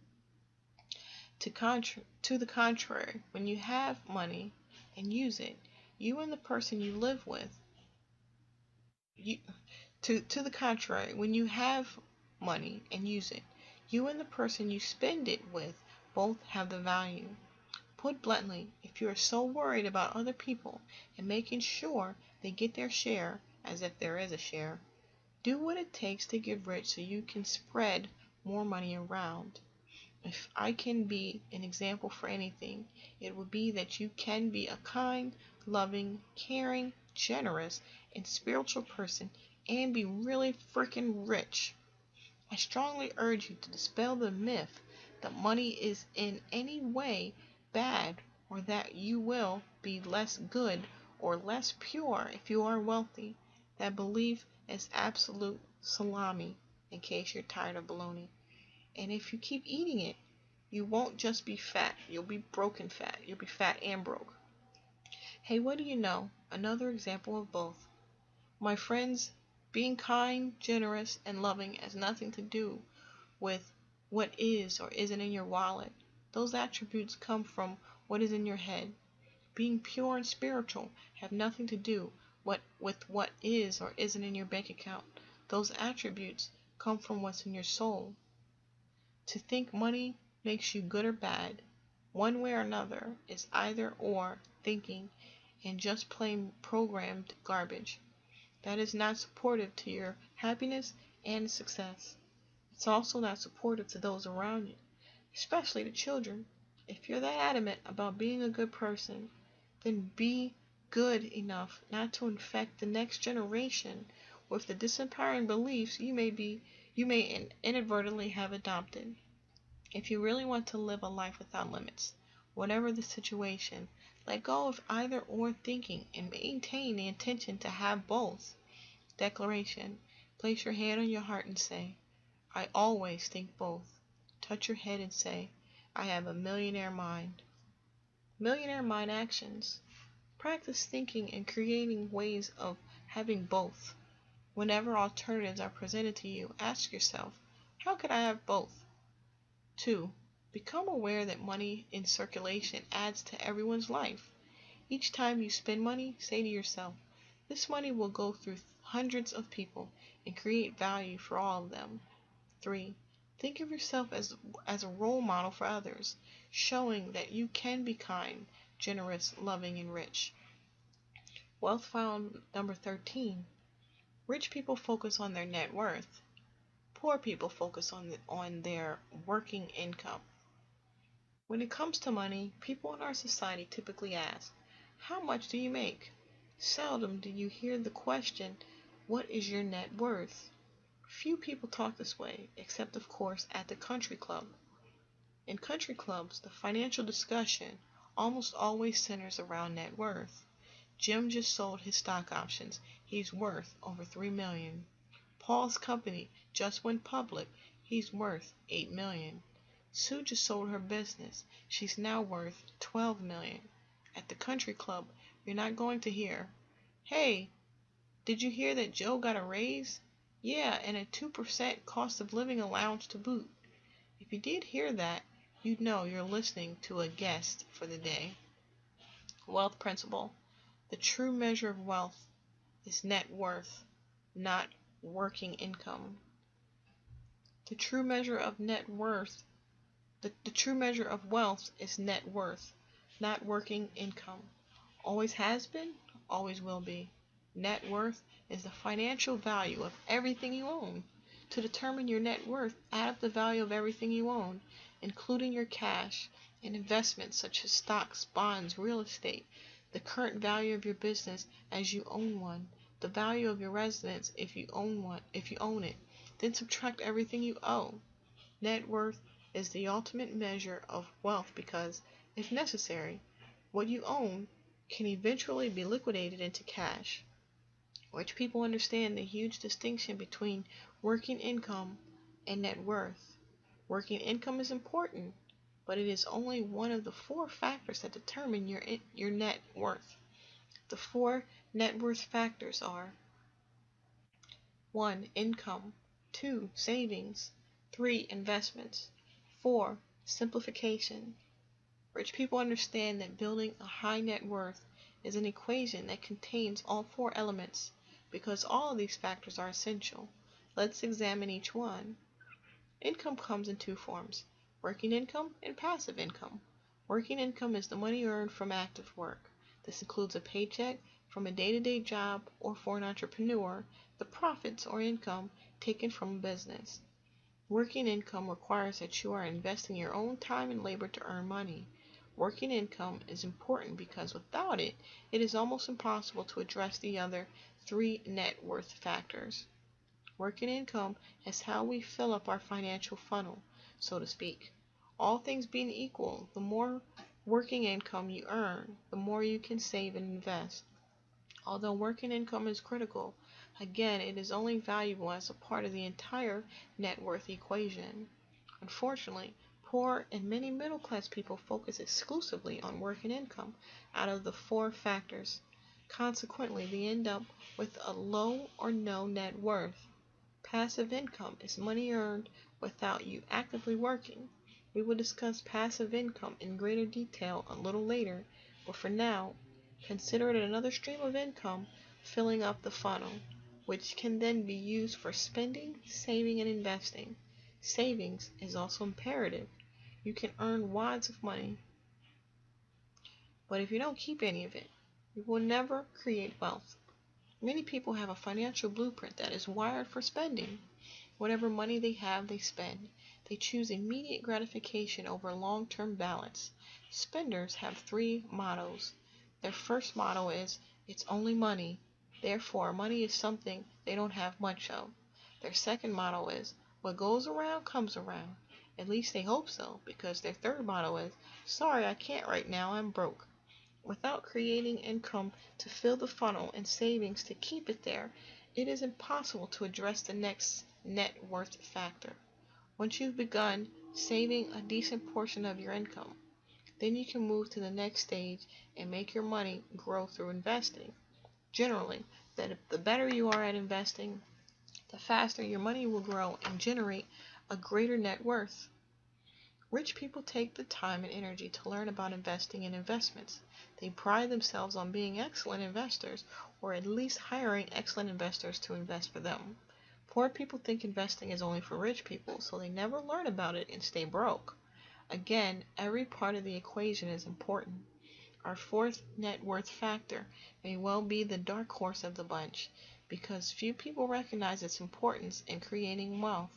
To the contrary, when you have money and use it, you and the person you live with, to the contrary, when you have money and use it, You and the person you spend it with both have the value. Put bluntly, if you are so worried about other people and making sure they get their share, as if there is a share, do what it takes to get rich so you can spread more money around. If I can be an example for anything, it would be that you can be a kind, loving, caring, generous, and spiritual person and be really freaking rich. I strongly urge you to dispel the myth that money is in any way bad or that you will be less good or less pure if you are wealthy. That belief is absolute salami, in case you're tired of bologna. And if you keep eating it, you won't just be fat, you'll be broken fat. You'll be fat and broke. Hey, what do you know? Another example of both. My friends, being kind, generous, and loving has nothing to do with what is or isn't in your wallet. Those attributes come from what is in your head. Being pure and spiritual have nothing to do with what is or isn't in your bank account. Those attributes come from what's in your soul. To think money makes you good or bad, one way or another, is either or thinking and just plain programmed garbage. That is not supportive to your happiness and success. It's also not supportive to those around you, especially the children. If you're that adamant about being a good person, then be good enough not to infect the next generation with the disempowering beliefs you may inadvertently have adopted. If you really want to live a life without limits, whatever the situation, let go of either or thinking and maintain the intention to have both. Declaration. Place your hand on your heart and say, I always think both. Touch your head and say, I have a millionaire mind. Millionaire mind actions. Practice thinking and creating ways of having both. Whenever alternatives are presented to you, ask yourself, how could I have both? 2. Become aware that money in circulation adds to everyone's life. Each time you spend money, say to yourself, this money will go through hundreds of people and create value for all of them. 3. Think of yourself as a role model for others, showing that you can be kind, generous, loving, and rich. Wealth found number 13. Rich people focus on their net worth. Poor people focus on their working income. When it comes to money, people in our society typically ask, how much do you make? Seldom do you hear the question, what is your net worth? Few people talk this way, except of course at the country club. In country clubs, the financial discussion almost always centers around net worth. Jim just sold his stock options. He's worth over $3 million. Paul's company just went public. He's worth $8 million. Sue just sold her business. She's now worth $12 million. At the country club, you're not going to hear, hey, did you hear that Joe got a raise? Yeah, and a 2% cost of living allowance to boot. If you did hear that, you'd know you're listening to a guest for the day. Wealth principle. The true measure of wealth is net worth, not working income. The true measure of wealth is net worth, not working income. Always has been, always will be. Net worth is the financial value of everything you own. To determine your net worth, add up the value of everything you own, including your cash and investments such as stocks, bonds, real estate, the current value of your business as you own one, the value of your residence if you own it. Then subtract everything you owe. Net worth is the ultimate measure of wealth because, if necessary, what you own can eventually be liquidated into cash. Rich people understand the huge distinction between working income and net worth. Working income is important, but it is only one of the 4 factors that determine your net worth. The 4 net worth factors are 1. Income, 2. Savings, 3. Investments, 4. Simplification. Rich people understand that building a high net worth is an equation that contains all 4 elements because all of these factors are essential. Let's examine each one. Income comes in two forms: working income and passive income. Working income is the money earned from active work. This includes a paycheck from a day-to-day job, or for an entrepreneur, the profits or income taken from a business. Working income requires that you are investing your own time and labor to earn money. Working income is important because without it, it is almost impossible to address the other three net worth factors. Working income is how we fill up our financial funnel, so to speak. All things being equal, the more working income you earn, the more you can save and invest. Although working income is critical, again, it is only valuable as a part of the entire net worth equation. Unfortunately, poor and many middle-class people focus exclusively on working income out of the four factors. Consequently, they end up with a low or no net worth. Passive income is money earned without you actively working. We will discuss passive income in greater detail a little later, but for now, consider it another stream of income filling up the funnel, which can then be used for spending, saving, and investing. Savings is also imperative. You can earn wads of money, but if you don't keep any of it, you will never create wealth. Many people have a financial blueprint that is wired for spending. Whatever money they have, they spend. They choose immediate gratification over long-term balance. Spenders have three mottos. Their first motto is, "It's only money." Therefore, money is something they don't have much of. Their second motto is, "What goes around comes around." At least they hope so, because their third motto is, "Sorry, I can't right now, I'm broke." Without creating income to fill the funnel and savings to keep it there, it is impossible to address the next net worth factor. Once you've begun saving a decent portion of your income, then you can move to the next stage and make your money grow through investing. Generally, the better you are at investing, the faster your money will grow and generate a greater net worth. Rich people take the time and energy to learn about investing in investments. They pride themselves on being excellent investors, or at least hiring excellent investors to invest for them. Poor people think investing is only for rich people, so they never learn about it and stay broke. Again, every part of the equation is important. Our fourth net worth factor may well be the dark horse of the bunch, because few people recognize its importance in creating wealth.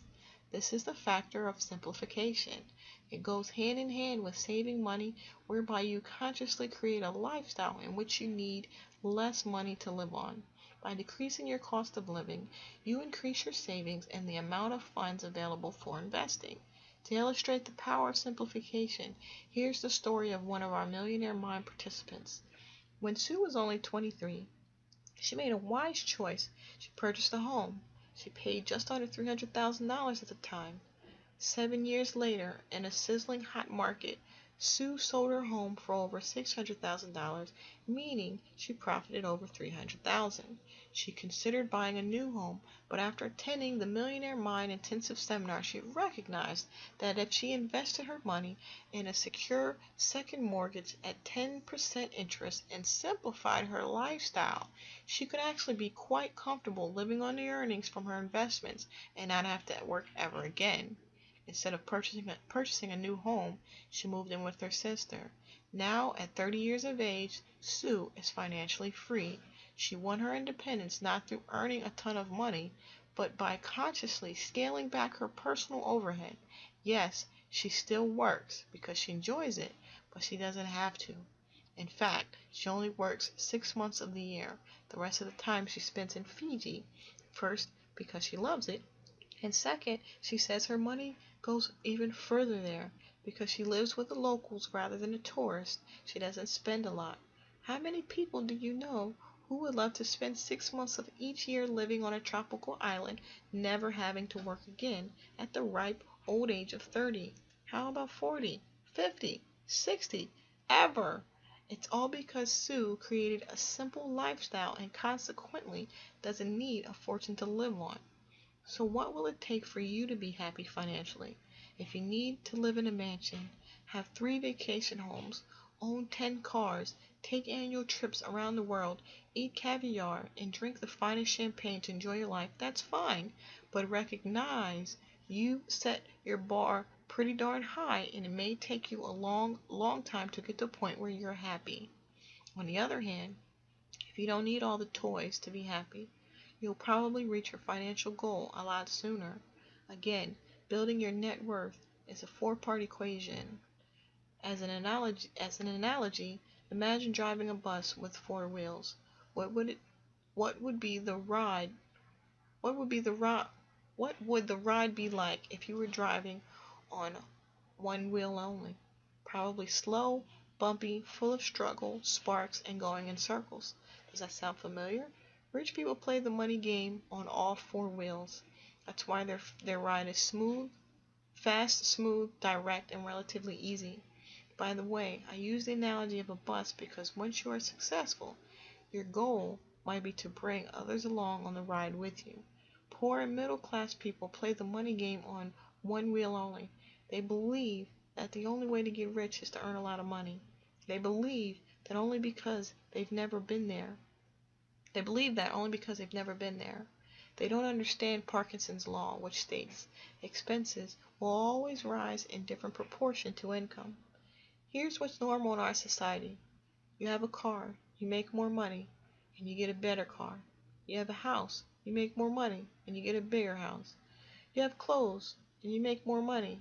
This is the factor of simplification. It goes hand in hand with saving money, whereby you consciously create a lifestyle in which you need less money to live on. By decreasing your cost of living, you increase your savings and the amount of funds available for investing. To illustrate the power of simplification, here's the story of one of our Millionaire Mind participants. When Sue was only 23, she made a wise choice. She purchased a home. She paid just under $300,000 at the time. 7 years later, in a sizzling hot market, Sue sold her home for over $600,000, meaning she profited over $300,000. She considered buying a new home, but after attending the Millionaire Mind intensive seminar, she recognized that if she invested her money in a secure second mortgage at 10% interest and simplified her lifestyle, she could actually be quite comfortable living on the earnings from her investments and not have to work ever again. Instead of purchasing a new home, she moved in with her sister. Now, at 30 years of age, Sue is financially free. She won her independence not through earning a ton of money, but by consciously scaling back her personal overhead. Yes, she still works because she enjoys it, but she doesn't have to. In fact, she only works 6 months of the year. The rest of the time she spends in Fiji. First, because she loves it, and second, she says her money goes even further there because she lives with the locals rather than a tourist. She doesn't spend a lot. How many people do you know who would love to spend 6 months of each year living on a tropical island, never having to work again at the ripe old age of 30? How about 40, 50, 60, ever? It's all because Sue created a simple lifestyle and consequently doesn't need a fortune to live on. So what will it take for you to be happy financially? If you need to live in a mansion, have 3 vacation homes, own 10 cars, take annual trips around the world, eat caviar, and drink the finest champagne to enjoy your life, that's fine. But recognize You set your bar pretty darn high, and it may take you a long time to get to a point where you're happy. On the other hand, if you don't need all the toys to be happy, you'll probably reach your financial goal a lot sooner. Again, building your net worth is a four-part equation. As an analogy, imagine driving a bus with four wheels. What would be the ride? What would be the ride? What would the ride be like if you were driving on one wheel only? Probably slow, bumpy, full of struggle, sparks, and going in circles. Does that sound familiar? Rich people play the money game on all four wheels. That's why their ride is fast, smooth, direct, and relatively easy. By the way, I use the analogy of a bus because once you are successful, your goal might be to bring others along on the ride with you. Poor and middle class people play the money game on one wheel only. They believe that the only way to get rich is to earn a lot of money. They believe that only because they've never been there. They believe that only because they've never been there. They don't understand Parkinson's law, which states expenses will always rise in different proportion to income. Here's what's normal in our society. You have a car, you make more money, and you get a better car. You have a house, you make more money, and you get a bigger house. You have clothes, and you make more money,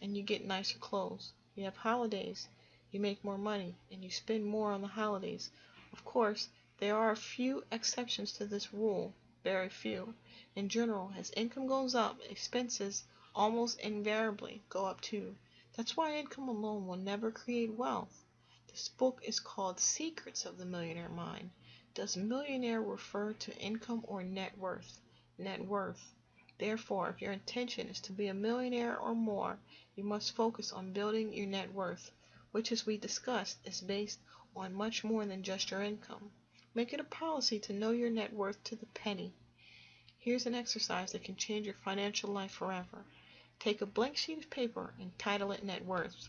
and you get nicer clothes. You have holidays, you make more money, and you spend more on the holidays. Of course, there are a few exceptions to this rule, very few. In general, as income goes up, expenses almost invariably go up too. That's why income alone will never create wealth. This book is called Secrets of the Millionaire Mind. Does millionaire refer to income or net worth? Net worth. Therefore, if your intention is to be a millionaire or more, you must focus on building your net worth, which, as we discussed, is based on much more than just your income. Make it a policy to know your net worth to the penny. Here's an exercise that can change your financial life forever. Take a blank sheet of paper and title it Net Worth.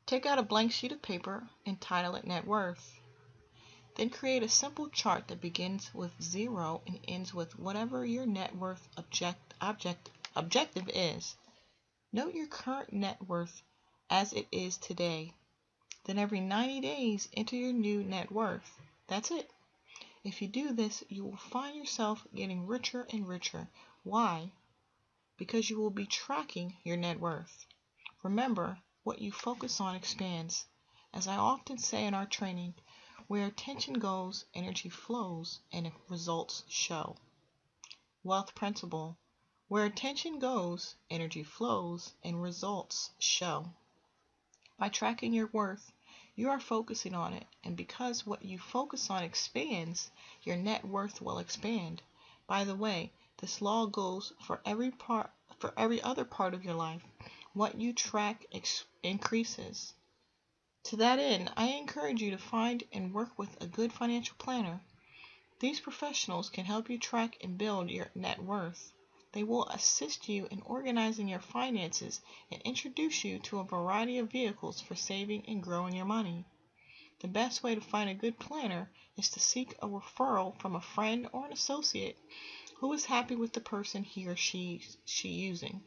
Take out a blank sheet of paper and title it Net Worth. Then create a simple chart that begins with 0 and ends with whatever your net worth objective is. Note your current net worth as it is today. Then every 90 days, enter your new net worth. That's it. If you do this, you will find yourself getting richer and richer. Why? Because you will be tracking your net worth. Remember, what you focus on expands. As I often say in our training, where attention goes, energy flows, and results show. Wealth principle. Where attention goes, energy flows, and results show. By tracking your worth, you are focusing on it, and because what you focus on expands, your net worth will expand. By the way, this law goes for every other part of your life. What you track increases. To that end, I encourage you to find and work with a good financial planner. These professionals can help you track and build your net worth. They will assist you in organizing your finances and introduce you to a variety of vehicles for saving and growing your money. The best way to find a good planner is to seek a referral from a friend or an associate who is happy with the person he or she using.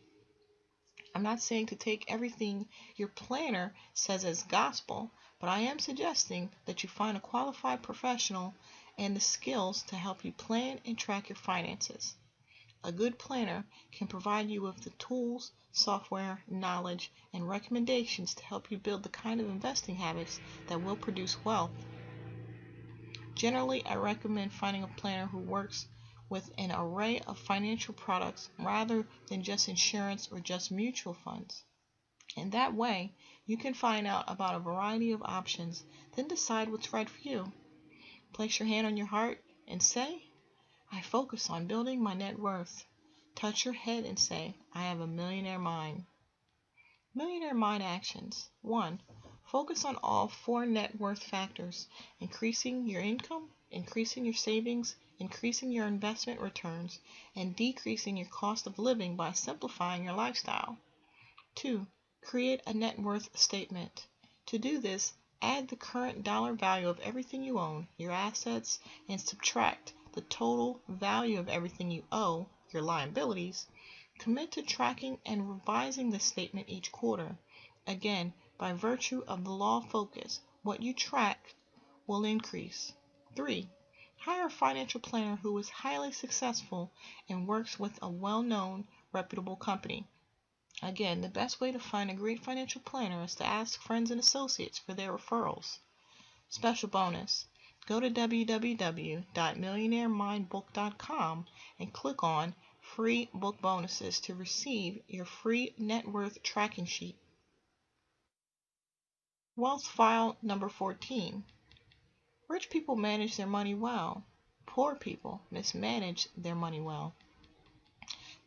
I'm not saying to take everything your planner says as gospel, but I am suggesting that you find a qualified professional and the skills to help you plan and track your finances. A good planner can provide you with the tools, software, knowledge, and recommendations to help you build the kind of investing habits that will produce wealth. Generally, I recommend finding a planner who works with an array of financial products rather than just insurance or just mutual funds. In that way, you can find out about a variety of options, then decide what's right for you. Place your hand on your heart and say, I focus on building my net worth. Touch your head and say, I have a millionaire mind. Millionaire mind actions. 1. Focus on all 4 net worth factors: increasing your income, increasing your savings, increasing your investment returns, and decreasing your cost of living by simplifying your lifestyle. 2. Create a net worth statement. To do this, add the current dollar value of everything you own, your assets, and subtract the total value of everything you owe, your liabilities. Commit to tracking and revising the statement each quarter. Again, by virtue of the law of focus, what you track will increase. 3. Hire a financial planner who is highly successful and works with a well-known, reputable company. Again, the best way to find a great financial planner is to ask friends and associates for their referrals. Special bonus. Go to www.millionairemindbook.com and click on Free Book Bonuses to receive your free net worth tracking sheet. Wealth file number 14. Rich people manage their money well. Poor people mismanage their money well.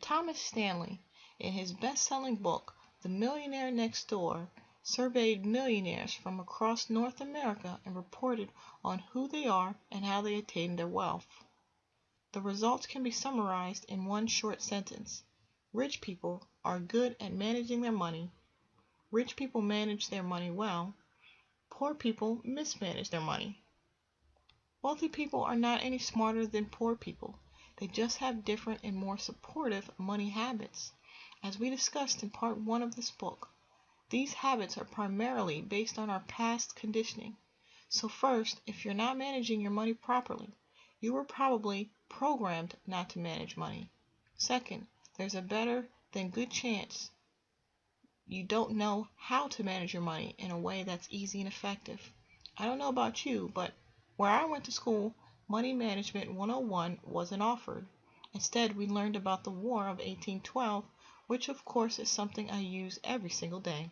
Thomas Stanley, in his best-selling book, The Millionaire Next Door, surveyed millionaires from across North America and reported on who they are and how they attained their wealth. The results can be summarized in one short sentence. Rich people are good at managing their money. Rich people manage their money well. Poor people mismanage their money. Wealthy people are not any smarter than poor people. They just have different and more supportive money habits. As we discussed in part 1 of this book, these habits are primarily based on our past conditioning. So first, if you're not managing your money properly, you were probably programmed not to manage money. Second, there's a better than good chance you don't know how to manage your money in a way that's easy and effective. I don't know about you, but where I went to school, Money Management 101 wasn't offered. Instead, we learned about the War of 1812, which of course is something I use every single day.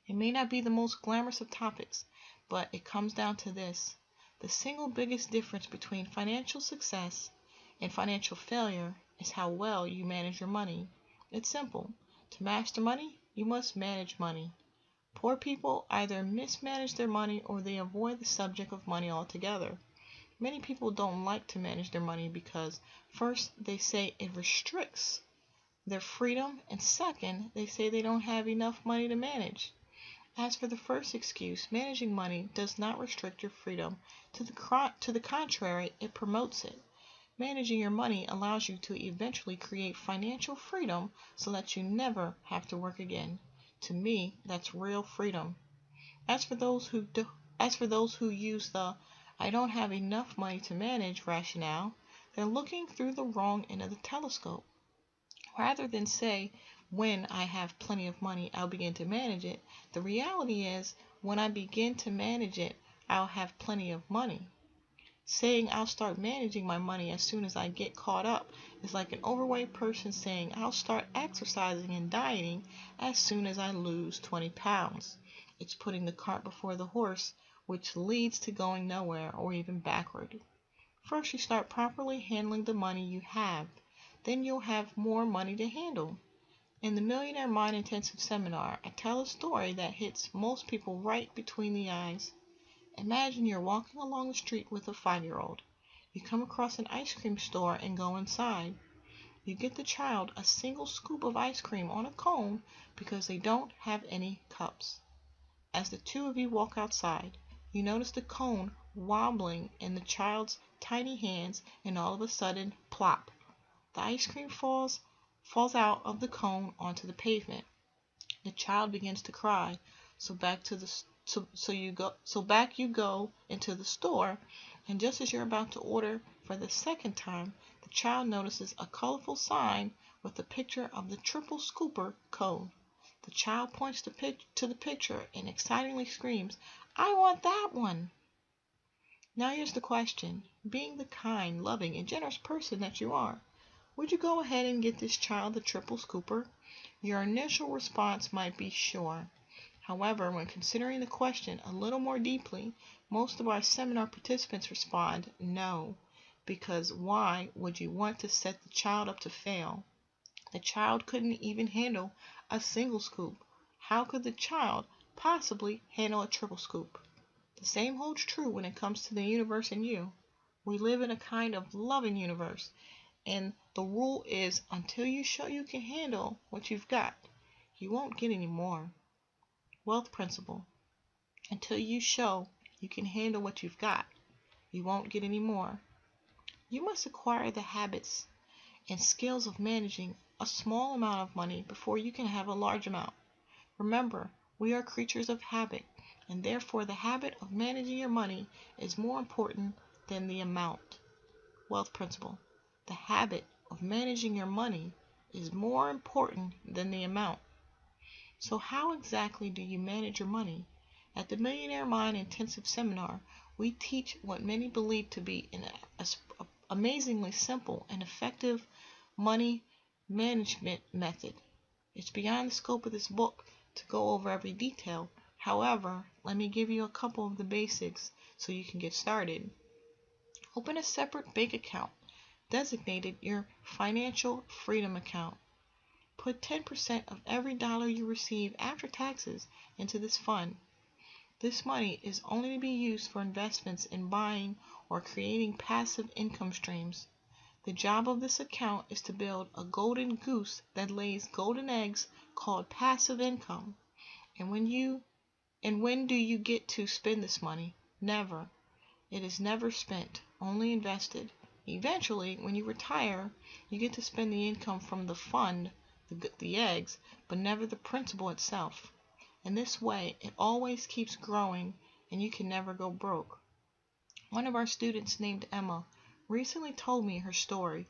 It may not be the most glamorous of topics, but it comes down to this. The single biggest difference between financial success and financial failure is how well you manage your money. It's simple. To master money, you must manage money. Poor people either mismanage their money or they avoid the subject of money altogether. Many people don't like to manage their money because, first, they say it restricts their freedom, and second, they say they don't have enough money to manage. As for the first excuse, managing money does not restrict your freedom. To the contrary, it promotes it. Managing your money allows you to eventually create financial freedom so that you never have to work again. To me, that's real freedom. As for those who use the "I don't have enough money to manage" rationale, they're looking through the wrong end of the telescope. Rather than say, "When I have plenty of money, I'll begin to manage it," the reality is, when I begin to manage it, I'll have plenty of money. Saying I'll start managing my money as soon as I get caught up is like an overweight person saying I'll start exercising and dieting as soon as I lose 20 pounds. It's putting the cart before the horse, which leads to going nowhere or even backward. First, you start properly handling the money you have. Then you'll have more money to handle. In the Millionaire Mind Intensive Seminar, I tell a story that hits most people right between the eyes. Imagine you're walking along the street with a 5-year-old. You come across an ice cream store and go inside. You get the child a single scoop of ice cream on a cone because they don't have any cups. As the two of you walk outside, you notice the cone wobbling in the child's tiny hands, and all of a sudden, plop! The ice cream falls out of the cone onto the pavement. The child begins to cry, so back you go into the store, and just as you're about to order for the second time, the child notices a colorful sign with a picture of the triple scooper cone. The child points to the picture and excitingly screams, "I want that one!" Now here's the question. Being the kind, loving, and generous person that you are, would you go ahead and get this child the triple scooper? Your initial response might be sure. However, when considering the question a little more deeply, most of our seminar participants respond no, because why would you want to set the child up to fail? The child couldn't even handle a single scoop. How could the child possibly handle a triple scoop? The same holds true when it comes to the universe and you. We live in a kind of loving universe, and the rule is until you show you can handle what you've got, you won't get any more. Wealth principle. Until you show you can handle what you've got, you won't get any more. You must acquire the habits and skills of managing a small amount of money before you can have a large amount. Remember, we are creatures of habit, and therefore the habit of managing your money is more important than the amount. Wealth principle. The habit of managing your money is more important than the amount. So how exactly do you manage your money? At the Millionaire Mind Intensive Seminar, we teach what many believe to be an amazingly simple and effective money management method. It's beyond the scope of this book to go over every detail. However, let me give you a couple of the basics so you can get started. Open a separate bank account designated your financial freedom account. Put 10% of every dollar you receive after taxes into this fund. This money is only to be used for investments in buying or creating passive income streams. The job of this account is to build a golden goose that lays golden eggs called passive income. And when do you get to spend this money? Never. It is never spent, only invested. Eventually, when you retire, you get to spend the income from the fund, the eggs, but never the principal itself. In this way, it always keeps growing and you can never go broke. One of our students named Emma recently told me her story.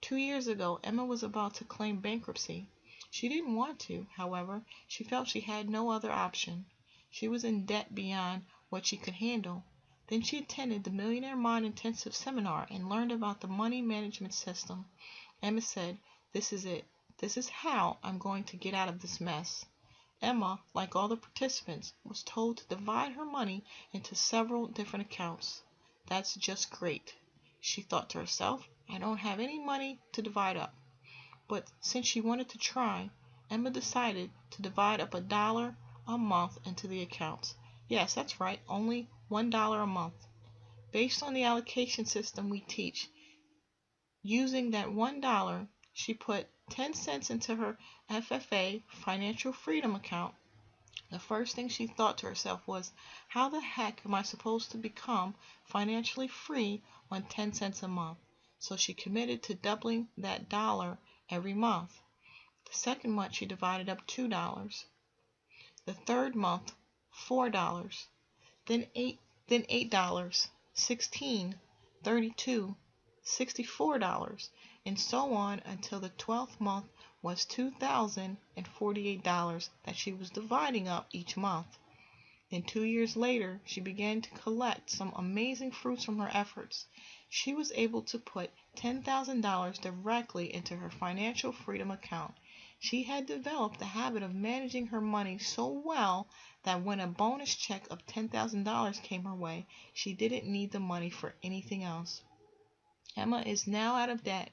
2 years ago, Emma was about to claim bankruptcy. She didn't want to, however, she felt she had no other option. She was in debt beyond what she could handle. Then she attended the Millionaire Mind Intensive Seminar and learned about the money management system. Emma said, "This is it. This is how I'm going to get out of this mess." Emma, like all the participants, was told to divide her money into several different accounts. That's just great. She thought to herself, I don't have any money to divide up. But since she wanted to try, Emma decided to divide up $1 a month into the accounts. Yes, that's right, only $1 a month. Based on the allocation system we teach, using that $1, she put 10 cents into her FFA, Financial Freedom account. The first thing she thought to herself was, how the heck am I supposed to become financially free on 10 cents a month? So she committed to doubling that dollar every month. The second month she divided up $2. The third month, $4. Then $8, 16, 32, $64, and so on until the 12th month was $2,048 that she was dividing up each month. Then 2 years later, she began to collect some amazing fruits from her efforts. She was able to put $10,000 directly into her financial freedom account. She had developed the habit of managing her money so well that when a bonus check of $10,000 came her way, she didn't need the money for anything else. Emma is now out of debt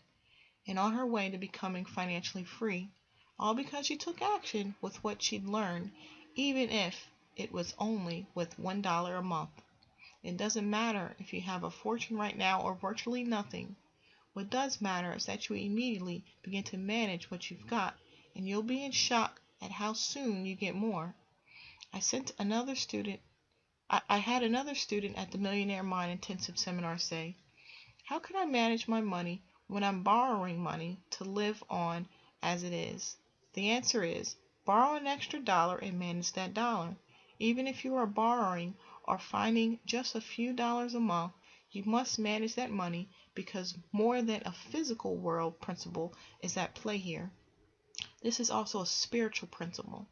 and on her way to becoming financially free, all because she took action with what she'd learned, even if it was only with $1 a month. It doesn't matter if you have a fortune right now or virtually nothing. What does matter is that you immediately begin to manage what you've got, and you'll be in shock at how soon you get more. I had another student at the Millionaire Mind Intensive Seminar say, how can I manage my money when I'm borrowing money to live on as it is? The answer is, borrow an extra dollar and manage that dollar. Even if you are borrowing or finding just a few dollars a month, you must manage that money because more than a physical world principle is at play here. This is also a spiritual principle.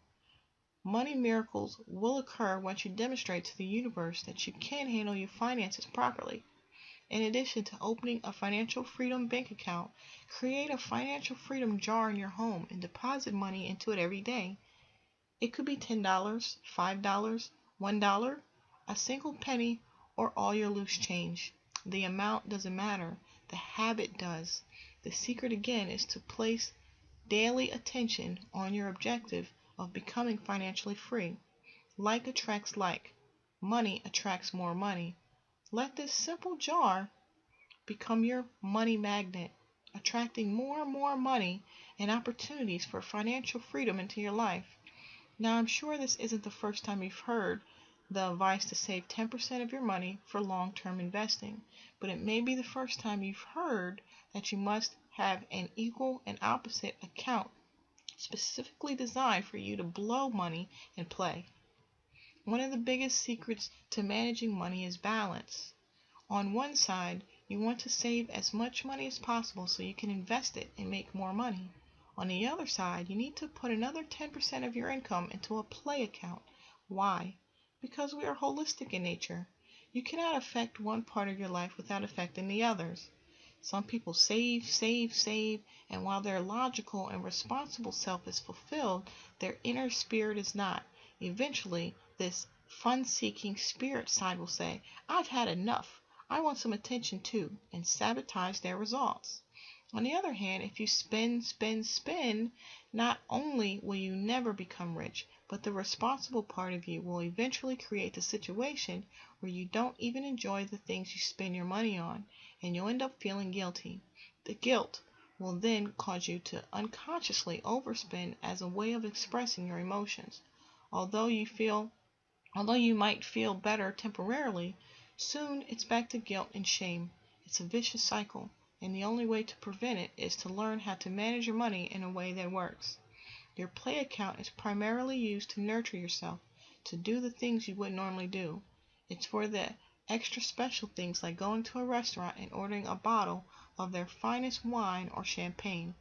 Money miracles will occur once you demonstrate to the universe that you can handle your finances properly. In addition to opening a financial freedom bank account, create a financial freedom jar in your home and deposit money into it every day. It could be $10, $5, $1, a single penny, or all your loose change. The amount doesn't matter. The habit does. The secret again is to place daily attention on your objective of becoming financially free. Like attracts like. Money attracts more money. Let this simple jar become your money magnet, attracting more and more money and opportunities for financial freedom into your life. Now, I'm sure this isn't the first time you've heard the advice to save 10% of your money for long-term investing, but it may be the first time you've heard that you must have an equal and opposite account specifically designed for you to blow money and play. One of the biggest secrets to managing money is balance. On one side, you want to save as much money as possible so you can invest it and make more money. On the other side, you need to put another 10% of your income into a play account. Why? Because we are holistic in nature. You cannot affect one part of your life without affecting the others. Some people save, save, save, and while their logical and responsible self is fulfilled, their inner spirit is not. Eventually, this fun-seeking spirit side will say, "I've had enough. I want some attention too," and sabotage their results. On the other hand, if you spend, spend, spend, not only will you never become rich, but the responsible part of you will eventually create the situation where you don't even enjoy the things you spend your money on, and you'll end up feeling guilty. The guilt will then cause you to unconsciously overspend as a way of expressing your emotions. Although you might feel better temporarily, soon it's back to guilt and shame. It's a vicious cycle, and the only way to prevent it is to learn how to manage your money in a way that works. Your play account is primarily used to nurture yourself, to do the things you wouldn't normally do. It's for the extra special things like going to a restaurant and ordering a bottle of their finest wine or champagne,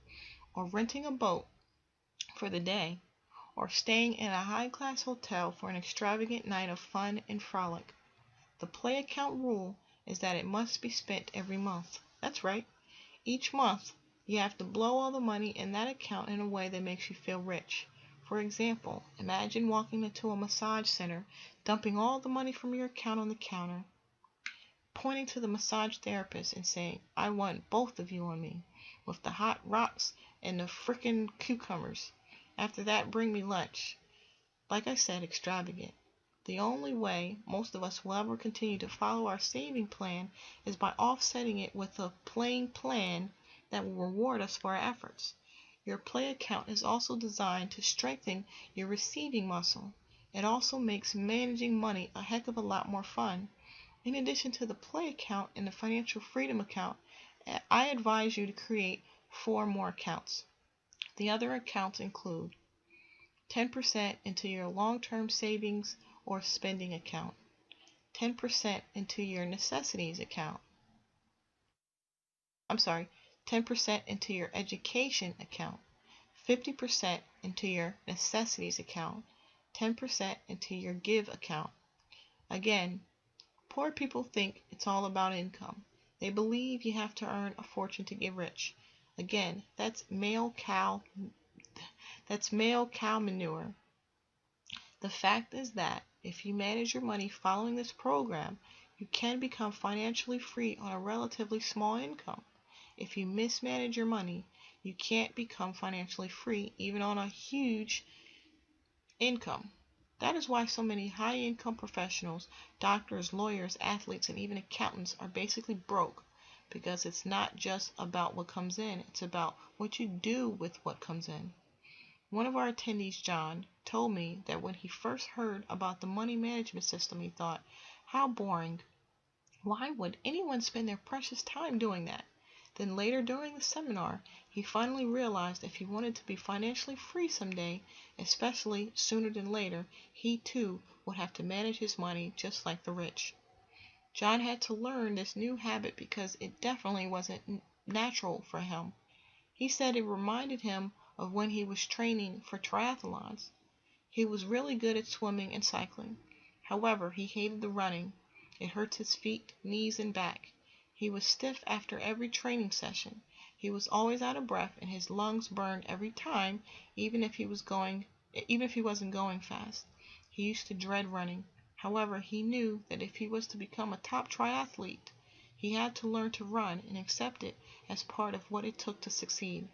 or renting a boat for the day, or staying in a high-class hotel for an extravagant night of fun and frolic. The play account rule is that it must be spent every month. That's right. Each month, you have to blow all the money in that account in a way that makes you feel rich. For example, imagine walking into a massage center, dumping all the money from your account on the counter, pointing to the massage therapist and saying, "I want both of you on me, with the hot rocks and the frickin' cucumbers. After that, bring me lunch." Like I said, extravagant. The only way most of us will ever continue to follow our saving plan is by offsetting it with a playing plan that will reward us for our efforts. Your play account is also designed to strengthen your receiving muscle. It also makes managing money a heck of a lot more fun. In addition to the play account and the financial freedom account, I advise you to create 4 more accounts. The other accounts include 10% into your long-term savings or spending account, 10% into your necessities account. 10% into your education account, 50% into your necessities account, 10% into your give account. Again, poor people think it's all about income. They believe you have to earn a fortune to get rich. Again, that's male cow manure. The fact is that if you manage your money following this program, you can become financially free on a relatively small income. If you mismanage your money, you can't become financially free even on a huge income. That is why so many high-income professionals, doctors, lawyers, athletes, and even accountants are basically broke, because it's not just about what comes in, it's about what you do with what comes in. One of our attendees, John, told me that when he first heard about the money management system, he thought, "How boring. Why would anyone spend their precious time doing that?" Then later during the seminar, he finally realized if he wanted to be financially free someday, especially sooner than later, he too would have to manage his money just like the rich. John had to learn this new habit because it definitely wasn't natural for him. He said it reminded him of when he was training for triathlons. He was really good at swimming and cycling. However, he hated the running. It hurt his feet, knees, and back. He was stiff after every training session. He was always out of breath, and his lungs burned every time, even if he wasn't going fast. He used to dread running. However, he knew that if he was to become a top triathlete, he had to learn to run and accept it as part of what it took to succeed.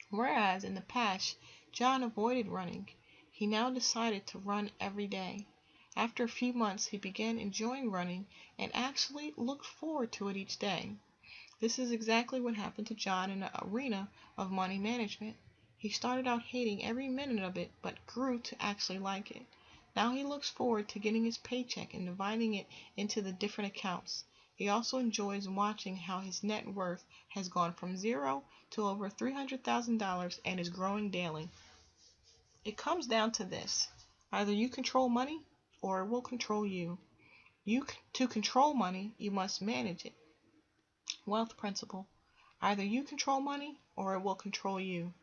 Whereas in the past, John avoided running, he now decided to run every day. After a few months, he began enjoying running and actually looked forward to it each day. This is exactly what happened to John in the arena of money management. He started out hating every minute of it, but grew to actually like it. Now he looks forward to getting his paycheck and dividing it into the different accounts. He also enjoys watching how his net worth has gone from zero to over $300,000 and is growing daily. It comes down to this. Either you control money or it will control you. To control money, you must manage it. Wealth principle. Either you control money or it will control you.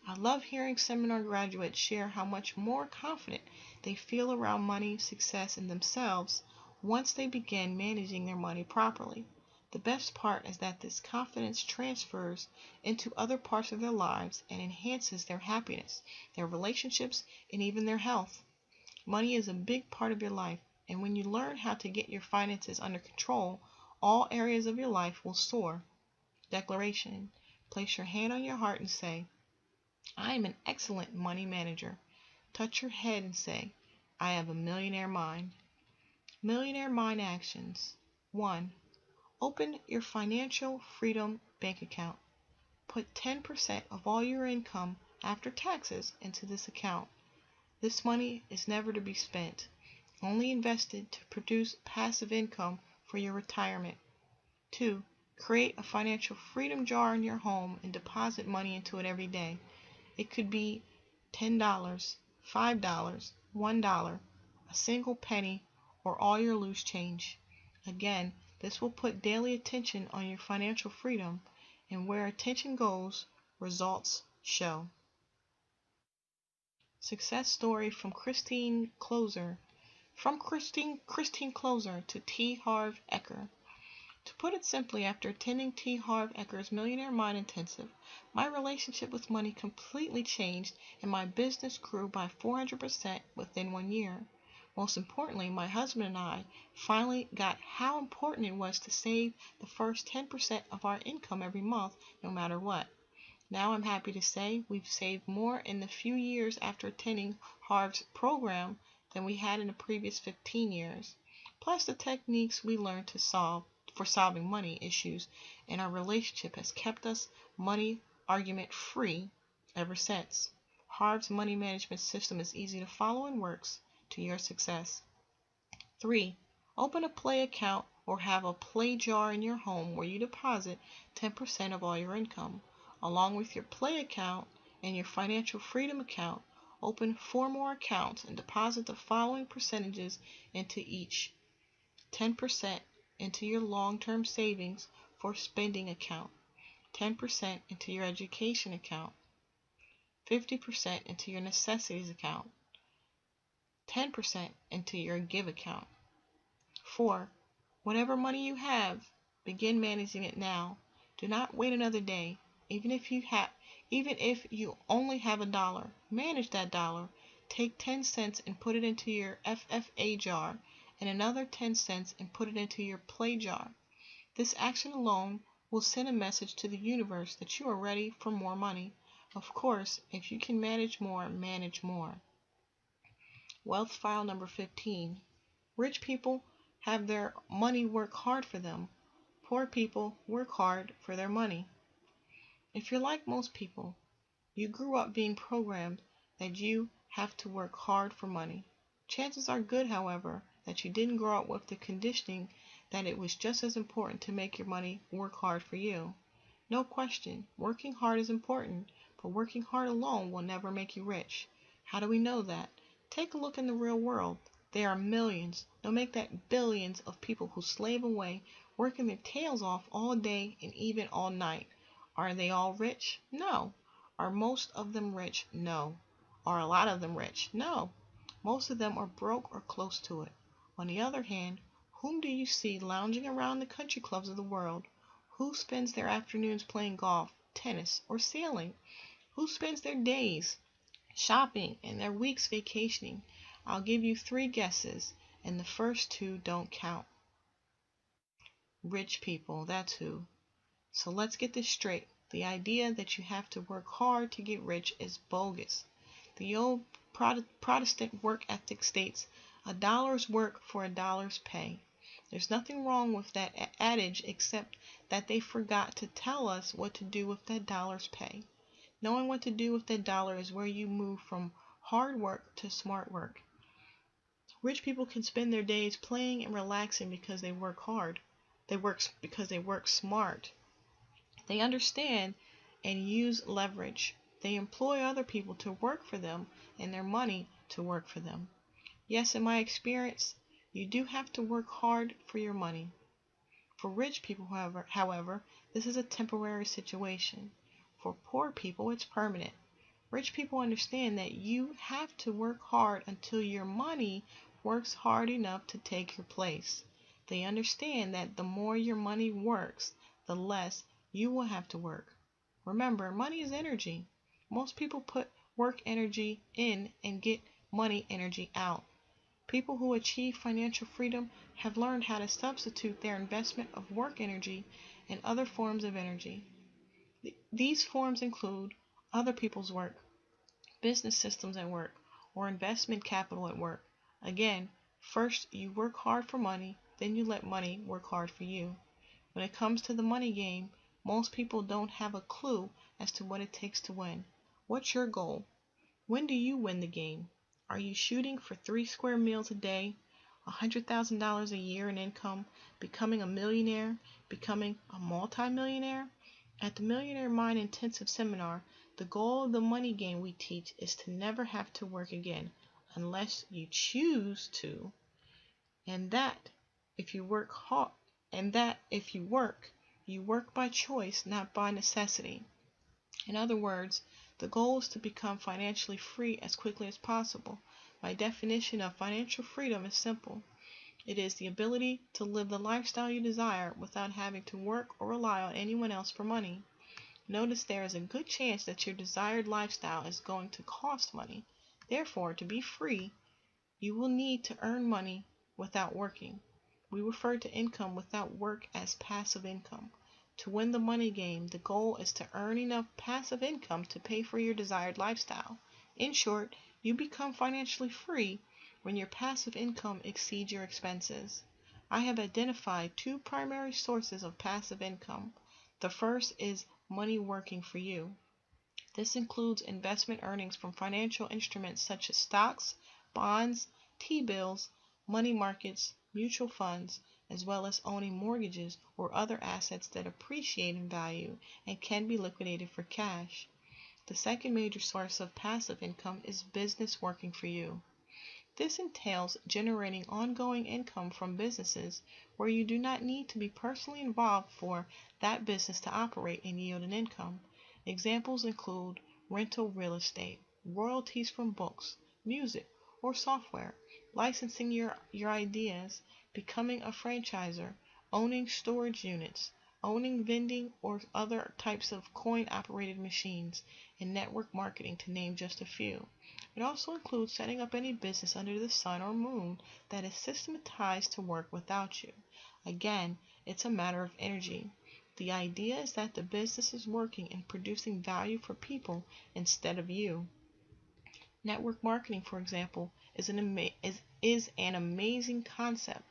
I love hearing seminar graduates share how much more confident they feel around money, success, and themselves once they begin managing their money properly. The best part is that this confidence transfers into other parts of their lives and enhances their happiness, their relationships, and even their health. Money is a big part of your life, and when you learn how to get your finances under control, all areas of your life will soar. Declaration. Place your hand on your heart and say, I am an excellent money manager. Touch your head and say, I have a millionaire mind. Millionaire mind actions. 1. Open your financial freedom bank account. Put 10% of all your income after taxes into this account. This money is never to be spent, only invested to produce passive income for your retirement. 2. Create a financial freedom jar in your home and deposit money into it every day. It could be $10, $5, $1, a single penny, or all your loose change. Again, this will put daily attention on your financial freedom, and where attention goes, results show. Success story from Christine Closer. From Christine Closer to T. Harv Eker. To put it simply, after attending T. Harv Eker's Millionaire Mind Intensive, my relationship with money completely changed and my business grew by 400% within 1 year. Most importantly, my husband and I finally got how important it was to save the first 10% of our income every month, no matter what. Now I'm happy to say we've saved more in the few years after attending Harv's program than we had in the previous 15 years. Plus, the techniques we learned for solving money issues in our relationship has kept us money argument free ever since. Harv's money management system is easy to follow and works to your success. 3. Open a play account or have a play jar in your home where you deposit 10% of all your income. Along with your play account and your financial freedom account, open 4 more accounts and deposit the following percentages into each. 10% into your long-term savings for spending account, 10% into your education account, 50% into your necessities account, 10% into your give account. 4. Whatever money you have, begin managing it now. Do not wait another day. Even if you only have $1, manage that dollar. Take 10 cents and put it into your FFA jar, and another 10 cents and put it into your play jar. This action alone will send a message to the universe that you are ready for more money. Of course, if you can manage more, manage more. Wealth file number 15. Rich people have their money work hard for them. Poor people work hard for their money. If you're like most people, you grew up being programmed that you have to work hard for money. Chances are good, however, that you didn't grow up with the conditioning that it was just as important to make your money work hard for you. No question, working hard is important, but working hard alone will never make you rich. How do we know that? Take a look in the real world. There are millions, no make that billions of people who slave away, working their tails off all day and even all night. Are they all rich? No. Are most of them rich? No. Are a lot of them rich? No. Most of them are broke or close to it. On the other hand, whom do you see lounging around the country clubs of the world? Who spends their afternoons playing golf, tennis, or sailing? Who spends their days shopping and their weeks vacationing? I'll give you 3 guesses, and the first 2 don't count. Rich people, that's who. So let's get this straight. The idea that you have to work hard to get rich is bogus. The old Protestant work ethic states, a dollar's work for a dollar's pay. There's nothing wrong with that adage except that they forgot to tell us what to do with that dollar's pay. Knowing what to do with that dollar is where you move from hard work to smart work. Rich people can spend their days playing and relaxing because they work hard. because they work smart. They understand and use leverage. They employ other people to work for them and their money to work for them. Yes, in my experience, you do have to work hard for your money. For rich people, however, this is a temporary situation. For poor people, it's permanent. Rich people understand that you have to work hard until your money works hard enough to take your place. They understand that the more your money works, the less you will have to work. Remember, money is energy. Most people put work energy in and get money energy out. People who achieve financial freedom have learned how to substitute their investment of work energy in other forms of energy. These forms include other people's work, business systems at work, or investment capital at work. Again, first you work hard for money, then you let money work hard for you. When it comes to the money game, most people don't have a clue as to what it takes to win. What's your goal? When do you win the game? Are you shooting for 3 square meals a day, $100,000 a year in income, becoming a millionaire, becoming a multimillionaire? At the Millionaire Mind Intensive Seminar, the goal of the money game we teach is to never have to work again, unless you choose to, and that if you work hard, you work by choice, not by necessity. In other words, the goal is to become financially free as quickly as possible. My definition of financial freedom is simple. It is the ability to live the lifestyle you desire without having to work or rely on anyone else for money. Notice there is a good chance that your desired lifestyle is going to cost money. Therefore, to be free, you will need to earn money without working. We refer to income without work as passive income. To win the money game, the goal is to earn enough passive income to pay for your desired lifestyle. In short, you become financially free when your passive income exceeds your expenses. I have identified 2 primary sources of passive income. The first is money working for you. This includes investment earnings from financial instruments such as stocks, bonds, T-bills, money markets, mutual funds, as well as owning mortgages or other assets that appreciate in value and can be liquidated for cash. The second major source of passive income is business working for you. This entails generating ongoing income from businesses where you do not need to be personally involved for that business to operate and yield an income. Examples include rental real estate, royalties from books, music, or software, licensing your ideas, becoming a franchisor, owning storage units, owning vending or other types of coin-operated machines, and network marketing, to name just a few. It also includes setting up any business under the sun or moon that is systematized to work without you. Again, it's a matter of energy. The idea is that the business is working and producing value for people instead of you. Network marketing, for example, is an amazing concept.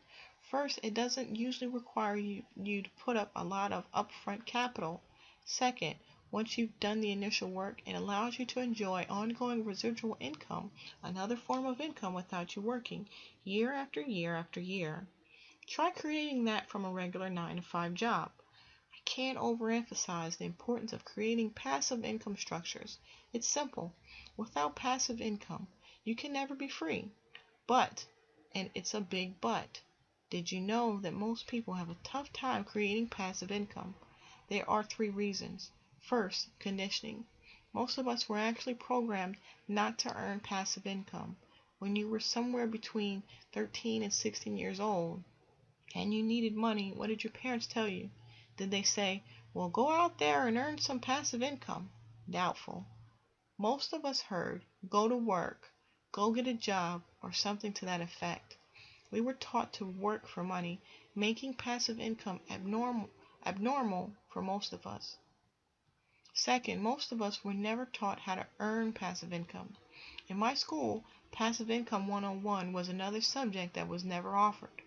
First, it doesn't usually require you to put up a lot of upfront capital. Second, once you've done the initial work, it allows you to enjoy ongoing residual income, another form of income without you working, year after year after year. Try creating that from a regular 9-to-5 job. I can't overemphasize the importance of creating passive income structures. It's simple. Without passive income, you can never be free. But, and it's a big but, did you know that most people have a tough time creating passive income? There are 3 reasons. First, conditioning. Most of us were actually programmed not to earn passive income. When you were somewhere between 13 and 16 years old and you needed money, what did your parents tell you? Did they say, well, go out there and earn some passive income? Doubtful. Most of us heard, go to work, go get a job, or something to that effect. We were taught to work for money, making passive income abnormal for most of us. Second, most of us were never taught how to earn passive income. In my school, Passive Income 101 was another subject that was never offered.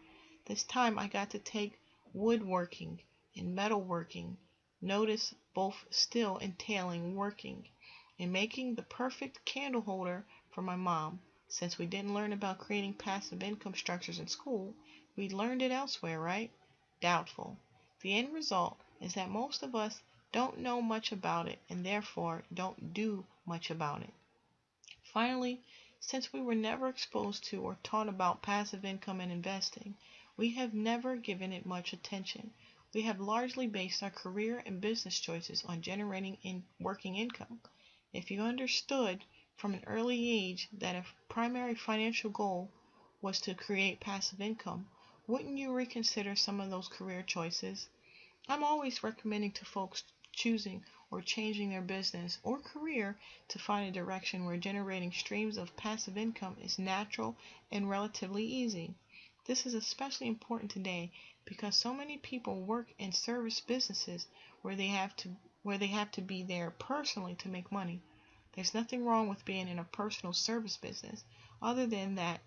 This time I got to take woodworking and metalworking. Notice both still entailing working, and making the perfect candle holder for my mom. Since we didn't learn about creating passive income structures in school, we learned it elsewhere, right? doubtful. The end result is that most of us don't know much about it and therefore don't do much about it. Finally, since we were never exposed to or taught about passive income and investing, we have never given it much attention. We have largely based our career and business choices on generating working income. If you understood from an early age that a primary financial goal was to create passive income, wouldn't you reconsider some of those career choices? I'm always recommending to folks choosing or changing their business or career to find a direction where generating streams of passive income is natural and relatively easy. This is especially important today because so many people work in service businesses where they have to be there personally to make money. There's nothing wrong with being in a personal service business, other than that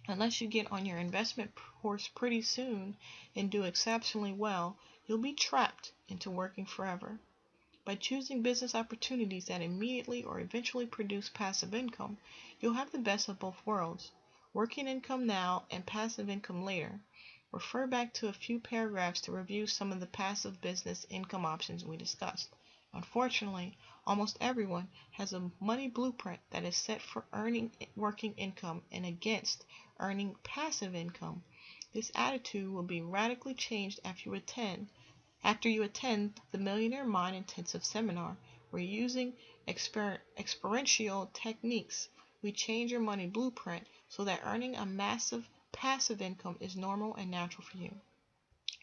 unless you get on your investment horse pretty soon and do exceptionally well, you'll be trapped into working forever. By choosing business opportunities that immediately or eventually produce passive income, you'll have the best of both worlds, working income now and passive income later. Refer back to a few paragraphs to review some of the passive business income options we discussed. Unfortunately, almost everyone has a money blueprint that is set for earning working income and against earning passive income. This attitude will be radically changed after you attend the Millionaire Mind Intensive Seminar, where using experiential techniques, we change your money blueprint so that earning a massive passive income is normal and natural for you.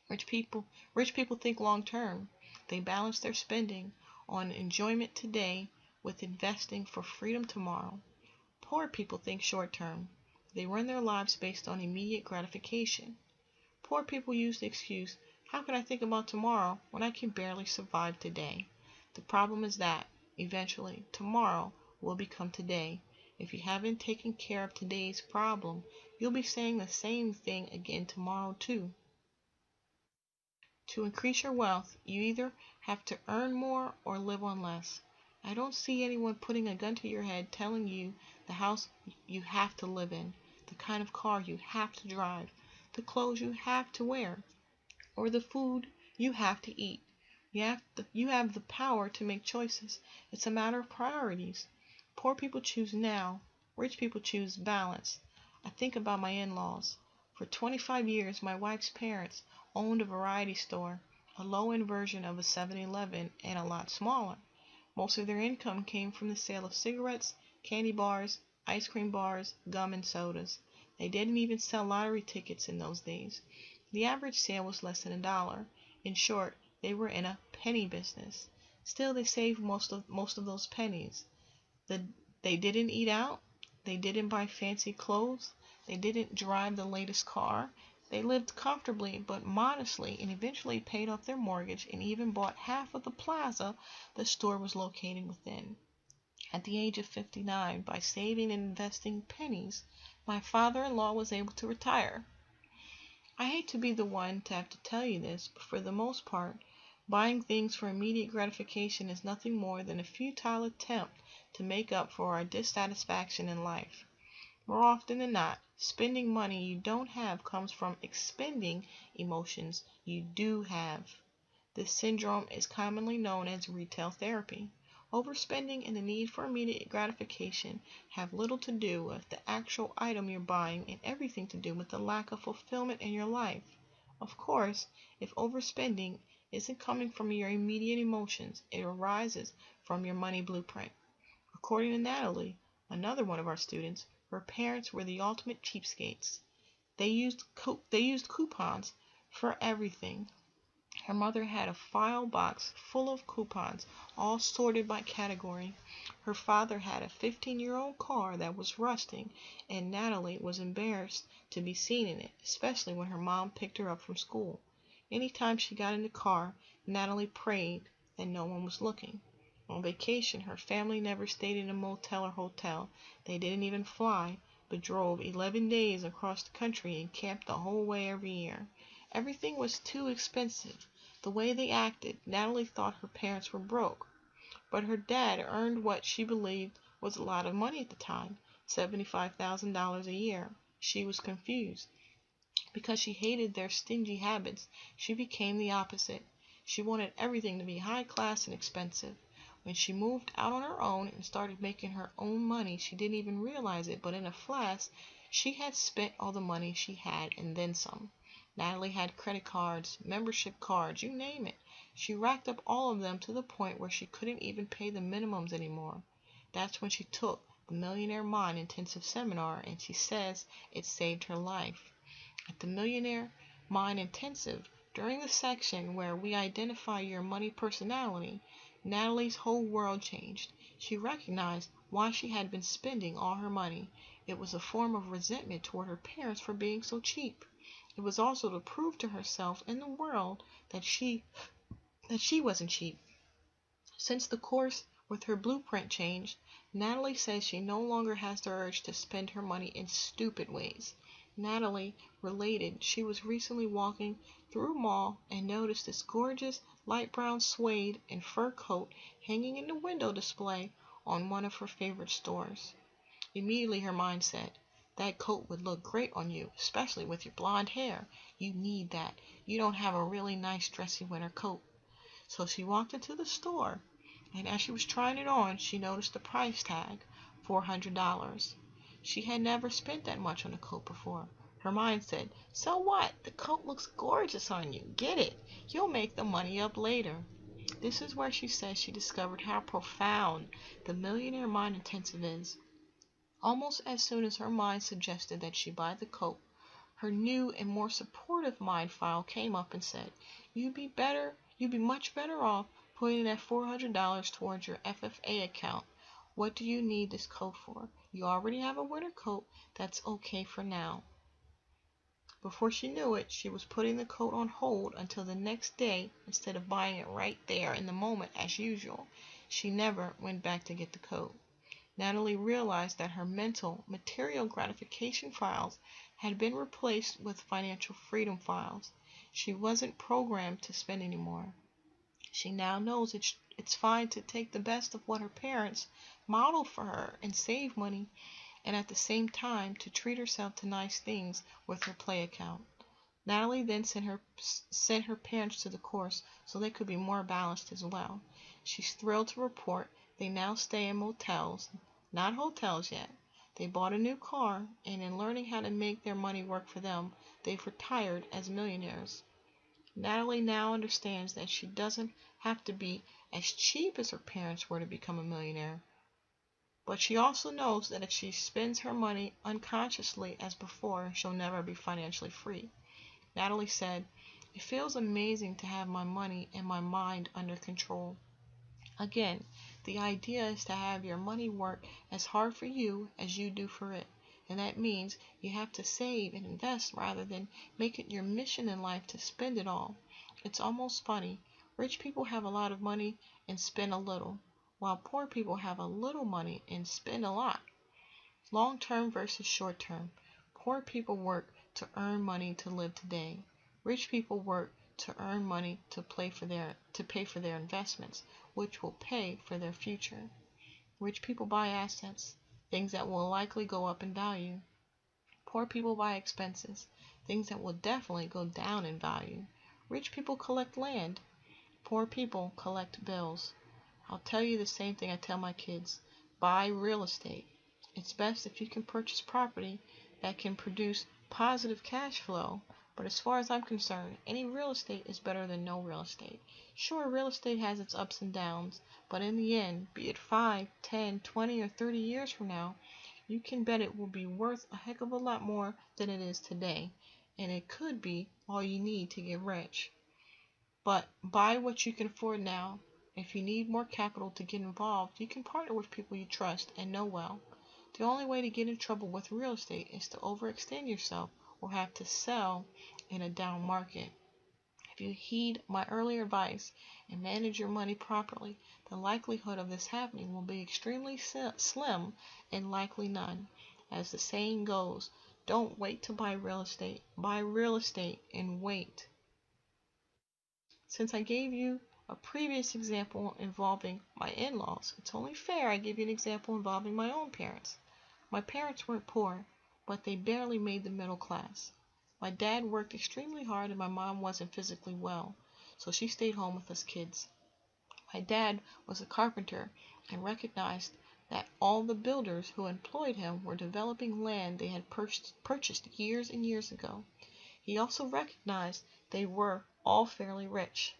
Rich people think long term. They balance their spending on enjoyment today with investing for freedom tomorrow. Poor people think short term. They run their lives based on immediate gratification. Poor people use the excuse, how can I think about tomorrow when I can barely survive today? The problem is that, eventually, tomorrow will become today. If you haven't taken care of today's problem, you'll be saying the same thing again tomorrow too. To increase your wealth, you either have to earn more or live on less. I don't see anyone putting a gun to your head telling you the house you have to live in, the kind of car you have to drive, the clothes you have to wear, or the food you have to eat. You have the power to make choices. It's a matter of priorities. Poor people choose now. Rich people choose balance. I think about my in-laws. For 25 years, my wife's parents owned a variety store, a low-end version of a 7-Eleven and a lot smaller. Most of their income came from the sale of cigarettes, candy bars, ice cream bars, gum, and sodas. They didn't even sell lottery tickets in those days. The average sale was less than $1. In short, they were in a penny business. Still, they saved most of those pennies. They didn't eat out. They didn't buy fancy clothes. They didn't drive the latest car. They lived comfortably but modestly and eventually paid off their mortgage and even bought half of the plaza the store was located within. At the age of 59, by saving and investing pennies, my father-in-law was able to retire. I hate to be the one to have to tell you this, but for the most part, buying things for immediate gratification is nothing more than a futile attempt to make up for our dissatisfaction in life. More often than not, spending money you don't have comes from expending emotions you do have. This syndrome is commonly known as retail therapy. Overspending and the need for immediate gratification have little to do with the actual item you're buying and everything to do with the lack of fulfillment in your life. Of course, if overspending isn't coming from your immediate emotions, it arises from your money blueprint. According to Natalie, another one of our students, her parents were the ultimate cheapskates. They used coupons for everything. Her mother had a file box full of coupons, all sorted by category. Her father had a 15-year-old car that was rusting, and Natalie was embarrassed to be seen in it, especially when her mom picked her up from school. Anytime she got in the car, Natalie prayed that no one was looking. On vacation, her family never stayed in a motel or hotel. They didn't even fly, but drove 11 days across the country and camped the whole way every year. Everything was too expensive. The way they acted, Natalie thought her parents were broke. But her dad earned what she believed was a lot of money at the time, $75,000 a year. She was confused. Because she hated their stingy habits, she became the opposite. She wanted everything to be high class and expensive. When she moved out on her own and started making her own money, she didn't even realize it, but in a flash, she had spent all the money she had and then some. Natalie had credit cards, membership cards, you name it. She racked up all of them to the point where she couldn't even pay the minimums anymore. That's when she took the Millionaire Mind Intensive Seminar, and she says it saved her life. At the Millionaire Mind Intensive, during the section where we identify your money personality, Natalie's whole world changed. She recognized why she had been spending all her money. It was a form of resentment toward her parents for being so cheap. It was also to prove to herself and the world that she wasn't cheap. Since the course with her blueprint changed, Natalie says she no longer has the urge to spend her money in stupid ways. Natalie related she was recently walking through a mall and noticed this gorgeous light brown suede and fur coat hanging in the window display on one of her favorite stores. Immediately her mind said, that coat would look great on you, especially with your blonde hair. You need that. You don't have a really nice dressy winter coat. So she walked into the store, and as she was trying it on, she noticed the price tag, $400. She had never spent that much on a coat before. Her mind said, so what? The coat looks gorgeous on you. Get it. You'll make the money up later. This is where she says she discovered how profound the Millionaire Mind Intensive is. Almost as soon as her mind suggested that she buy the coat, her new and more supportive mind file came up and said, you'd be much better off putting that $400 towards your FFA account. What do you need this coat for? You already have a winter coat that's okay for now. Before she knew it, she was putting the coat on hold until the next day instead of buying it right there in the moment as usual. She never went back to get the coat. Natalie realized that her mental, material gratification files had been replaced with financial freedom files. She wasn't programmed to spend anymore. She now knows it's fine to take the best of what her parents modeled for her and save money, and at the same time to treat herself to nice things with her play account. Natalie then sent her parents to the course so they could be more balanced as well. She's thrilled to report they now stay in motels, not hotels yet. They bought a new car, and in learning how to make their money work for them, they've retired as millionaires. Natalie now understands that she doesn't have to be as cheap as her parents were to become a millionaire. But she also knows that if she spends her money unconsciously as before, she'll never be financially free. Natalie said, it feels amazing to have my money and my mind under control. Again, the idea is to have your money work as hard for you as you do for it. And that means you have to save and invest rather than make it your mission in life to spend it all. It's almost funny. Rich people have a lot of money and spend a little, while poor people have a little money and spend a lot. Long term versus short term. Poor people work to earn money to live today. Rich people work to earn money to pay for their investments, which will pay for their future. Rich people buy assets, things that will likely go up in value. Poor people buy expenses, things that will definitely go down in value. Rich people collect land. Poor people collect bills. I'll tell you the same thing I tell my kids. Buy real estate. It's best if you can purchase property that can produce positive cash flow. But as far as I'm concerned, any real estate is better than no real estate. Sure, real estate has its ups and downs, but in the end, be it 5, 10, 20, or 30 years from now, you can bet it will be worth a heck of a lot more than it is today, and it could be all you need to get rich. But buy what you can afford now. If you need more capital to get involved, you can partner with people you trust and know well. The only way to get in trouble with real estate is to overextend yourself or have to sell in a down market. If you heed my earlier advice and manage your money properly, the likelihood of this happening will be extremely slim and likely none. As the saying goes, don't wait to buy real estate. Buy real estate and wait. Since I gave you a previous example involving my in-laws, it's only fair I give you an example involving my own parents. My parents weren't poor, but they barely made the middle class. My dad worked extremely hard and my mom wasn't physically well, so she stayed home with us kids. My dad was a carpenter and recognized that all the builders who employed him were developing land they had purchased years and years ago. He also recognized they were all fairly rich.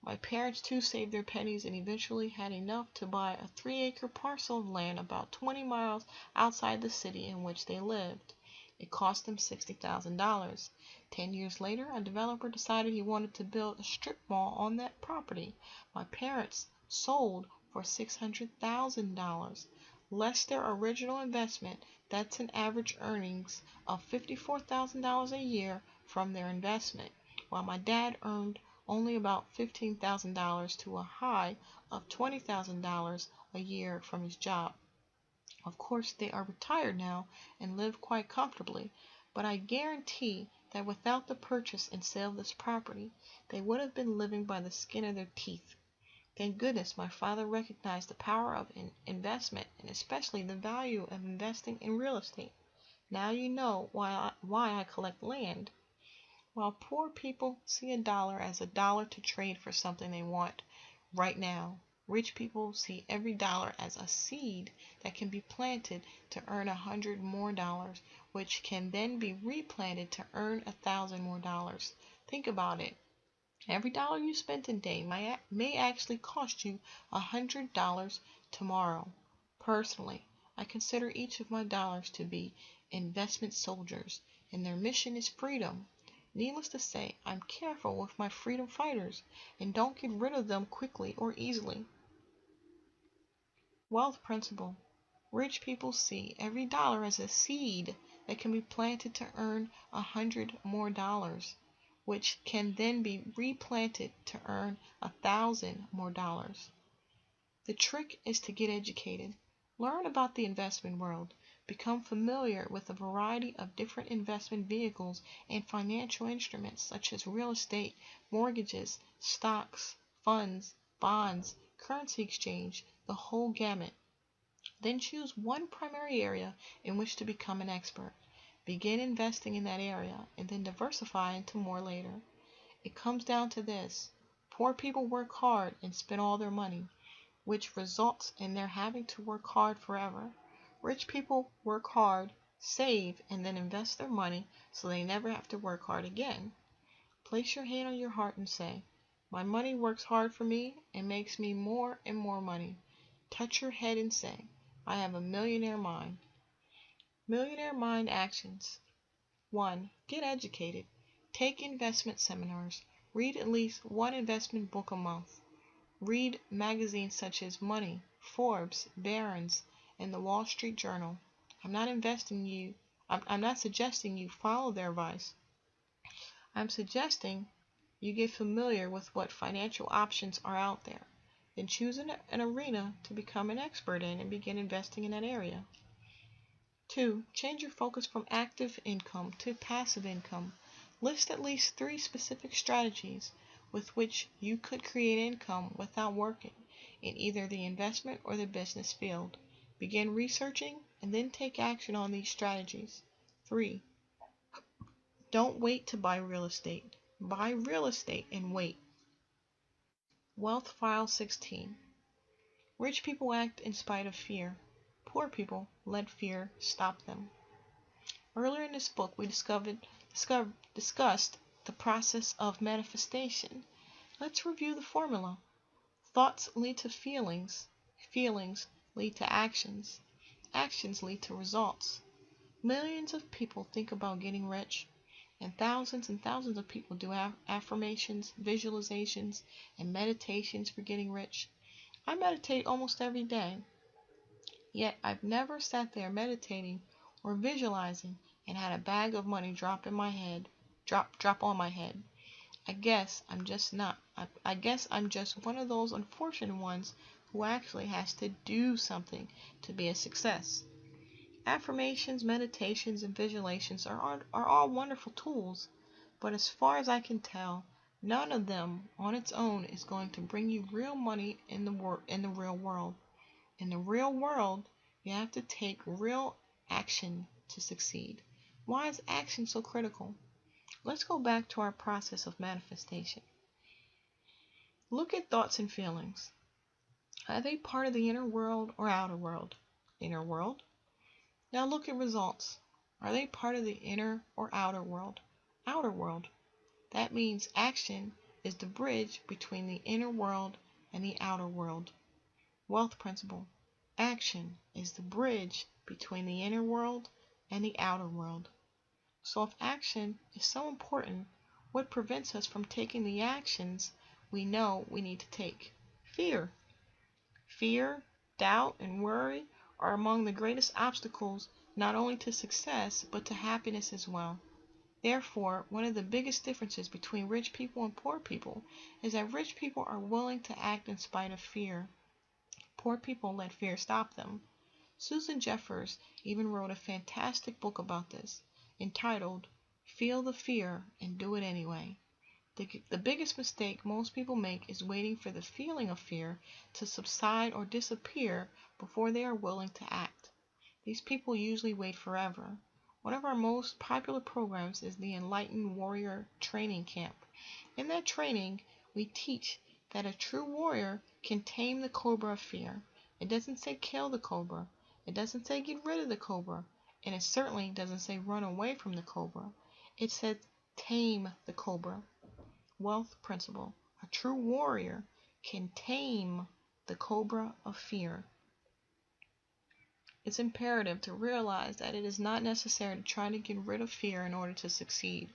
My parents too saved their pennies and eventually had enough to buy a 3-acre parcel of land about 20 miles outside the city in which they lived. It cost them $60,000. 10 years later, a developer decided he wanted to build a strip mall on that property. My parents sold for $600,000, less their original investment. That's an average earnings of $54,000 a year from their investment, while my dad earned only about $15,000 to a high of $20,000 a year from his job. Of course, they are retired now and live quite comfortably, but I guarantee that without the purchase and sale of this property, they would have been living by the skin of their teeth. Thank goodness my father recognized the power of investment and especially the value of investing in real estate. Now you know why I collect land. While poor people see a dollar as a dollar to trade for something they want right now, rich people see every dollar as a seed that can be planted to earn $100 more, which can then be replanted to earn $1,000 more. Think about it. Every dollar you spend today may actually cost you $100 tomorrow. Personally, I consider each of my dollars to be investment soldiers, and their mission is freedom. Needless to say, I'm careful with my freedom fighters and don't get rid of them quickly or easily. Wealth principle. Rich people see every dollar as a seed that can be planted to earn $100 more, which can then be replanted to earn $1,000 more. The trick is to get educated. Learn about the investment world. Become familiar with a variety of different investment vehicles and financial instruments such as real estate, mortgages, stocks, funds, bonds, currency exchange, the whole gamut. Then choose one primary area in which to become an expert. Begin investing in that area and then diversify into more later. It comes down to this. Poor people work hard and spend all their money, which results in their having to work hard forever. Rich people work hard, save, and then invest their money so they never have to work hard again. Place your hand on your heart and say, "My money works hard for me and makes me more and more money." Touch your head and say, "I have a millionaire mind." Millionaire Mind actions. 1. Get educated. Take investment seminars. Read at least one investment book a month. Read magazines such as Money, Forbes, Barron's, and the Wall Street Journal. I'm not suggesting you follow their advice. I'm suggesting you get familiar with what financial options are out there. Then choose an arena to become an expert in and begin investing in that area. 2. Change your focus from active income to passive income. List at least 3 specific strategies with which you could create income without working in either the investment or the business field. Begin researching and then take action on these strategies. 3. Don't wait to buy real estate. Buy real estate and wait. Wealth File 16. Rich people act in spite of fear. Poor people let fear stop them. Earlier in this book, we discussed the process of manifestation. Let's review the formula. Thoughts lead to feelings. Feelings lead to actions. Actions lead to results. Millions of people think about getting rich, and thousands of people do affirmations, visualizations, and meditations for getting rich. I meditate almost every day, yet I've never sat there meditating or visualizing and had a bag of money drop on my head. I guess I'm just one of those unfortunate ones who actually has to do something to be a success. Affirmations, meditations, and visualizations are all wonderful tools, but as far as I can tell, none of them on its own is going to bring you real money in the real world. In the real world, you have to take real action to succeed. Why is action so critical? Let's go back to our process of manifestation. Look at thoughts and feelings. Are they part of the inner world or outer world? Inner world. Now look at results. Are they part of the inner or outer world? Outer world. That means action is the bridge between the inner world and the outer world. Wealth principle. Action is the bridge between the inner world and the outer world. So if action is so important, what prevents us from taking the actions we know we need to take? Fear. Fear, doubt, and worry are among the greatest obstacles not only to success, but to happiness as well. Therefore, one of the biggest differences between rich people and poor people is that rich people are willing to act in spite of fear. Poor people let fear stop them. Susan Jeffers even wrote a fantastic book about this, entitled Feel the Fear and Do It Anyway. The biggest mistake most people make is waiting for the feeling of fear to subside or disappear before they are willing to act. These people usually wait forever. One of our most popular programs is the Enlightened Warrior Training Camp. In that training, we teach that a true warrior can tame the cobra of fear. It doesn't say kill the cobra. It doesn't say get rid of the cobra. And it certainly doesn't say run away from the cobra. It says tame the cobra. Wealth principle. A true warrior can tame the cobra of fear. It's imperative to realize that it is not necessary to try to get rid of fear in order to succeed.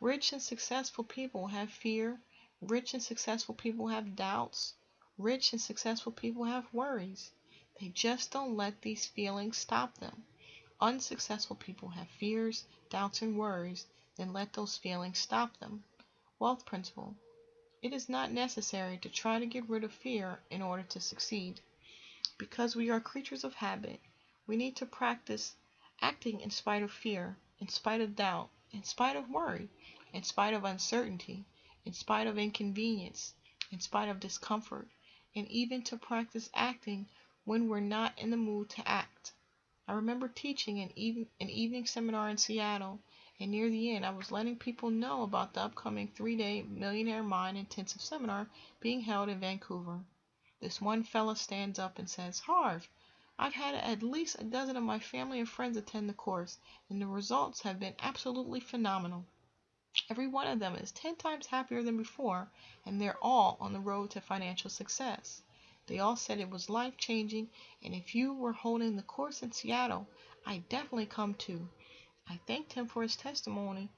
Rich and successful people have fear. Rich and successful people have doubts. Rich and successful people have worries. They just don't let these feelings stop them. Unsuccessful people have fears, doubts, and worries, then let those feelings stop them. Wealth principle. It is not necessary to try to get rid of fear in order to succeed. Because we are creatures of habit, we need to practice acting in spite of fear, in spite of doubt, in spite of worry, in spite of uncertainty, in spite of inconvenience, in spite of discomfort, and even to practice acting when we're not in the mood to act. I remember teaching an evening seminar in Seattle, and near the end I was letting people know about the upcoming 3-day Millionaire Mind Intensive Seminar being held in Vancouver. This one fella stands up and says, "Harv, I've had at least a dozen of my family and friends attend the course, and the results have been absolutely phenomenal. Every one of them is 10 times happier than before, and they're all on the road to financial success. They all said it was life-changing, and if you were holding the course in Seattle, I'd definitely come too." I thanked him for his testimonial,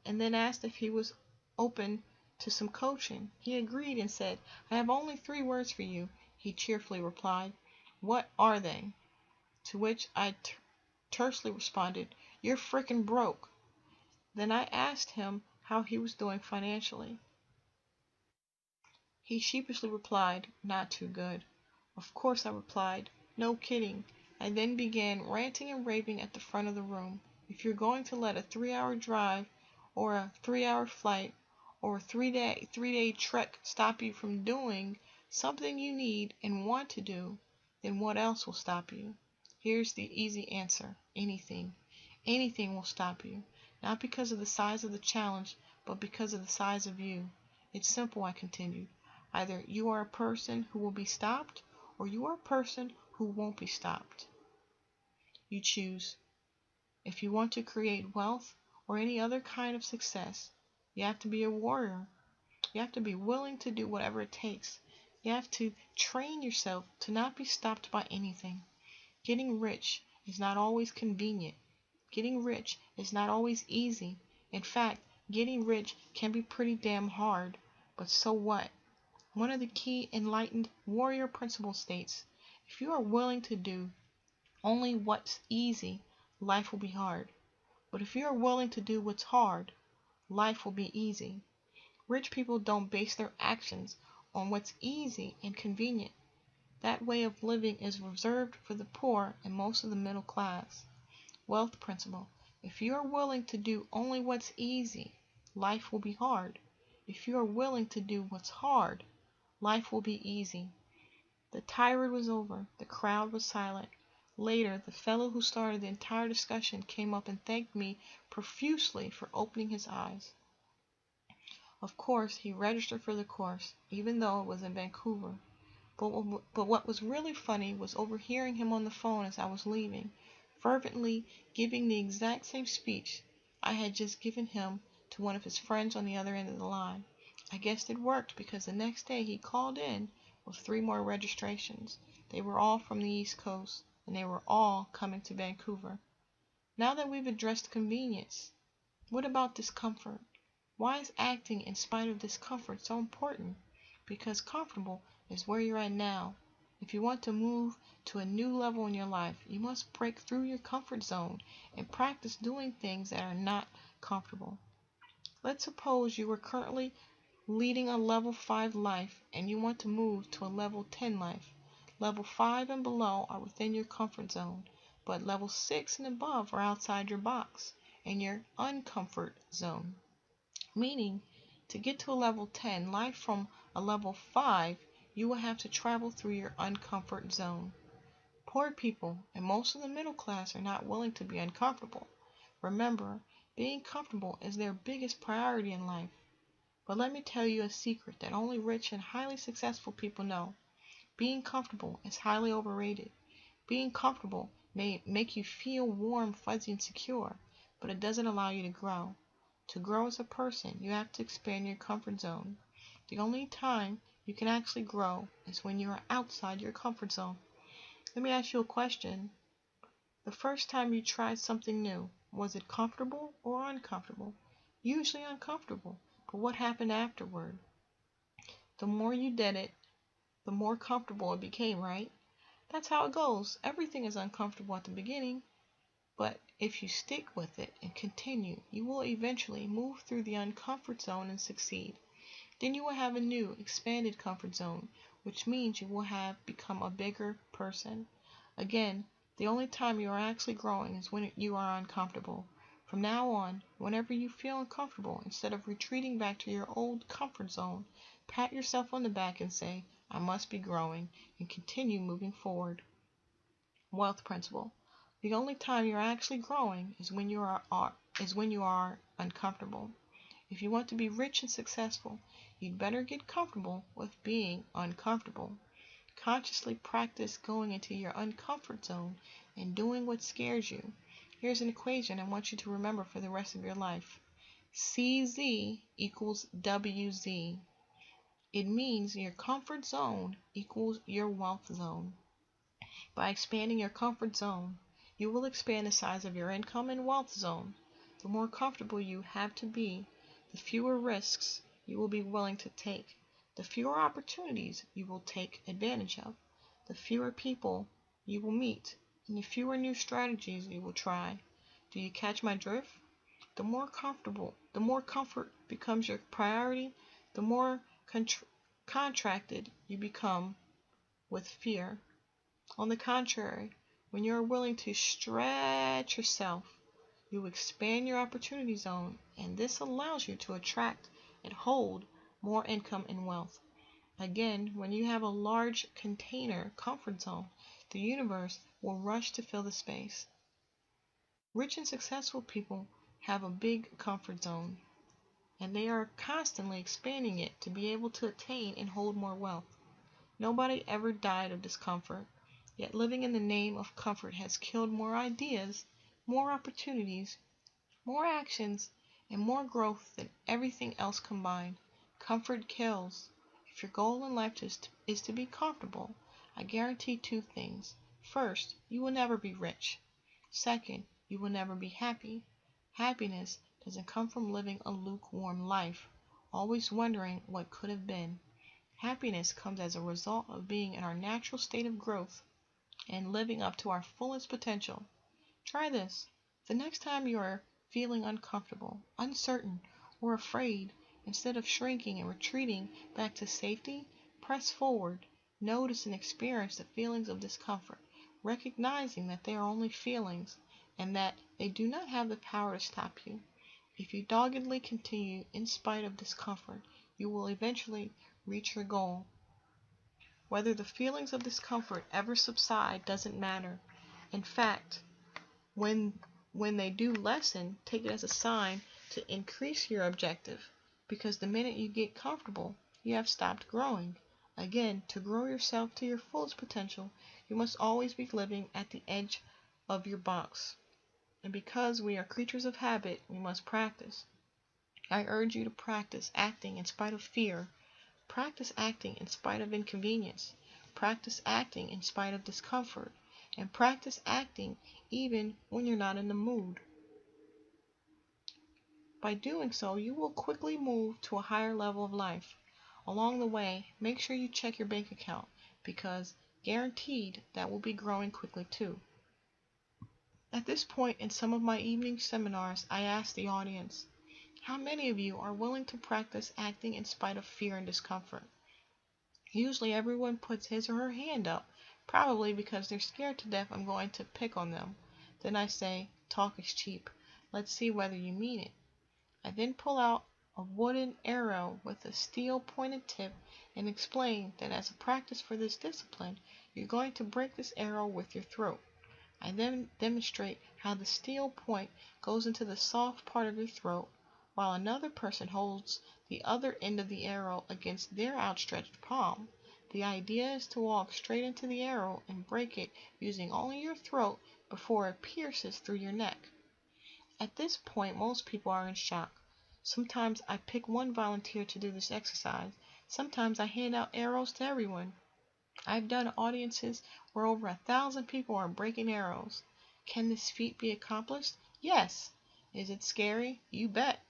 and then asked if he was open to some coaching. He agreed and said, "I have only 3 words for you," he cheerfully replied. "What are they?" To which I tersely responded, "You're frickin' broke." Then I asked him how he was doing financially. He sheepishly replied, "Not too good." Of course I replied, "No kidding." I then began ranting and raving at the front of the room. If you're going to let a 3-hour drive or a 3-hour flight or a 3-day trek stop you from doing something you need and want to do, then what else will stop you? Here's the easy answer. Anything. Anything will stop you. Not because of the size of the challenge, but because of the size of you. It's simple, I continued. Either you are a person who will be stopped, or you are a person who won't be stopped. You choose. If you want to create wealth or any other kind of success, you have to be a warrior. You have to be willing to do whatever it takes. You have to train yourself to not be stopped by anything. Getting rich is not always convenient. Getting rich is not always easy. In fact, getting rich can be pretty damn hard. But so what? One of the key enlightened warrior principles states, if you are willing to do only what's easy, life will be hard. But if you are willing to do what's hard, life will be easy. Rich people don't base their actions on what's easy and convenient. That way of living is reserved for the poor and most of the middle class. Wealth principle. If you are willing to do only what's easy, life will be hard. If you are willing to do what's hard, life will be easy. The tirade was over. The crowd was silent. Later, the fellow who started the entire discussion came up and thanked me profusely for opening his eyes. Of course, he registered for the course, even though it was in Vancouver. But what was really funny was overhearing him on the phone as I was leaving, fervently giving the exact same speech I had just given him to one of his friends on the other end of the line. I guess it worked because the next day he called in with 3 more registrations. They were all from the East Coast, and they were all coming to Vancouver. Now that we've addressed convenience, what about discomfort? Why is acting in spite of discomfort so important? Because comfortable is where you're at now. If you want to move to a new level in your life, you must break through your comfort zone and practice doing things that are not comfortable. Let's suppose you are currently leading a level 5 life and you want to move to a level 10 life. Level 5 and below are within your comfort zone, but level 6 and above are outside your box and your uncomfort zone. Meaning, to get to a level 10 life from a level 5, you will have to travel through your uncomfort zone. Poor people and most of the middle class are not willing to be uncomfortable. Remember, being comfortable is their biggest priority in life. But let me tell you a secret that only rich and highly successful people know. Being comfortable is highly overrated. Being comfortable may make you feel warm, fuzzy, and secure, but it doesn't allow you to grow. To grow as a person, you have to expand your comfort zone. The only time you can actually grow is when you are outside your comfort zone. Let me ask you a question. The first time you tried something new, was it comfortable or uncomfortable? Usually uncomfortable, but what happened afterward? The more you did it, the more comfortable it became, right? That's how it goes. Everything is uncomfortable at the beginning, but if you stick with it and continue, you will eventually move through the uncomfort zone and succeed. Then you will have a new, expanded comfort zone, which means you will have become a bigger person. Again, the only time you are actually growing is when you are uncomfortable. From now on, whenever you feel uncomfortable, instead of retreating back to your old comfort zone, pat yourself on the back and say, I must be growing, and continue moving forward. Wealth principle. The only time you're actually growing is when you are uncomfortable. If you want to be rich and successful, you'd better get comfortable with being uncomfortable. Consciously practice going into your uncomfort zone and doing what scares you. Here's an equation I want you to remember for the rest of your life. CZ equals WZ. It means your comfort zone equals your wealth zone. By expanding your comfort zone, you will expand the size of your income and wealth zone. The more comfortable you have to be, the fewer risks you will be willing to take, the fewer opportunities you will take advantage of, the fewer people you will meet, and the fewer new strategies you will try. Do you catch my drift? The more comfort becomes your priority, the more contracted you become with fear. On the contrary, when you are willing to stretch yourself, you expand your opportunity zone, and this allows you to attract and hold more income and wealth. Again, when you have a large container comfort zone, the universe will rush to fill the space. Rich and successful people have a big comfort zone, and they are constantly expanding it to be able to attain and hold more wealth. Nobody ever died of discomfort, yet living in the name of comfort has killed more ideas, more opportunities, more actions, and more growth than everything else combined. Comfort kills. If your goal in life is to be comfortable, I guarantee 2 things. First, you will never be rich. Second, you will never be happy. Happiness doesn't come from living a lukewarm life, always wondering what could have been. Happiness comes as a result of being in our natural state of growth and living up to our fullest potential. Try this. The next time you are feeling uncomfortable, uncertain, or afraid, instead of shrinking and retreating back to safety, press forward. Notice and experience the feelings of discomfort, recognizing that they are only feelings and that they do not have the power to stop you. If you doggedly continue in spite of discomfort, you will eventually reach your goal. Whether the feelings of discomfort ever subside doesn't matter. In fact, when they do lessen, take it as a sign to increase your objective, because the minute you get comfortable, you have stopped growing. Again, to grow yourself to your fullest potential, you must always be living at the edge of your box. And because we are creatures of habit, we must practice. I urge you to practice acting in spite of fear. Practice acting in spite of inconvenience. Practice acting in spite of discomfort. And practice acting even when you're not in the mood. By doing so, you will quickly move to a higher level of life. Along the way, make sure you check your bank account, because guaranteed that will be growing quickly too. At this point in some of my evening seminars, I ask the audience, how many of you are willing to practice acting in spite of fear and discomfort? Usually everyone puts his or her hand up, probably because they're scared to death I'm going to pick on them. Then I say, talk is cheap. Let's see whether you mean it. I then pull out a wooden arrow with a steel pointed tip and explain that as a practice for this discipline, you're going to break this arrow with your throat. I then demonstrate how the steel point goes into the soft part of your throat, while another person holds the other end of the arrow against their outstretched palm. The idea is to walk straight into the arrow and break it using only your throat before it pierces through your neck. At this point, most people are in shock. Sometimes I pick one volunteer to do this exercise. Sometimes I hand out arrows to everyone. I've done audiences where over 1,000 people are breaking arrows. Can this feat be accomplished? Yes. Is it scary? You bet.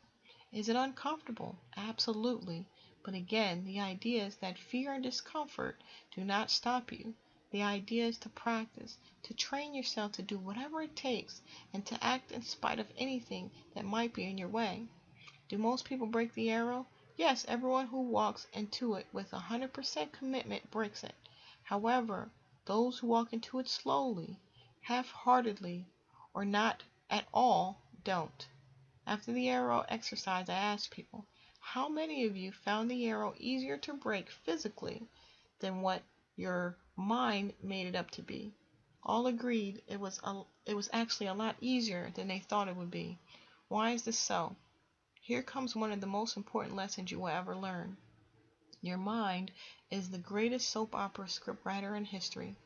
Is it uncomfortable? Absolutely. But again, the idea is that fear and discomfort do not stop you. The idea is to practice, to train yourself to do whatever it takes, and to act in spite of anything that might be in your way. Do most people break the arrow? Yes, everyone who walks into it with 100% commitment breaks it. However, those who walk into it slowly, half-heartedly, or not at all don't. After the arrow exercise, I asked people, how many of you found the arrow easier to break physically than what your mind made it up to be? All agreed it was actually a lot easier than they thought it would be. Why is this so? Here comes one of the most important lessons you will ever learn. Your mind is the greatest soap opera scriptwriter in history.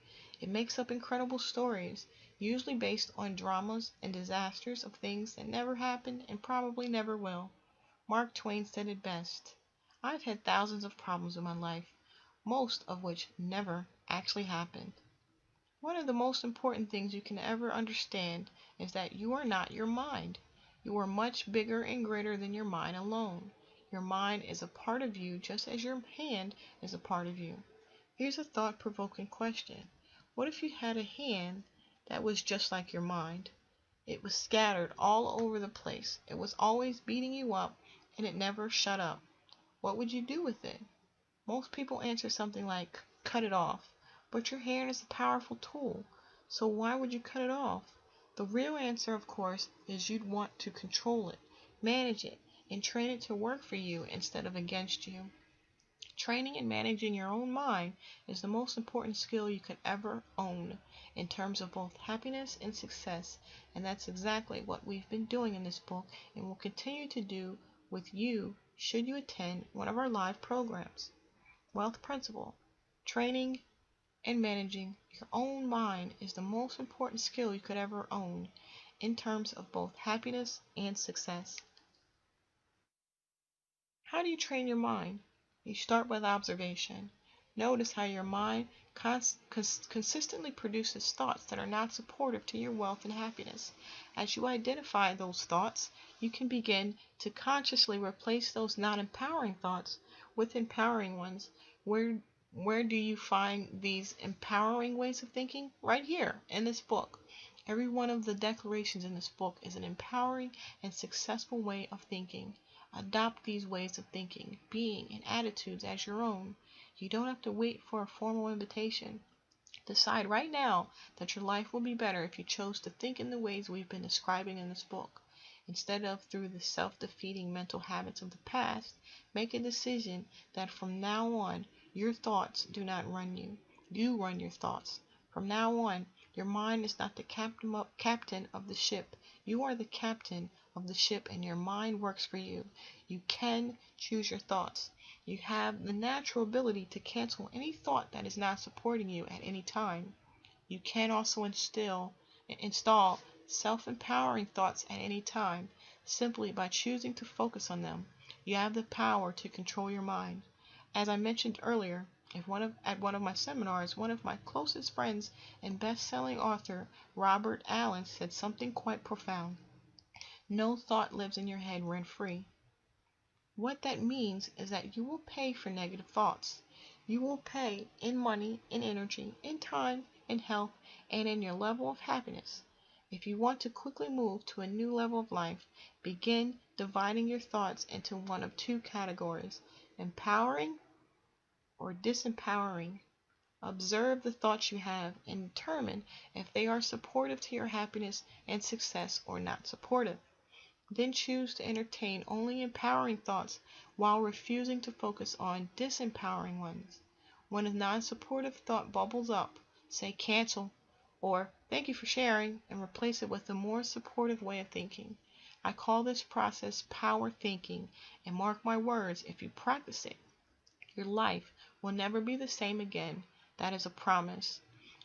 It makes up incredible stories, usually based on dramas and disasters of things that never happened and probably never will. Mark Twain said it best. I've had thousands of problems in my life, most of which never actually happened. One of the most important things you can ever understand is that you are not your mind. You are much bigger and greater than your mind alone. Your mind is a part of you just as your hand is a part of you. Here's a thought-provoking question. What if you had a hand that was just like your mind? It was scattered all over the place. It was always beating you up, and it never shut up. What would you do with it? Most people answer something like, cut it off. But your hand is a powerful tool, so why would you cut it off? The real answer, of course, is you'd want to control it, manage it, and train it to work for you instead of against you. Training and managing your own mind is the most important skill you could ever own in terms of both happiness and success, and that's exactly what we've been doing in this book and will continue to do with you should you attend one of our live programs. Wealth Principle. Training and managing your own mind is the most important skill you could ever own in terms of both happiness and success. How do you train your mind? You start with observation. Notice how your mind consistently produces thoughts that are not supportive to your wealth and happiness. As you identify those thoughts, you can begin to consciously replace those not empowering thoughts with empowering ones. Where do you find these empowering ways of thinking? Right here in this book. Every one of the declarations in this book is an empowering and successful way of thinking. Adopt these ways of thinking, being, and attitudes as your own. You don't have to wait for a formal invitation. Decide right now that your life will be better if you chose to think in the ways we've been describing in this book. Instead of through the self-defeating mental habits of the past, make a decision that from now on, your thoughts do not run you. You run your thoughts. From now on, Your mind is not the captain of the ship. You are the captain of the ship, and your mind works for you. You can choose your thoughts. You have the natural ability to cancel any thought that is not supporting you at any time. You can also install self-empowering thoughts at any time, simply by choosing to focus on them. You have the power to control your mind. As I mentioned earlier, at one of my seminars, one of my closest friends and best-selling author, Robert Allen, said something quite profound. No thought lives in your head rent-free. What that means is that you will pay for negative thoughts. You will pay in money, in energy, in time, in health, and in your level of happiness. If you want to quickly move to a new level of life, begin dividing your thoughts into one of two categories: empowering or disempowering. Observe the thoughts you have and determine if they are supportive to your happiness and success or not supportive. Then choose to entertain only empowering thoughts while refusing to focus on disempowering ones. When a non-supportive thought bubbles up, say cancel or thank you for sharing, and replace it with a more supportive way of thinking. I call this process power thinking, and mark my words, if you practice it, your life will never be the same again. That is a promise.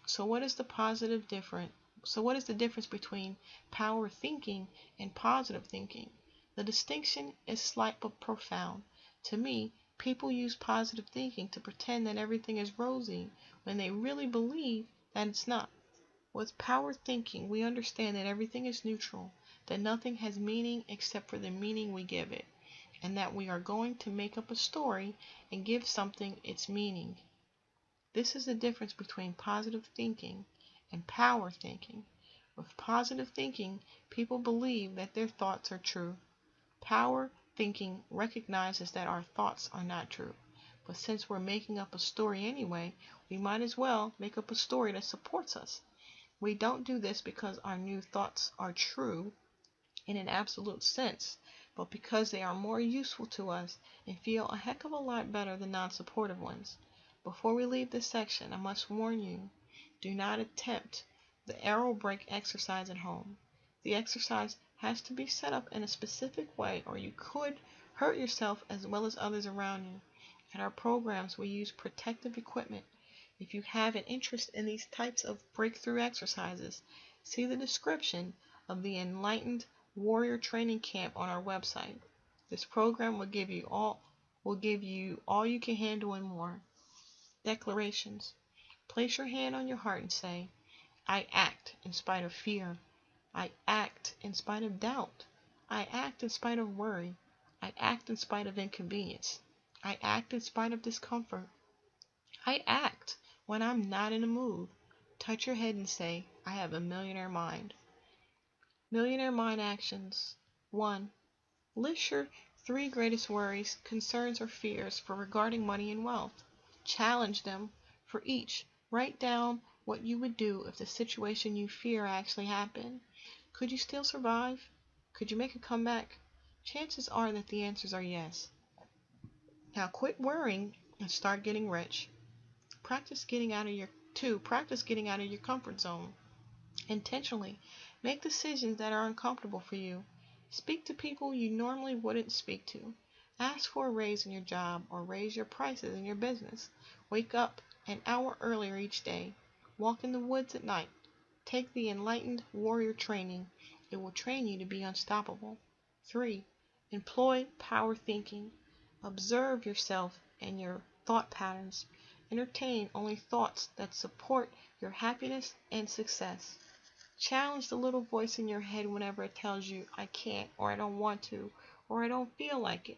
So what is the difference between power thinking and positive thinking? The distinction is slight but profound. To me, people use positive thinking to pretend that everything is rosy when they really believe that it's not. With power thinking, we understand that everything is neutral, that nothing has meaning except for the meaning we give it, and that we are going to make up a story and give something its meaning. This is the difference between positive thinking and power thinking. With positive thinking, people believe that their thoughts are true. Power thinking recognizes that our thoughts are not true. But since we're making up a story anyway, we might as well make up a story that supports us. We don't do this because our new thoughts are true in an absolute sense, but because they are more useful to us and feel a heck of a lot better than non-supportive ones. Before we leave this section, I must warn you, do not attempt the arrow break exercise at home. The exercise has to be set up in a specific way, or you could hurt yourself as well as others around you. At our programs, we use protective equipment. If you have an interest in these types of breakthrough exercises, see the description of the Enlightened Warrior Training Camp on our website. This program will give you all you can handle and more. Declarations. Place your hand on your heart and say, I act in spite of fear. I act in spite of doubt. I act in spite of worry. I act in spite of inconvenience. I act in spite of discomfort. I act when I'm not in a mood. Touch your head and say, I have a millionaire mind. Millionaire mind actions. 1. List your 3 greatest worries, concerns, or fears for regarding money and wealth. Challenge them. For each, write down what you would do if the situation you fear actually happened. Could you still survive? Could you make a comeback? Chances are that the answers are yes. Now quit worrying and start getting rich. Practice getting out of your comfort zone. Intentionally make decisions that are uncomfortable for you. Speak to people you normally wouldn't speak to. Ask for a raise in your job or raise your prices in your business. Wake up an hour earlier each day. Walk in the woods at night. Take the Enlightened Warrior Training. It will train you to be unstoppable. 3. Employ power thinking. Observe yourself and your thought patterns. Entertain only thoughts that support your happiness and success. Challenge the little voice in your head whenever it tells you, I can't, or I don't want to, or I don't feel like it.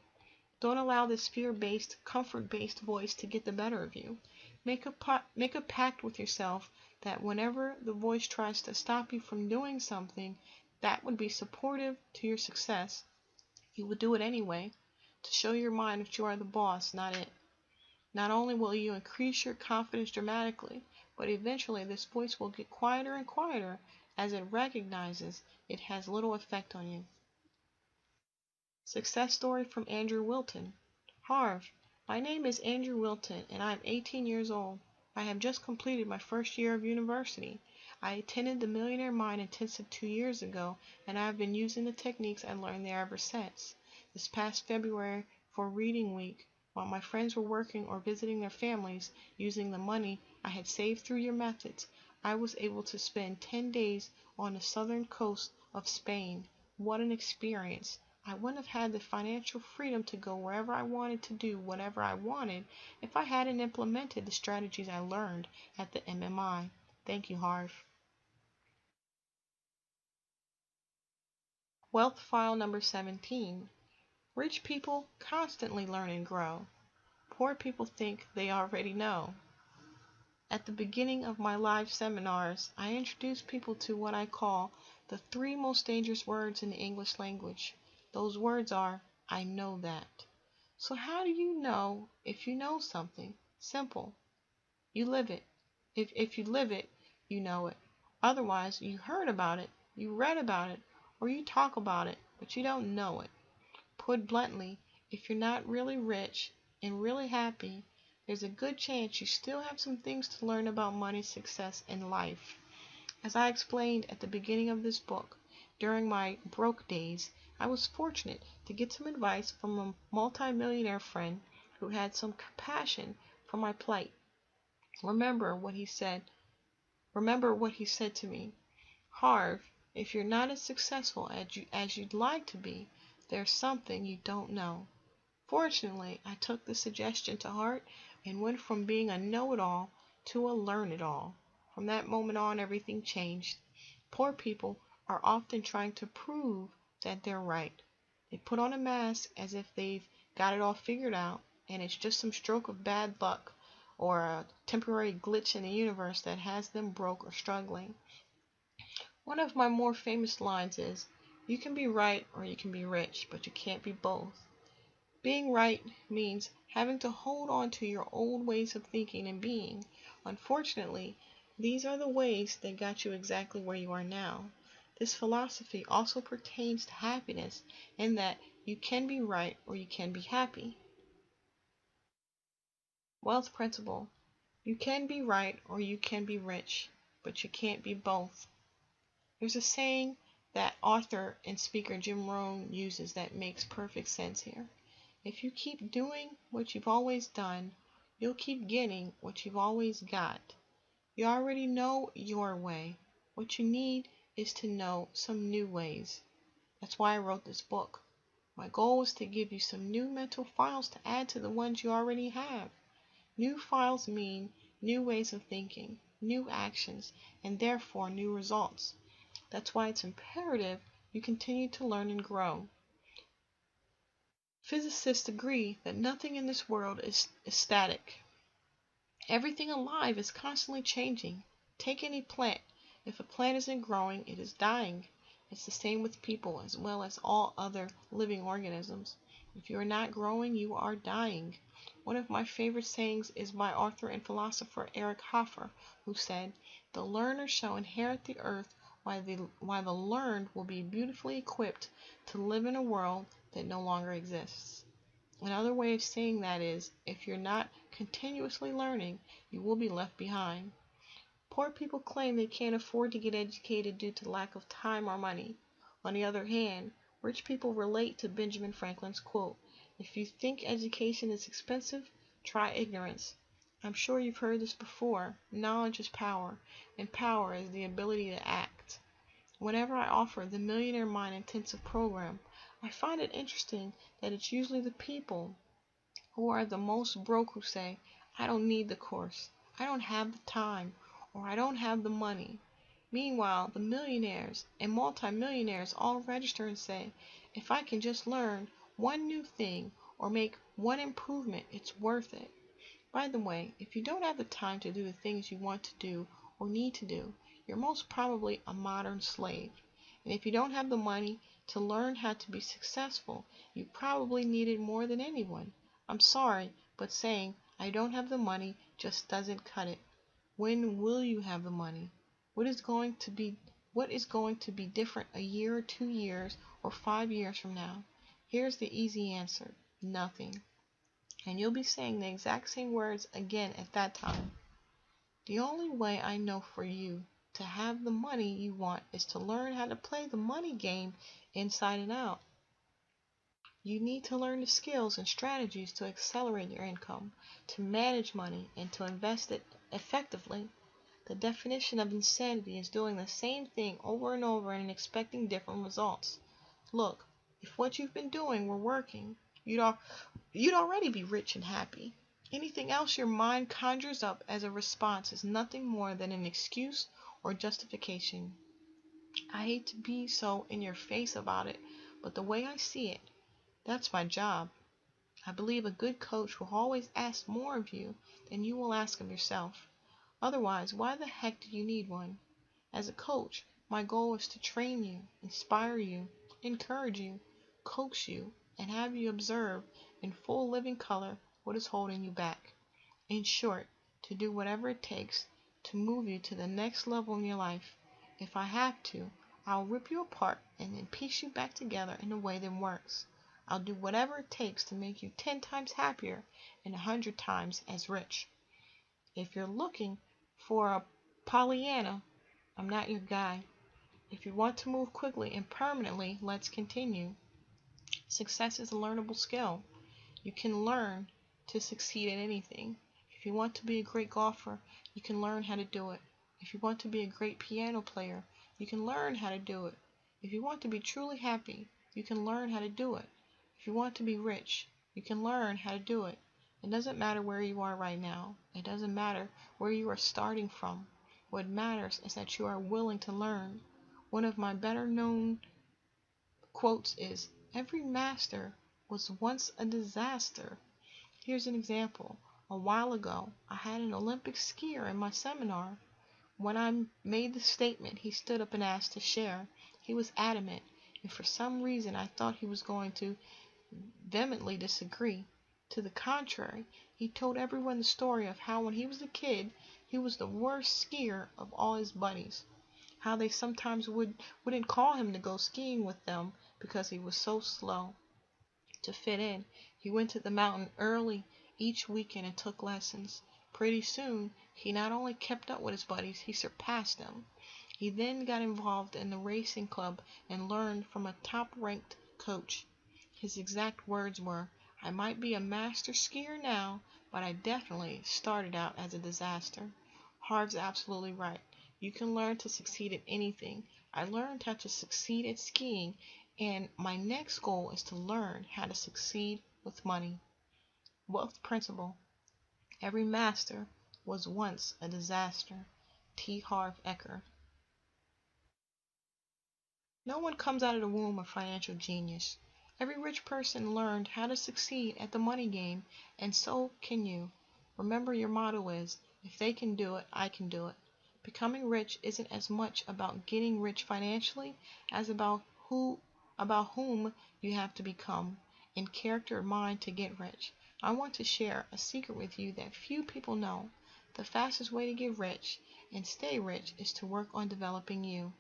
Don't allow this fear-based, comfort-based voice to get the better of you. Make a pact with yourself that whenever the voice tries to stop you from doing something that would be supportive to your success, you will do it anyway, to show your mind that you are the boss, not it. Not only will you increase your confidence dramatically, but eventually this voice will get quieter and quieter as it recognizes it has little effect on you. Success story from Andrew Wilton. Harv, my name is Andrew Wilton and I am 18 years old. I have just completed my first year of university. I attended the Millionaire Mind Intensive 2 years ago, and I have been using the techniques I learned there ever since. This past February, for Reading Week, while my friends were working or visiting their families using the money I had saved through your methods, I was able to spend 10 days on the southern coast of Spain. What an experience! I wouldn't have had the financial freedom to go wherever I wanted to do whatever I wanted if I hadn't implemented the strategies I learned at the MMI. Thank you, Harv. Wealth file number 17. Rich people constantly learn and grow. Poor people think they already know. At the beginning of my live seminars, I introduce people to what I call the 3 most dangerous words in the English language. Those words are, I know that. So how do you know if you know something? Simple. You live it. If you live it, you know it. Otherwise, you heard about it, you read about it, or you talk about it, but you don't know it. Put bluntly, if you're not really rich and really happy, there's a good chance you still have some things to learn about money, success, and life. As I explained at the beginning of this book, during my broke days, I was fortunate to get some advice from a multimillionaire friend who had some compassion for my plight. Remember what he said. Remember what he said to me. Harv, if you're not as successful as you'd like to be, there's something you don't know. Fortunately, I took the suggestion to heart and went from being a know-it-all to a learn-it-all. From that moment on, everything changed. Poor people are often trying to prove that they're right. They put on a mask as if they've got it all figured out, and it's just some stroke of bad luck or a temporary glitch in the universe that has them broke or struggling. One of my more famous lines is, you can be right or you can be rich, but you can't be both. Being right means having to hold on to your old ways of thinking and being. Unfortunately, these are the ways that got you exactly where you are now. This philosophy also pertains to happiness in that you can be right or you can be happy. Wealth principle. You can be right or you can be rich, but you can't be both. There's a saying that author and speaker Jim Rohn uses that makes perfect sense here. If you keep doing what you've always done, you'll keep getting what you've always got. You already know your way. What you need is to know some new ways. That's why I wrote this book. My goal was to give you some new mental files to add to the ones you already have. New files mean new ways of thinking, new actions, and therefore new results. That's why it's imperative you continue to learn and grow. Physicists agree that nothing in this world is static. Everything alive is constantly changing. Take any plant. If a plant isn't growing, it is dying. It's the same with people as well as all other living organisms. If you are not growing, you are dying. One of my favorite sayings is by author and philosopher Eric Hoffer, who said, "The learner shall inherit the earth, while the learned will be beautifully equipped to live in a world that no longer exists." Another way of saying that is, if you're not continuously learning, you will be left behind. Poor people claim they can't afford to get educated due to lack of time or money. On the other hand, rich people relate to Benjamin Franklin's quote, "If you think education is expensive, try ignorance." I'm sure you've heard this before. Knowledge is power, and power is the ability to act. Whenever I offer the Millionaire Mind Intensive program, I find it interesting that it's usually the people who are the most broke who say, "I don't need the course, I don't have the time, or I don't have the money." Meanwhile, the millionaires and multimillionaires all register and say, "If I can just learn one new thing or make one improvement, it's worth it." By the way, if you don't have the time to do the things you want to do or need to do, you're most probably a modern slave. And if you don't have the money to learn how to be successful, you probably need it more than anyone. I'm sorry, but saying, "I don't have the money" just doesn't cut it. When will you have the money? What is going to be different a year or 2 years or 5 years from now? Here's the easy answer: nothing. And you'll be saying the exact same words again at that time. The only way I know for you to have the money you want is to learn how to play the money game inside and out. You need to learn the skills and strategies to accelerate your income, to manage money, and to invest it effectively. The definition of insanity is doing the same thing over and over and expecting different results. Look, if what you've been doing were working, you'd already be rich and happy. Anything else your mind conjures up as a response is nothing more than an excuse or justification. I hate to be so in your face about it, but the way I see it, that's my job. I believe a good coach will always ask more of you than you will ask of yourself. Otherwise, why the heck do you need one? As a coach, my goal is to train you, inspire you, encourage you, coax you, and have you observe in full living color what is holding you back. In short, to do whatever it takes to move you to the next level in your life. If I have to, I'll rip you apart and then piece you back together in a way that works. I'll do whatever it takes to make you 10 times happier and 100 times as rich. If you're looking for a Pollyanna, I'm not your guy. If you want to move quickly and permanently, let's continue. Success is a learnable skill. You can learn to succeed in anything. If you want to be a great golfer, you can learn how to do it. If you want to be a great piano player, you can learn how to do it. If you want to be truly happy, you can learn how to do it. If you want to be rich, you can learn how to do it. It doesn't matter where you are right now. It doesn't matter where you are starting from. What matters is that you are willing to learn. One of my better known quotes is, "Every master was once a disaster." Here's an example. A while ago, I had an Olympic skier in my seminar. When I made the statement, he stood up and asked to share. He was adamant, and for some reason I thought he was going to vehemently disagree. To the contrary, he told everyone the story of how when he was a kid, he was the worst skier of all his buddies. How they sometimes wouldn't call him to go skiing with them because he was so slow. To fit in, he went to the mountain early each weekend and took lessons. Pretty soon, he not only kept up with his buddies, he surpassed them. He then got involved in the racing club and learned from a top-ranked coach. His exact words were, "I might be a master skier now, but I definitely started out as a disaster." Harv's absolutely right. You can learn to succeed at anything. I learned how to succeed at skiing, and my next goal is to learn how to succeed with money. Wealth principle. Every master was once a disaster. T. Harv Eker. No one comes out of the womb a financial genius. Every rich person learned how to succeed at the money game, and so can you. Remember, your motto is, "If they can do it, I can do it." Becoming rich isn't as much about getting rich financially as about whom you have to become in character and mind to get rich. I want to share a secret with you that few people know. The fastest way to get rich and stay rich is to work on developing you.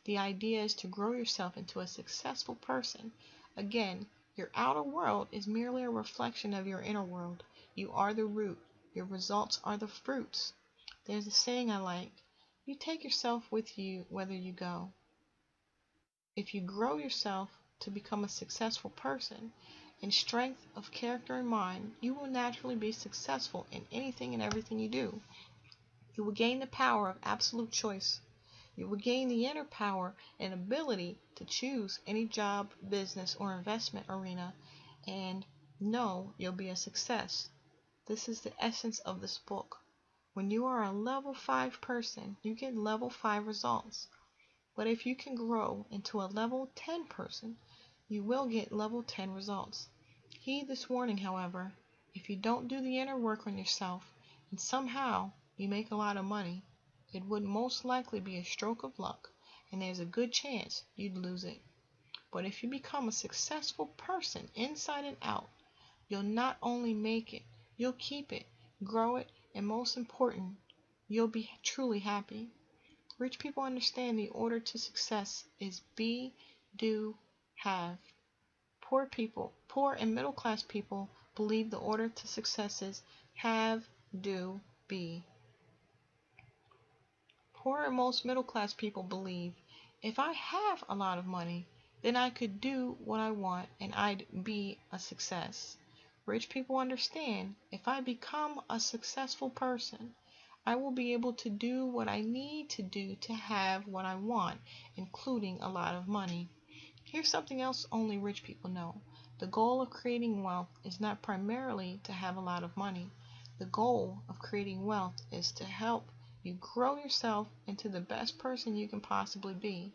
The idea is to grow yourself into a successful person. Again, your outer world is merely a reflection of your inner world. You are the root. Your results are the fruits. There's a saying I like. You take yourself with you whether you go. If you grow yourself to become a successful person, in strength of character and mind, you will naturally be successful in anything and everything you do. You will gain the power of absolute choice. You will gain the inner power and ability to choose any job, business, or investment arena, and know you'll be a success. This is the essence of this book. When you are a level 5 person, you get level 5 results. But if you can grow into a level 10 person, you will get level 10 results. Heed this warning, however. If you don't do the inner work on yourself, and somehow you make a lot of money, it would most likely be a stroke of luck, and there's a good chance you'd lose it. But if you become a successful person inside and out, you'll not only make it, you'll keep it, grow it, and most important, you'll be truly happy. Rich people understand the order to success is be, do, have. Poor and middle class people believe the order to success is have, do, be. Poor and most middle class people believe if I have a lot of money, then I could do what I want and I'd be a success. Rich people understand if I become a successful person, I will be able to do what I need to do to have what I want, including a lot of money. Here's something else only rich people know. The goal of creating wealth is not primarily to have a lot of money. The goal of creating wealth is to help you grow yourself into the best person you can possibly be.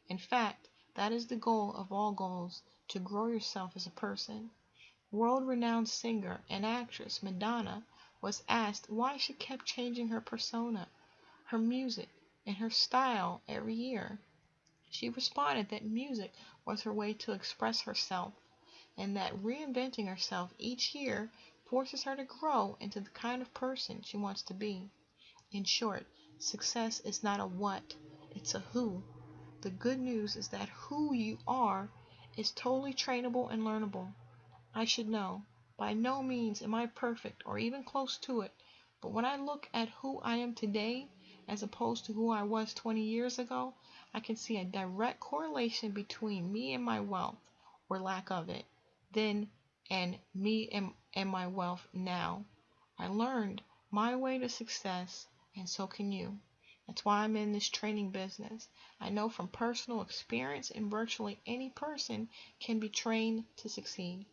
In fact, that is the goal of all goals, to grow yourself as a person. World-renowned singer and actress Madonna was asked why she kept changing her persona, her music, and her style every year. She responded that music was her way to express herself, and that reinventing herself each year forces her to grow into the kind of person she wants to be. In short, success is not a what, it's a who. The good news is that who you are is totally trainable and learnable. I should know. By no means am I perfect or even close to it, but when I look at who I am today as opposed to who I was 20 years ago, I can see a direct correlation between me and my wealth, or lack of it, then, and me and my wealth now. I learned my way to success, and so can you. That's why I'm in this training business. I know from personal experience and virtually any person can be trained to succeed.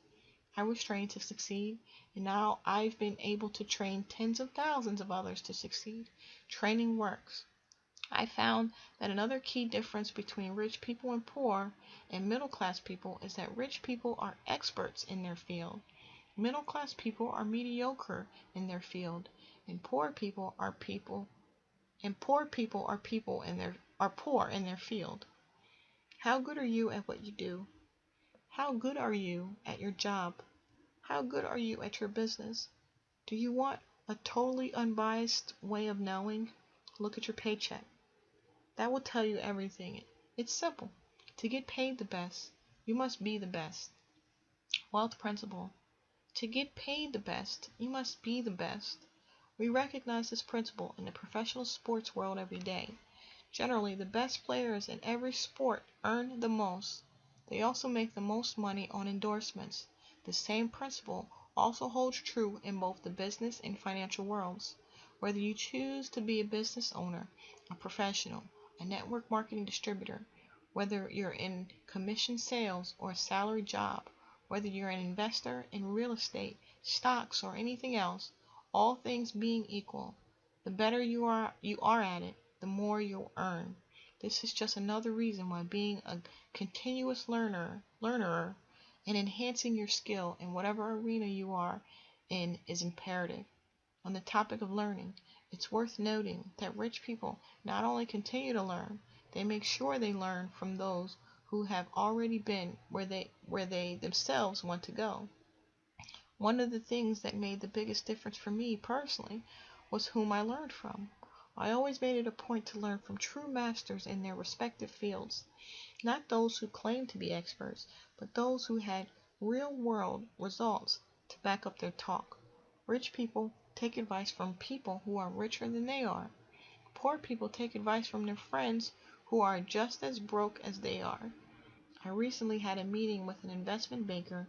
I was trained to succeed, and now I've been able to train tens of thousands of others to succeed. Training works. I found that another key difference between rich people and poor and middle class people is that rich people are experts in their field. Middle class people are mediocre in their field, and poor people are poor in their field. How good are you at what you do? How good are you at your job? How good are you at your business? Do you want a totally unbiased way of knowing? Look at your paycheck. That will tell you everything. It's simple. To get paid the best, you must be the best. Wealth principle. To get paid the best, you must be the best. We recognize this principle in the professional sports world every day. Generally, the best players in every sport earn the most. They also make the most money on endorsements. The same principle also holds true in both the business and financial worlds. Whether you choose to be a business owner, a professional, a network marketing distributor, whether you're in commission sales or a salary job, whether you're an investor in real estate, stocks, or anything else, all things being equal, the better you are at it, the more you'll earn. This is just another reason why being a continuous learner and enhancing your skill in whatever arena you are in is imperative. On the topic of learning, it's worth noting that rich people not only continue to learn, they make sure they learn from those who have already been where they themselves want to go. One of the things that made the biggest difference for me personally was whom I learned from. I always made it a point to learn from true masters in their respective fields, not those who claimed to be experts, but those who had real-world results to back up their talk. Rich people take advice from people who are richer than they are. Poor people take advice from their friends who are just as broke as they are. I recently had a meeting with an investment banker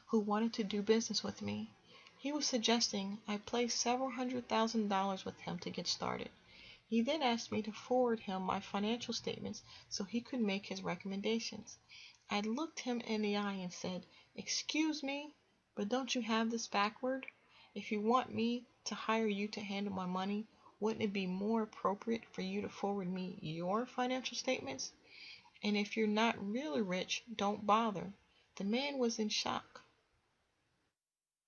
who wanted to do business with me. He was suggesting I place several $100,000 with him to get started. He then asked me to forward him my financial statements so he could make his recommendations. I looked him in the eye and said, "Excuse me, but don't you have this backward? If you want me to hire you to handle my money, wouldn't it be more appropriate for you to forward me your financial statements? And if you're not really rich, don't bother." The man was in shock.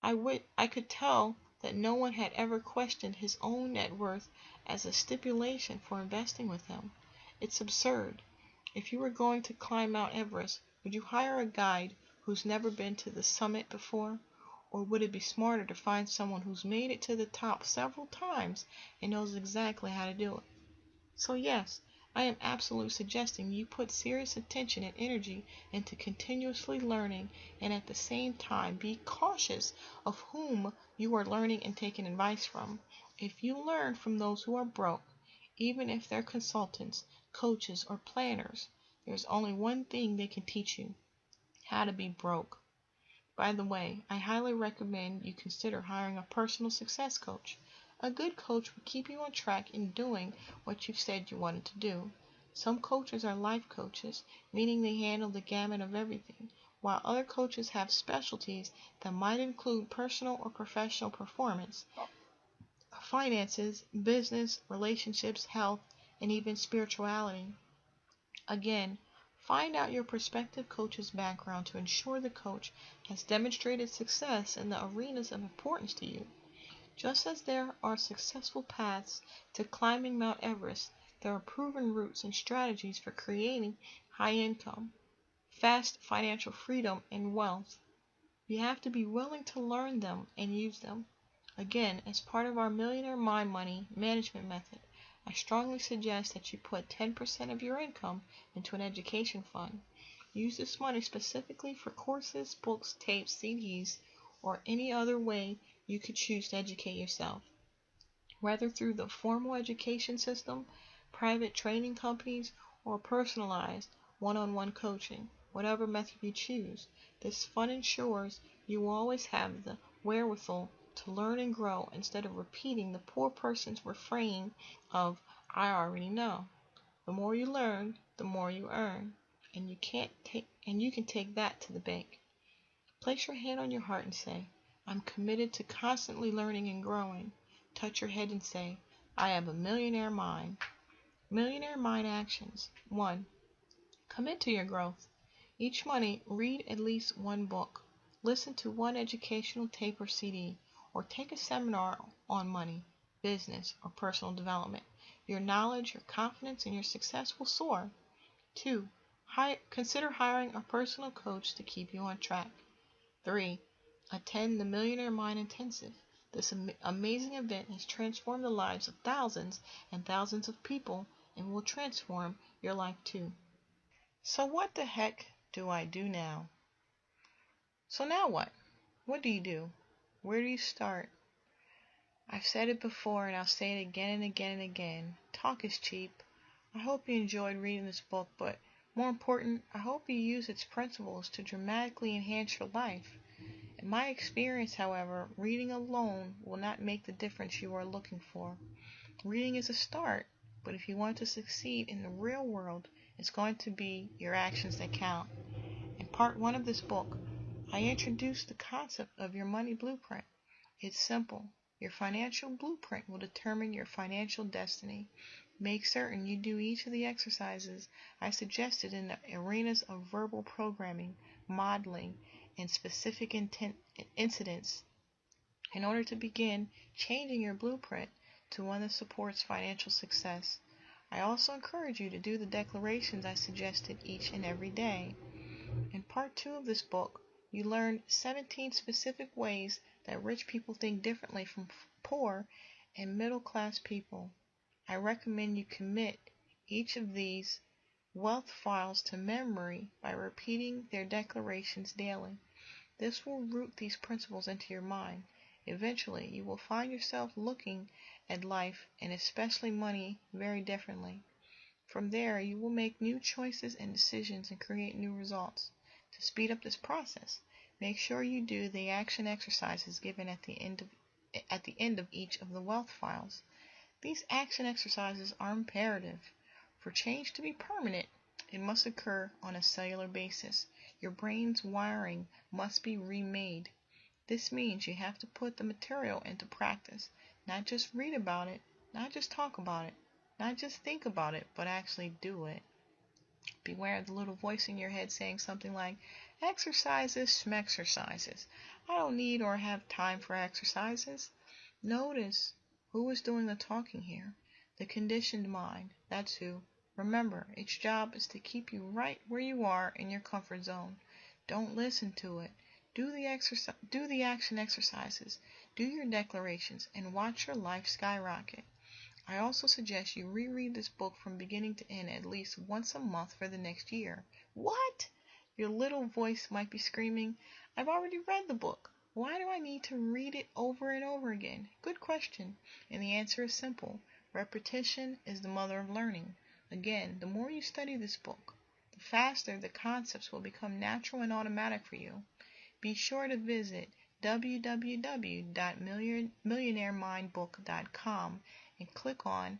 I could tell that no one had ever questioned his own net worth as a stipulation for investing with him. It's absurd. If you were going to climb Mount Everest, would you hire a guide who's never been to the summit before? Or would it be smarter to find someone who's made it to the top several times and knows exactly how to do it? So yes, I am absolutely suggesting you put serious attention and energy into continuously learning, and at the same time be cautious of whom you are learning and taking advice from. If you learn from those who are broke, Even if they're consultants, coaches, or planners, there's only one thing they can teach you: how to be broke. By the way, I highly recommend you consider hiring a personal success coach. A good coach will keep you on track in doing what you've said you wanted to do. Some coaches are life coaches, meaning they handle the gamut of everything, while other coaches have specialties that might include personal or professional performance, finances, business, relationships, health, and even spirituality. Again, find out your prospective coach's background to ensure the coach has demonstrated success in the arenas of importance to you. Just as there are successful paths to climbing Mount Everest, there are proven routes and strategies for creating high income, fast financial freedom, and wealth. You have to be willing to learn them and use them. Again, as part of our Millionaire Mind Money management method, I strongly suggest that you put 10% of your income into an education fund. Use this money specifically for courses, books, tapes, CDs, or any other way you could choose to educate yourself, whether through the formal education system, private training companies, or personalized one-on-one coaching. Whatever method you choose, this fund ensures you will always have the wherewithal to learn and grow instead of repeating the poor person's refrain of "I already know." The more you learn, the more you earn, and you can take that to the bank. Place your hand on your heart and say, "I'm committed to constantly learning and growing." Touch your head and say, "I have a millionaire mind." Millionaire Mind actions. 1. Commit to your growth. Each month, read at least one book, listen to one educational tape or CD, or take a seminar on money, business, or personal development. Your knowledge, your confidence, and your success will soar. 2. Consider hiring a personal coach to keep you on track. 3. Attend the Millionaire Mind Intensive. This amazing event has transformed the lives of thousands and thousands of people and will transform your life too. So what the heck do I do now? So now what? What do you do? Where do you start? I've said it before and I'll say it again and again and again. Talk is cheap. I hope you enjoyed reading this book, but more important, I hope you use its principles to dramatically enhance your life. In my experience, however, reading alone will not make the difference you are looking for. Reading is a start, but if you want to succeed in the real world, it's going to be your actions that count. In part 1 of this book, I introduced the concept of your money blueprint. It's simple. Your financial blueprint will determine your financial destiny. Make certain you do each of the exercises I suggested in the arenas of verbal programming, modeling, and specific incidents in order to begin changing your blueprint to one that supports financial success. I also encourage you to do the declarations I suggested each and every day. In part 2 of this book, you learn 17 specific ways that rich people think differently from poor and middle-class people. I recommend you commit each of these wealth files to memory by repeating their declarations daily. This will root these principles into your mind. Eventually, you will find yourself looking at life, and especially money, very differently. From there, you will make new choices and decisions and create new results. To speed up this process, make sure you do the action exercises given at the end of each of the wealth files. These action exercises are imperative. For change to be permanent, it must occur on a cellular basis. Your brain's wiring must be remade. This means you have to put the material into practice, not just read about it, not just talk about it, not just think about it, but actually do it. Beware of the little voice in your head saying something like, "Exercises, schmexercises. I don't need or have time for exercises." Notice who is doing the talking here. The conditioned mind. That's who. Remember, its job is to keep you right where you are in your comfort zone. Don't listen to it. Do the action exercises, do your declarations, and watch your life skyrocket. I also suggest you reread this book from beginning to end at least once a month for the next year. What? Your little voice might be screaming, "I've already read the book. Why do I need to read it over and over again?" Good question. And the answer is simple. Repetition is the mother of learning. Again, the more you study this book, the faster the concepts will become natural and automatic for you. Be sure to visit www.millionairemindbook.com and click on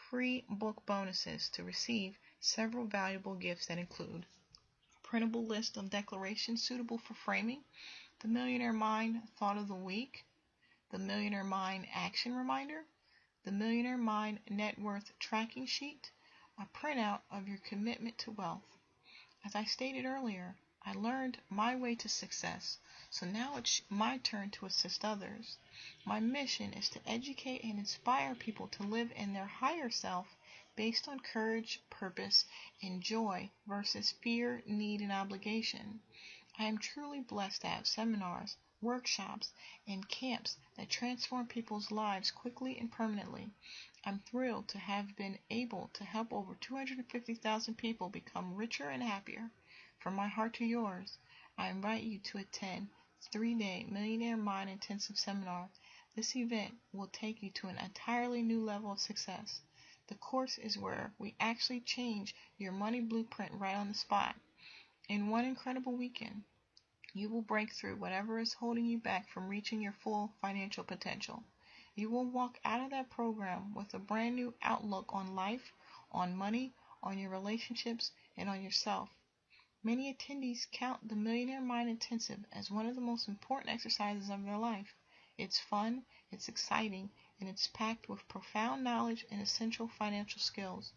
Free Book Bonuses to receive several valuable gifts that include a printable list of declarations suitable for framing, the Millionaire Mind Thought of the Week, the Millionaire Mind Action Reminder, the Millionaire Mind Net Worth Tracking Sheet, a printout of your commitment to wealth. As I stated earlier, I learned my way to success, so now it's my turn to assist others. My mission is to educate and inspire people to live in their higher self based on courage, purpose, and joy versus fear, need, and obligation. I am truly blessed to have seminars, workshops, and camps that transform people's lives quickly and permanently. I'm thrilled to have been able to help over 250,000 people become richer and happier. From my heart to yours, I invite you to attend the 3-day Millionaire Mind Intensive Seminar. This event will take you to an entirely new level of success. The course is where we actually change your money blueprint right on the spot. In one incredible weekend, you will break through whatever is holding you back from reaching your full financial potential. You will walk out of that program with a brand new outlook on life, on money, on your relationships, and on yourself. Many attendees count the Millionaire Mind Intensive as one of the most important exercises of their life. It's fun, it's exciting, and it's packed with profound knowledge and essential financial skills.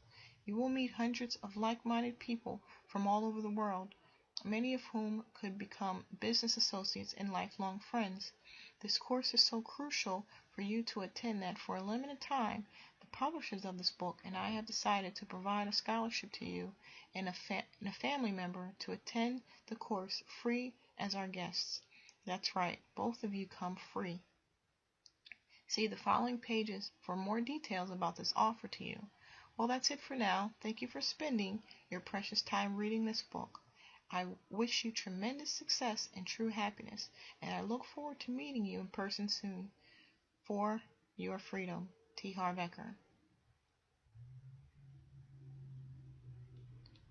You will meet hundreds of like-minded people from all over the world, many of whom could become business associates and lifelong friends. This course is so crucial for you to attend that for a limited time, the publishers of this book and I have decided to provide a scholarship to you and a family member to attend the course free as our guests. That's right, both of you come free. See the following pages for more details about this offer to you. Well, that's it for now. Thank you for spending your precious time reading this book. I wish you tremendous success and true happiness, and I look forward to meeting you in person soon. For your freedom, T. Harv Eker.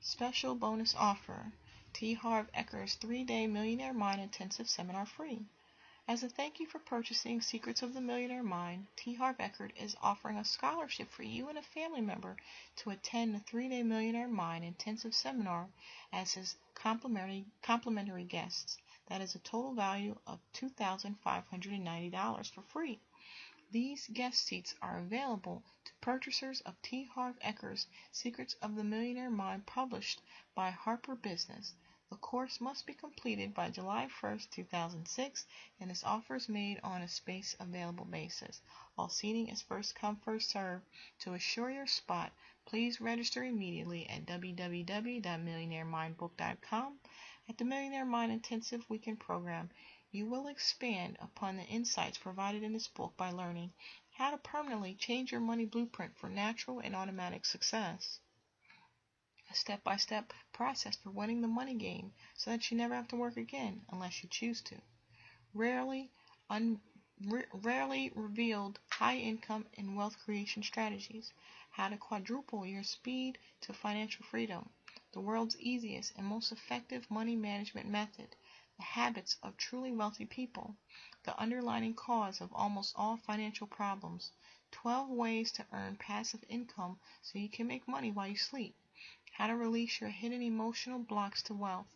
Special bonus offer. T. Harv Eker's 3-day Millionaire Mind Intensive Seminar free. As a thank you for purchasing Secrets of the Millionaire Mind, T. Harv Eker is offering a scholarship for you and a family member to attend the 3-day Millionaire Mind Intensive Seminar as his complimentary guests. That is a total value of $2,590 for free. These guest seats are available to purchasers of T. Harv Eker's Secrets of the Millionaire Mind published by Harper Business. The course must be completed by July 1st, 2006, and this offer is made on a space available basis. All seating is first come, first served. To assure your spot, please register immediately at www.millionairemindbook.com. At the Millionaire Mind Intensive Weekend Program, you will expand upon the insights provided in this book by learning how to permanently change your money blueprint for natural and automatic success. A step-by-step process for winning the money game so that you never have to work again unless you choose to. Rarely revealed high income and wealth creation strategies. How to quadruple your speed to financial freedom. The world's easiest and most effective money management method. The habits of truly wealthy people. The underlying cause of almost all financial problems. 12 ways to earn passive income so you can make money while you sleep. How to release your hidden emotional blocks to wealth.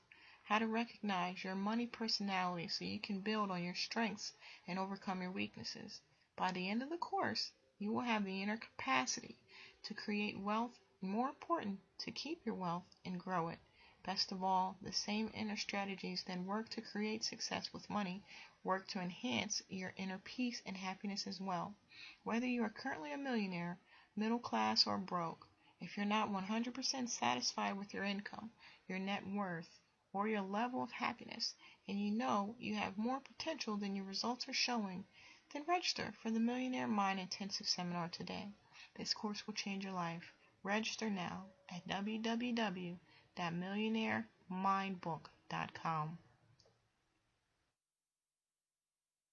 How to recognize your money personality so you can build on your strengths and overcome your weaknesses. By the end of the course, you will have the inner capacity to create wealth, and more important, to keep your wealth and grow it. Best of all, the same inner strategies that work to create success with money work to enhance your inner peace and happiness as well. Whether you are currently a millionaire, middle class, or broke, if you're not 100% satisfied with your income, your net worth, or your level of happiness, and you know you have more potential than your results are showing, then register for the Millionaire Mind Intensive Seminar today. This course will change your life. Register now at www.millionairemindbook.com.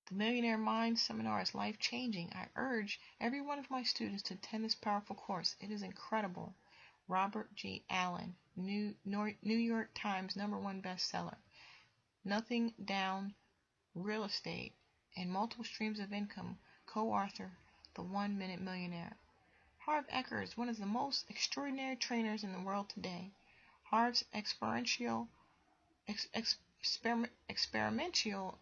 The Millionaire Mind Seminar is life-changing. I urge every one of my students to attend this powerful course. It is incredible. Robert G. Allen, New York Times #1 bestseller. Nothing Down, Real Estate, and Multiple Streams of Income, co-author, The 1 Minute Millionaire. Harv Eker is one of the most extraordinary trainers in the world today. Harv's experiential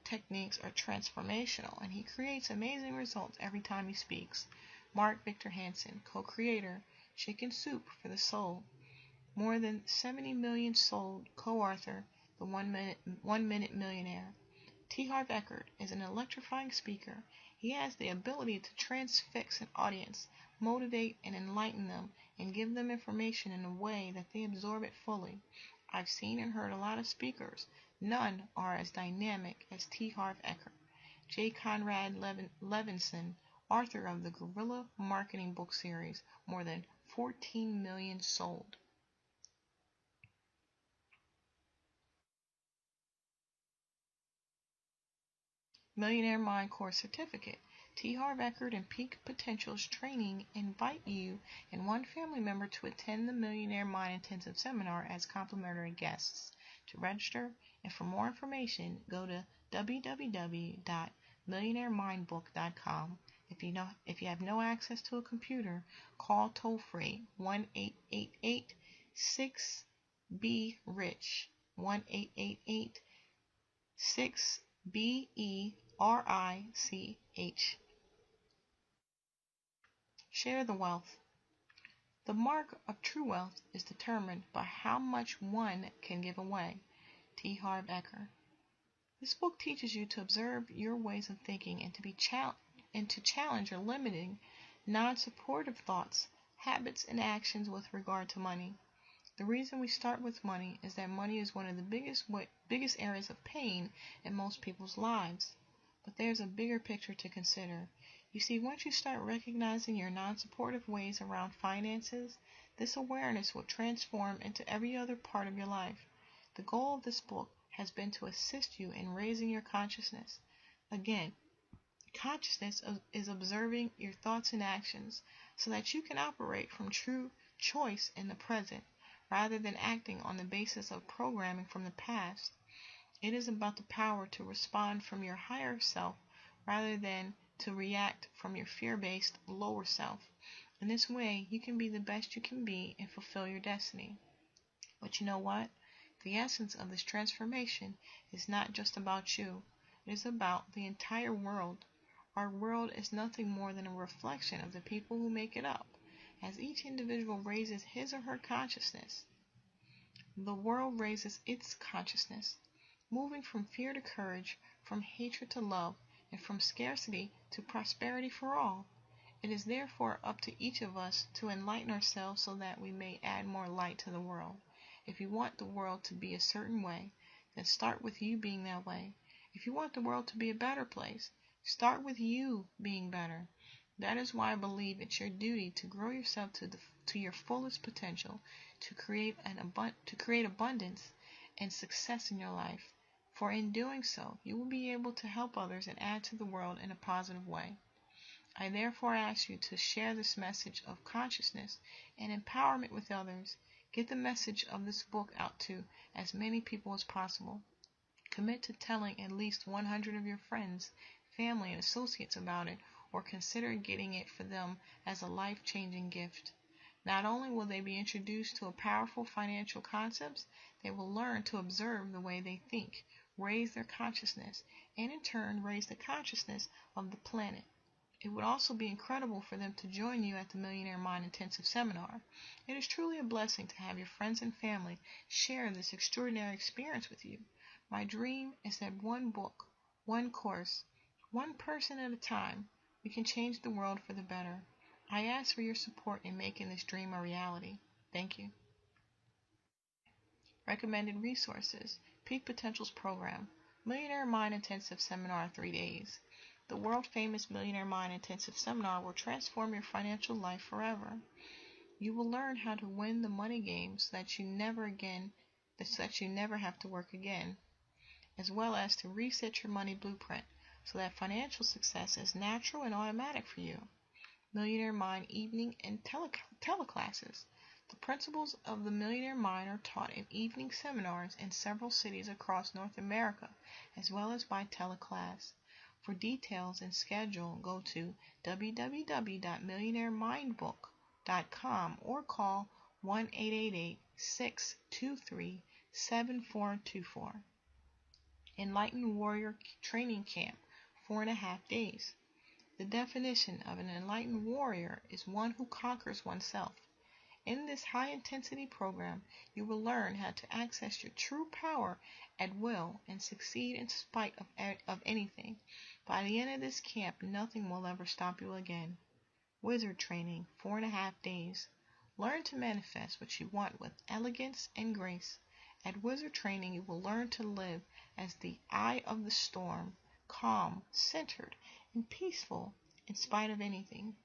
techniques are transformational, and he creates amazing results every time he speaks. Mark Victor Hansen, co-creator, Chicken Soup for the Soul. More than 70 million sold, co-author, The 1 Minute Millionaire. T. Harv Eker is an electrifying speaker. He has the ability to transfix an audience, motivate and enlighten them, and give them information in a way that they absorb it fully. I've seen and heard a lot of speakers. None are as dynamic as T. Harv Eker. J. Conrad Levinson, author of the Guerrilla Marketing book series, more than 14 million sold. Millionaire Mind Course Certificate. T. Harv Eker and Peak Potentials Training invite you and one family member to attend the Millionaire Mind Intensive Seminar as complimentary guests. To register and for more information, go to www.millionairemindbook.com. If you have no access to a computer, call toll-free 1-888-6-BE-RICH, 1-888-6-BERICH. Share the wealth. The mark of true wealth is determined by how much one can give away. T. Harv Eker. This book teaches you to observe your ways of thinking and to challenge your limiting, non-supportive thoughts, habits, and actions with regard to money. The reason we start with money is that money is one of the biggest areas of pain in most people's lives. But there's a bigger picture to consider. You see, once you start recognizing your non-supportive ways around finances, this awareness will transform into every other part of your life. The goal of this book has been to assist you in raising your consciousness. Again, consciousness is observing your thoughts and actions so that you can operate from true choice in the present, rather than acting on the basis of programming from the past. It is about the power to respond from your higher self rather than to react from your fear-based lower self. In this way, you can be the best you can be and fulfill your destiny. But you know what? The essence of this transformation is not just about you. It is about the entire world. Our world is nothing more than a reflection of the people who make it up. As each individual raises his or her consciousness, the world raises its consciousness, moving from fear to courage, from hatred to love, and from scarcity to prosperity for all. It is therefore up to each of us to enlighten ourselves so that we may add more light to the world. If you want the world to be a certain way, then start with you being that way. If you want the world to be a better place, start with you being better. That is why I believe it's your duty to grow yourself to your fullest potential, to create abundance and success in your life. For in doing so, you will be able to help others and add to the world in a positive way. I therefore ask you to share this message of consciousness and empowerment with others. Get the message of this book out to as many people as possible. Commit to telling at least 100 of your friends, family, and associates about it, or consider getting it for them as a life-changing gift. Not only will they be introduced to powerful financial concepts, they will learn to observe the way they think, raise their consciousness, and in turn raise the consciousness of the planet. It would also be incredible for them to join you at the Millionaire Mind Intensive Seminar. It is truly a blessing to have your friends and family share this extraordinary experience with you. My dream is that one book, one course, one person at a time, we can change the world for the better. I ask for your support in making this dream a reality. Thank you. Recommended resources: Peak Potentials Program, Millionaire Mind Intensive Seminar 3 days. The world-famous Millionaire Mind Intensive Seminar will transform your financial life forever. You will learn how to win the money game so that you never have to work again, as well as to reset your money blueprint. so that financial success is natural and automatic for you. Millionaire Mind evening and teleclasses. The principles of the Millionaire Mind are taught in evening seminars in several cities across North America, as well as by teleclass. For details and schedule, go to www.millionairemindbook.com or call 1-888-623-7424. Enlightened Warrior Training Camp, 4.5 days. The definition of an enlightened warrior is one who conquers oneself. In this high-intensity program, you will learn how to access your true power at will and succeed in spite of anything. By the end of this camp, nothing will ever stop you again. Wizard Training, 4.5 days. Learn to manifest what you want with elegance and grace. At Wizard Training, you will learn to live as the eye of the storm, calm, centered, and peaceful in spite of anything.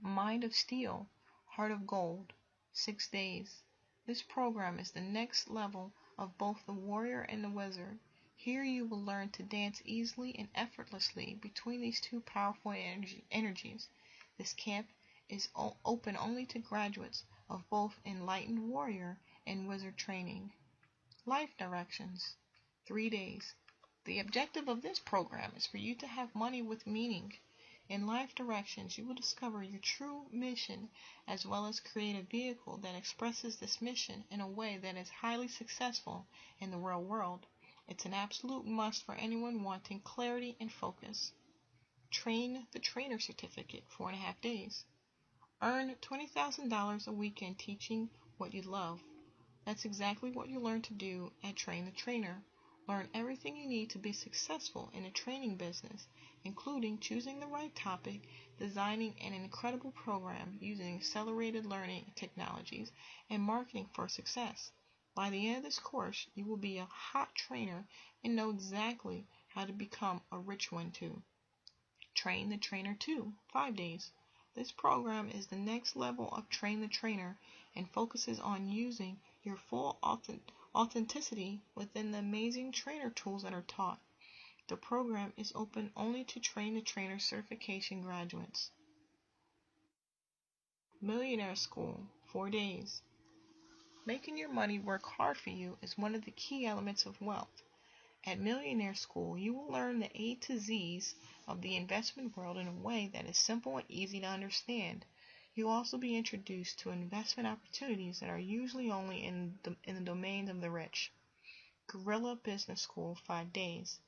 Mind of Steel, Heart of Gold, 6 days. This program is the next level of both the warrior and the wizard. Here you will learn to dance easily and effortlessly between these two powerful energies. This camp is open only to graduates of both Enlightened Warrior and Wizard Training. Life Directions, 3 days. The objective of this program is for you to have money with meaning. In Life Directions, you will discover your true mission as well as create a vehicle that expresses this mission in a way that is highly successful in the real world. It's an absolute must for anyone wanting clarity and focus. Train the Trainer Certificate, 4.5 days. Earn $20,000 a weekend teaching what you love. That's exactly what you learn to do at Train the Trainer. Learn everything you need to be successful in a training business, including choosing the right topic, designing an incredible program using accelerated learning technologies, and marketing for success. By the end of this course, you will be a hot trainer and know exactly how to become a rich one too. Train the Trainer 2, 5 days. This program is the next level of Train the Trainer and focuses on using your full authenticity within the amazing trainer tools that are taught. The program is open only to Train the Trainer certification graduates. Millionaire School, 4 days. Making your money work hard for you is one of the key elements of wealth. At Millionaire School, you will learn the A to Z's of the investment world in a way that is simple and easy to understand. You'll also be introduced to investment opportunities that are usually only in the domain of the rich. Guerrilla Business School, 5 days.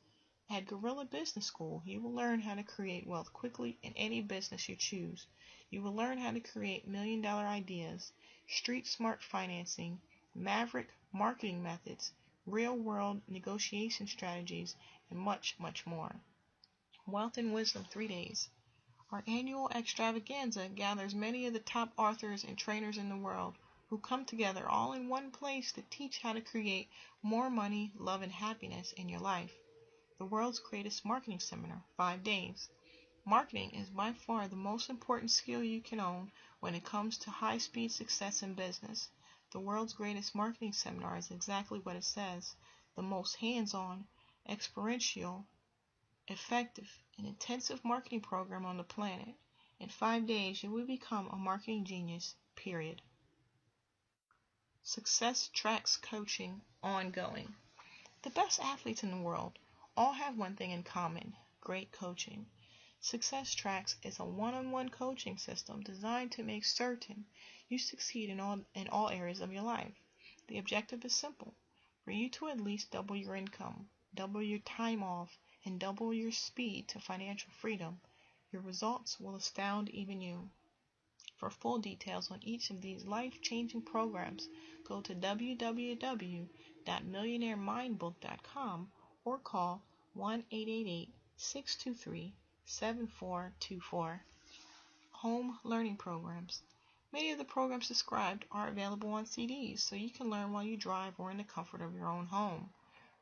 At Guerrilla Business School, you will learn how to create wealth quickly in any business you choose. You will learn how to create million-dollar ideas, street-smart financing, maverick marketing methods, real-world negotiation strategies, and much, much more. Wealth and Wisdom, 3 days. Our annual extravaganza gathers many of the top authors and trainers in the world who come together all in one place to teach how to create more money, love, and happiness in your life. The world's greatest marketing seminar, 5 days. Marketing is by far the most important skill you can own when it comes to high-speed success in business. The world's greatest marketing seminar is exactly what it says, the most hands-on, experiential, effective, and intensive marketing program on the planet. In 5 days, you will become a marketing genius, period. Success Tracks Coaching, ongoing. The best athletes in the world all have one thing in common: great coaching. Success Tracks is a one-on-one coaching system designed to make certain you succeed in all areas of your life. The objective is simple: for you to at least double your income, double your time off, and double your speed to financial freedom. Your results will astound even you. For full details on each of these life-changing programs, go to www.millionairemindbook.com or call 1-888-623-7424. Home Learning Programs. Many of the programs described are available on CDs, so you can learn while you drive or in the comfort of your own home.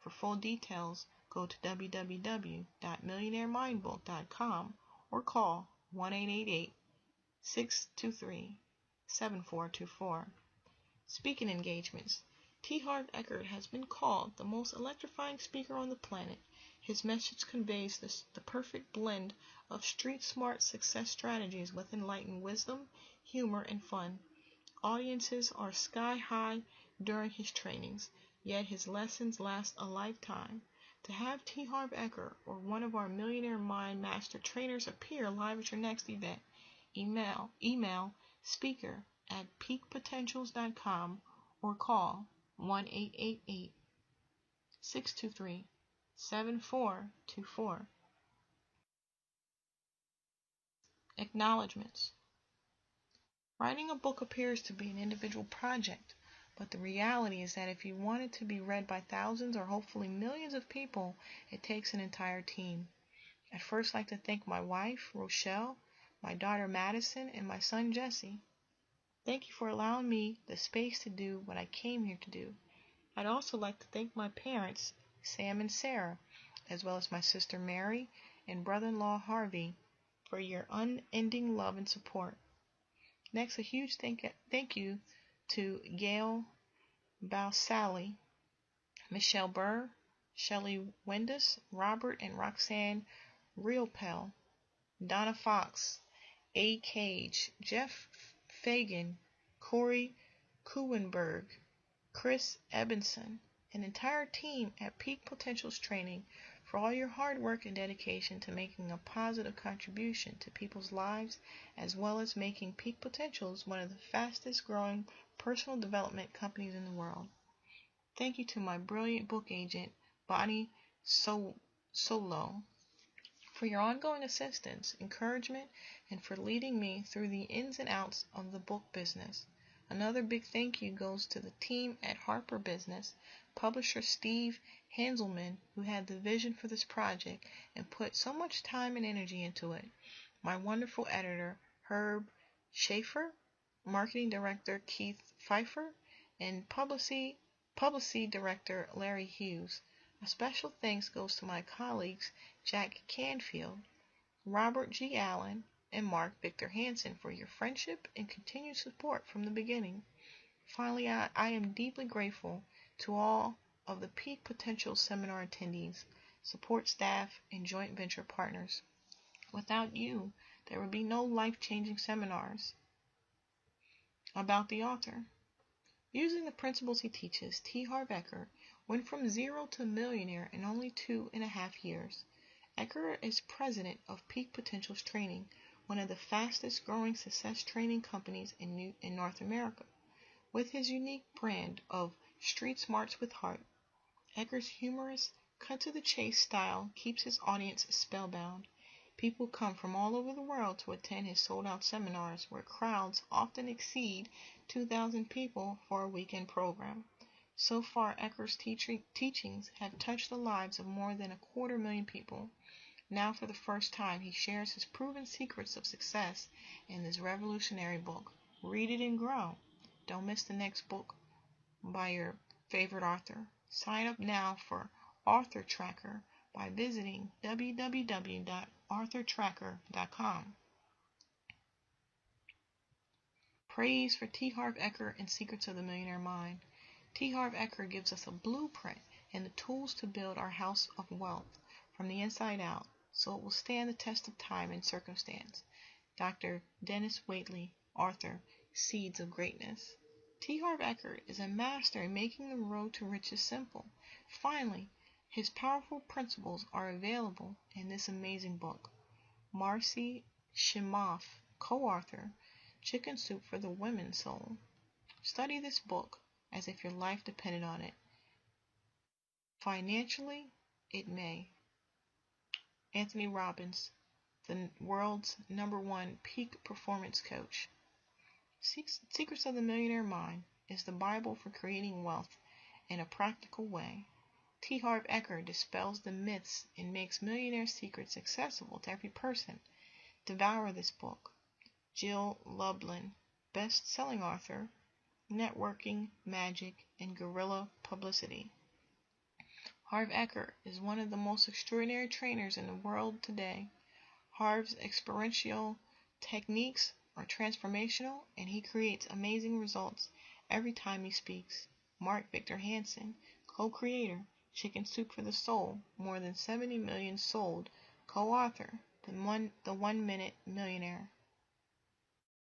For full details, go to www.millionairemindbook.com or call 1-888-623-7424. Speaking engagements. T. Harv Eker has been called the most electrifying speaker on the planet. His message conveys the perfect blend of street-smart success strategies with enlightened wisdom, humor, and fun. Audiences are sky-high during his trainings, yet his lessons last a lifetime. To have T. Harv Eker or one of our Millionaire Mind Master trainers appear live at your next event, email speaker@peakpotentials.com or call 1-888-623-7424. Acknowledgements. Writing a book appears to be an individual project, but the reality is that if you want it to be read by thousands or hopefully millions of people, it takes an entire team. I'd first like to thank my wife, Rochelle, my daughter Madison, and my son Jesse. Thank you for allowing me the space to do what I came here to do. I'd also like to thank my parents, Sam and Sarah, as well as my sister Mary and brother-in-law Harvey, for your unending love and support. Next, a huge thank you to Gail Balsali, Michelle Burr, Shelley Wendus, Robert and Roxanne Riopel, Donna Fox, A. Cage, Jeff Fagan, Corey Kuenberg, Chris Ebenson, an entire team at Peak Potentials Training for all your hard work and dedication to making a positive contribution to people's lives, as well as making Peak Potentials one of the fastest growing personal development companies in the world. Thank you to my brilliant book agent, Bonnie Solo, for your ongoing assistance, encouragement, and for leading me through the ins and outs of the book business. Another big thank you goes to the team at Harper Business, publisher Steve Hanselman, who had the vision for this project and put so much time and energy into it, my wonderful editor, Herb Schaefer, marketing director, Keith Pfeiffer, and publicity director, Larry Hughes. A special thanks goes to my colleagues, Jack Canfield, Robert G. Allen, and Mark Victor Hansen for your friendship and continued support from the beginning. Finally, I am deeply grateful to all of the Peak Potential Seminar attendees, support staff, and joint venture partners. Without you, there would be no life-changing seminars. About the author. Using the principles he teaches, T. Harv Eker went from zero to millionaire in only 2.5 years. Eker is president of Peak Potentials Training, one of the fastest growing success training companies in North America. With his unique brand of Street Smarts with Heart, Eker's humorous, cut-to-the-chase style keeps his audience spellbound. People come from all over the world to attend his sold-out seminars, where crowds often exceed 2,000 people for a weekend program. So far, Eker's teachings have touched the lives of more than 250,000 people. Now, for the first time, he shares his proven secrets of success in this revolutionary book. Read it and grow. Don't miss the next book by your favorite author. Sign up now for Author Tracker by visiting www.authortracker.com. Praise for T. Harv Eker and Secrets of the Millionaire Mind. T. Harv Eker gives us a blueprint and the tools to build our house of wealth from the inside out, so it will stand the test of time and circumstance. Dr. Dennis Waitley, author, Seeds of Greatness. T. Harv Eker is a master in making the road to riches simple. Finally, his powerful principles are available in this amazing book. Marcy Shimoff, co-author, Chicken Soup for the Women's Soul. Study this book as if your life depended on it. Financially, it may. Anthony Robbins, the world's #1 peak performance coach. Secrets of the Millionaire Mind is the Bible for creating wealth in a practical way. T. Harv Eker dispels the myths and makes millionaire secrets accessible to every person. Devour this book. Jill Lublin, best-selling author, Networking, Magic, and Guerrilla Publicity. Harv Eker is one of the most extraordinary trainers in the world today. Harv's experiential techniques are transformational, and he creates amazing results every time he speaks. Mark Victor Hansen, co-creator, Chicken Soup for the Soul, more than 70 million sold. Co-author, the 1 Minute Millionaire.